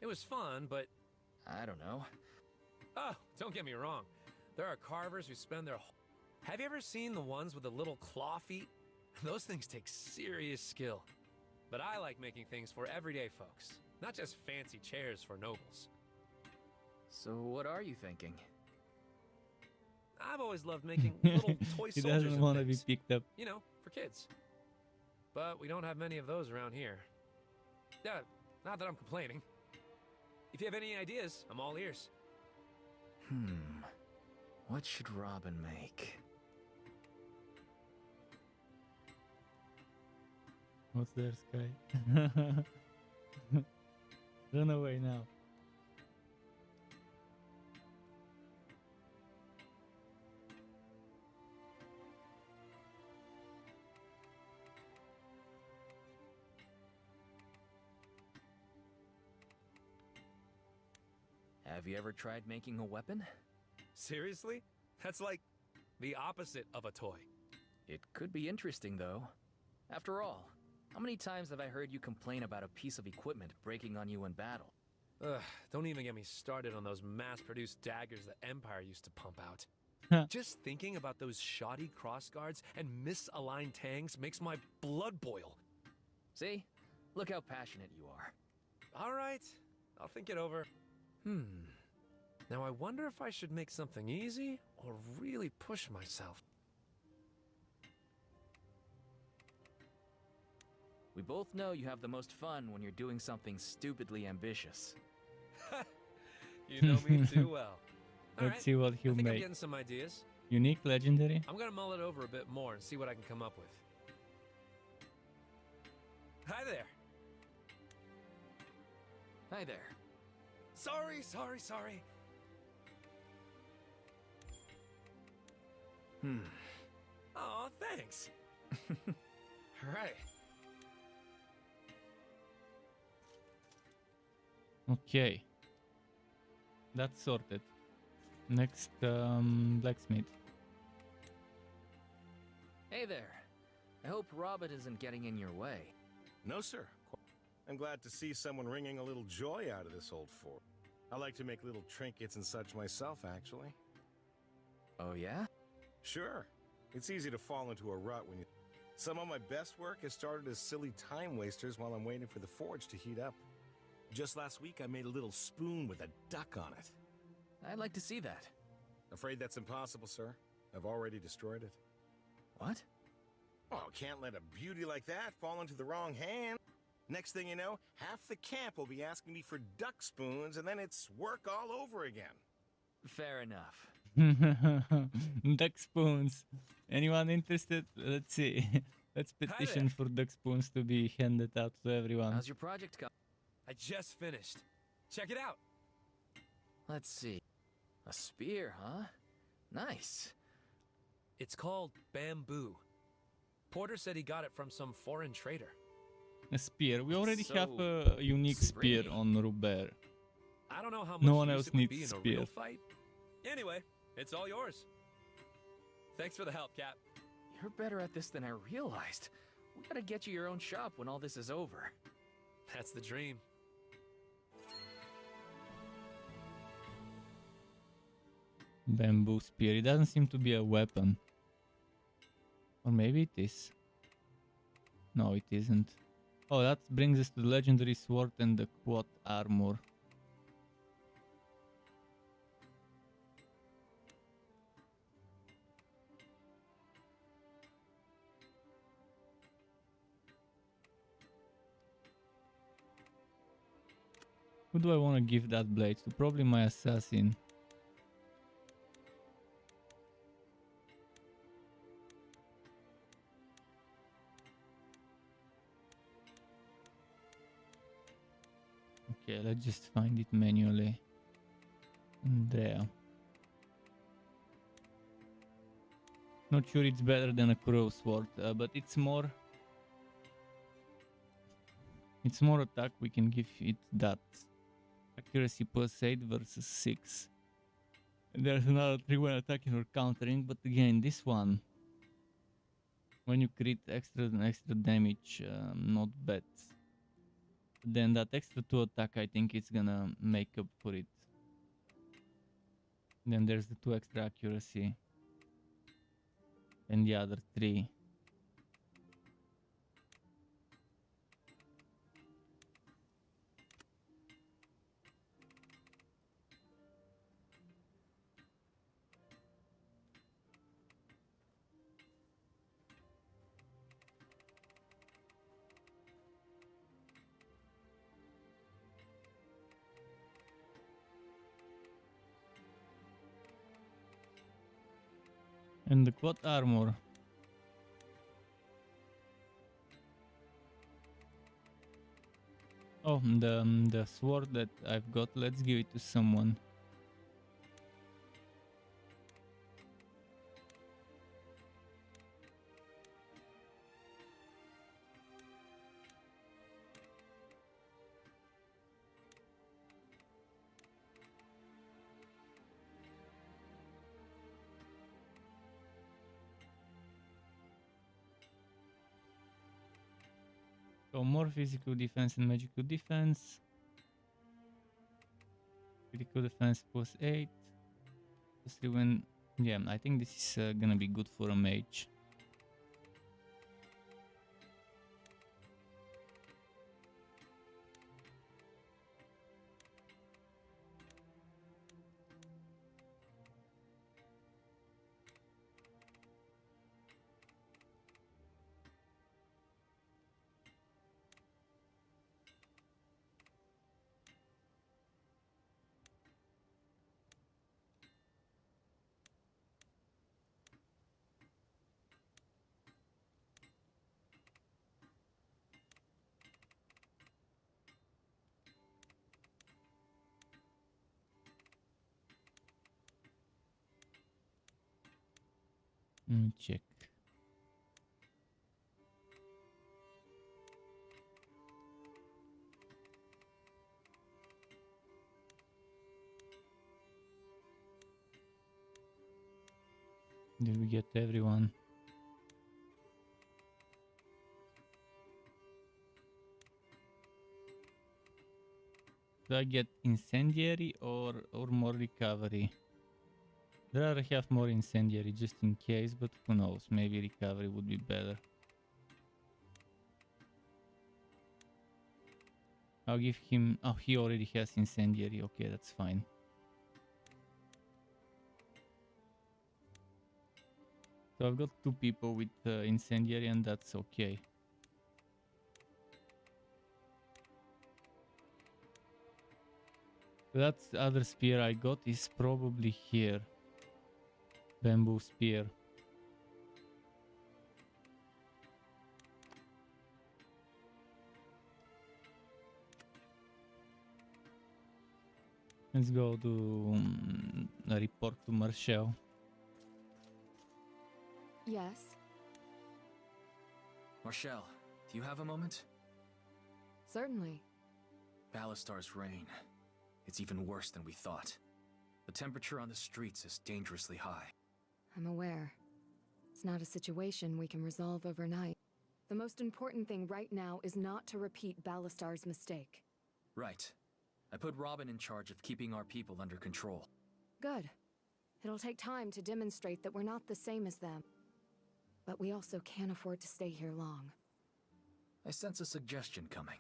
It was fun, but... I don't know. Oh, don't get me wrong. There are carvers who spend their... Have you ever seen the ones with the little claw feet? Those things take serious skill. But I like making things for everyday folks, not just fancy chairs for nobles. So what are you thinking? I've always loved making little toy He soldiers doesn't want to and be things. picked up. You know, for kids. But we don't have many of those around here. Yeah, not that I'm complaining. If you have any ideas, I'm all ears. What should Robin make? What's there, Sky? Run away now. Have you ever tried making a weapon? Seriously? That's like the opposite of a toy. It could be interesting, though. After all, how many times have I heard you complain about a piece of equipment breaking on you in battle? Ugh, don't even get me started on those mass-produced daggers the Empire used to pump out. Just thinking about those shoddy crossguards and misaligned tanks makes my blood boil. See? Look how passionate you are. All right, I'll think it over. Now I wonder if I should make something easy or really push myself. We both know you have the most fun when you're doing something stupidly ambitious. You know me too well. Let's see what he'll I think I'm make. getting some ideas. Unique, legendary. I'm gonna mull it over a bit more and see what I can come up with. Hi there. Hi there. Sorry. Aw, thanks. All right. Okay. That's sorted. Next, blacksmith. Hey there. I hope Robert isn't getting in your way. No, sir. I'm glad to see someone wringing a little joy out of this old fort. I like to make little trinkets and such myself, actually. Oh, yeah? Sure. It's easy to fall into a rut when you... Some of my best work has started as silly time wasters while I'm waiting for the forge to heat up. Just last week, I made a little spoon with a duck on it. I'd like to see that. Afraid that's impossible, sir. I've already destroyed it. What? Oh, can't let a beauty like that fall into the wrong hand. Next thing you know, half the camp will be asking me for duck spoons, and then it's work all over again. Fair enough. Duck spoons. Anyone interested? Let's see. Let's petition for duck spoons to be handed out to everyone. How's your project going? I just finished. Check it out. Let's see. A spear, huh? Nice. It's called bamboo. Porter said he got it from some foreign trader. A spear. We already So have a unique spear springy. on Robert. I don't know how much No one use else it would needs be in a spear. real fight. Anyway, it's all yours. Thanks for the help, Cap. You're better at this than I realized. We gotta get you your own shop when all this is over. That's the dream. Bamboo spear. It doesn't seem to be a weapon. Or maybe it is. No, it isn't. Oh, that brings us to the legendary sword and the quad armor. Who do I want to give that blade to? Probably my assassin. Okay, let's just find it manually. There. Not sure it's better than a crow sword, but it's more attack. We can give it that. Accuracy plus 8 versus 6. And there's another 3 when attacking or countering, but again, this one, when you crit extra damage, not bad. Then that extra 2 attack, I think it's gonna make up for it. Then there's the 2 extra accuracy. And the other 3. And the quad armor. Oh, the sword that I've got, let's give it to someone. So more physical defense and magical defense. Critical defense plus 8. Especially when... Yeah, I think this is gonna be good for a mage. Check. Did we get everyone? Do I get incendiary or more recovery? I'd rather have more incendiary just in case, but who knows, maybe recovery would be better. I'll give him... Oh, he already has incendiary, okay, that's fine. So I've got 2 people with incendiary and that's okay. That's the other spear I got is probably here. Bamboo spear. Let's go to report to Marshall. Yes? Marshall, do you have a moment? Certainly. Balistar's reign. It's even worse than we thought. The temperature on the streets is dangerously high. I'm aware. It's not a situation we can resolve overnight. The most important thing right now is not to repeat Balistar's mistake. Right. I put Robin in charge of keeping our people under control. Good. It'll take time to demonstrate that we're not the same as them. But we also can't afford to stay here long. I sense a suggestion coming.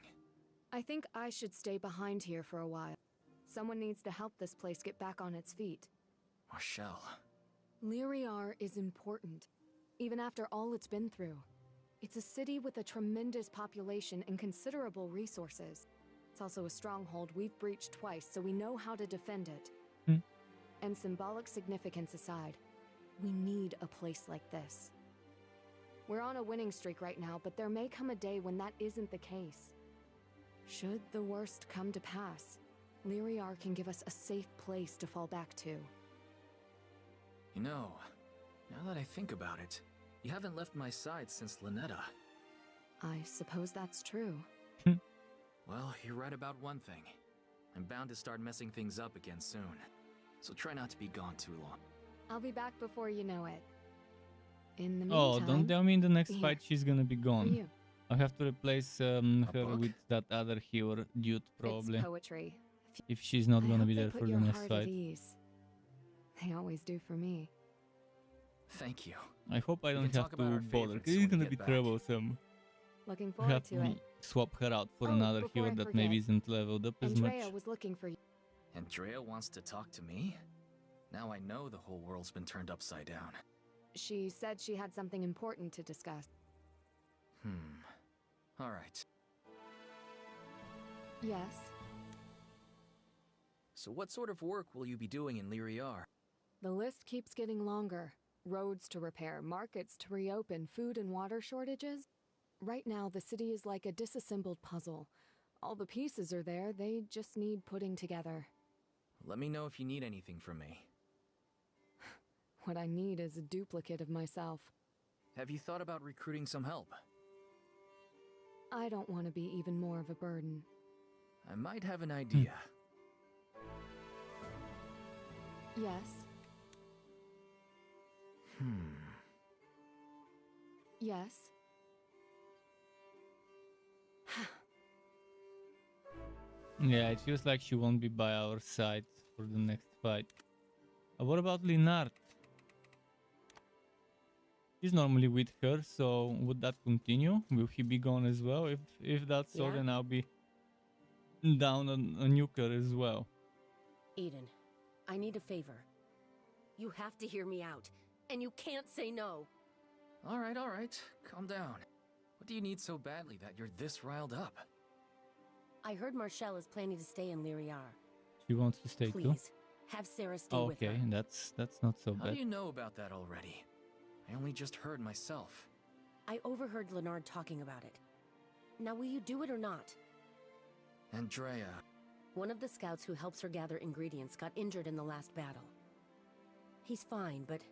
I think I should stay behind here for a while. Someone needs to help this place get back on its feet. Marshall. Lyriar is important, even after all it's been through. It's a city with a tremendous population and considerable resources. It's also a stronghold we've breached twice, so we know how to defend it. And symbolic significance aside, we need a place like this. We're on a winning streak right now, but there may come a day when that isn't the case. Should the worst come to pass, Lyriar can give us a safe place to fall back to. You know, now that I think about it, you haven't left my side since Lynetta. I suppose that's true. Well, you're right about one thing. I'm bound to start messing things up again soon. So try not to be gone too long. I'll be back before you know it. In the Oh, meantime, don't tell me in the next here, fight she's gonna be for gone. you. I have to replace her book? with that other healer dude, probably. It's poetry. If she's not I gonna hope be they there put for the your next heart at fight. ease. They always do for me. Thank you. I hope I We don't can have talk about to our bother, favorites because when it's we gonna get be back. troublesome. Looking I forward have to to it. swap her out for Oh, another before healer I that maybe forget, isn't leveled up as much. Andrea was looking for you. Andrea wants to talk to me? Now I know the whole world's been turned upside down. She said she had something important to discuss. All right. Yes. So what sort of work will you be doing in Lyriar? The list keeps getting longer. Roads to repair, markets to reopen, food and water shortages. Right now, the city is like a disassembled puzzle. All the pieces are there, they just need putting together. Let me know if you need anything from me. What I need is a duplicate of myself. Have you thought about recruiting some help? I don't want to be even more of a burden. I might have an idea. Yes. Yes. Yeah, it feels like she won't be by our side for the next fight. What about Linard? He's normally with her, so would that continue? Will he be gone as well? If that's so, Yeah. then I'll be down on a nuker as well. Eden, I need a favor. You have to hear me out, and you can't say no. All right. Calm down. What do you need so badly that you're this riled up? I heard Marshall is planning to stay in Lyriar. She wants to stay too. Please, have Sarah stay Oh, with okay, her. that's not so How bad. do you know about that already? I only just heard myself. I overheard Leonard talking about it. Now, will you do it or not? Andrea. One of the scouts who helps her gather ingredients got injured in the last battle. He's fine, but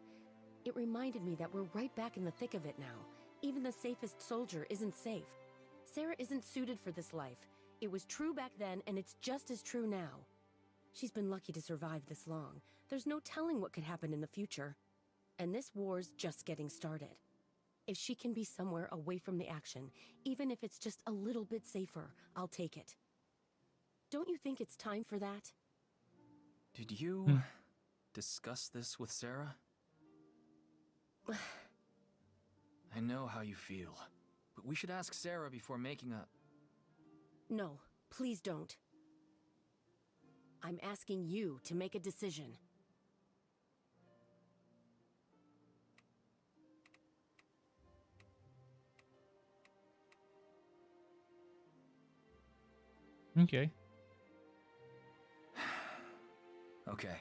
it reminded me that we're right back in the thick of it now. Even the safest soldier isn't safe. Sarah isn't suited for this life. It was true back then, and it's just as true now. She's been lucky to survive this long. There's no telling what could happen in the future. And this war's just getting started. If she can be somewhere away from the action, even if it's just a little bit safer, I'll take it. Don't you think it's time for that? Did you discuss this with Sarah? I know how you feel, but we should ask Sarah before making a... No, please don't. I'm asking you to make a decision. Okay. Okay,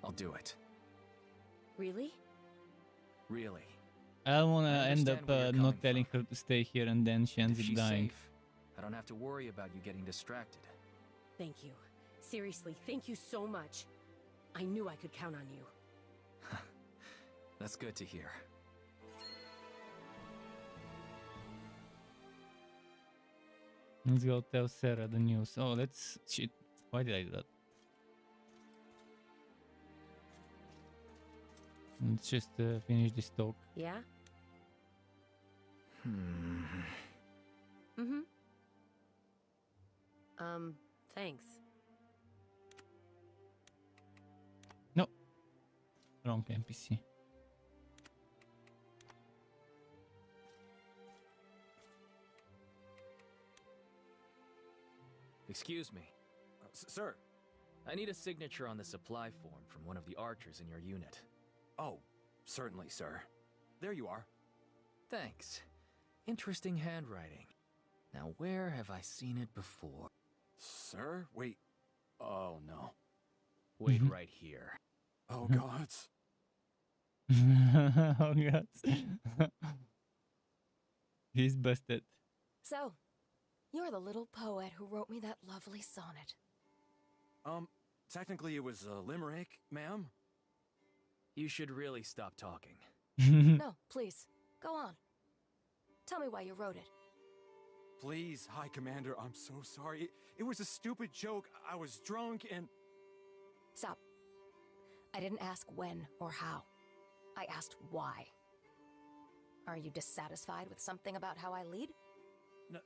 I'll do it. Really? Really. I don't wanna I end understand up where you're not coming telling her to stay here and then she ends If up she's dying. safe, I don't have to worry about you getting distracted. Thank you. Seriously, thank you so much. I knew I could count on you. That's good to hear. Let's go tell Sarah the news. Oh, let's... Shit. Why did I do that? Let's just finish this talk. Yeah? Thanks. No. Wrong NPC. Excuse me. Sir. I need a signature on the supply form from one of the archers in your unit. Oh, certainly, sir. There you are. Thanks. Interesting handwriting. Now, where have I seen it before? Sir? Wait. Oh, no. Wait right here. Oh, gods. Oh, gods. He's busted. So, you're the little poet who wrote me that lovely sonnet. Technically it was a limerick, ma'am. You should really stop talking. No, please. Go on. Tell me why you wrote it. Please, High Commander, I'm so sorry. It was a stupid joke. I was drunk and... Stop. I didn't ask when or how. I asked why. Are you dissatisfied with something about how I lead?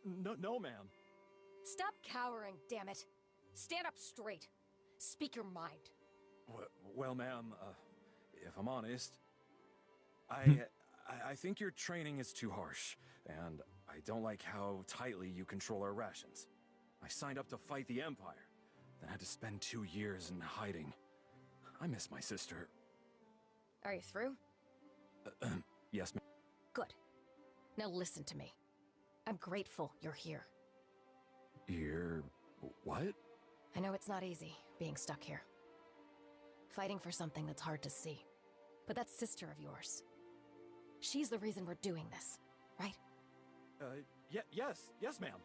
No, ma'am. Stop cowering, damn it. Stand up straight. Speak your mind. Well, ma'am, if I'm honest, I think your training is too harsh, and I don't like how tightly you control our rations. I signed up to fight the Empire, then had to spend 2 years in hiding. I miss my sister. Are you through? Yes, ma'am. Good. Now listen to me. I'm grateful you're here. You're... what? I know it's not easy, being stuck here. Fighting for something that's hard to see. But that sister of yours, she's the reason we're doing this, right? Yes, ma'am.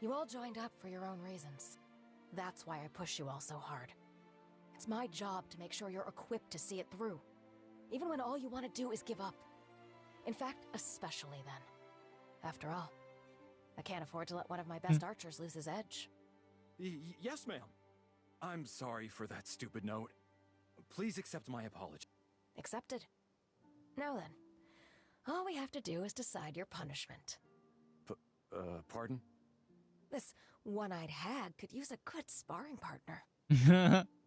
You all joined up for your own reasons. That's why I push you all so hard. It's my job to make sure you're equipped to see it through, even when all you want to do is give up. In fact, especially then. After all, I can't afford to let one of my best archers lose his edge. Yes, ma'am. I'm sorry for that stupid note. Please accept my apology. Accepted. Now then, all we have to do is decide your punishment. Pardon? This one-eyed hag could use a good sparring partner.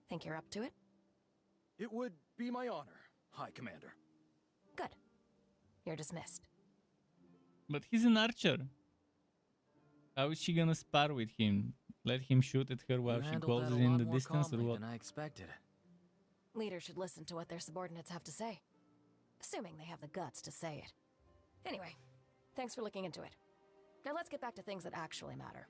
Think you're up to it? It would be my honor, High Commander. Good. You're dismissed. But he's an archer. How is she gonna spar with him? Let him shoot at her while she closes in the distance or what? Than I expected. Leaders should listen to what their subordinates have to say. Assuming they have the guts to say it. Anyway, thanks for looking into it. Now let's get back to things that actually matter.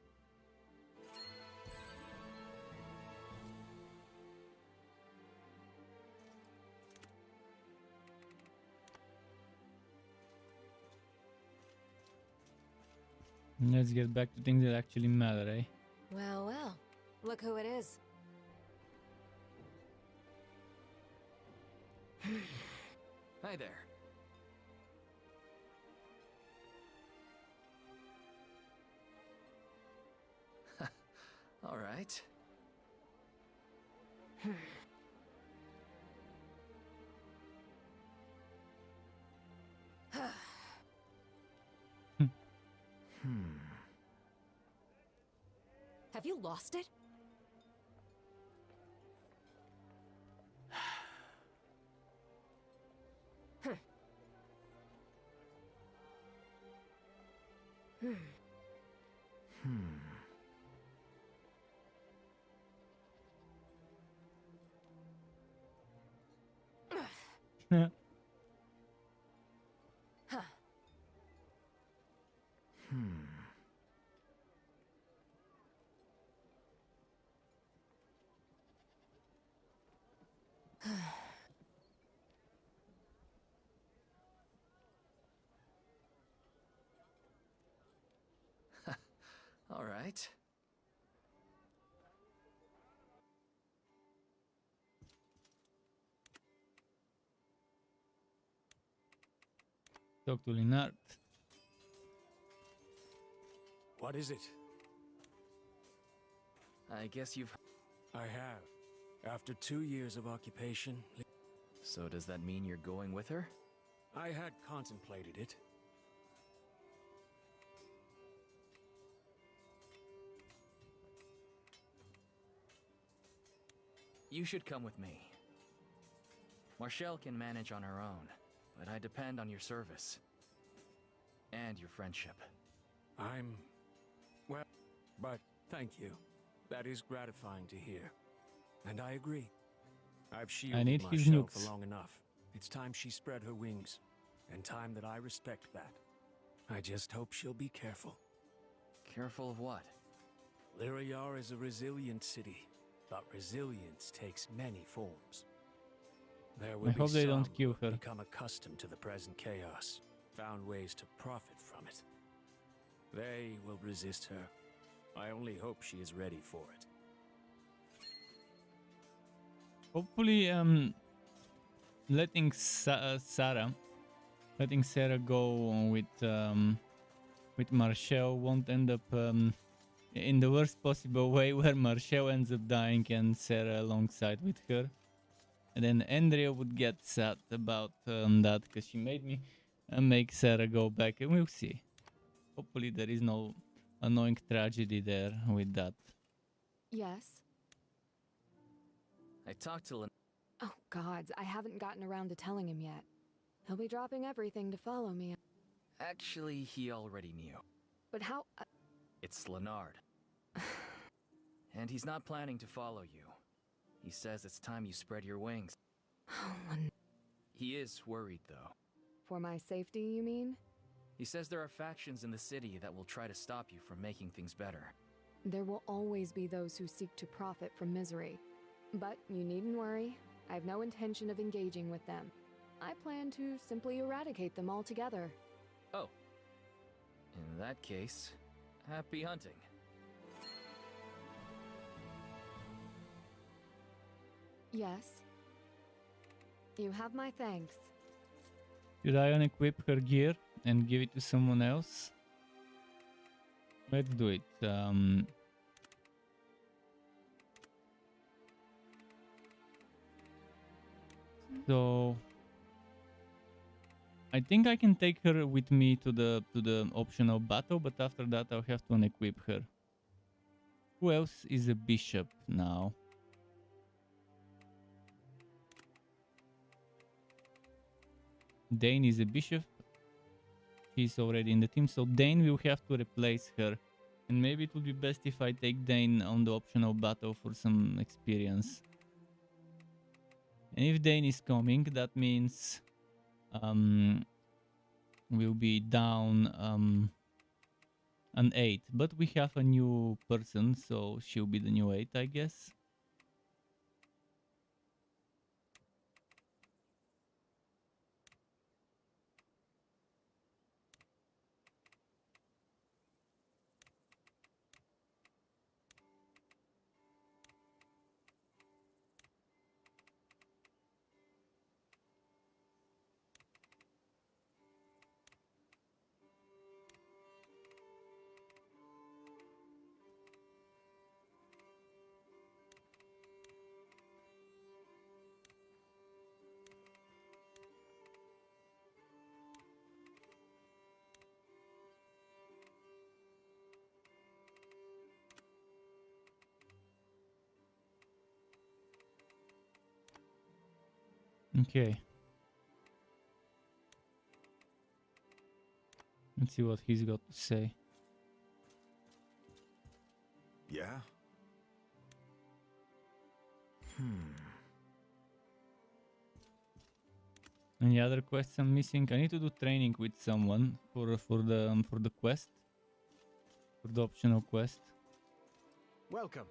Let's get back to things that actually matter, eh? Well, well. Look who it is. Hi there. All right. Have you lost it? All right. Talk to Linard. What is it? I guess you've... I have. After 2 years of occupation... So does that mean you're going with her? I had contemplated it. You should come with me. Marshall can manage on her own, but I depend on your service. And your friendship. Well, but thank you. That is gratifying to hear. And I agree. I've shielded need his Marshall nukes. for long enough. It's time she spread her wings. And time that I respect that. I just hope she'll be careful. Careful of what? Lyriar is a resilient city, but resilience takes many forms. There will I be hope they some don't kill who her. become accustomed to the present chaos, found ways to profit from it. They will resist her. I only hope she is ready for it. Hopefully, letting Sarah go with Marshall won't end up in the worst possible way, where Marshall ends up dying and Sarah alongside with her. And then Andrea would get sad about that, because she made me make Sarah go back, and we'll see. Hopefully there is no annoying tragedy there with that. Yes? I talked to Oh, gods, I haven't gotten around to telling him yet. He'll be dropping everything to follow me. Actually, he already knew. But how... It's Leonard. And he's not planning to follow you. He says it's time you spread your wings. He is worried, though. For my safety, you mean? He says there are factions in the city that will try to stop you from making things better. There will always be those who seek to profit from misery. But you needn't worry. I have no intention of engaging with them. I plan to simply eradicate them altogether. Oh. In that case, happy hunting. Yes. You have my thanks. Should I unequip her gear and give it to someone else? Let's do it. So I think I can take her with me to the optional battle, but after that I'll have to unequip her. Who else is a bishop now? Dane is a bishop. He's already in the team, so Dane will have to replace her. And maybe it would be best if I take Dane on the optional battle for some experience. And if Dane is coming, that means we'll be down an 8. But we have a new person, so she'll be the new 8, I guess. Okay. Let's see what he's got to say. Yeah? Any other quests I'm missing? I need to do training with someone for the quest, for the optional quest. Welcome.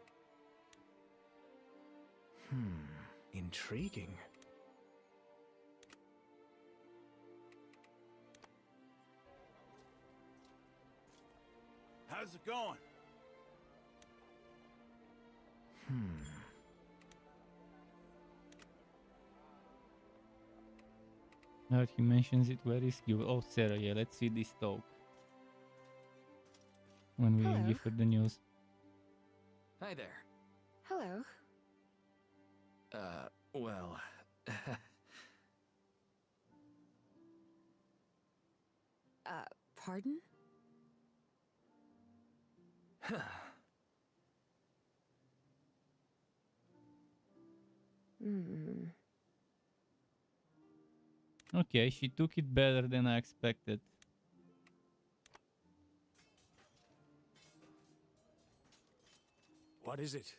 Intriguing. How's it going? Now that he mentions it, where is you? Oh, Sarah, yeah, let's see this talk. When we Hello. give her the news. Hi there. Hello. Well... Pardon? Hmm. Okay, she took it better than I expected. What is it?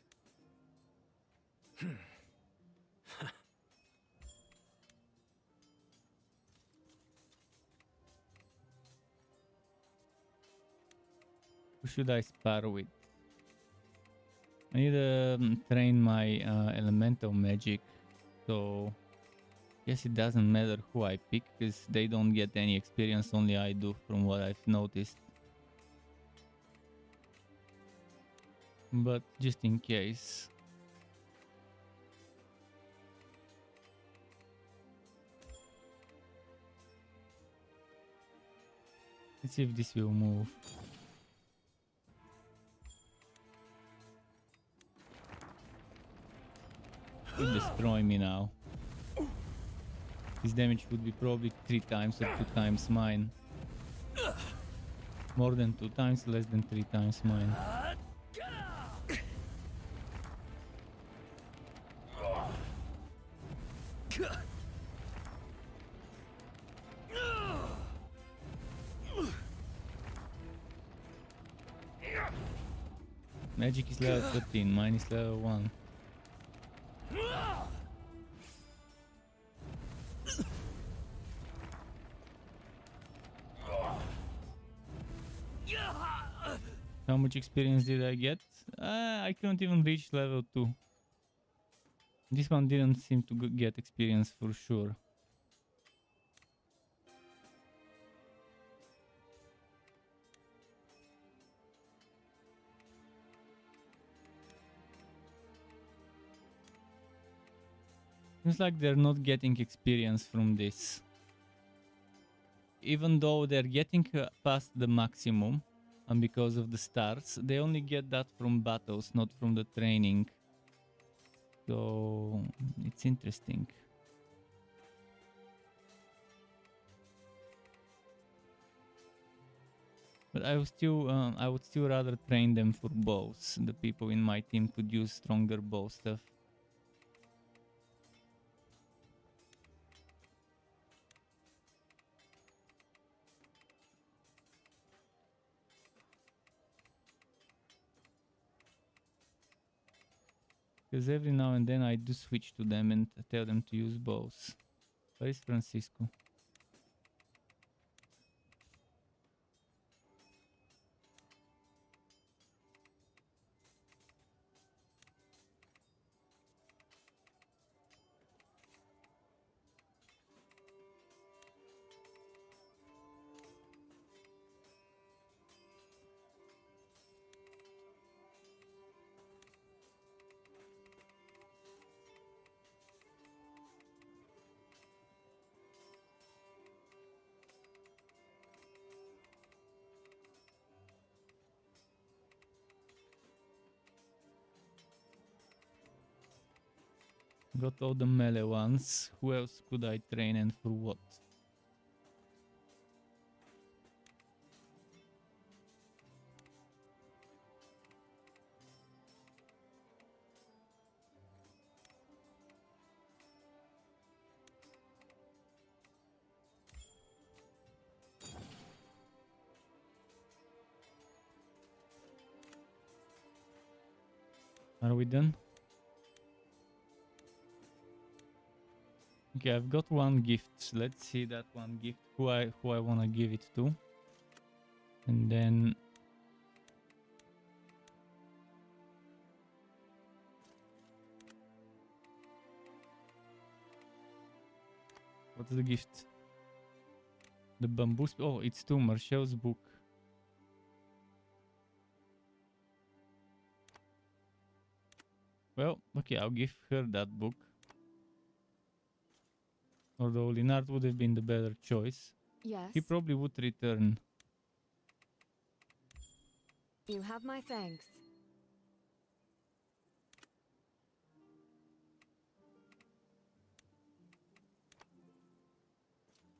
Who should I spar with? I need to train my elemental magic, so guess it doesn't matter who I pick because they don't get any experience, only I do from what I've noticed. But just in case. Let's see if this will move. Will destroy me now. His damage would be probably 3 times or 2 times mine. More than 2 times, less than 3 times mine. Magic is level 13, mine is level 1. How much experience did I get? I couldn't even reach level 2. This one didn't seem to get experience for sure. Seems like they're not getting experience from this. Even though they're getting past the maximum, and because of the stars, they only get that from battles, not from the training. So it's interesting. But I would still rather train them for bows. The people in my team could use stronger bow stuff. Because every now and then I do switch to them and tell them to use bows. Where is Francisco? Got all the melee ones. Who else could I train and for what? Are we done? Okay, I've got one gift. Let's see that one gift. Who I wanna give it to. And then what's the gift? The bamboo. Oh, it's to Marcel's book. Well, okay, I'll give her that book. Although Linard would have been the better choice. Yes. He probably would return. You have my thanks.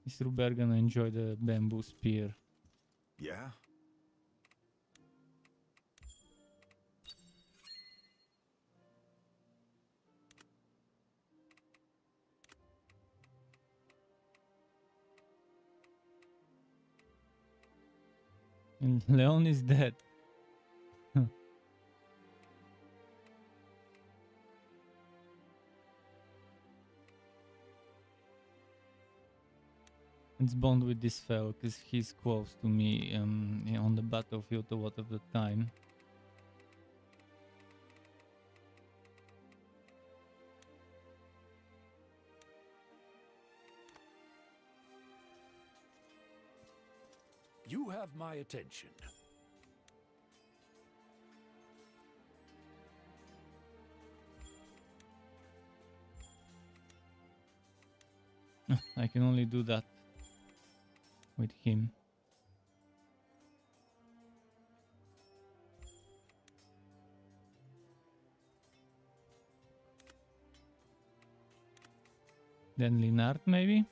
Is Ruber gonna enjoy the bamboo spear? Yeah? And Leon is dead. Let's bond with this fellow because he's close to me on the battlefield a lot of the time. You have my attention. I can only do that with him. Then Linard maybe?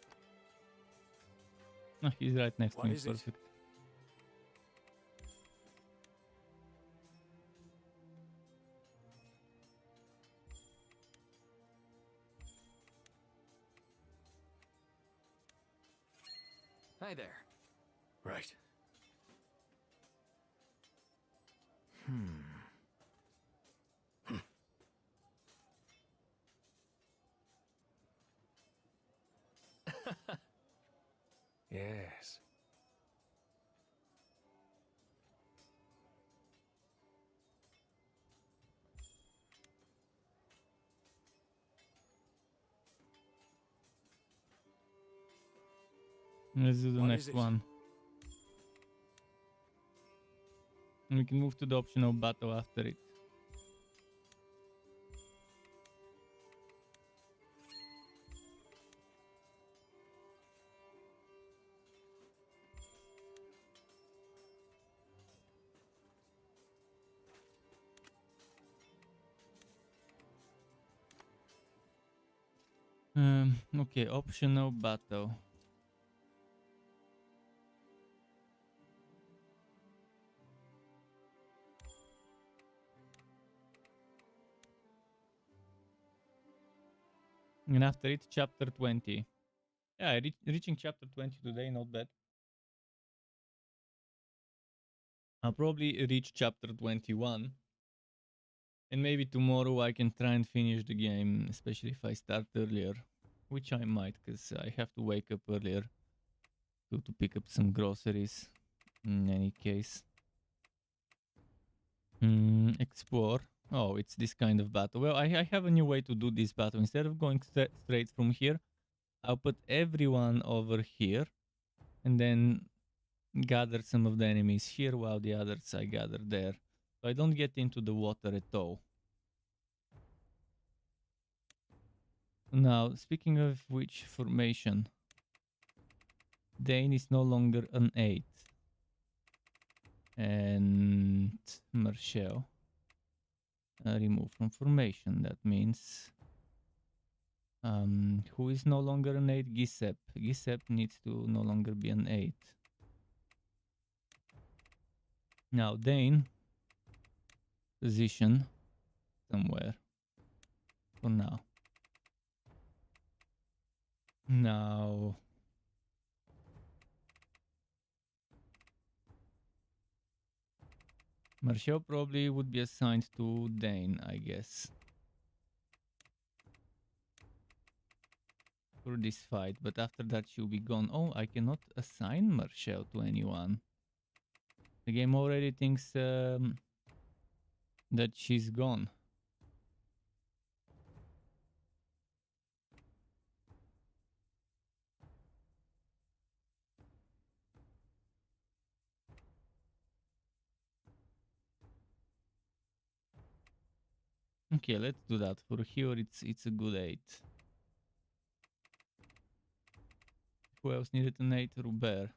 No, he's right next to me, perfect. Hi there. Right. Yes. Let's do the What is next it? one. And we can move to the optional battle after it. Okay, optional battle. And after it, chapter 20. Yeah, reaching chapter 20 today, not bad. I'll probably reach chapter 21. And maybe tomorrow I can try and finish the game, especially if I start earlier. Which I might, because I have to wake up earlier to pick up some groceries. In any case. Explore. Oh, it's this kind of battle. Well, I have a new way to do this battle. Instead of going straight from here, I'll put everyone over here. And then gather some of the enemies here while the others I gather there. So I don't get into the water at all. Now, speaking of which formation, Dane is no longer an 8. And Marshall removed from formation. That means who is no longer an 8? Gisep. Gisep needs to no longer be an 8. Now Dane, position somewhere for now. Now Marshall probably would be assigned to Dane, I guess, for this fight, but after that she'll be gone. Oh, I cannot assign Marshall to anyone. The game already thinks that she's gone. Okay, let's do that. For here, it's a good 8. Who else needed an 8? Robert.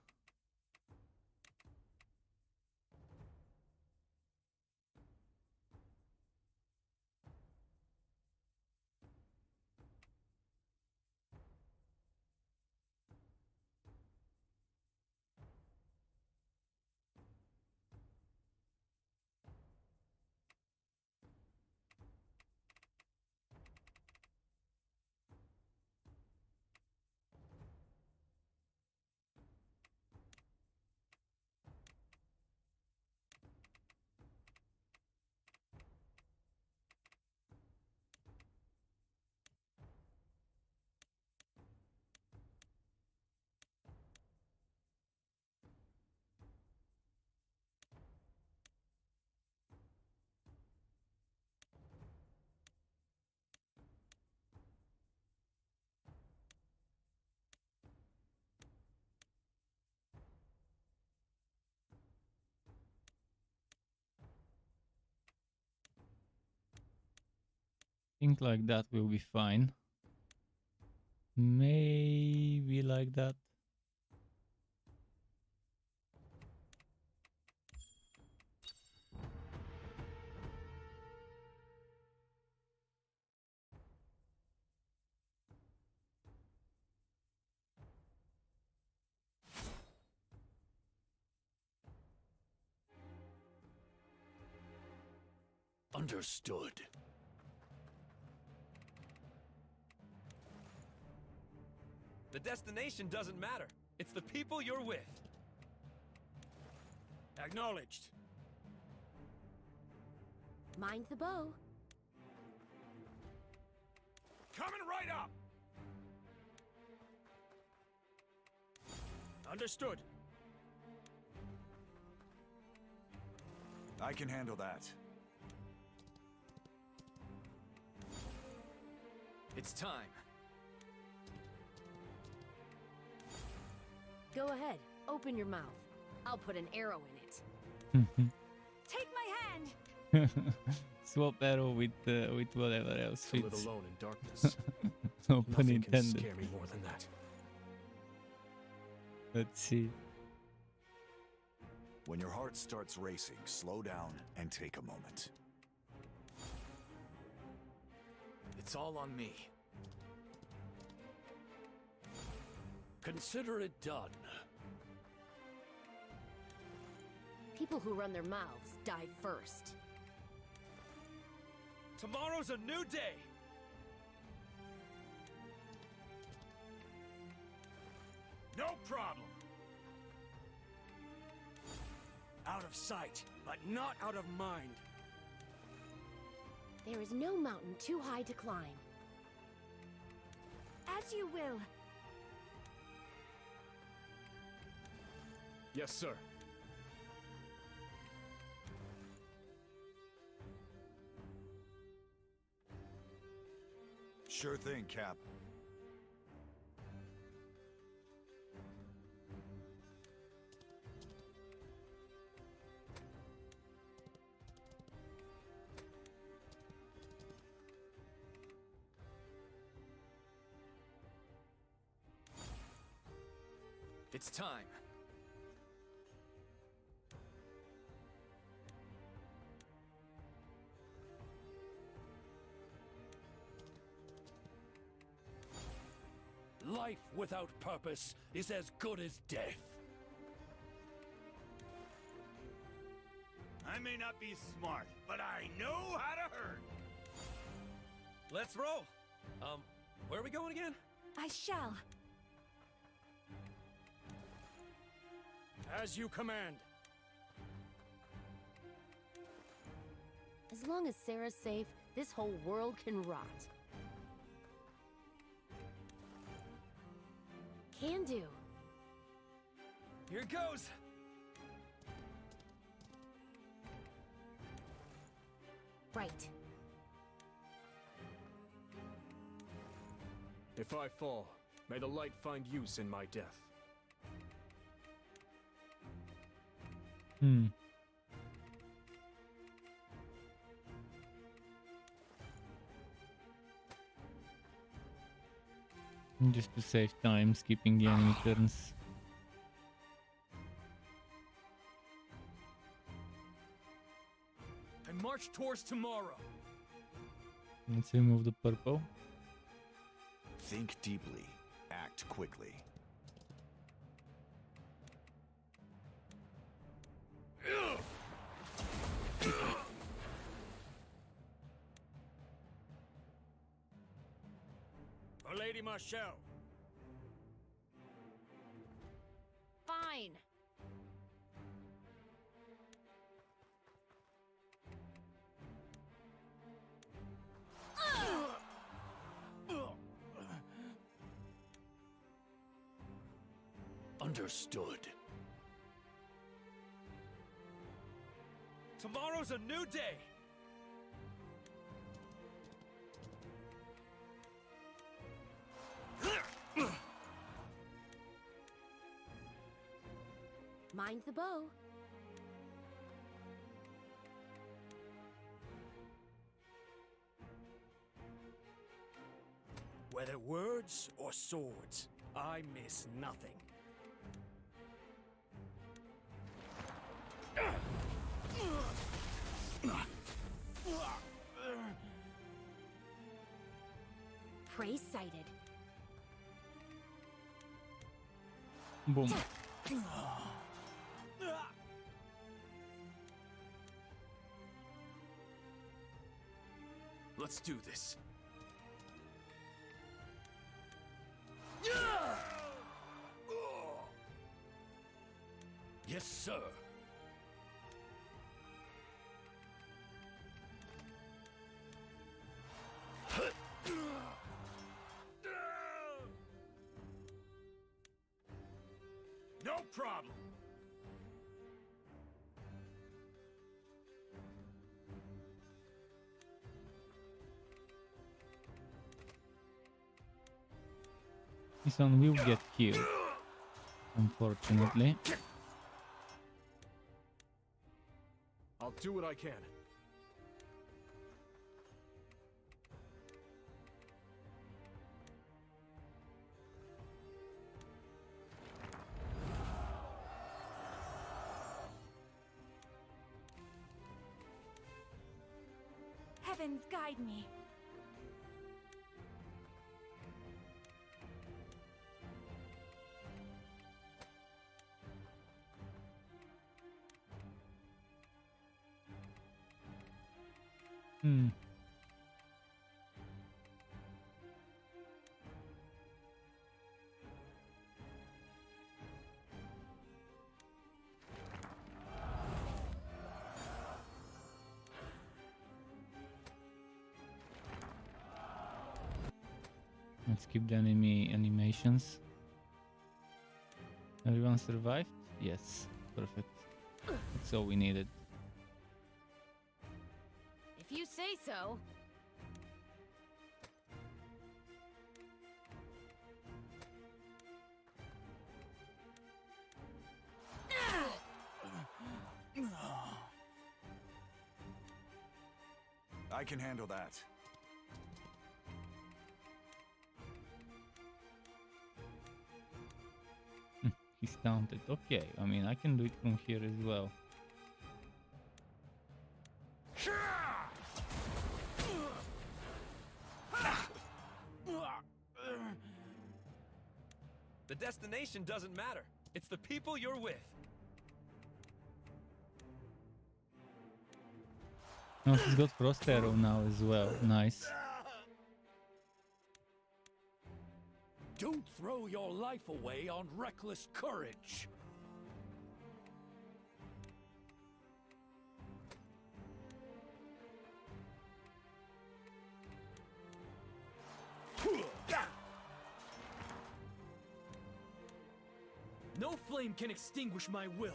think like that will be fine. Maybe like that. Understood. The destination doesn't matter. It's the people you're with. Acknowledged. Mind the bow. Coming right up! Understood. I can handle that. It's time. Go ahead. Open your mouth. I'll put an arrow in it. Take my hand! Swap arrow with whatever else To live fits. alone in darkness. No pun Nothing can intended. scare me more than that. Let's see. When your heart starts racing, slow down and take a moment. It's all on me. Consider it done. People who run their mouths die first. Tomorrow's a new day. No problem. Out of sight, but not out of mind. There is no mountain too high to climb. As you will. Yes, sir. Sure thing, Cap. It's time. Life without purpose is as good as death. I may not be smart, but I know how to hurt. Let's roll. Where are we going again? I shall. As you command. As long as Sarah's safe, this whole world can rot. Can do. Here goes. Right. If I fall, may the light find use in my death. Just to save time, skipping the enemy turns. I march towards tomorrow. Let's remove the purple. Think deeply. Act quickly. For Lady Marshall. Fine. Understood. Tomorrow's a new day. Mind the bow. Whether words or swords, I miss nothing. Prey sighted. Boom. Let's do this. Yes, sir. No problem. This one will get killed, unfortunately. I'll do what I can. Heavens guide me. Hmm. Let's keep the enemy animations. Everyone survived? Yes, perfect. That's all we needed. If you say so. I can handle that. He's taunted. Okay, I mean, I can do it from here as well. The destination doesn't matter. It's the people you're with. Oh, he's got Frost Arrow now as well. Nice. Don't throw your life away on reckless courage. No flame can extinguish my will.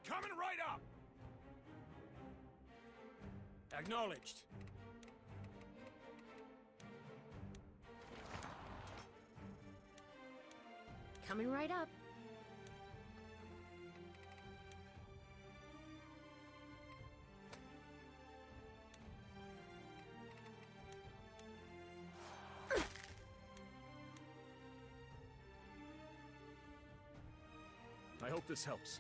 Coming right up. Acknowledged. Coming right up. I hope this helps.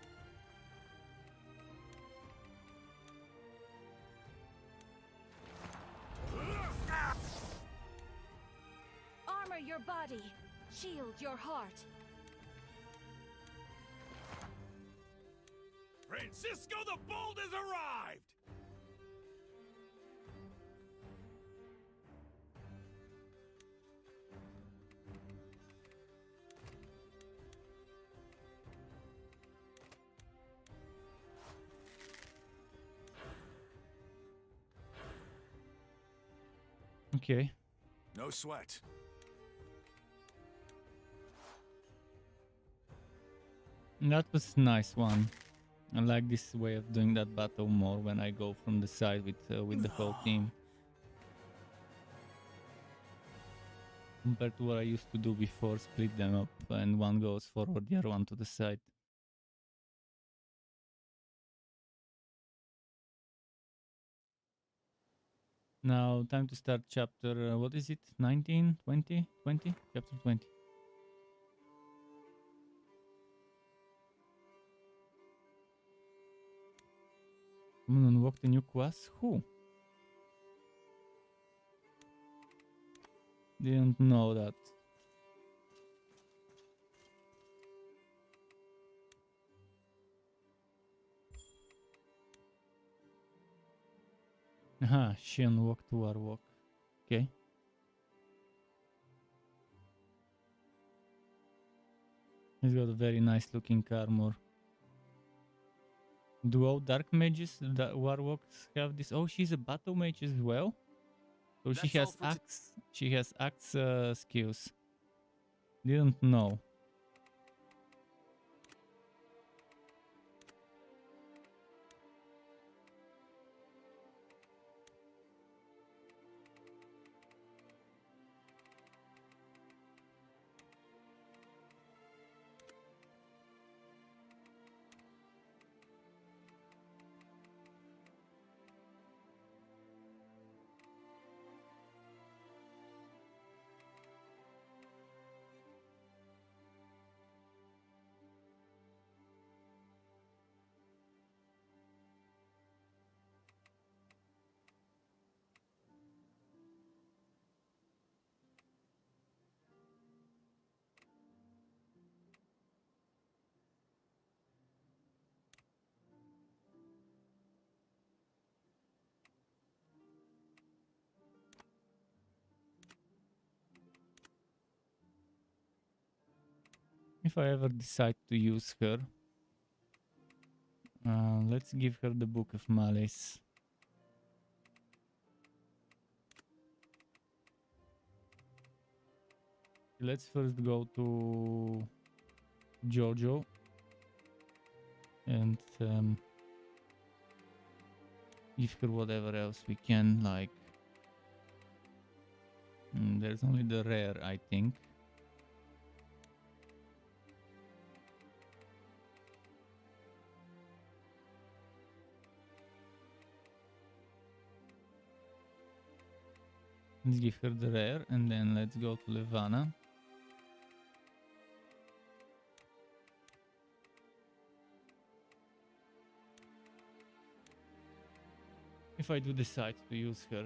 Armor your body. Shield your heart. Francisco the Bold has arrived! Okay. No sweat. That was a nice one. I like this way of doing that battle more when I go from the side with the whole team. compared to what I used to do before, split them up and one goes forward, the other one to the side. Now, time to start chapter, what is it, 19, 20, 20? Chapter 20. Someone unlocked a new class? Who? Didn't know that. Aha, she unlocked Warwalk. Okay. He's got a very nice looking armor. Do all dark mages, the Warwalks have this? Oh, she's a battle mage as well? So she has axe. She has axe skills. Didn't know. If I ever decide to use her, let's give her the Book of Malice. Let's first go to Jojo and give her whatever else we can, like there's only the rare, I think. Let's give her the rare and then let's go to Levana. If I do decide to use her.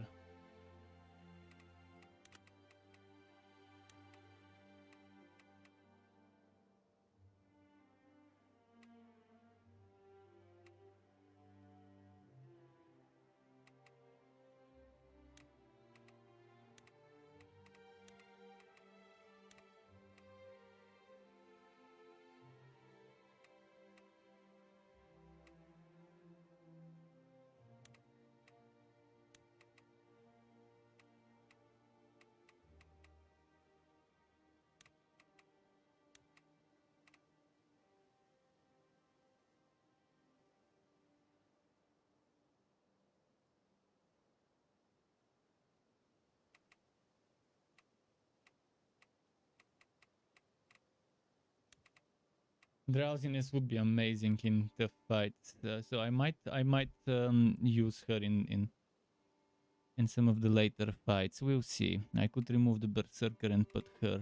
Drowsiness would be amazing in the fights, so I might use her in some of the later fights. We'll see. I could remove the berserker and put her.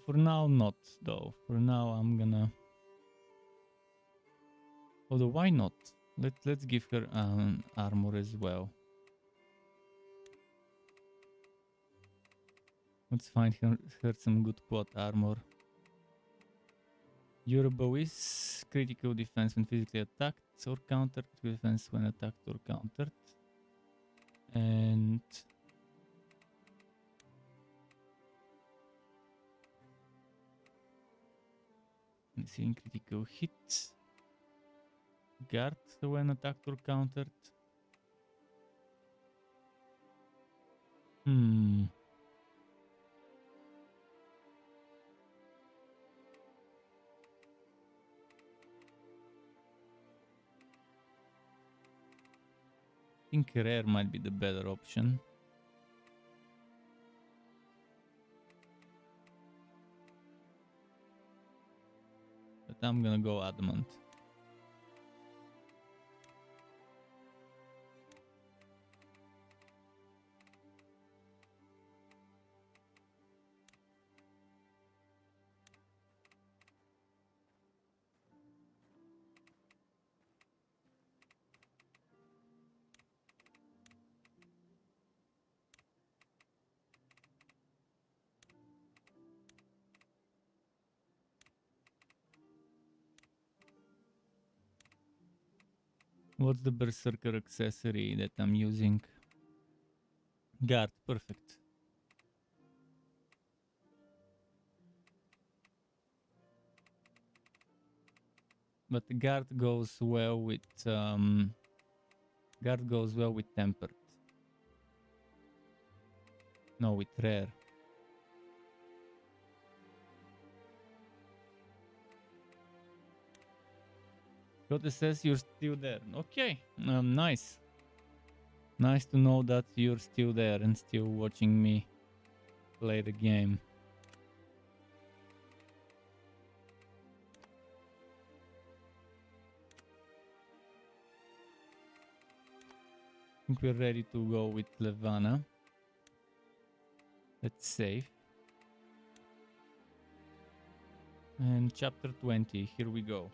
For now, not though. For now, I'm gonna. Although, why not? Let's give her armor as well. Let's find her some good quad armor. Your bow is critical defense when physically attacked or countered, critical defense when attacked or countered. And let's see, critical hit. Guard when attacked or countered. think rare might be the better option. But I'm gonna go adamant. What's the berserker accessory that I'm using? Guard, perfect. But the guard goes well with tempered. No, with rare. Gotta says you're still there. Okay, nice. Nice to know that you're still there and still watching me play the game. I think we're ready to go with Levana. Let's save. And chapter 20, here we go.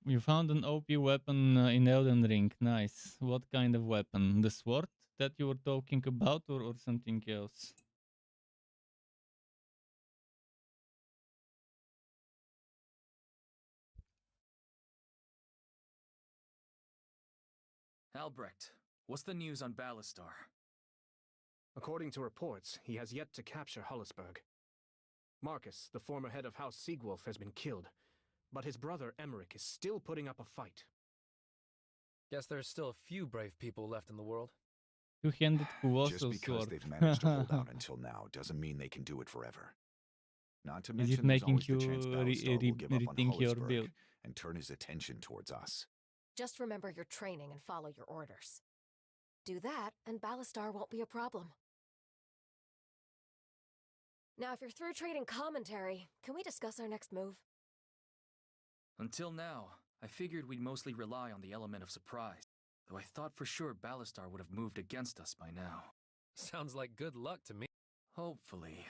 You found an OP weapon in Elden Ring. Nice. What kind of weapon? The sword that you were talking about, or something else? Albrecht, what's the news on Ballastar? According to reports, he has yet to capture Hollisburg. Marcus, the former head of House Seagwolf, has been killed, but his brother Emmerich is still putting up a fight. Guess there's still a few brave people left in the world. Two-handed colossal Just because sword. they've managed to hold out until now doesn't mean they can do it forever. Not to Is mention it making there's always the chance Battlestar will give up on rethink your Hollisburg build? and turn his attention towards us. Just remember your training and follow your orders. Do that, and Ballastar won't be a problem. Now, if you're through trading commentary, can we discuss our next move? Until now, I figured we'd mostly rely on the element of surprise, though I thought for sure Ballastar would have moved against us by now. Sounds like good luck to me. Hopefully.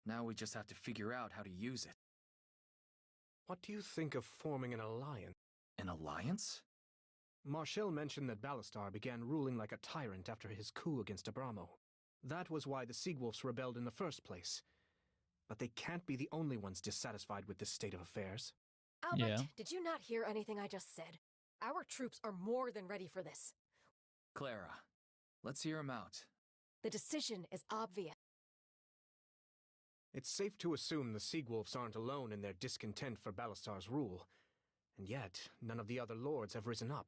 Now we just have to figure out how to use it. What do you think of forming an alliance? An alliance? Marshall mentioned that Ballastar began ruling like a tyrant after his coup against Abramo. That was why the Seagwolves rebelled in the first place. But they can't be the only ones dissatisfied with this state of affairs. Albert, did you not hear anything I just said? Our troops are more than ready for this. Clara, let's hear him out. The decision is obvious. It's safe to assume the Seagwolves aren't alone in their discontent for Ballastar's rule. And yet, none of the other lords have risen up.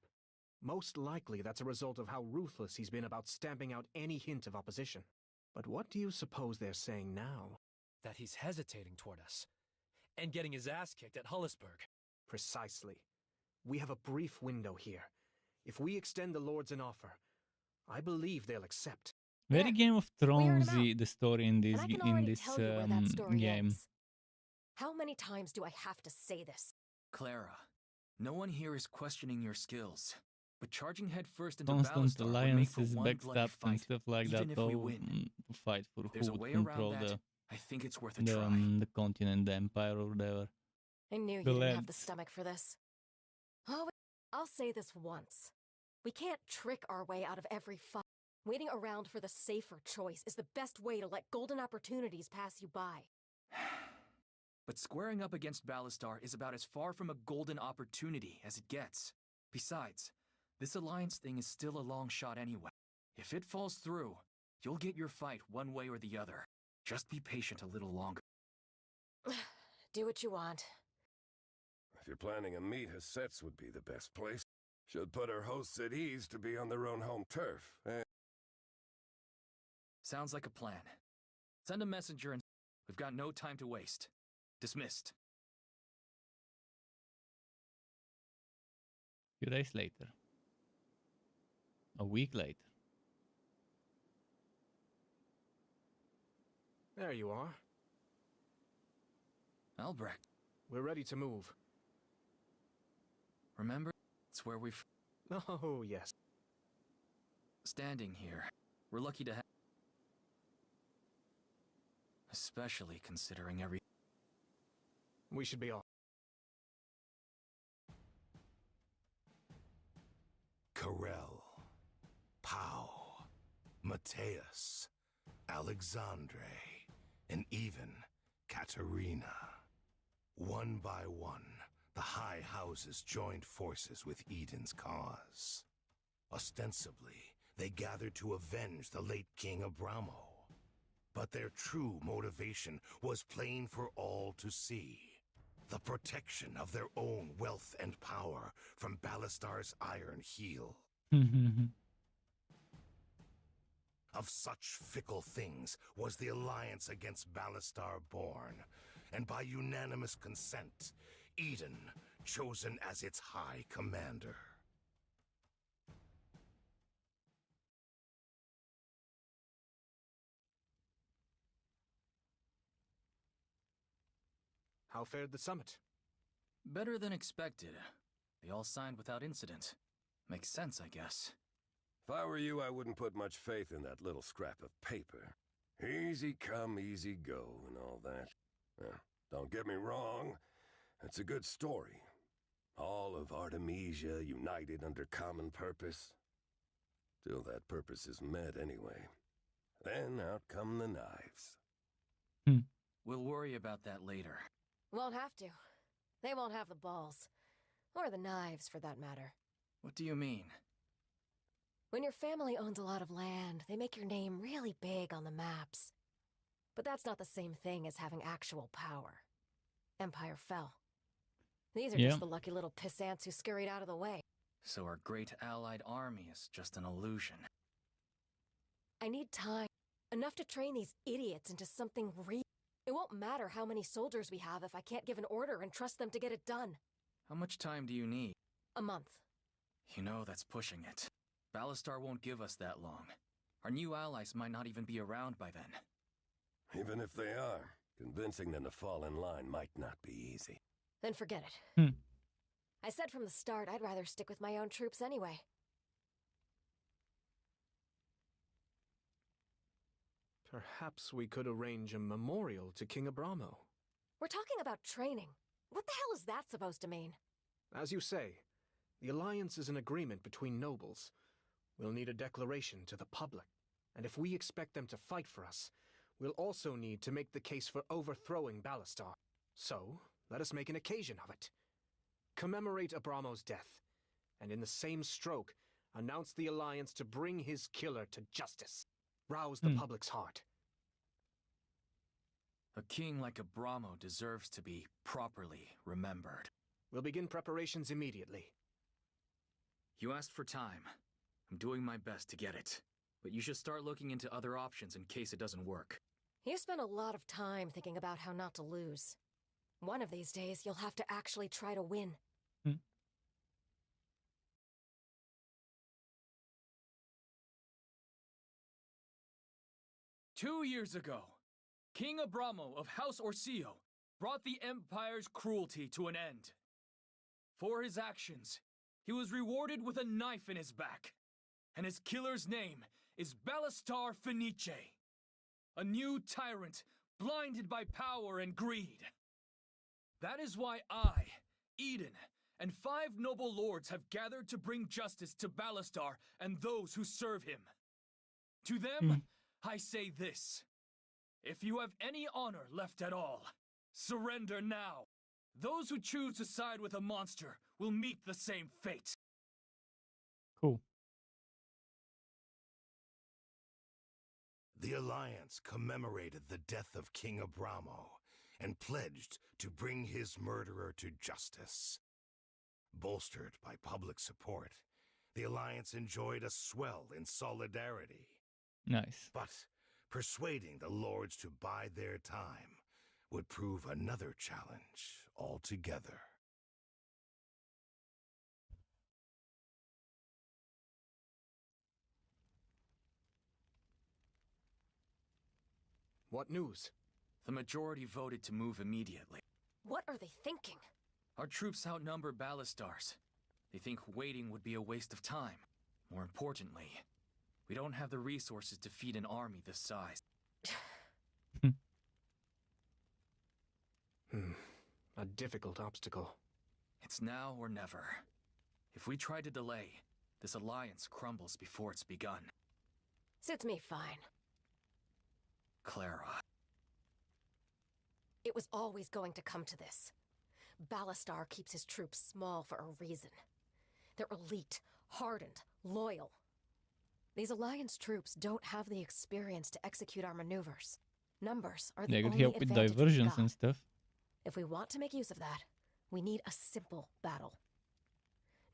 Most likely that's a result of how ruthless he's been about stamping out any hint of opposition. But what do you suppose they're saying now? That he's hesitating toward us. And getting his ass kicked at Hollisburg. Precisely. We have a brief window here. If we extend the lords an offer, I believe they'll accept. Very Game of Thrones the story in this game. How many times do I have to say this? Clara, no one here is questioning your skills. But charging headfirst into Constant Ballastar would make for alliances, one bloody backstabs, and fight, stuff like even that. if we All win. to fight for There's who a would way control around that. the I think it's worth a try. the continent, the empire, or whatever. I knew you The didn't have the lads. stomach for this. Oh, I'll say this once. We can't trick our way out of every fight. Waiting around for the safer choice is the best way to let golden opportunities pass you by. But squaring up against Ballastar is about as far from a golden opportunity as it gets. Besides, this alliance thing is still a long shot anyway. If it falls through, you'll get your fight one way or the other. Just be patient a little longer. Do what you want. If you're planning a meet, Hasset's would be the best place. Should put our hosts at ease to be on their own home turf. Sounds like a plan. Send a messenger and we've got no time to waste. Dismissed. Few days later. A week later. There you are. Albrecht. We're ready to move. Remember? It's where we've... Oh, yes. Standing here, we're lucky to have... Especially considering every... We should be off. Karel, Pau, Mateus, Alexandre, and even Katerina. One by one, the high houses joined forces with Eden's cause. Ostensibly, they gathered to avenge the late King Abramo. But their true motivation was plain for all to see. The protection of their own wealth and power from Ballastar's iron heel. Of such fickle things was the alliance against Ballastar born, and by unanimous consent, Eden chosen as its high commander. How fared the summit? Better than expected. They all signed without incident. Makes sense, I guess. If I were you, I wouldn't put much faith in that little scrap of paper. Easy come, easy go, and all that. Don't get me wrong, it's a good story. All of Artemisia united under common purpose. Till that purpose is met anyway. Then out come the knives. We'll worry about that later. Won't have to. They won't have the balls. Or the knives, for that matter. What do you mean? When your family owns a lot of land, they make your name really big on the maps. But that's not the same thing as having actual power. Empire fell. These are just the lucky little pissants who scurried out of the way. So our great allied army is just an illusion. I need time. Enough to train these idiots into something real. It won't matter how many soldiers we have if I can't give an order and trust them to get it done. How much time do you need? A month. You know, that's pushing it. Ballastar won't give us that long. Our new allies might not even be around by then. Even if they are, convincing them to fall in line might not be easy. Then forget it. I said from the start I'd rather stick with my own troops anyway. Perhaps we could arrange a memorial to King Abramo. We're talking about training. What the hell is that supposed to mean? As you say, the alliance is an agreement between nobles. We'll need a declaration to the public. And if we expect them to fight for us, we'll also need to make the case for overthrowing Ballastar. So, let us make an occasion of it. Commemorate Abramo's death, and in the same stroke, announce the alliance to bring his killer to justice. Rouse the public's heart. A king like Abramo deserves to be properly remembered. We'll begin preparations immediately. You asked for time. I'm doing my best to get it. But you should start looking into other options in case it doesn't work. You spent a lot of time thinking about how not to lose. One of these days, you'll have to actually try to win. 2 years ago, King Abramo of House Orsio brought the Empire's cruelty to an end. For his actions, he was rewarded with a knife in his back, and his killer's name is Ballastar Fenice, a new tyrant blinded by power and greed. That is why I, Eden, and 5 noble lords have gathered to bring justice to Ballastar and those who serve him. To them, I say this. If you have any honor left at all, surrender now. Those who choose to side with a monster will meet the same fate. Cool. The Alliance commemorated the death of King Abramo and pledged to bring his murderer to justice. Bolstered by public support, the Alliance enjoyed a swell in solidarity. Nice. But persuading the lords to bide their time would prove another challenge altogether. What news? The majority voted to move immediately. What are they thinking? Our troops outnumber Ballastar's. They think waiting would be a waste of time. More importantly, we don't have the resources to feed an army this size. A difficult obstacle. It's now or never. If we try to delay, this alliance crumbles before it's begun. Suits me fine. Clara. It was always going to come to this. Ballastar keeps his troops small for a reason. They're elite, hardened, loyal. These Alliance troops don't have the experience to execute our maneuvers. Numbers are the They could only help with advantage we've diversions got. and stuff. If we want to make use of that, we need a simple battle.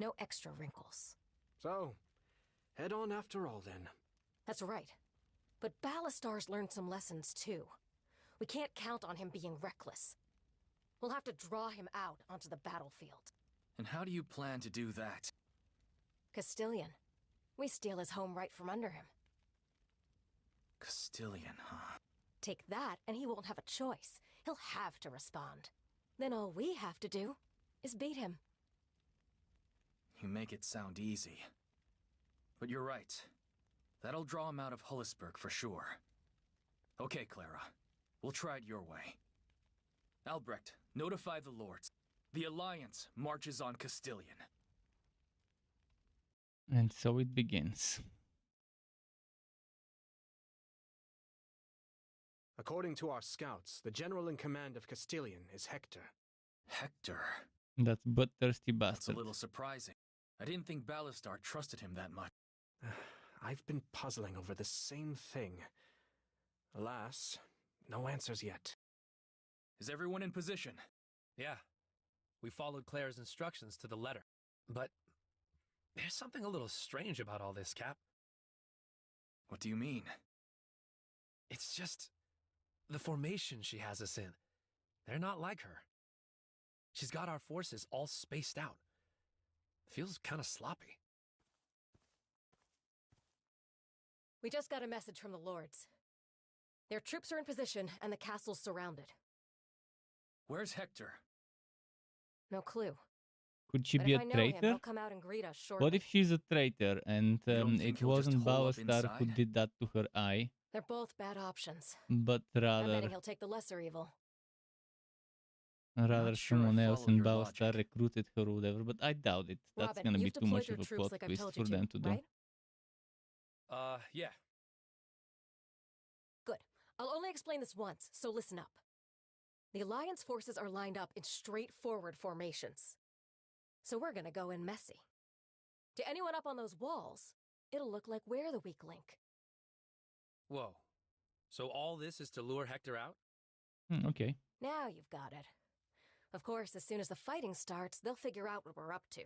No extra wrinkles. So, head on after all then. That's right. But Ballastar's learned some lessons too. We can't count on him being reckless. We'll have to draw him out onto the battlefield. And how do you plan to do that? Castilian. We steal his home right from under him. Castilian, huh? Take that, and he won't have a choice. He'll have to respond. Then all we have to do is beat him. You make it sound easy. But you're right. That'll draw him out of Hullisburg for sure. Okay, Clara. We'll try it your way. Albrecht, notify the lords. The Alliance marches on Castilian. And so it begins. According to our scouts, the general in command of Castilian is Hector. Hector? That bloodthirsty That's a bastard. little surprising. I didn't think Ballastar trusted him that much. I've been puzzling over the same thing. Alas, no answers yet. Is everyone in position? Yeah. We followed Claire's instructions to the letter. But there's something a little strange about all this, Cap. What do you mean? It's just the formation she has us in. They're not like her. She's got our forces all spaced out. Feels kind of sloppy. We just got a message from the lords. Their troops are in position, and the castle's surrounded. Where's Hector? No clue. Could she But be if a I know him, traitor? he'll come out and greet us shortly. What if she's a traitor and don't think it he'll just wasn't hole up Ballastar who inside? did that to her eye, They're both bad options. but I'm rather betting he'll take the lesser evil. rather Not sure I someone else follow and your Ballastar logic. recruited her or whatever, but I doubt it. That's Robin, gonna be you've too deployed much your of a troops plot like I've twist told you for to, them to do. right? Yeah. Good. I'll only explain this once, so listen up. The Alliance forces are lined up in straightforward formations. So we're gonna go in messy. To anyone up on those walls, it'll look like we're the weak link. Whoa. So all this is to lure Hector out? Okay. Now you've got it. Of course, as soon as the fighting starts, they'll figure out what we're up to.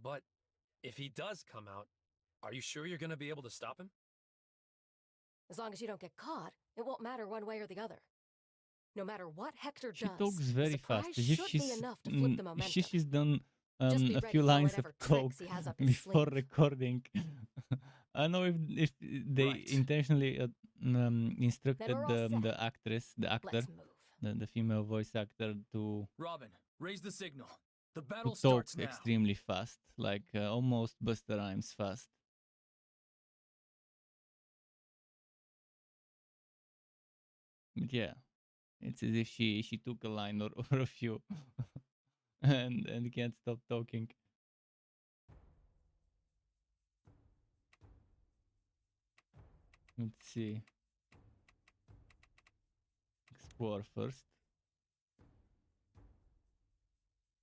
But if he does come out, are you sure you're going to be able to stop him? As long as you don't get caught, it won't matter one way or the other. No matter what Hector She does, talks the very surprise fast, as if should be she's enough to flip the momentum. she's done Just be a ready few for lines of whatever coke tricks he has up his before sleeve. recording. I don't know if they Right. intentionally instructed we're all set. the actress, the actor, Let's move. the female voice actor to Robin, raise the signal. The battle talk starts now. extremely fast, like almost Busta Rhymes fast. But yeah, it's as if she took a line or a few and can't stop talking. Let's see. Explore first.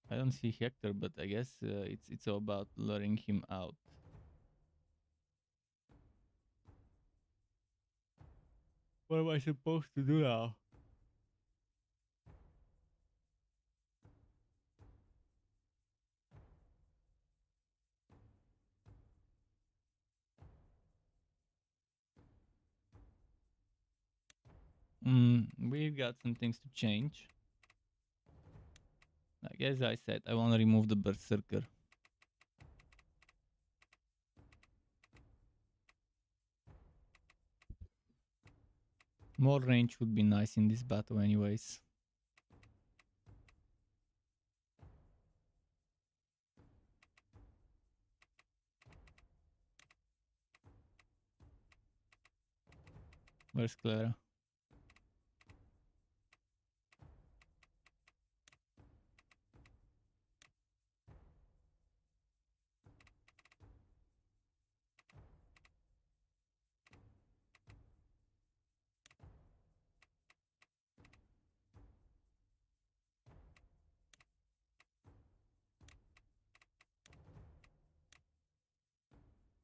I don't see Hector, but I guess it's all about luring him out. What am I supposed to do now? We've got some things to change. Like as I said, I want to remove the berserker. More range would be nice in this battle anyways. Where's Clara?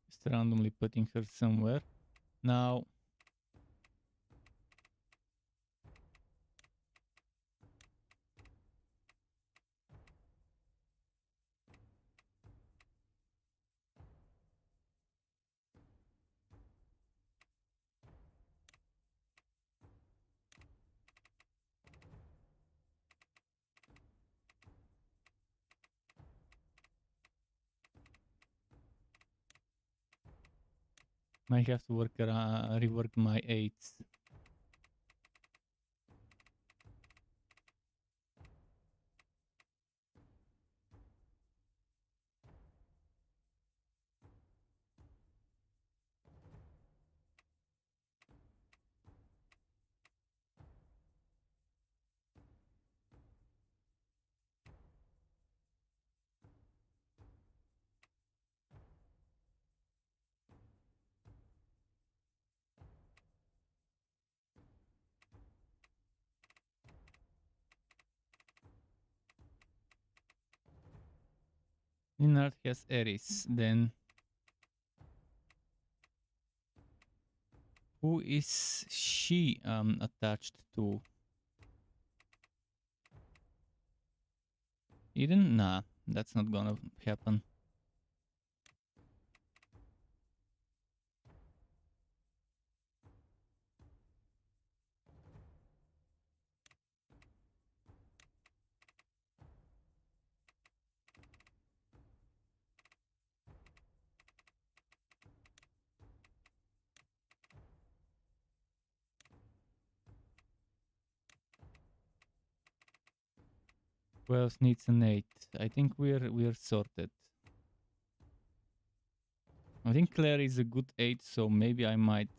Just randomly putting her somewhere. Now might have to rework my 8s. Linard has Eris, then who is she attached to? Eden? Nah, that's not gonna happen. Who else needs an 8? I think we're sorted. I think Claire is a good 8, so maybe I might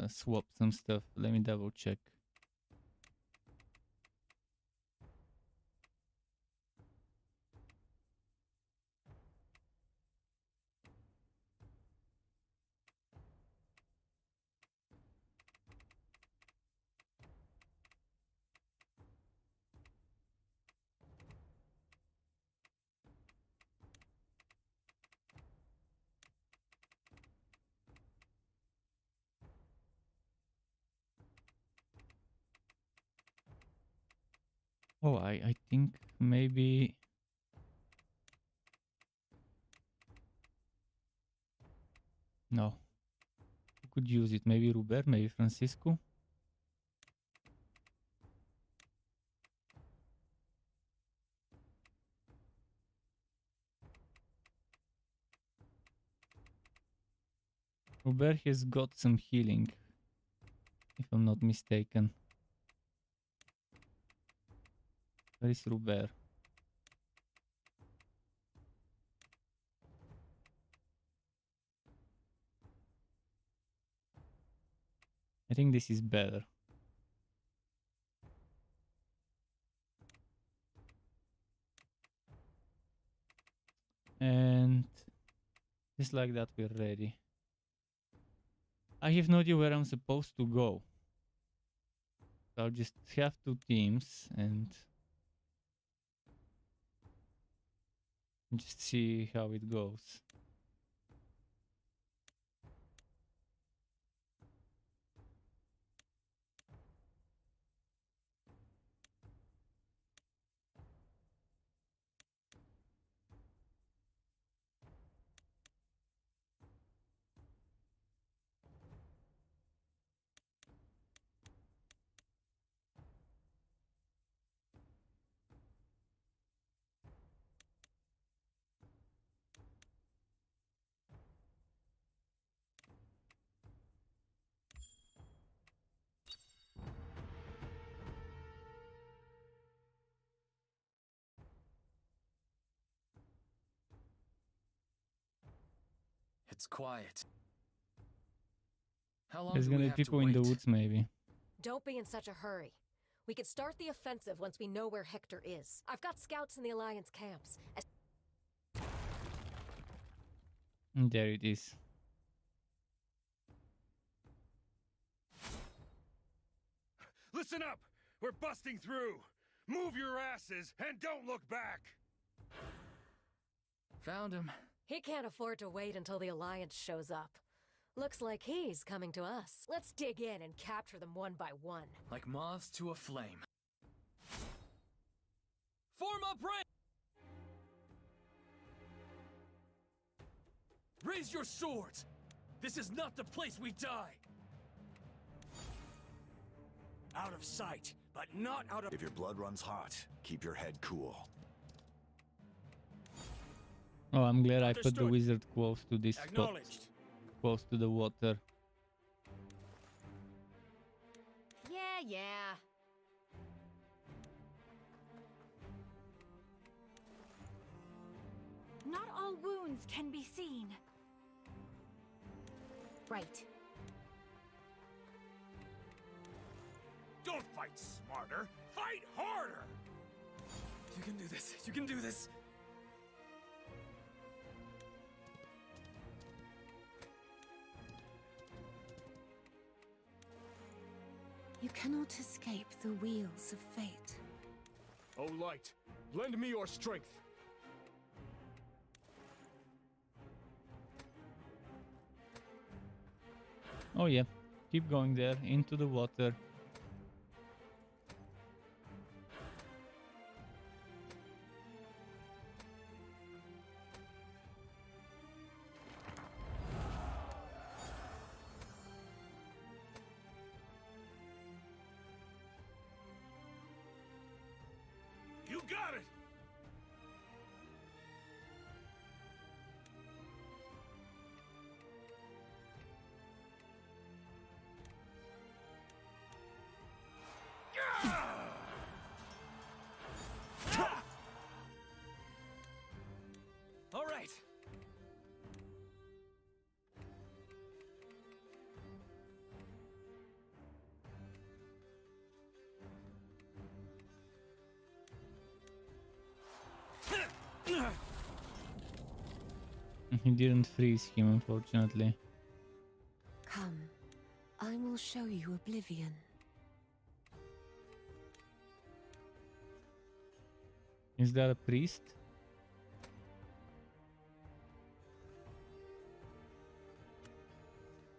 swap some stuff. Let me double check. Oh, I think maybe... No. Who could use it? Maybe Robert, maybe Francisco? Robert has got some healing, if I'm not mistaken. Where is Robert? I think this is better. And just like that, we're ready. I have no idea where I'm supposed to go. I'll just have 2 teams and just see how it goes. It's quiet. How long There's do gonna we be have to people in the wait? woods, maybe. Don't be in such a hurry. We could start the offensive once we know where Hector is. I've got scouts in the Alliance camps. There it is. Listen up! We're busting through! Move your asses and don't look back! Found him. He can't afford to wait until the Alliance shows up. Looks like he's coming to us. Let's dig in and capture them one by one. Like moths to a flame. Form up rank! Raise your swords! This is not the place we die! Out of sight, but not out of... If your blood runs hot, keep your head cool. Oh, I'm glad I put the Understood. wizard close to this spot. Acknowledged. Close to the water. Yeah. Not all wounds can be seen. Right. Don't fight smarter, fight harder! You can do this. You can do this. You cannot escape the wheels of fate. Oh, light, lend me your strength. Oh yeah, keep going there, into the water. You got it! All right. He didn't freeze him, unfortunately. Come, I will show you oblivion. Is that a priest?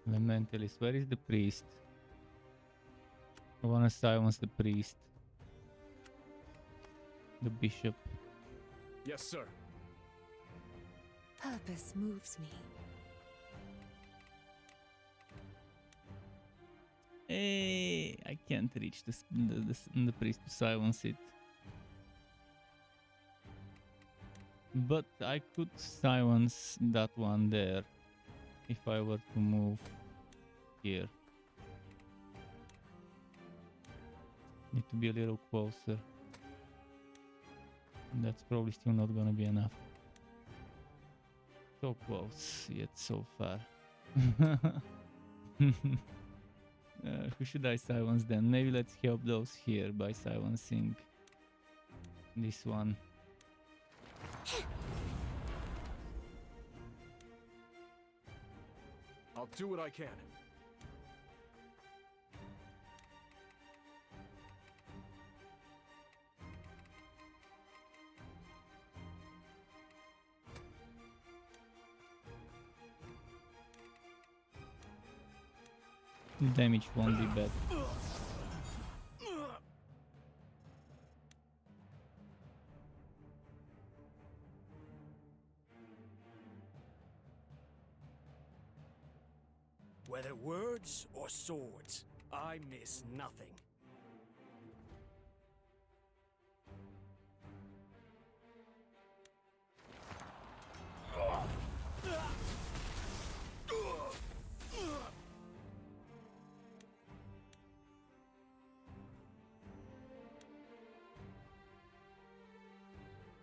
Elementalist, where is the priest? I wanna silence the priest. The bishop. Yes, sir. Purpose moves me. Hey, I can't reach the priest to silence it. But I could silence that one there if I were to move here. Need to be a little closer. That's probably still not gonna be enough. So close, yet so far. Who should I silence then? Maybe let's help those here by silencing this one. I'll do what I can. Damage won't be bad. Whether words or swords, I miss nothing.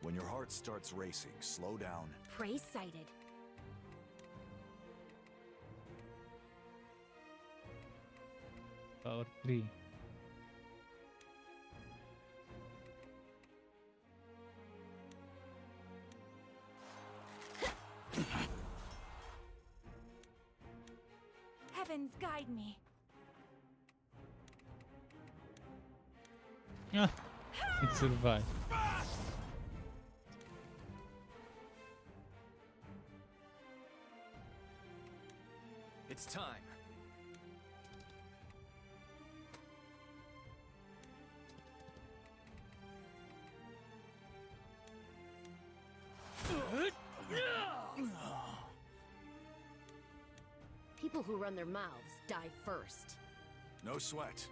When your heart starts racing, slow down. Prey sighted. Power 3. Heavens guide me. Ah, it survived. It's time. People who run their mouths die first. No sweat.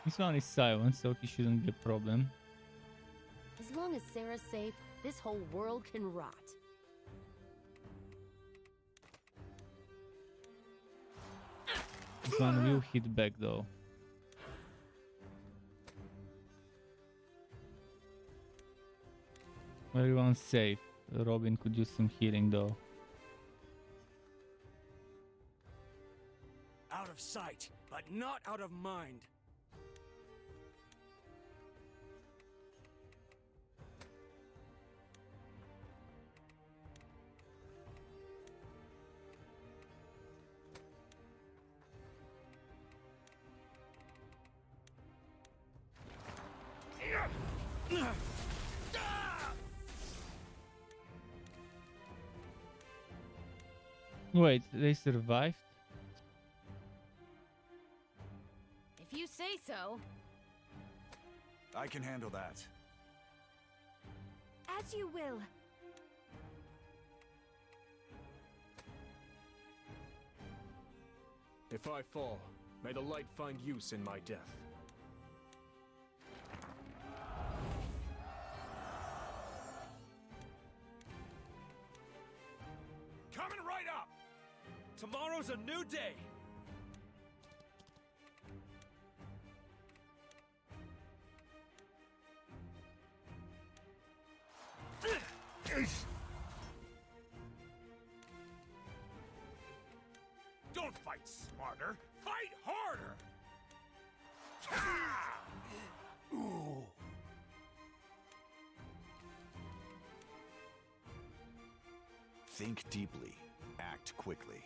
This one is silent, so he shouldn't be a problem. As long as Sarah's safe, this whole world can rot. This one will hit back though. Everyone's safe. Robin could use some healing though. Out of sight, but not out of mind. Wait, they survived? If you say so. I can handle that. As you will. If I fall, may the light find use in my death. Coming right up! Tomorrow's a new day! Don't fight smarter, fight harder! Think deeply, act quickly.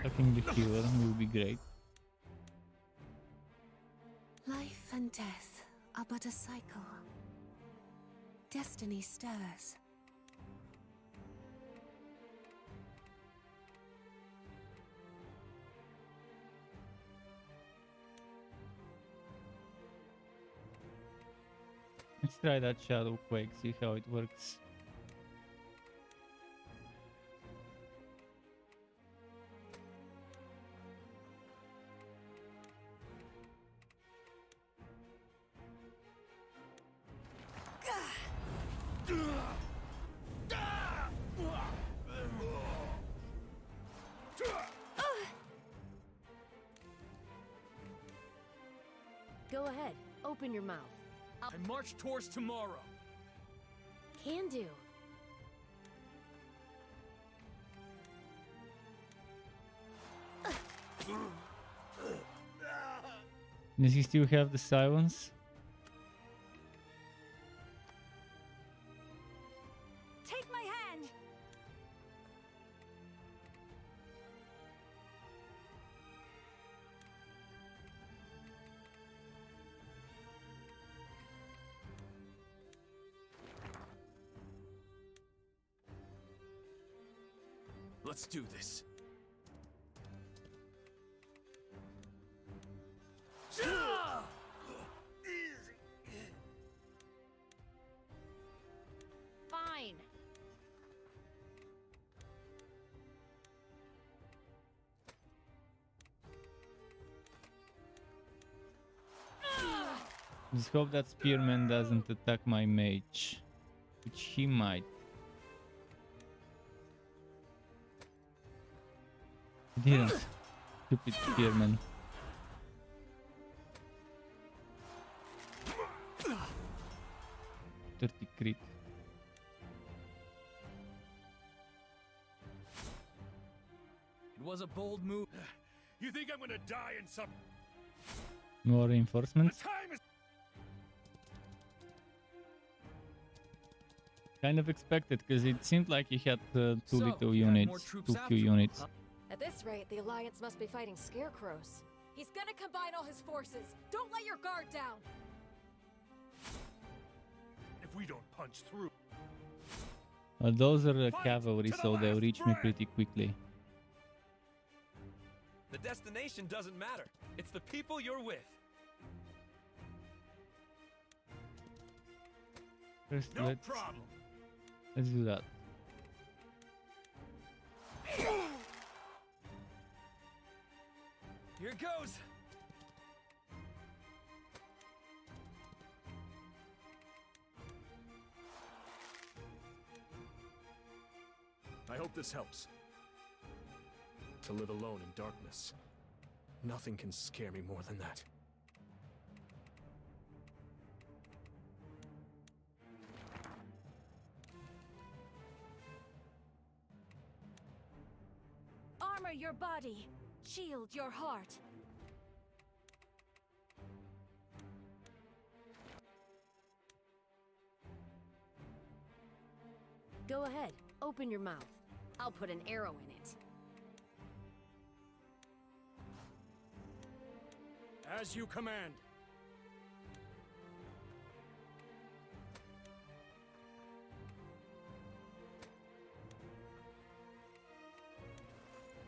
Attacking the healer will be great. Life and death are but a cycle. Destiny stirs. Let's try that Shadow Quake, see how it works. Go ahead, open your mouth. I march towards tomorrow. Can do. Does he still have the silence? Take my hand. Let's do this. Fine. Just hope that spearman doesn't attack my mage, which he might. Didn't. Stupid spearman. Dirty crit. It was a bold move. You think I'm gonna die in some... More reinforcements. Time is... Kind of expected, because it seemed like he had too So, little you had more units, troops too few after all, units. huh? At this rate, the Alliance must be fighting scarecrows. He's gonna combine all his forces. Don't let your guard down. If we don't punch through... Those are cavalry, so they'll reach me pretty quickly. The destination doesn't matter. It's the people you're with. First, No let's problem. do that. Here goes. I hope this helps. To live alone in darkness. Nothing can scare me more than that. Armor your body. Shield your heart. Go ahead, open your mouth. I'll put an arrow in it. As you command.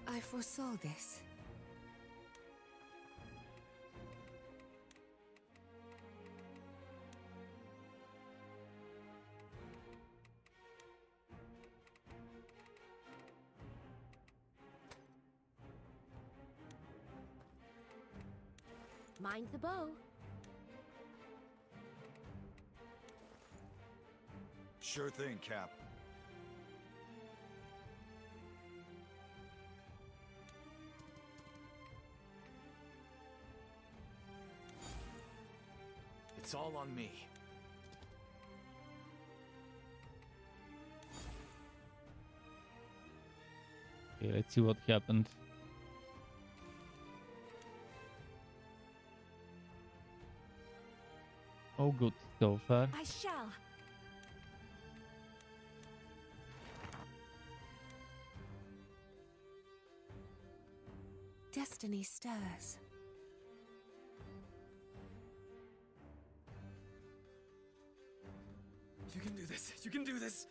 I foresaw this. Mind the bow. Sure thing, Cap. It's all on me. Okay, let's see what happened. Oh, good so far. I shall. Destiny stirs. You can do this. You can do this.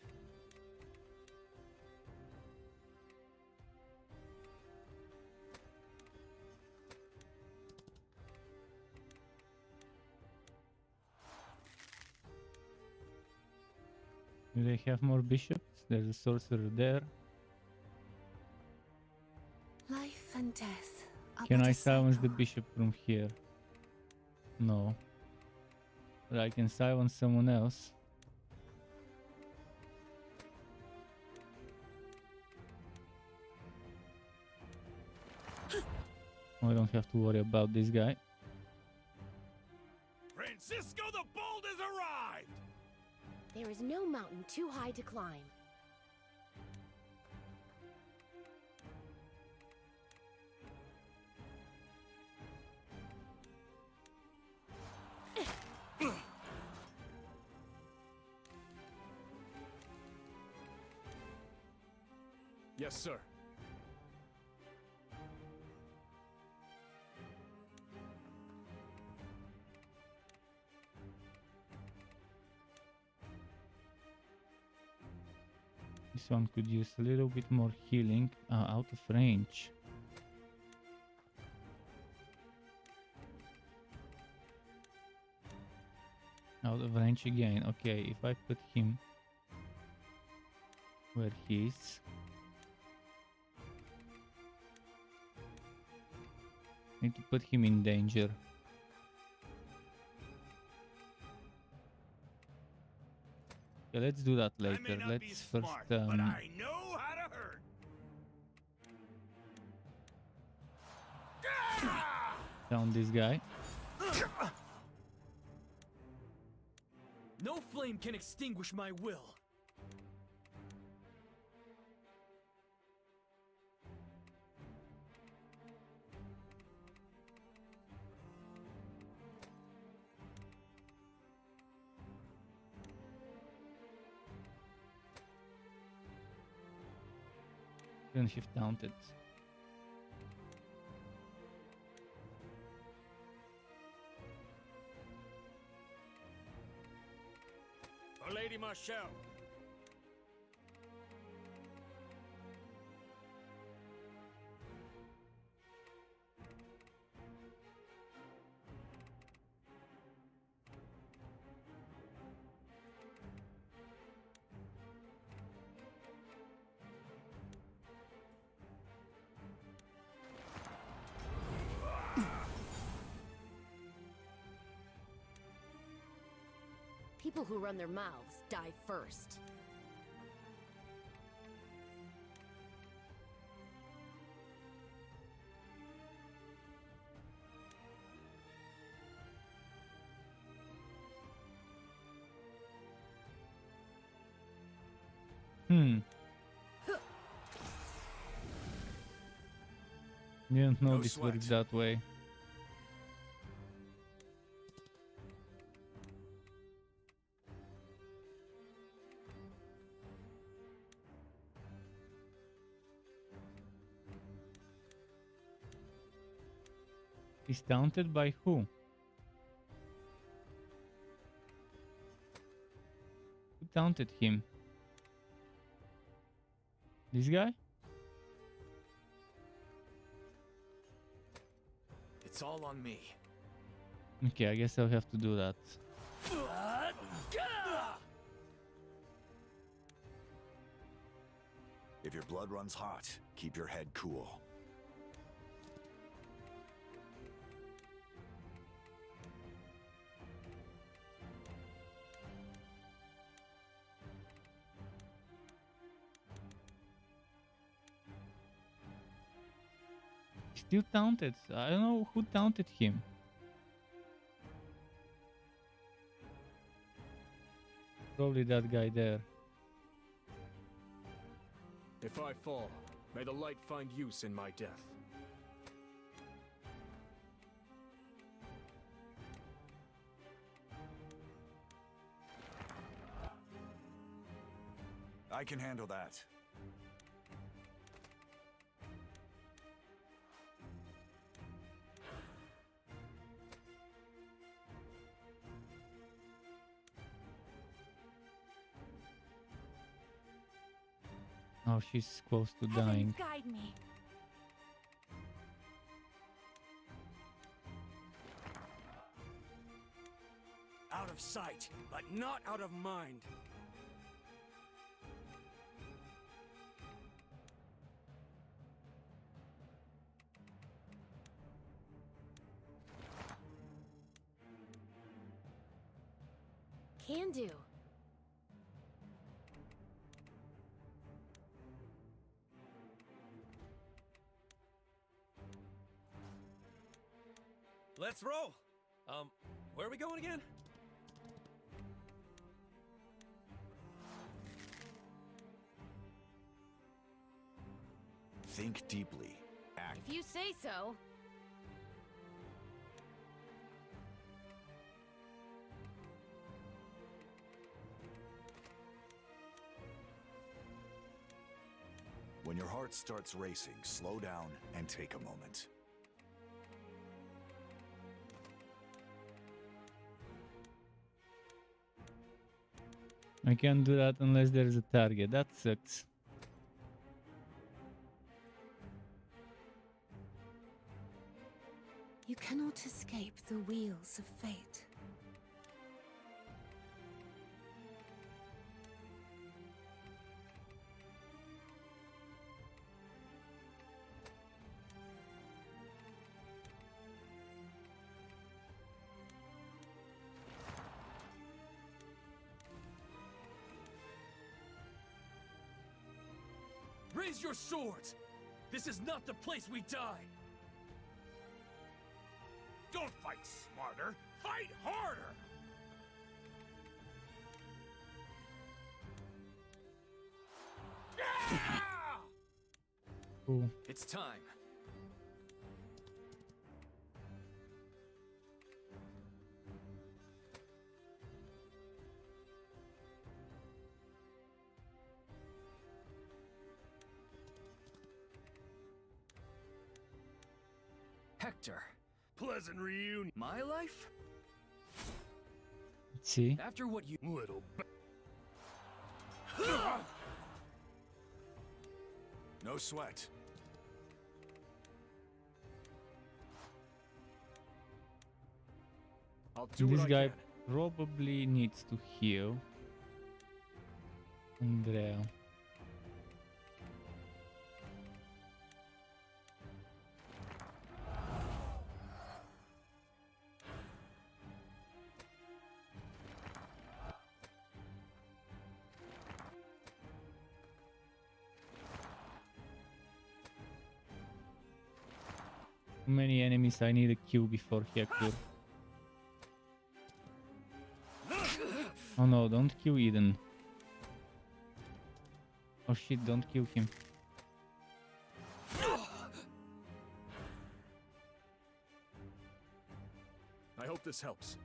Do they have more bishops? There's a sorcerer there. Life and death. Can I silence the bishop from here? No. But I can silence someone else. I don't have to worry about this guy. Francisco the Bold has arrived! There is no mountain too high to climb. Yes, sir. This one could use a little bit more healing. Out of range. Out of range again. Okay, if I put him where he is. Need to put him in danger. Okay, let's do that I may later. not be Let's first smart, but I know how to hurt. down this guy. No flame can extinguish my will. Even shift taunted. For Lady Marshall. People who run their mouths die first. Didn't know No this sweat. works that way. He's taunted by who? Who taunted him? This guy? It's all on me. Okay, I guess I'll have to do that. If your blood runs hot, keep your head cool. Still taunted. I don't know who taunted him. Probably that guy there. If I fall, may the light find use in my death. I can handle that. Oh, she's close to Heavens dying. guide me. Out of sight, but not out of mind. Can do. Let's roll. Where are we going again? Think deeply. Act. If you say so. When your heart starts racing, slow down and take a moment. I can't do that unless there is a target. That sucks. You cannot escape the wheels of fate. Raise your swords! This is not the place we die! Don't fight smarter, fight harder! Cool. It's time. Hector. Pleasant reunion. My life? Let's see. After what you... Little No sweat. I'll do This what I guy can. probably needs to heal. Andrea. Too many enemies, I need a Q before Hector. Oh no, don't kill Eden. Oh shit, don't kill him. I hope this helps.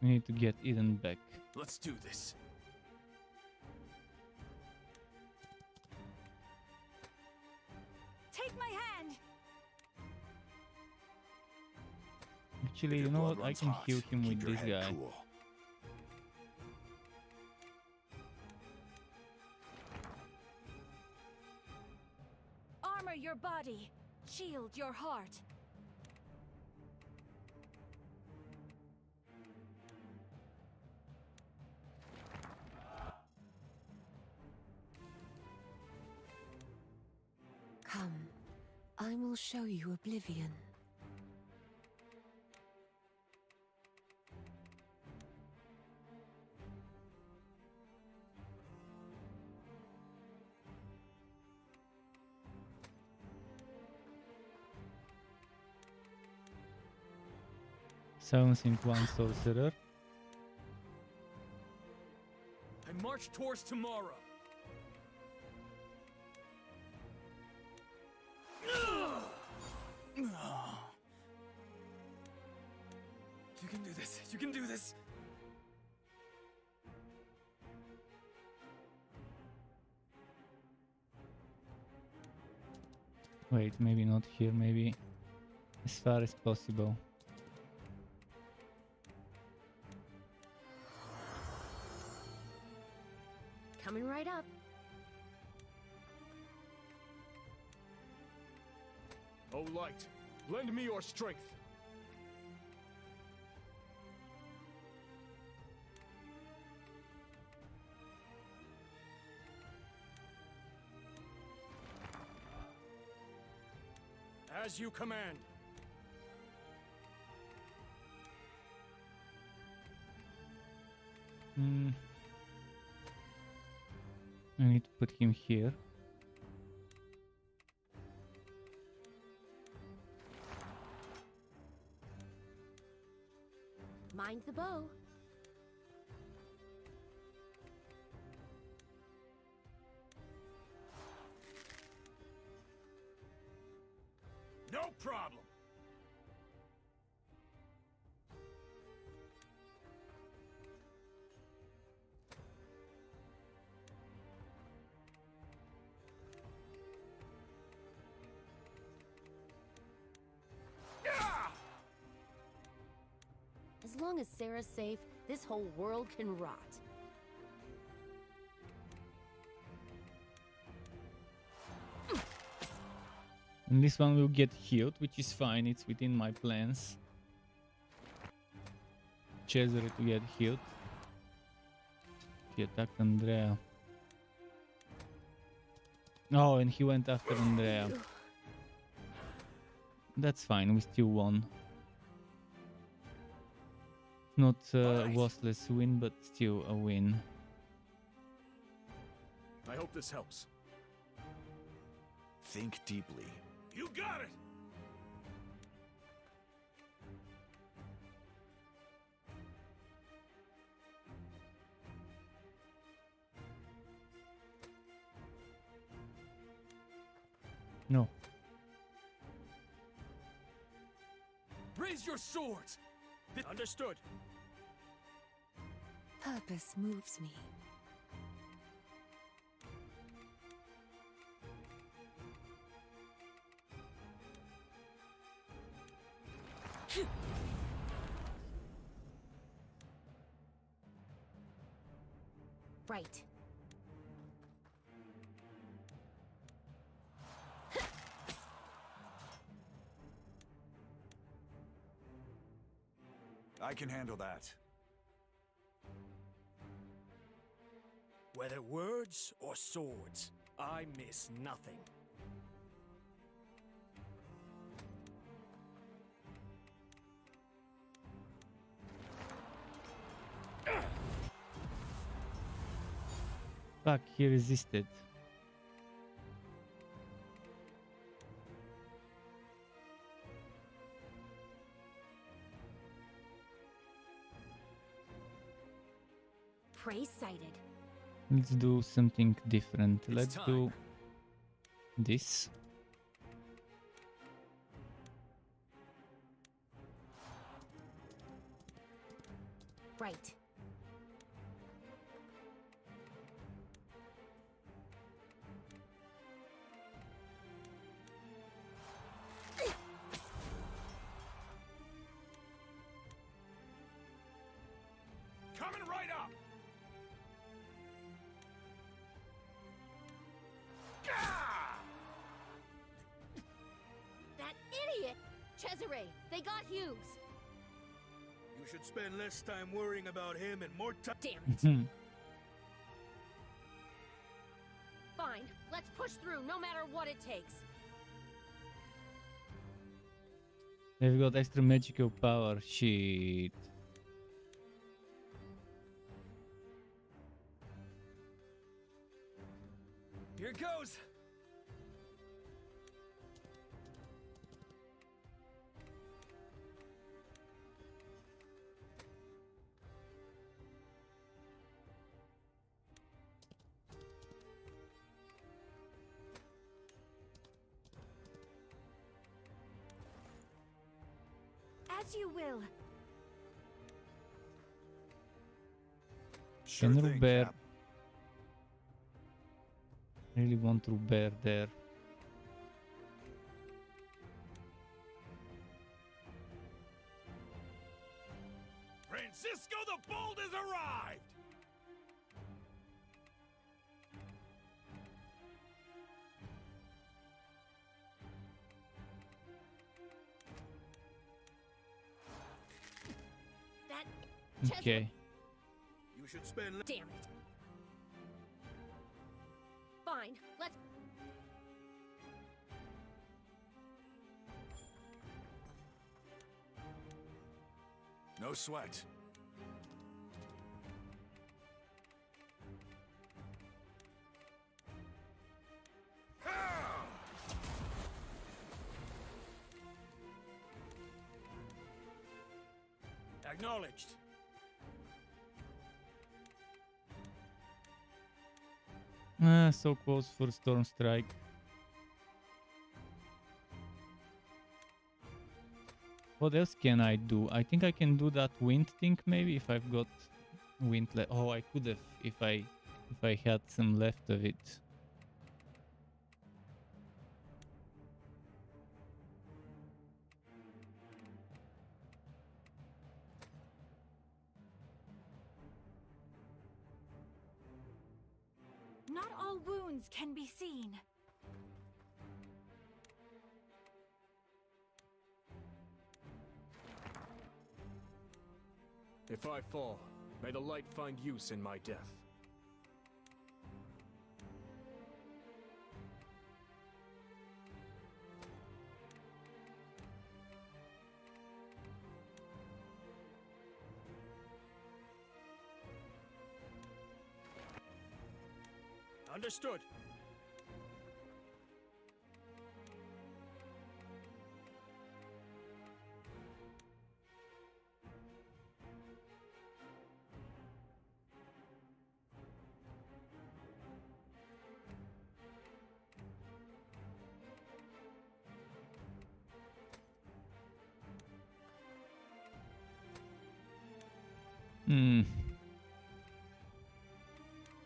We need to get Eden back. Let's do this. Take my hand! Actually, you know what? I can heal him with this guy. Cool. Armor your body, shield your heart. Come, I will show you oblivion. Silencing one sorcerer. I march towards tomorrow. You can do this. You can do this. Wait, maybe not here, maybe as far as possible. Coming right up. Oh, light, lend me your strength. As you command. I need to put him here. Mind the bow. No problem. As long as Sarah's safe, this whole world can rot. And this one will get healed, which is fine, it's within my plans. Cesare to get healed. He attacked Andrea. Oh, and he went after Andrea. That's fine, we still won. Not a worthless win, but still a win. I hope this helps. Think deeply. You got it! No. Raise your swords! Understood. Purpose moves me. Right. I can handle that. Whether words or swords, I miss nothing. Fuck, he resisted. Prey sighted. Let's do something different. It's Let's time. do this. Right. Coming right up! That idiot! Cesare, they got Hughes. You should spend less time worrying about him and more time. Damn it. Fine, let's push through no matter what it takes. They've got extra magical power. Shit. Here it goes! As you will. Sure Can thing, Robert Cap. really want Robert there? Francisco the Bold has arrived! That Okay. You should spend. Damn it. Fine, let's. No sweat. Acknowledged. Ah, so close for Storm Strike. What else can I do? I think I can do that wind thing maybe if I've got wind left. Oh, I could have if I had some left of it. Not all wounds can be seen. If I fall, may the light find use in my death. Understood.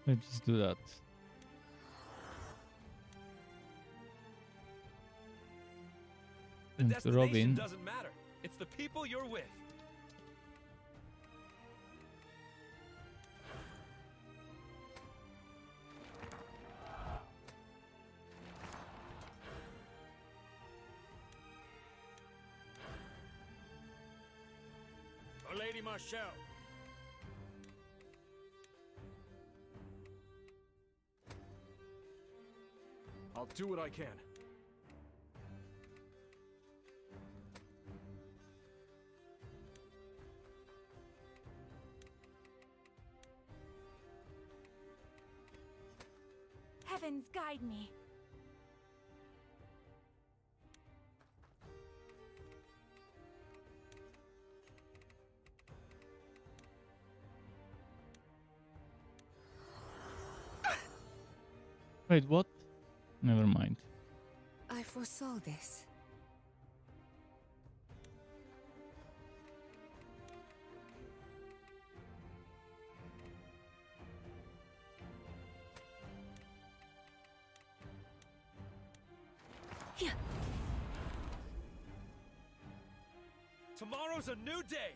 Let's just do that. The And destination Robin. doesn't matter. It's the people you're with. For Lady Marshall. I'll do what I can. Heavens guide me. Wait, what? Never mind. I foresaw this. Tomorrow's a new day.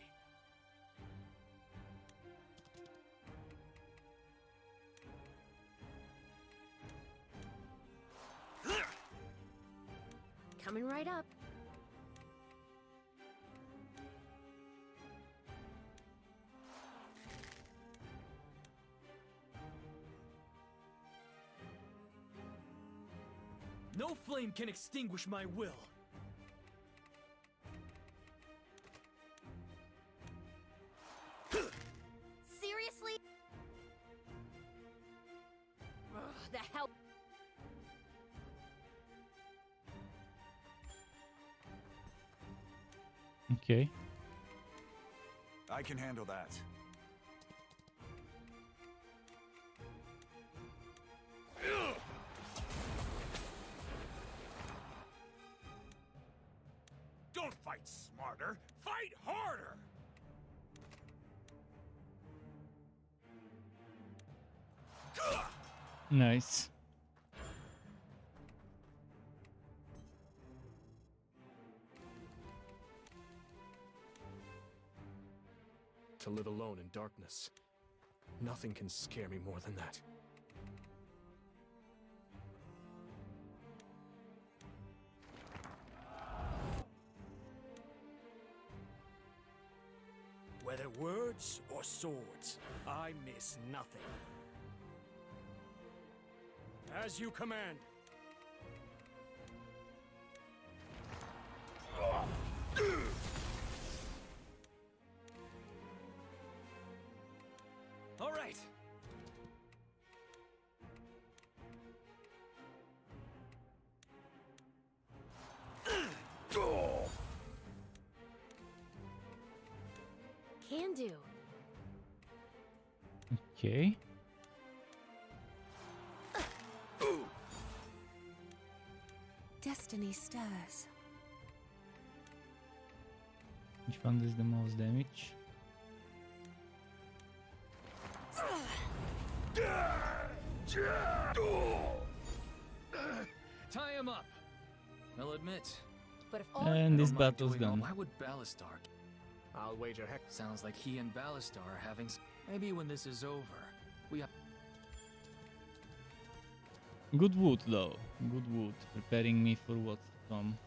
Coming right up. No flame can extinguish my will. Seriously? The hell? Okay. I can handle that. Don't fight smarter, fight harder! Nice. To live alone in darkness. Nothing can scare me more than that. Whether words or swords, I miss nothing. As you command. All right. Can do. Okay. Destiny stirs. Which one does the most damage? Tie him up. I'll admit. But if all And this Don't mind battle's doing all- done. Why would Ballastar? I'll wager heck. Sounds like he and Ballastar are having. Maybe when this is over, we have. Good wood though. Good wood. Preparing me for what's to come.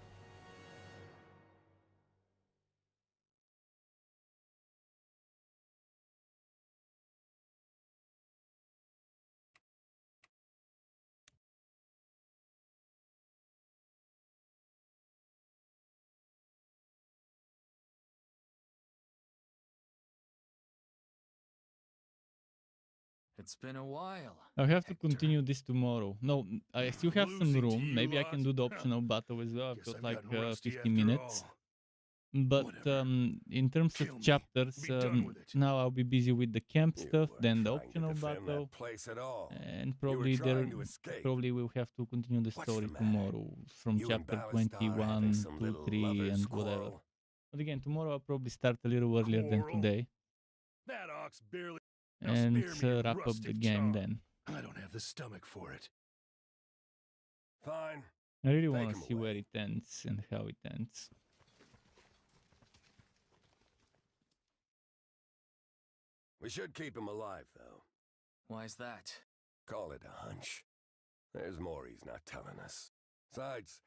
It's been a while. I have to continue this tomorrow. No, I still have some Losing to room. you Maybe I lot? can do the optional battle as well. I've Guess got I've like gotten rusty 50 after minutes. all. But in terms of chapters, now I'll be busy with the camp stuff, then the optional battle, place at all. and You were probably trying to escape. probably we'll have to continue the story tomorrow from You and chapter Ballastar 21 having some to little 3 lovers' and whatever. quarrel? But again, tomorrow I'll probably start a little earlier than Quarrel? today That ox barely. and spare me a wrap up the rustic game charm. then. I don't have the stomach for it. Fine. I really Take want to 'em see where it ends and how it ends. We should keep him alive, though. Why's that? Call it a hunch. There's more he's not telling us. Besides,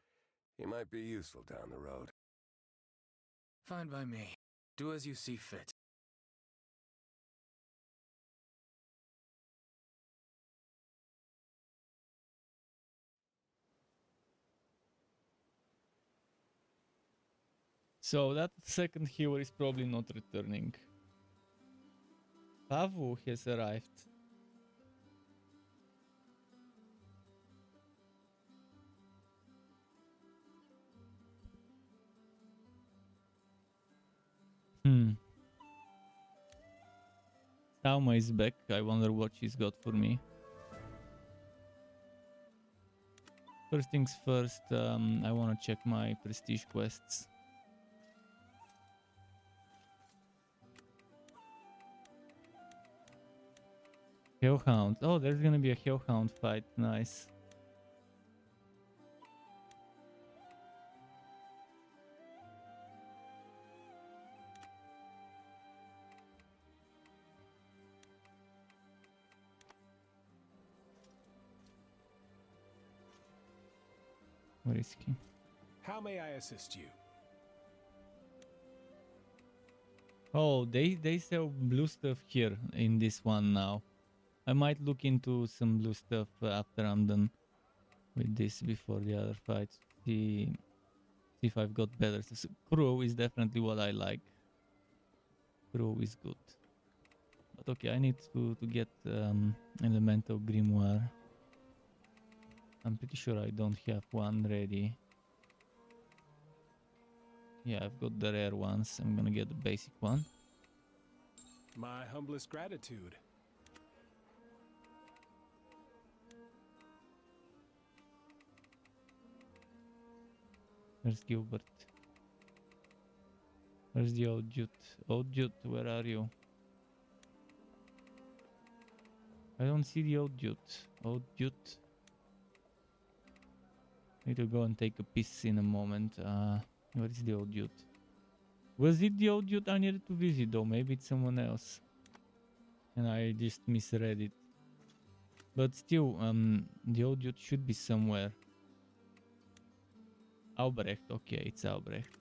he might be useful down the road. Fine by me. Do as you see fit. So that second hero is probably not returning. Pavu has arrived. Sauma is back. I wonder what she's got for me. First things first, I want to check my prestige quests. Hellhound. Oh, there's gonna be a Hellhound fight. Nice. Where is he? How may I assist you? Oh, they sell blue stuff here in this one now. I might look into some blue stuff after I'm done with this before the other fight. See if I've got better stuff. So, Crow is definitely what I like. Crow is good. But okay, I need to get Elemental Grimoire. I'm pretty sure I don't have one ready. Yeah, I've got the rare ones. I'm gonna get the basic one. My humblest gratitude. Where's Gilbert? Where's the old Jute? Old Jute, where are you? I don't see the old Jute. Old Jute. Need to go and take a piss in a moment. Where is the old Jute? Was it the old Jute I needed to visit though? Maybe it's someone else. And I just misread it. But still, the old Jute should be somewhere. Albrecht, okay, it's Albrecht.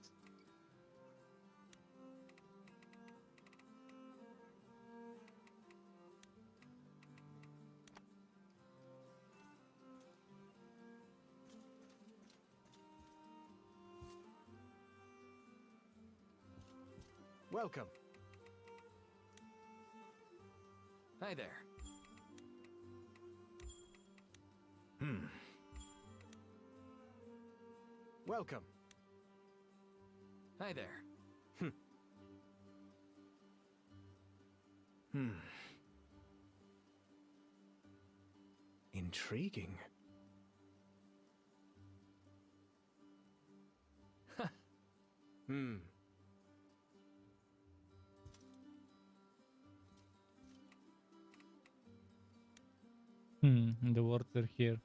Welcome. Hi there. Welcome. Hi there. Intriguing. The water here.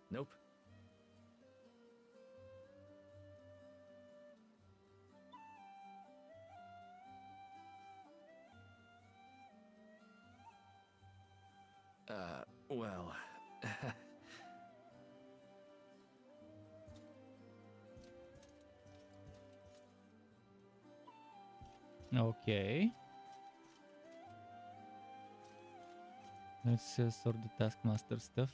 Nope. Well... Okay. Let's sort the Taskmaster stuff.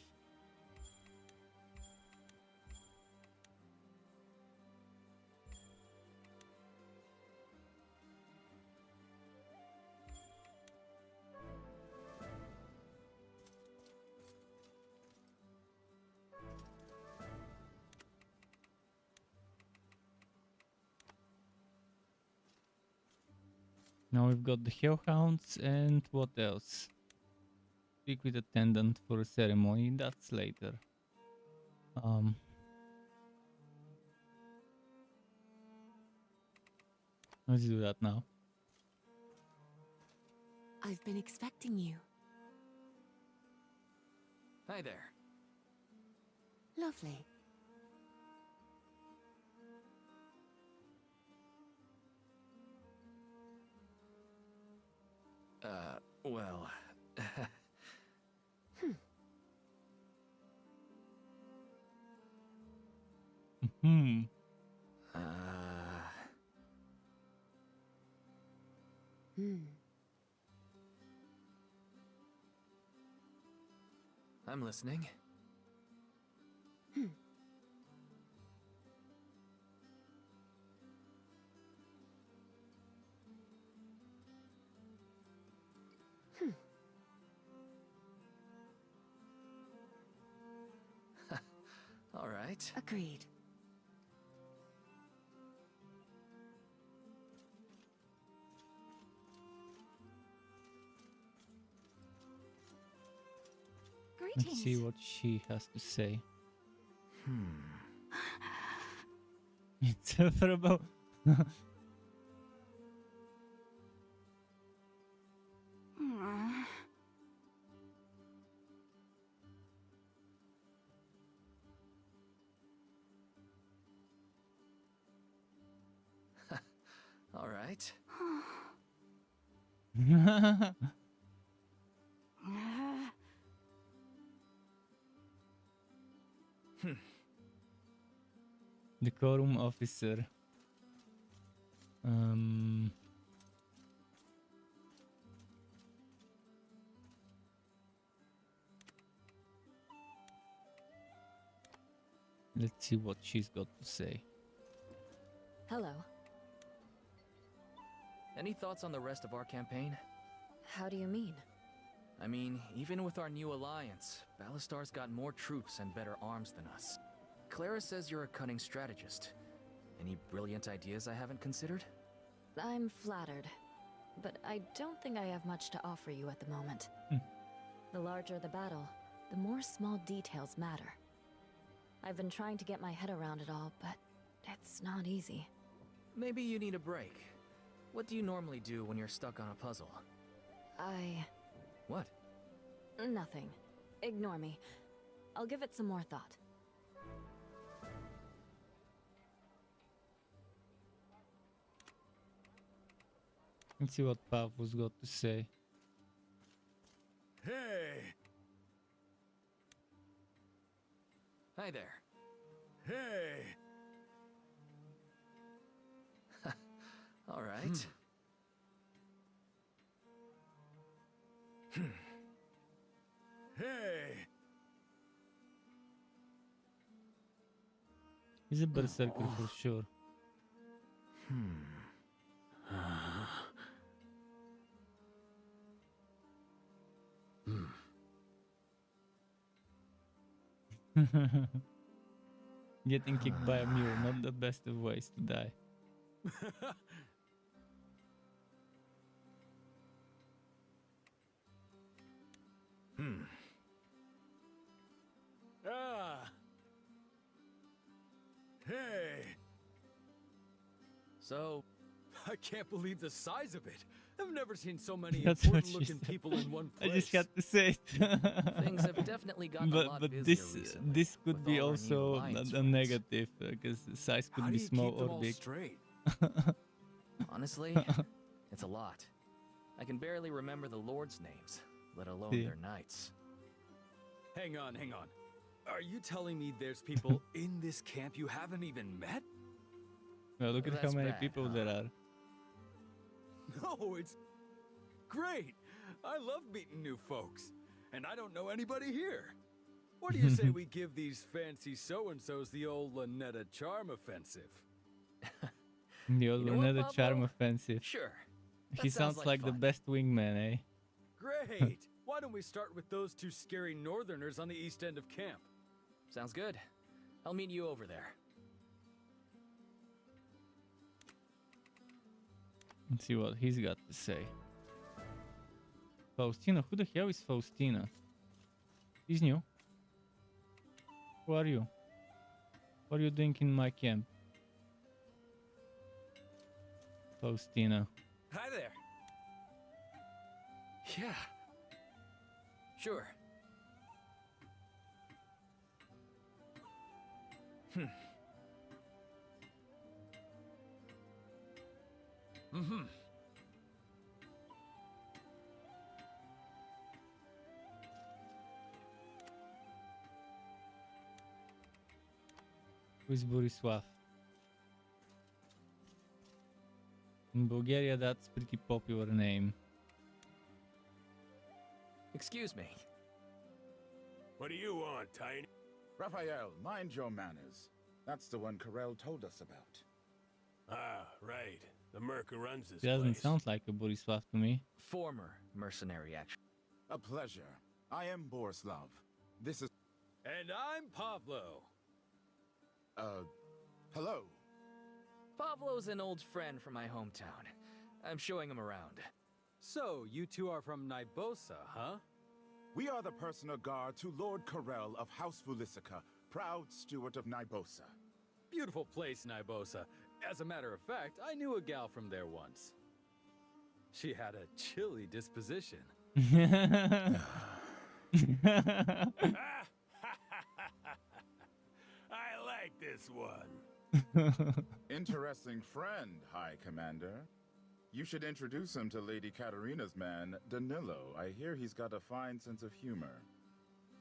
Now we've got the hellhounds and what else? Speak with attendant for a ceremony. That's later. Let's do that now. I've been expecting you. Hi there. Lovely. Well... Hmm. I'm listening. All right. Agreed. Let's see what she has to say. It's preferable. All right. Decorum officer. Let's see what she's got to say. Hello. Any thoughts on the rest of our campaign? How do you mean? I mean, even with our new alliance, Ballastar's got more troops and better arms than us. Clara says you're a cunning strategist. Any brilliant ideas I haven't considered? I'm flattered, but I don't think I have much to offer you at the moment. The larger the battle, the more small details matter. I've been trying to get my head around it all, but it's not easy. Maybe you need a break. What do you normally do when you're stuck on a puzzle? What? Nothing. Ignore me. I'll give it some more thought. Let's see what Pavlo's got to say. Hey! Hi there. Hey! All right. Hey! He's a berserker for sure. Getting kicked by a mule, not the best of ways to die. Hey! So... I can't believe the size of it. I've never seen so many That's what important looking she said. people in one I place. just had to say it. Things have definitely gotten a lot but busier this recently, this could with be all our new also alliance a friends. negative because the size could How be do you small keep them or all big. straight? Honestly, it's a lot. I can barely remember the lords' names, let alone See. their knights. Hang on. Are you telling me there's people in this camp you haven't even met? Well, look at how That's many bad, people huh? there are. No, it's great. I love meeting new folks, and I don't know anybody here. What do you say we give these fancy so-and-sos the old Lynetta charm offensive? The old You know what, another charm Pablo? offensive. Sure. He That sounds sounds like the fun. best wingman, eh? Great. Why don't we start with those two scary northerners on the east end of camp? Sounds good. I'll meet you over there. Let's see what he's got to say. Faustina, who the hell is Faustina? She's new. Who are you? What are you doing in my camp? Faustina. Hi there. Yeah. Sure. Mm-hmm. Who's Borislav? In Bulgaria, that's pretty popular name. Excuse me. What do you want, Tiny? Raphael, mind your manners. That's the one Karel told us about. Ah, right. The merc who runs this He doesn't place. sound like a Borislav to me. Former mercenary, actually. A pleasure. I am Borislav. This is... And I'm Pavlo. Hello. Pavlo's an old friend from my hometown. I'm showing him around. So, you two are from Nibosa, huh? We are the personal guard to Lord Karel of House Vulicica, proud steward of Nibosa. Beautiful place, Nibosa. As a matter of fact, I knew a gal from there once. She had a chilly disposition. I like this one. Interesting friend, High Commander. You should introduce him to Lady Katerina's man, Danilo. I hear he's got a fine sense of humor.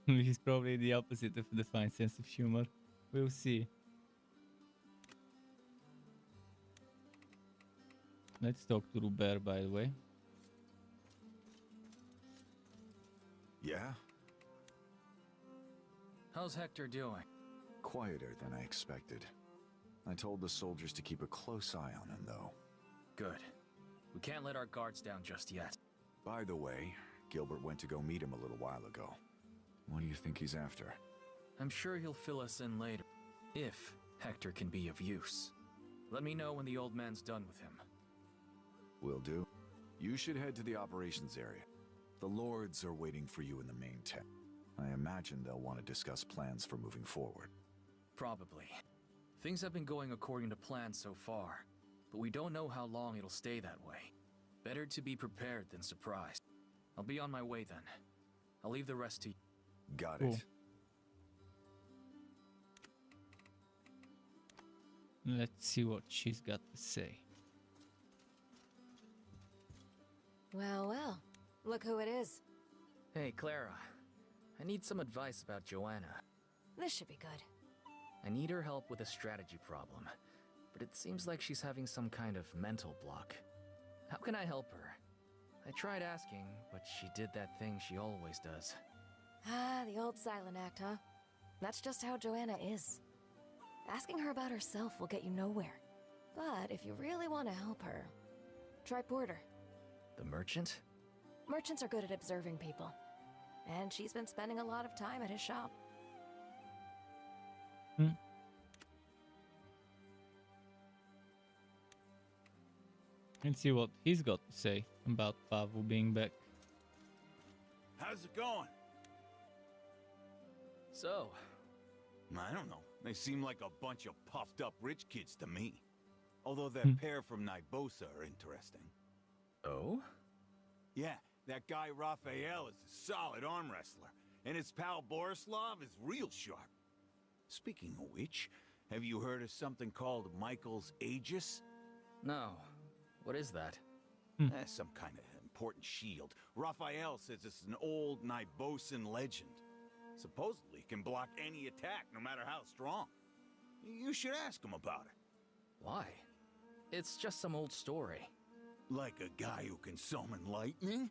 He's probably the opposite of the fine sense of humor. We'll see. Let's talk to Robert, by the way. Yeah? How's Hector doing? Quieter than I expected. I told the soldiers to keep a close eye on him, though. Good. We can't let our guards down just yet. By the way, Gilbert went to go meet him a little while ago. What do you think he's after? I'm sure he'll fill us in later, if Hector can be of use. Let me know when the old man's done with him. Will do. You should head to the operations area. The lords are waiting for you in the main tent. I imagine they'll want to discuss plans for moving forward. Probably. Things have been going according to plan so far, but we don't know how long it'll stay that way. Better to be prepared than surprised. I'll be on my way then. I'll leave the rest to you. Got Cool. it. Let's see what she's got to say. Well, well. Look who it is. Hey, Clara. I need some advice about Joanna. This should be good. I need her help with a strategy problem, but it seems like she's having some kind of mental block. How can I help her? I tried asking, but she did that thing she always does. Ah, the old silent act, huh? That's just how Joanna is. Asking her about herself will get you nowhere. But if you really want to help her, try Porter. The merchant? Merchants are good at observing people. And she's been spending a lot of time at his shop. Let's see what he's got to say about Pavel being back. How's it going? So? I don't know. They seem like a bunch of puffed up rich kids to me. Although that pair from Nibosa are interesting. Oh? Yeah, that guy Raphael is a solid arm wrestler. And his pal Borislav is real sharp. Speaking of which, have you heard of something called Michael's Aegis? No. What is that? Some kind of important shield. Raphael says it's an old Nibosan legend. Supposedly it can block any attack, no matter how strong. You should ask him about it. Why? It's just some old story. Like a guy who can summon lightning?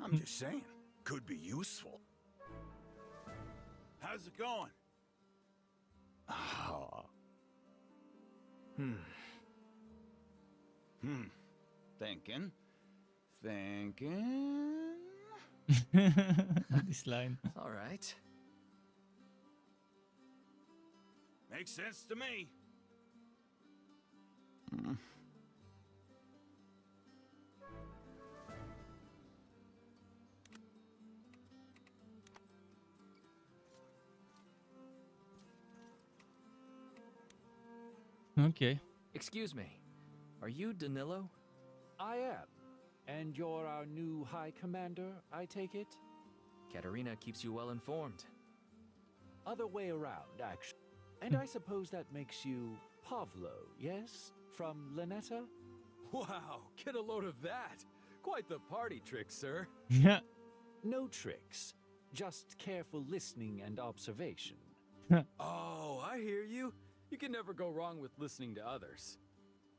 I'm just saying, could be useful. How's it going? Thinking. This line. All right. Makes sense to me. Okay. Excuse me. Are you Danilo? I am. And you're our new High Commander, I take it? Katerina keeps you well informed. Other way around, actually. And I suppose that makes you Pavlo, yes? From Lynetta? Wow, get a load of that. Quite the party trick, sir. Yeah. No tricks. Just careful listening and observation. Oh, I hear you. You can never go wrong with listening to others.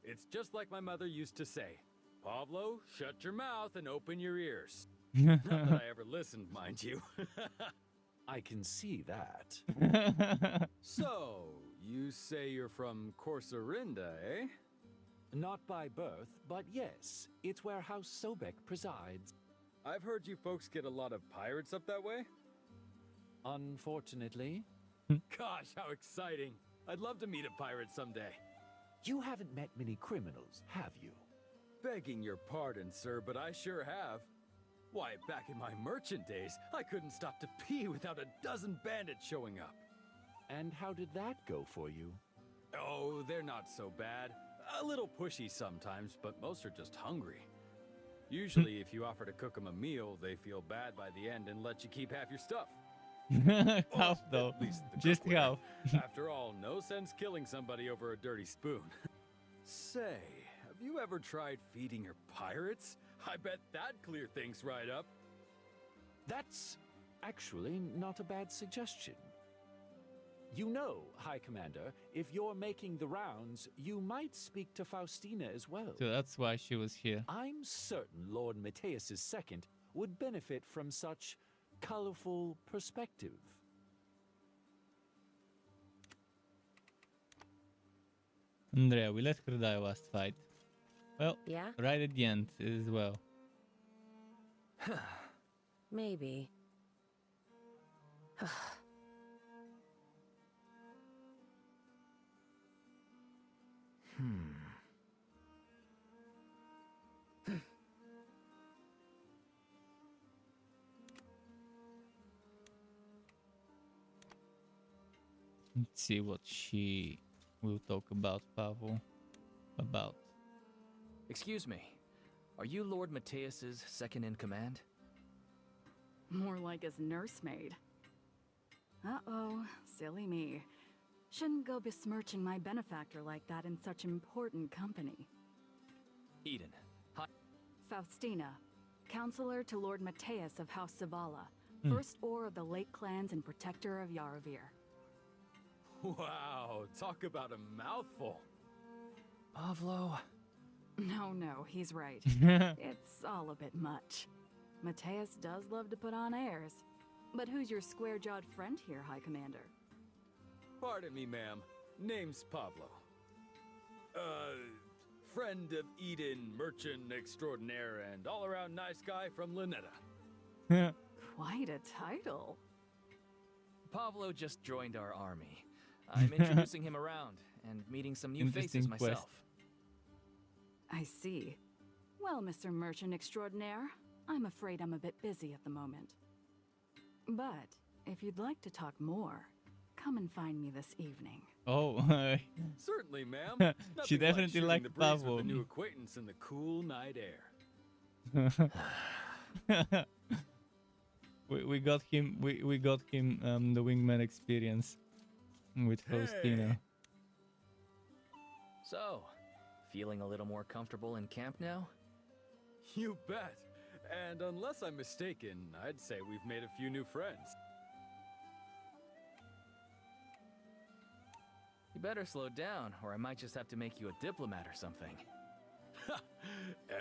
It's just like my mother used to say, Pablo, shut your mouth and open your ears. Not that I ever listened, mind you. I can see that. So, you say you're from Corsarinda, eh? Not by birth, but yes, it's where House Sobek presides. I've heard you folks get a lot of pirates up that way. Unfortunately. Gosh, how exciting. I'd love to meet a pirate someday. You haven't met many criminals, have you? Begging your pardon, sir, but I sure have. Why, back in my merchant days, I couldn't stop to pee without a dozen bandits showing up. And how did that go for you? Oh, they're not so bad. A little pushy sometimes, but most are just hungry. Usually, if you offer to cook them a meal, they feel bad by the end and let you keep half your stuff. Half though. Just half. After all, no sense killing somebody over a dirty spoon. Say, have you ever tried feeding your pirates? I bet that'd clear things right up. That's actually not a bad suggestion. You know, High Commander, if you're making the rounds, you might speak to Faustina as well. So that's why she was here. I'm certain Lord Mateus' II would benefit from such colorful perspective. Andrea, we let her die last fight. Well, yeah? Right at the end as well. Maybe. Let's see what she will talk about, Pavel. About. Excuse me. Are you Lord Mateus's second in command? More like his nursemaid. Uh-oh, silly me. Shouldn't go besmirching my benefactor like that in such important company. Eden. Hi. Faustina, counselor to Lord Mateus of House Zavala, first Or of the Lake Clans and protector of Yarovir. Wow, talk about a mouthful. Pavlo. No, he's right. It's all a bit much. Mateus does love to put on airs. But who's your square-jawed friend here, High Commander? Pardon me, ma'am. Name's Pablo. Friend of Eden, merchant extraordinaire, and all-around nice guy from Lynetta. Quite a title. Pablo just joined our army. I'm introducing him around and meeting some new faces myself. I see. Well, Mr. Merchant Extraordinaire, I'm afraid I'm a bit busy at the moment. But if you'd like to talk more, come and find me this evening. Oh, Certainly, ma'am. She definitely liked Pablo. The new acquaintance in the cool night air. we got him. We got him the wingman experience with Faustina. So, feeling a little more comfortable in camp now? You bet. And unless I'm mistaken, I'd say we've made a few new friends. You better slow down, or I might just have to make you a diplomat or something.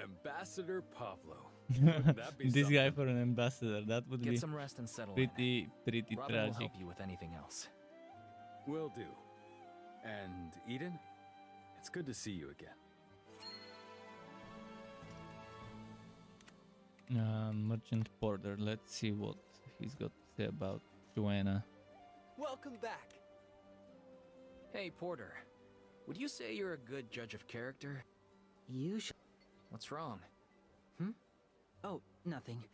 Ambassador Pablo. Wouldn't that be This something? guy for an ambassador, that would Get be some rest and settle pretty Robin will tragic. help you with anything else. Will do. And Eden, it's good to see you again. Merchant Porter, let's see what he's got to say about Joanna. Welcome back. Hey, Porter. Would you say you're a good judge of character? Usually. What's wrong? Oh, nothing.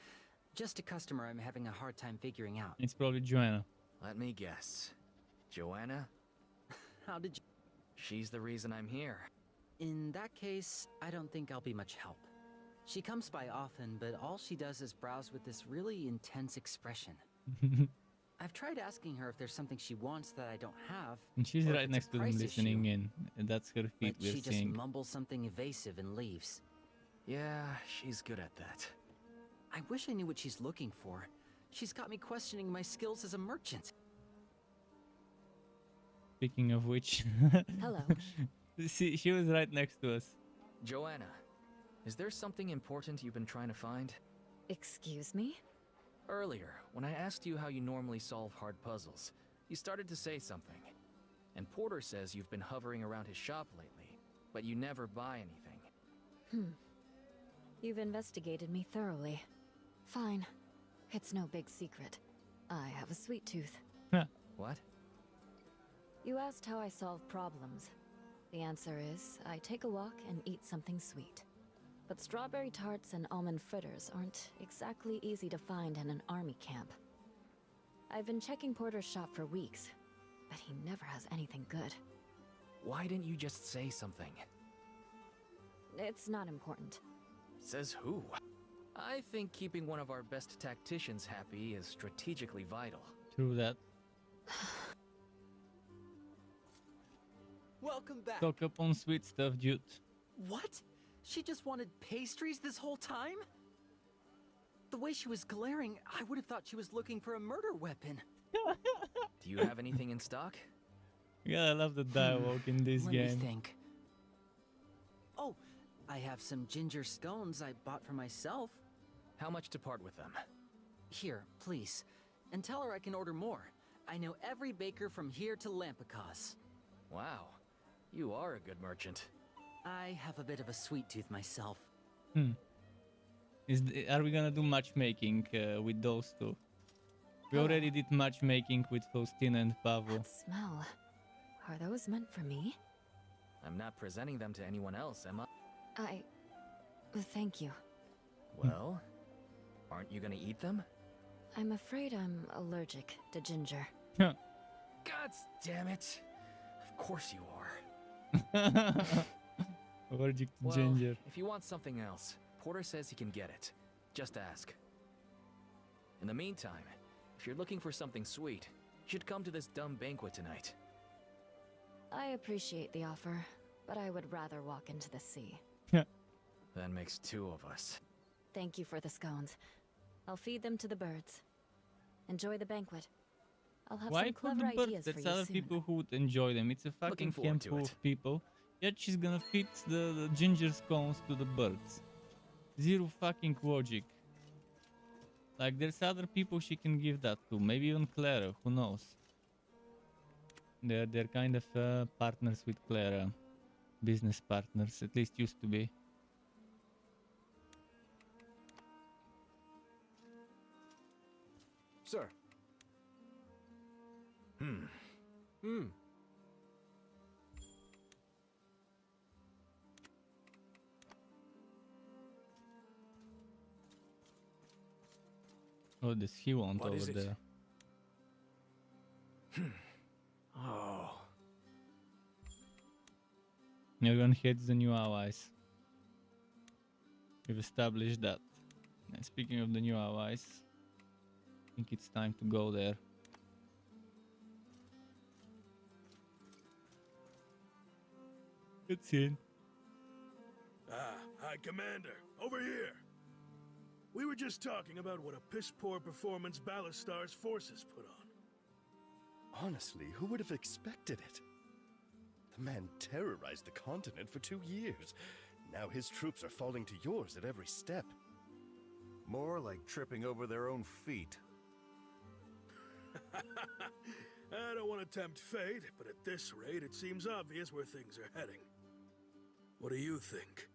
Just a customer I'm having a hard time figuring out. It's probably Joanna. Let me guess. Joanna? How did you... She's the reason I'm here. In that case, I don't think I'll be much help. She comes by often, but all she does is browse with this really intense expression. I've tried asking her if there's something she wants that I don't have. And she's or if right it's a next to them price listening issue, in. And that's her feet but we're she just seeing. mumbles something evasive and leaves. Yeah, she's good at that. I wish I knew what she's looking for. She's got me questioning my skills as a merchant. Speaking of which... Hello. See, she was right next to us. Joanna, is there something important you've been trying to find? Excuse me? Earlier, when I asked you how you normally solve hard puzzles, you started to say something. And Porter says you've been hovering around his shop lately, but you never buy anything. You've investigated me thoroughly. Fine. It's no big secret. I have a sweet tooth. What? You asked how I solve problems. The answer is, I take a walk and eat something sweet. But strawberry tarts and almond fritters aren't exactly easy to find in an army camp. I've been checking Porter's shop for weeks, but he never has anything good. Why didn't you just say something? It's not important. Says who? I think keeping one of our best tacticians happy is strategically vital. True that. Welcome back. Stock up on sweet stuff, dude. What? She just wanted pastries this whole time? The way she was glaring, I would have thought she was looking for a murder weapon. Do you have anything in stock? Yeah, I love the dialogue in this Let game. me think. Oh, I have some ginger scones I bought for myself. How much to part with them? Here, please. And tell her I can order more. I know every baker from here to Lampicos. Wow, you are a good merchant. I have a bit of a sweet tooth myself. Are we gonna do matchmaking with those two? We already did matchmaking with Faustina and Pavo. That smell. Are those meant for me? I'm not presenting them to anyone else, am I? Thank you. Well, aren't you gonna eat them? I'm afraid I'm allergic to ginger. God damn it. Of course you are. Allergic to Well, ginger. if you want something else, Porter says he can get it. Just ask. In the meantime, if you're looking for something sweet, you should come to this dumb banquet tonight. I appreciate the offer, but I would rather walk into the sea. That makes two of us. Thank you for the scones. I'll feed them to the birds. Enjoy the banquet. I'll have Why some for clever the birds? ideas for There's you other soon. people who would enjoy them. It's a fucking Looking forward camp to full it. of people. Yet she's gonna feed the ginger scones to the birds. Zero fucking logic. Like, there's other people she can give that to. Maybe even Clara, who knows? They're kind of partners with Clara. Business partners, at least used to be. Sir. What does he want What over is it? there? Oh. Everyone hates the new allies. We've established that. And speaking of the new allies, I think it's time to go there. Good scene. High Commander, over here. We were just talking about what a piss-poor performance Ballastar's forces put on. Honestly, who would have expected it? The man terrorized the continent for 2 years. Now his troops are falling to yours at every step. More like tripping over their own feet. I don't want to tempt fate, but at this rate, it seems obvious where things are heading. What do you think?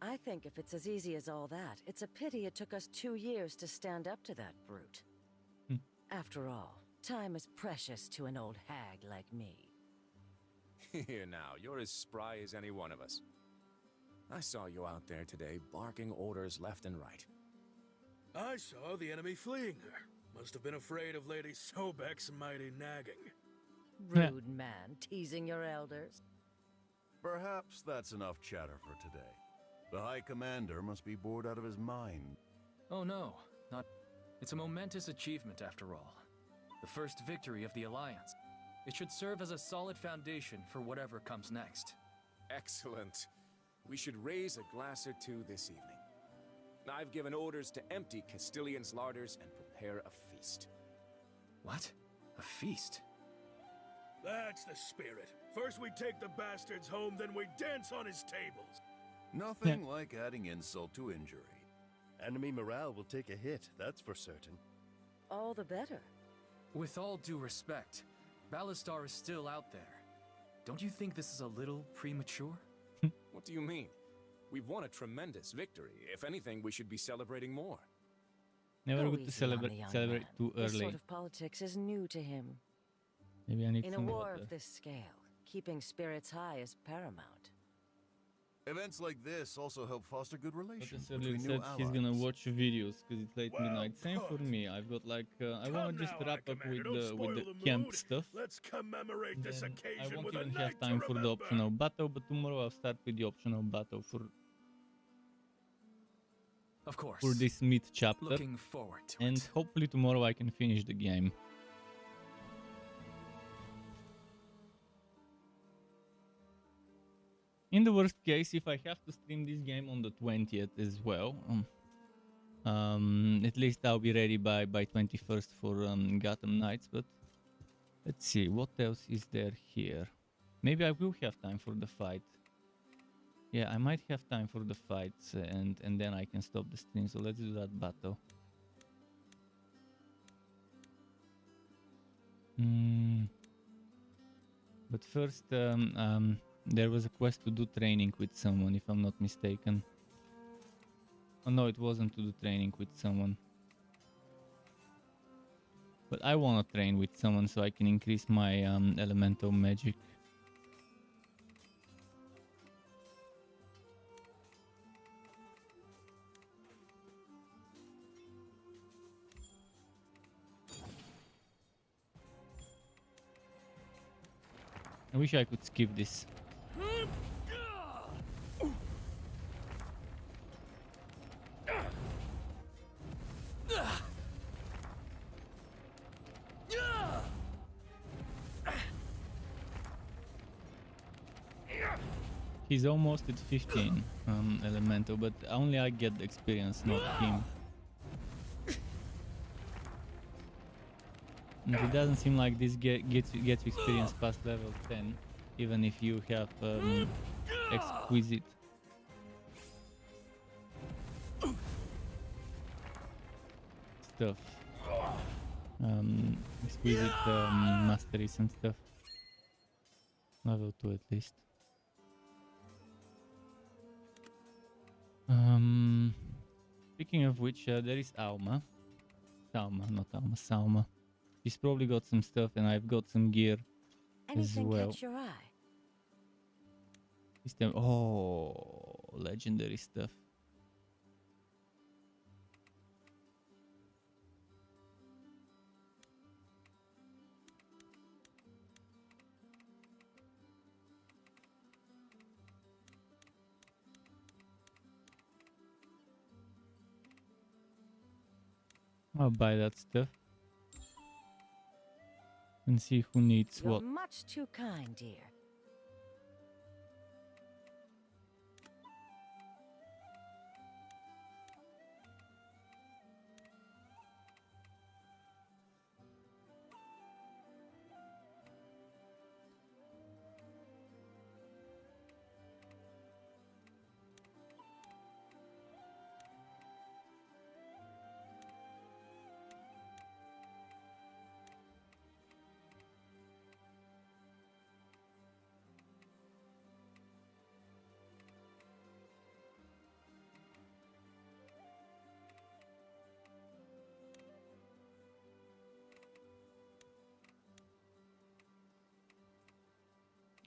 I think if it's as easy as all that, it's a pity it took us 2 years to stand up to that brute. After all, time is precious to an old hag like me. Here now, you're as spry as any one of us. I saw you out there today, barking orders left and right. I saw the enemy fleeing her. Must have been afraid of Lady Sobek's mighty nagging. Rude man, teasing your elders. Perhaps that's enough chatter for today. The High Commander must be bored out of his mind. Oh no, not... It's a momentous achievement after all. The first victory of the Alliance. It should serve as a solid foundation for whatever comes next. Excellent. We should raise a glass or two this evening. I've given orders to empty Castilian's larders and prepare a feast. What? A feast? That's the spirit. First we take the bastards home, then we dance on his tables. Nothing like adding insult to injury. Enemy morale will take a hit, that's for certain. All the better. With all due respect, Ballastar is still out there. Don't you think this is a little premature? What do you mean? We've won a tremendous victory. If anything, we should be celebrating more. Never Go good to easy on the celebrate young celebrate man. too This early. sort of politics is new to him. Maybe I need In a some war water. of this scale, keeping spirits high is paramount. Events like this also help foster good relations But between said new he's allies. gonna watch videos because it's late midnight. Same for me. I've got like I wanna just wrap up with the camp stuff. Let's commemorate this Then occasion I won't with a even night have time to for the remember. optional battle, but tomorrow I'll start with the optional battle Of course. for this mid chapter. Looking forward to and it. hopefully tomorrow I can finish the game. In the worst case, if I have to stream this game on the 20th as well, at least I'll be ready by 21st for Gotham Knights. But let's see, what else is there here? Maybe I will have time for the fight. Yeah, I might have time for the fights, and then I can stop the stream. So let's do that battle. But first, there was a quest to do training with someone, if I'm not mistaken. Oh no, it wasn't to do training with someone. But I wanna train with someone so I can increase my elemental magic. I wish I could skip this. He's almost at 15 elemental, but only I get the experience, not him. And it doesn't seem like this gets experience past level 10, even if you have exquisite. Stuff. Exquisite masteries and stuff. Level 2 at least. Speaking of which, there is Alma. Salma. She's probably got some stuff, and I've got some gear as well. Catch your eye? Oh, legendary stuff. I'll buy that stuff and see who needs You're what. much too kind, dear.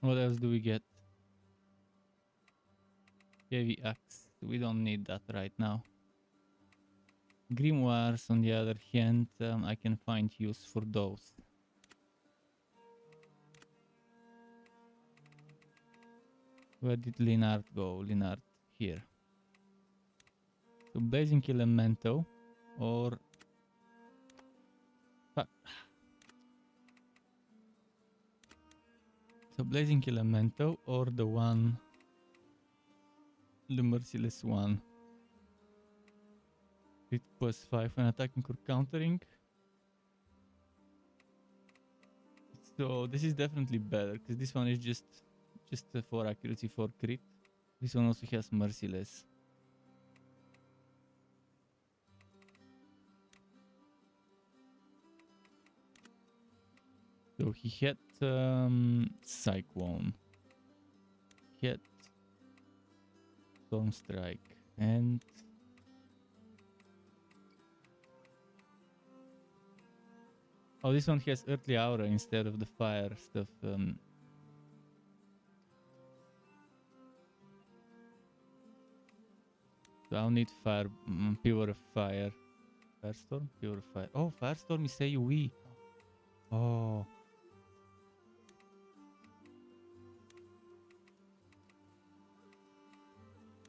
What else do we get? Heavy axe. We don't need that right now. Grimoires, on the other hand, I can find use for those. Where did Linard go? Linard here. So Blazing Elemento or fuck. So Blazing Elemento or the one, the Merciless one. It plus 5 when attacking or countering. So this is definitely better because this one is just for accuracy for crit. This one also has Merciless. So he had Cyclone, he had Storm Strike, and oh, this one has Earthly Aura instead of the fire stuff. So I'll need fire, pure fire. Firestorm, pure fire. Oh, Firestorm is AoE. Oh.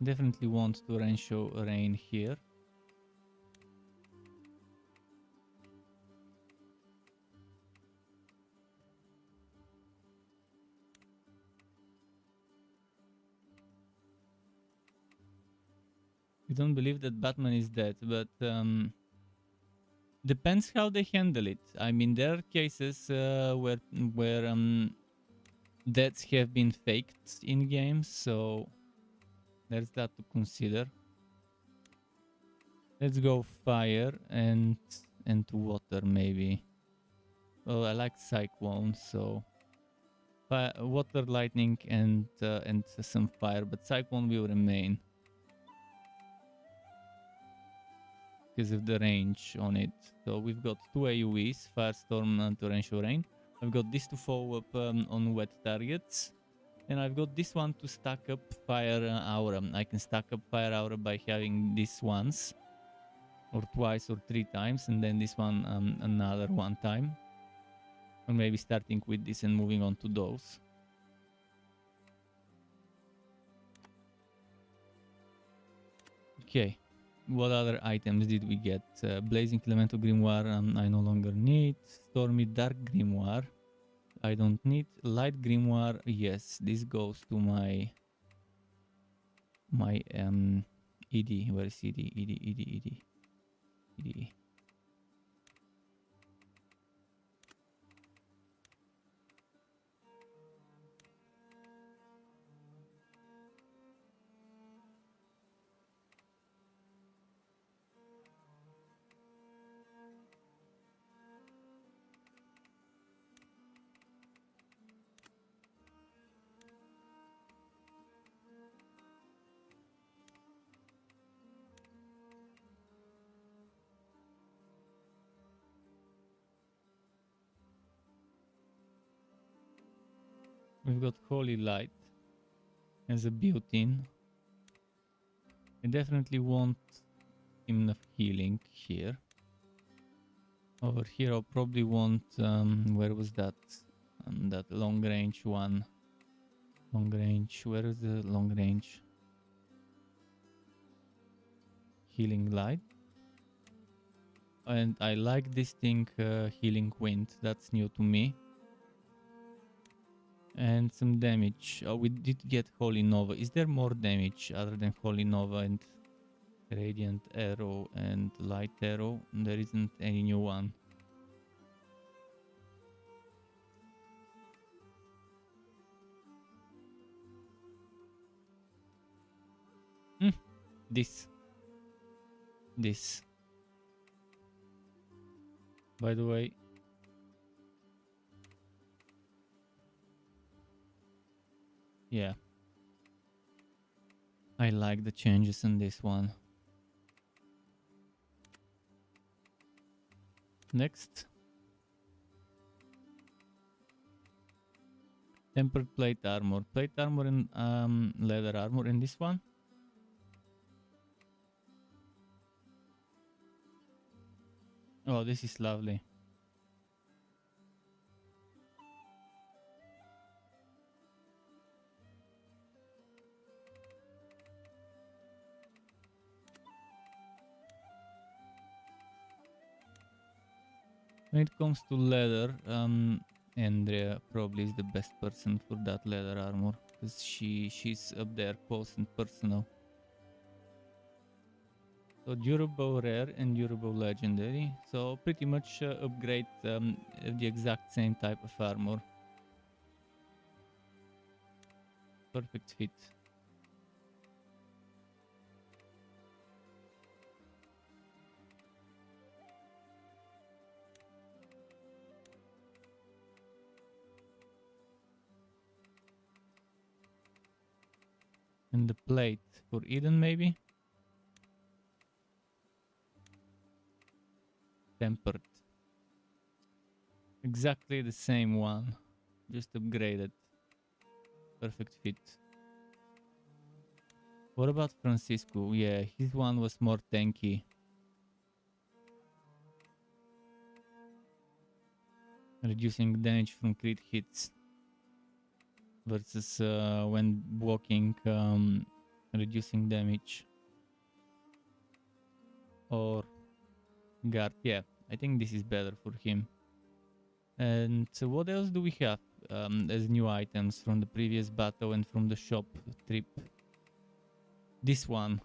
Definitely want to Renshow Rain here. You don't believe that Batman is dead, but depends how they handle it. I mean, there are cases where deaths have been faked in games, so there's that to consider. Let's go fire and water maybe. Well, I like Cyclone, so water, lightning, and some fire, but Cyclone will remain because of the range on it. So we've got 2 AoEs, Firestorm and Torrential Rain. I've got this to follow up on wet targets. And I've got this one to stack up Fire Aura. I can stack up Fire Aura by having this once, or twice, or 3 times, and then this one another 1 time. Or maybe starting with this and moving on to those. Okay. What other items did we get? Blazing Elemental Grimoire, I no longer need. Stormy Dark Grimoire, I don't need. Light Grimoire, yes, this goes to my ED. Where is ED? ED. We've got Holy Light as a built-in. I definitely want enough healing here. Over here I'll probably want, where was that? That long range one. Long range, where is the long range? Healing Light. And I like this thing, Healing Wind, that's new to me. And some damage. Oh, we did get Holy Nova. Is there more damage other than Holy Nova and Radiant Arrow and Light Arrow? There isn't any new one. This. By the way, yeah, I like the changes in this one. Next, tempered plate armor and leather armor in this one. Oh, this is lovely. When it comes to leather, Andrea probably is the best person for that leather armor, because she's up there close and personal. So durable rare and durable legendary. So pretty much upgrade the exact same type of armor. Perfect fit. And the plate for Eden maybe? Tempered. Exactly the same one. Just upgraded. Perfect fit. What about Francisco? Yeah, his one was more tanky. Reducing damage from crit hits. Versus when walking, reducing damage. Or guard. Yeah, I think this is better for him. And so what else do we have as new items from the previous battle and from the shop trip? This one.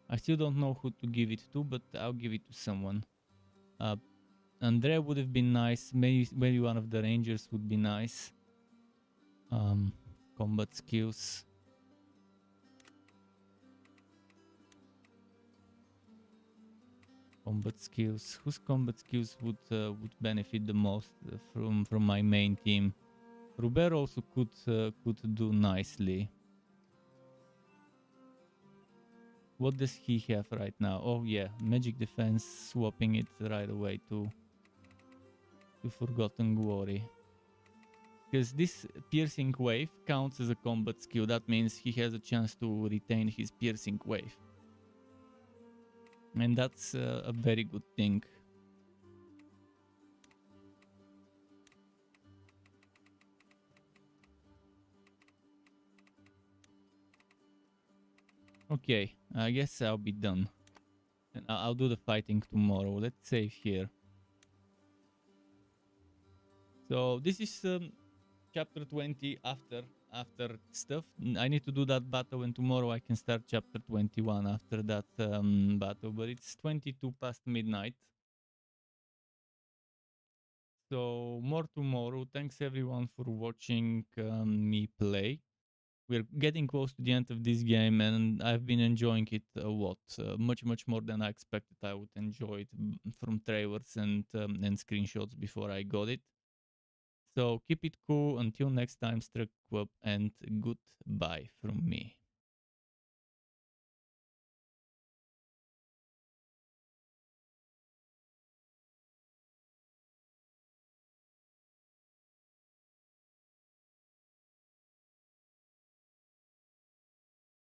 I still don't know who to give it to, but I'll give it to someone. Andrea would have been nice. Maybe one of the rangers would be nice. Combat skills. Combat skills. Whose combat skills would benefit the most from my main team? Ruber also could do nicely. What does he have right now? Oh yeah, magic defense, swapping it right away to Forgotten Glory. Because this piercing wave counts as a combat skill. That means he has a chance to retain his piercing wave. And that's a very good thing. Okay, I guess I'll be done. And I'll do the fighting tomorrow. Let's save here. So this is chapter 20 after stuff. I need to do that battle, and tomorrow I can start chapter 21 after that battle. But it's 22 past midnight. So more tomorrow. Thanks everyone for watching me play. We're getting close to the end of this game, and I've been enjoying it a lot. Much more than I expected I would enjoy it from trailers and screenshots before I got it. So keep it cool. Until next time, Struck Club, and goodbye from me.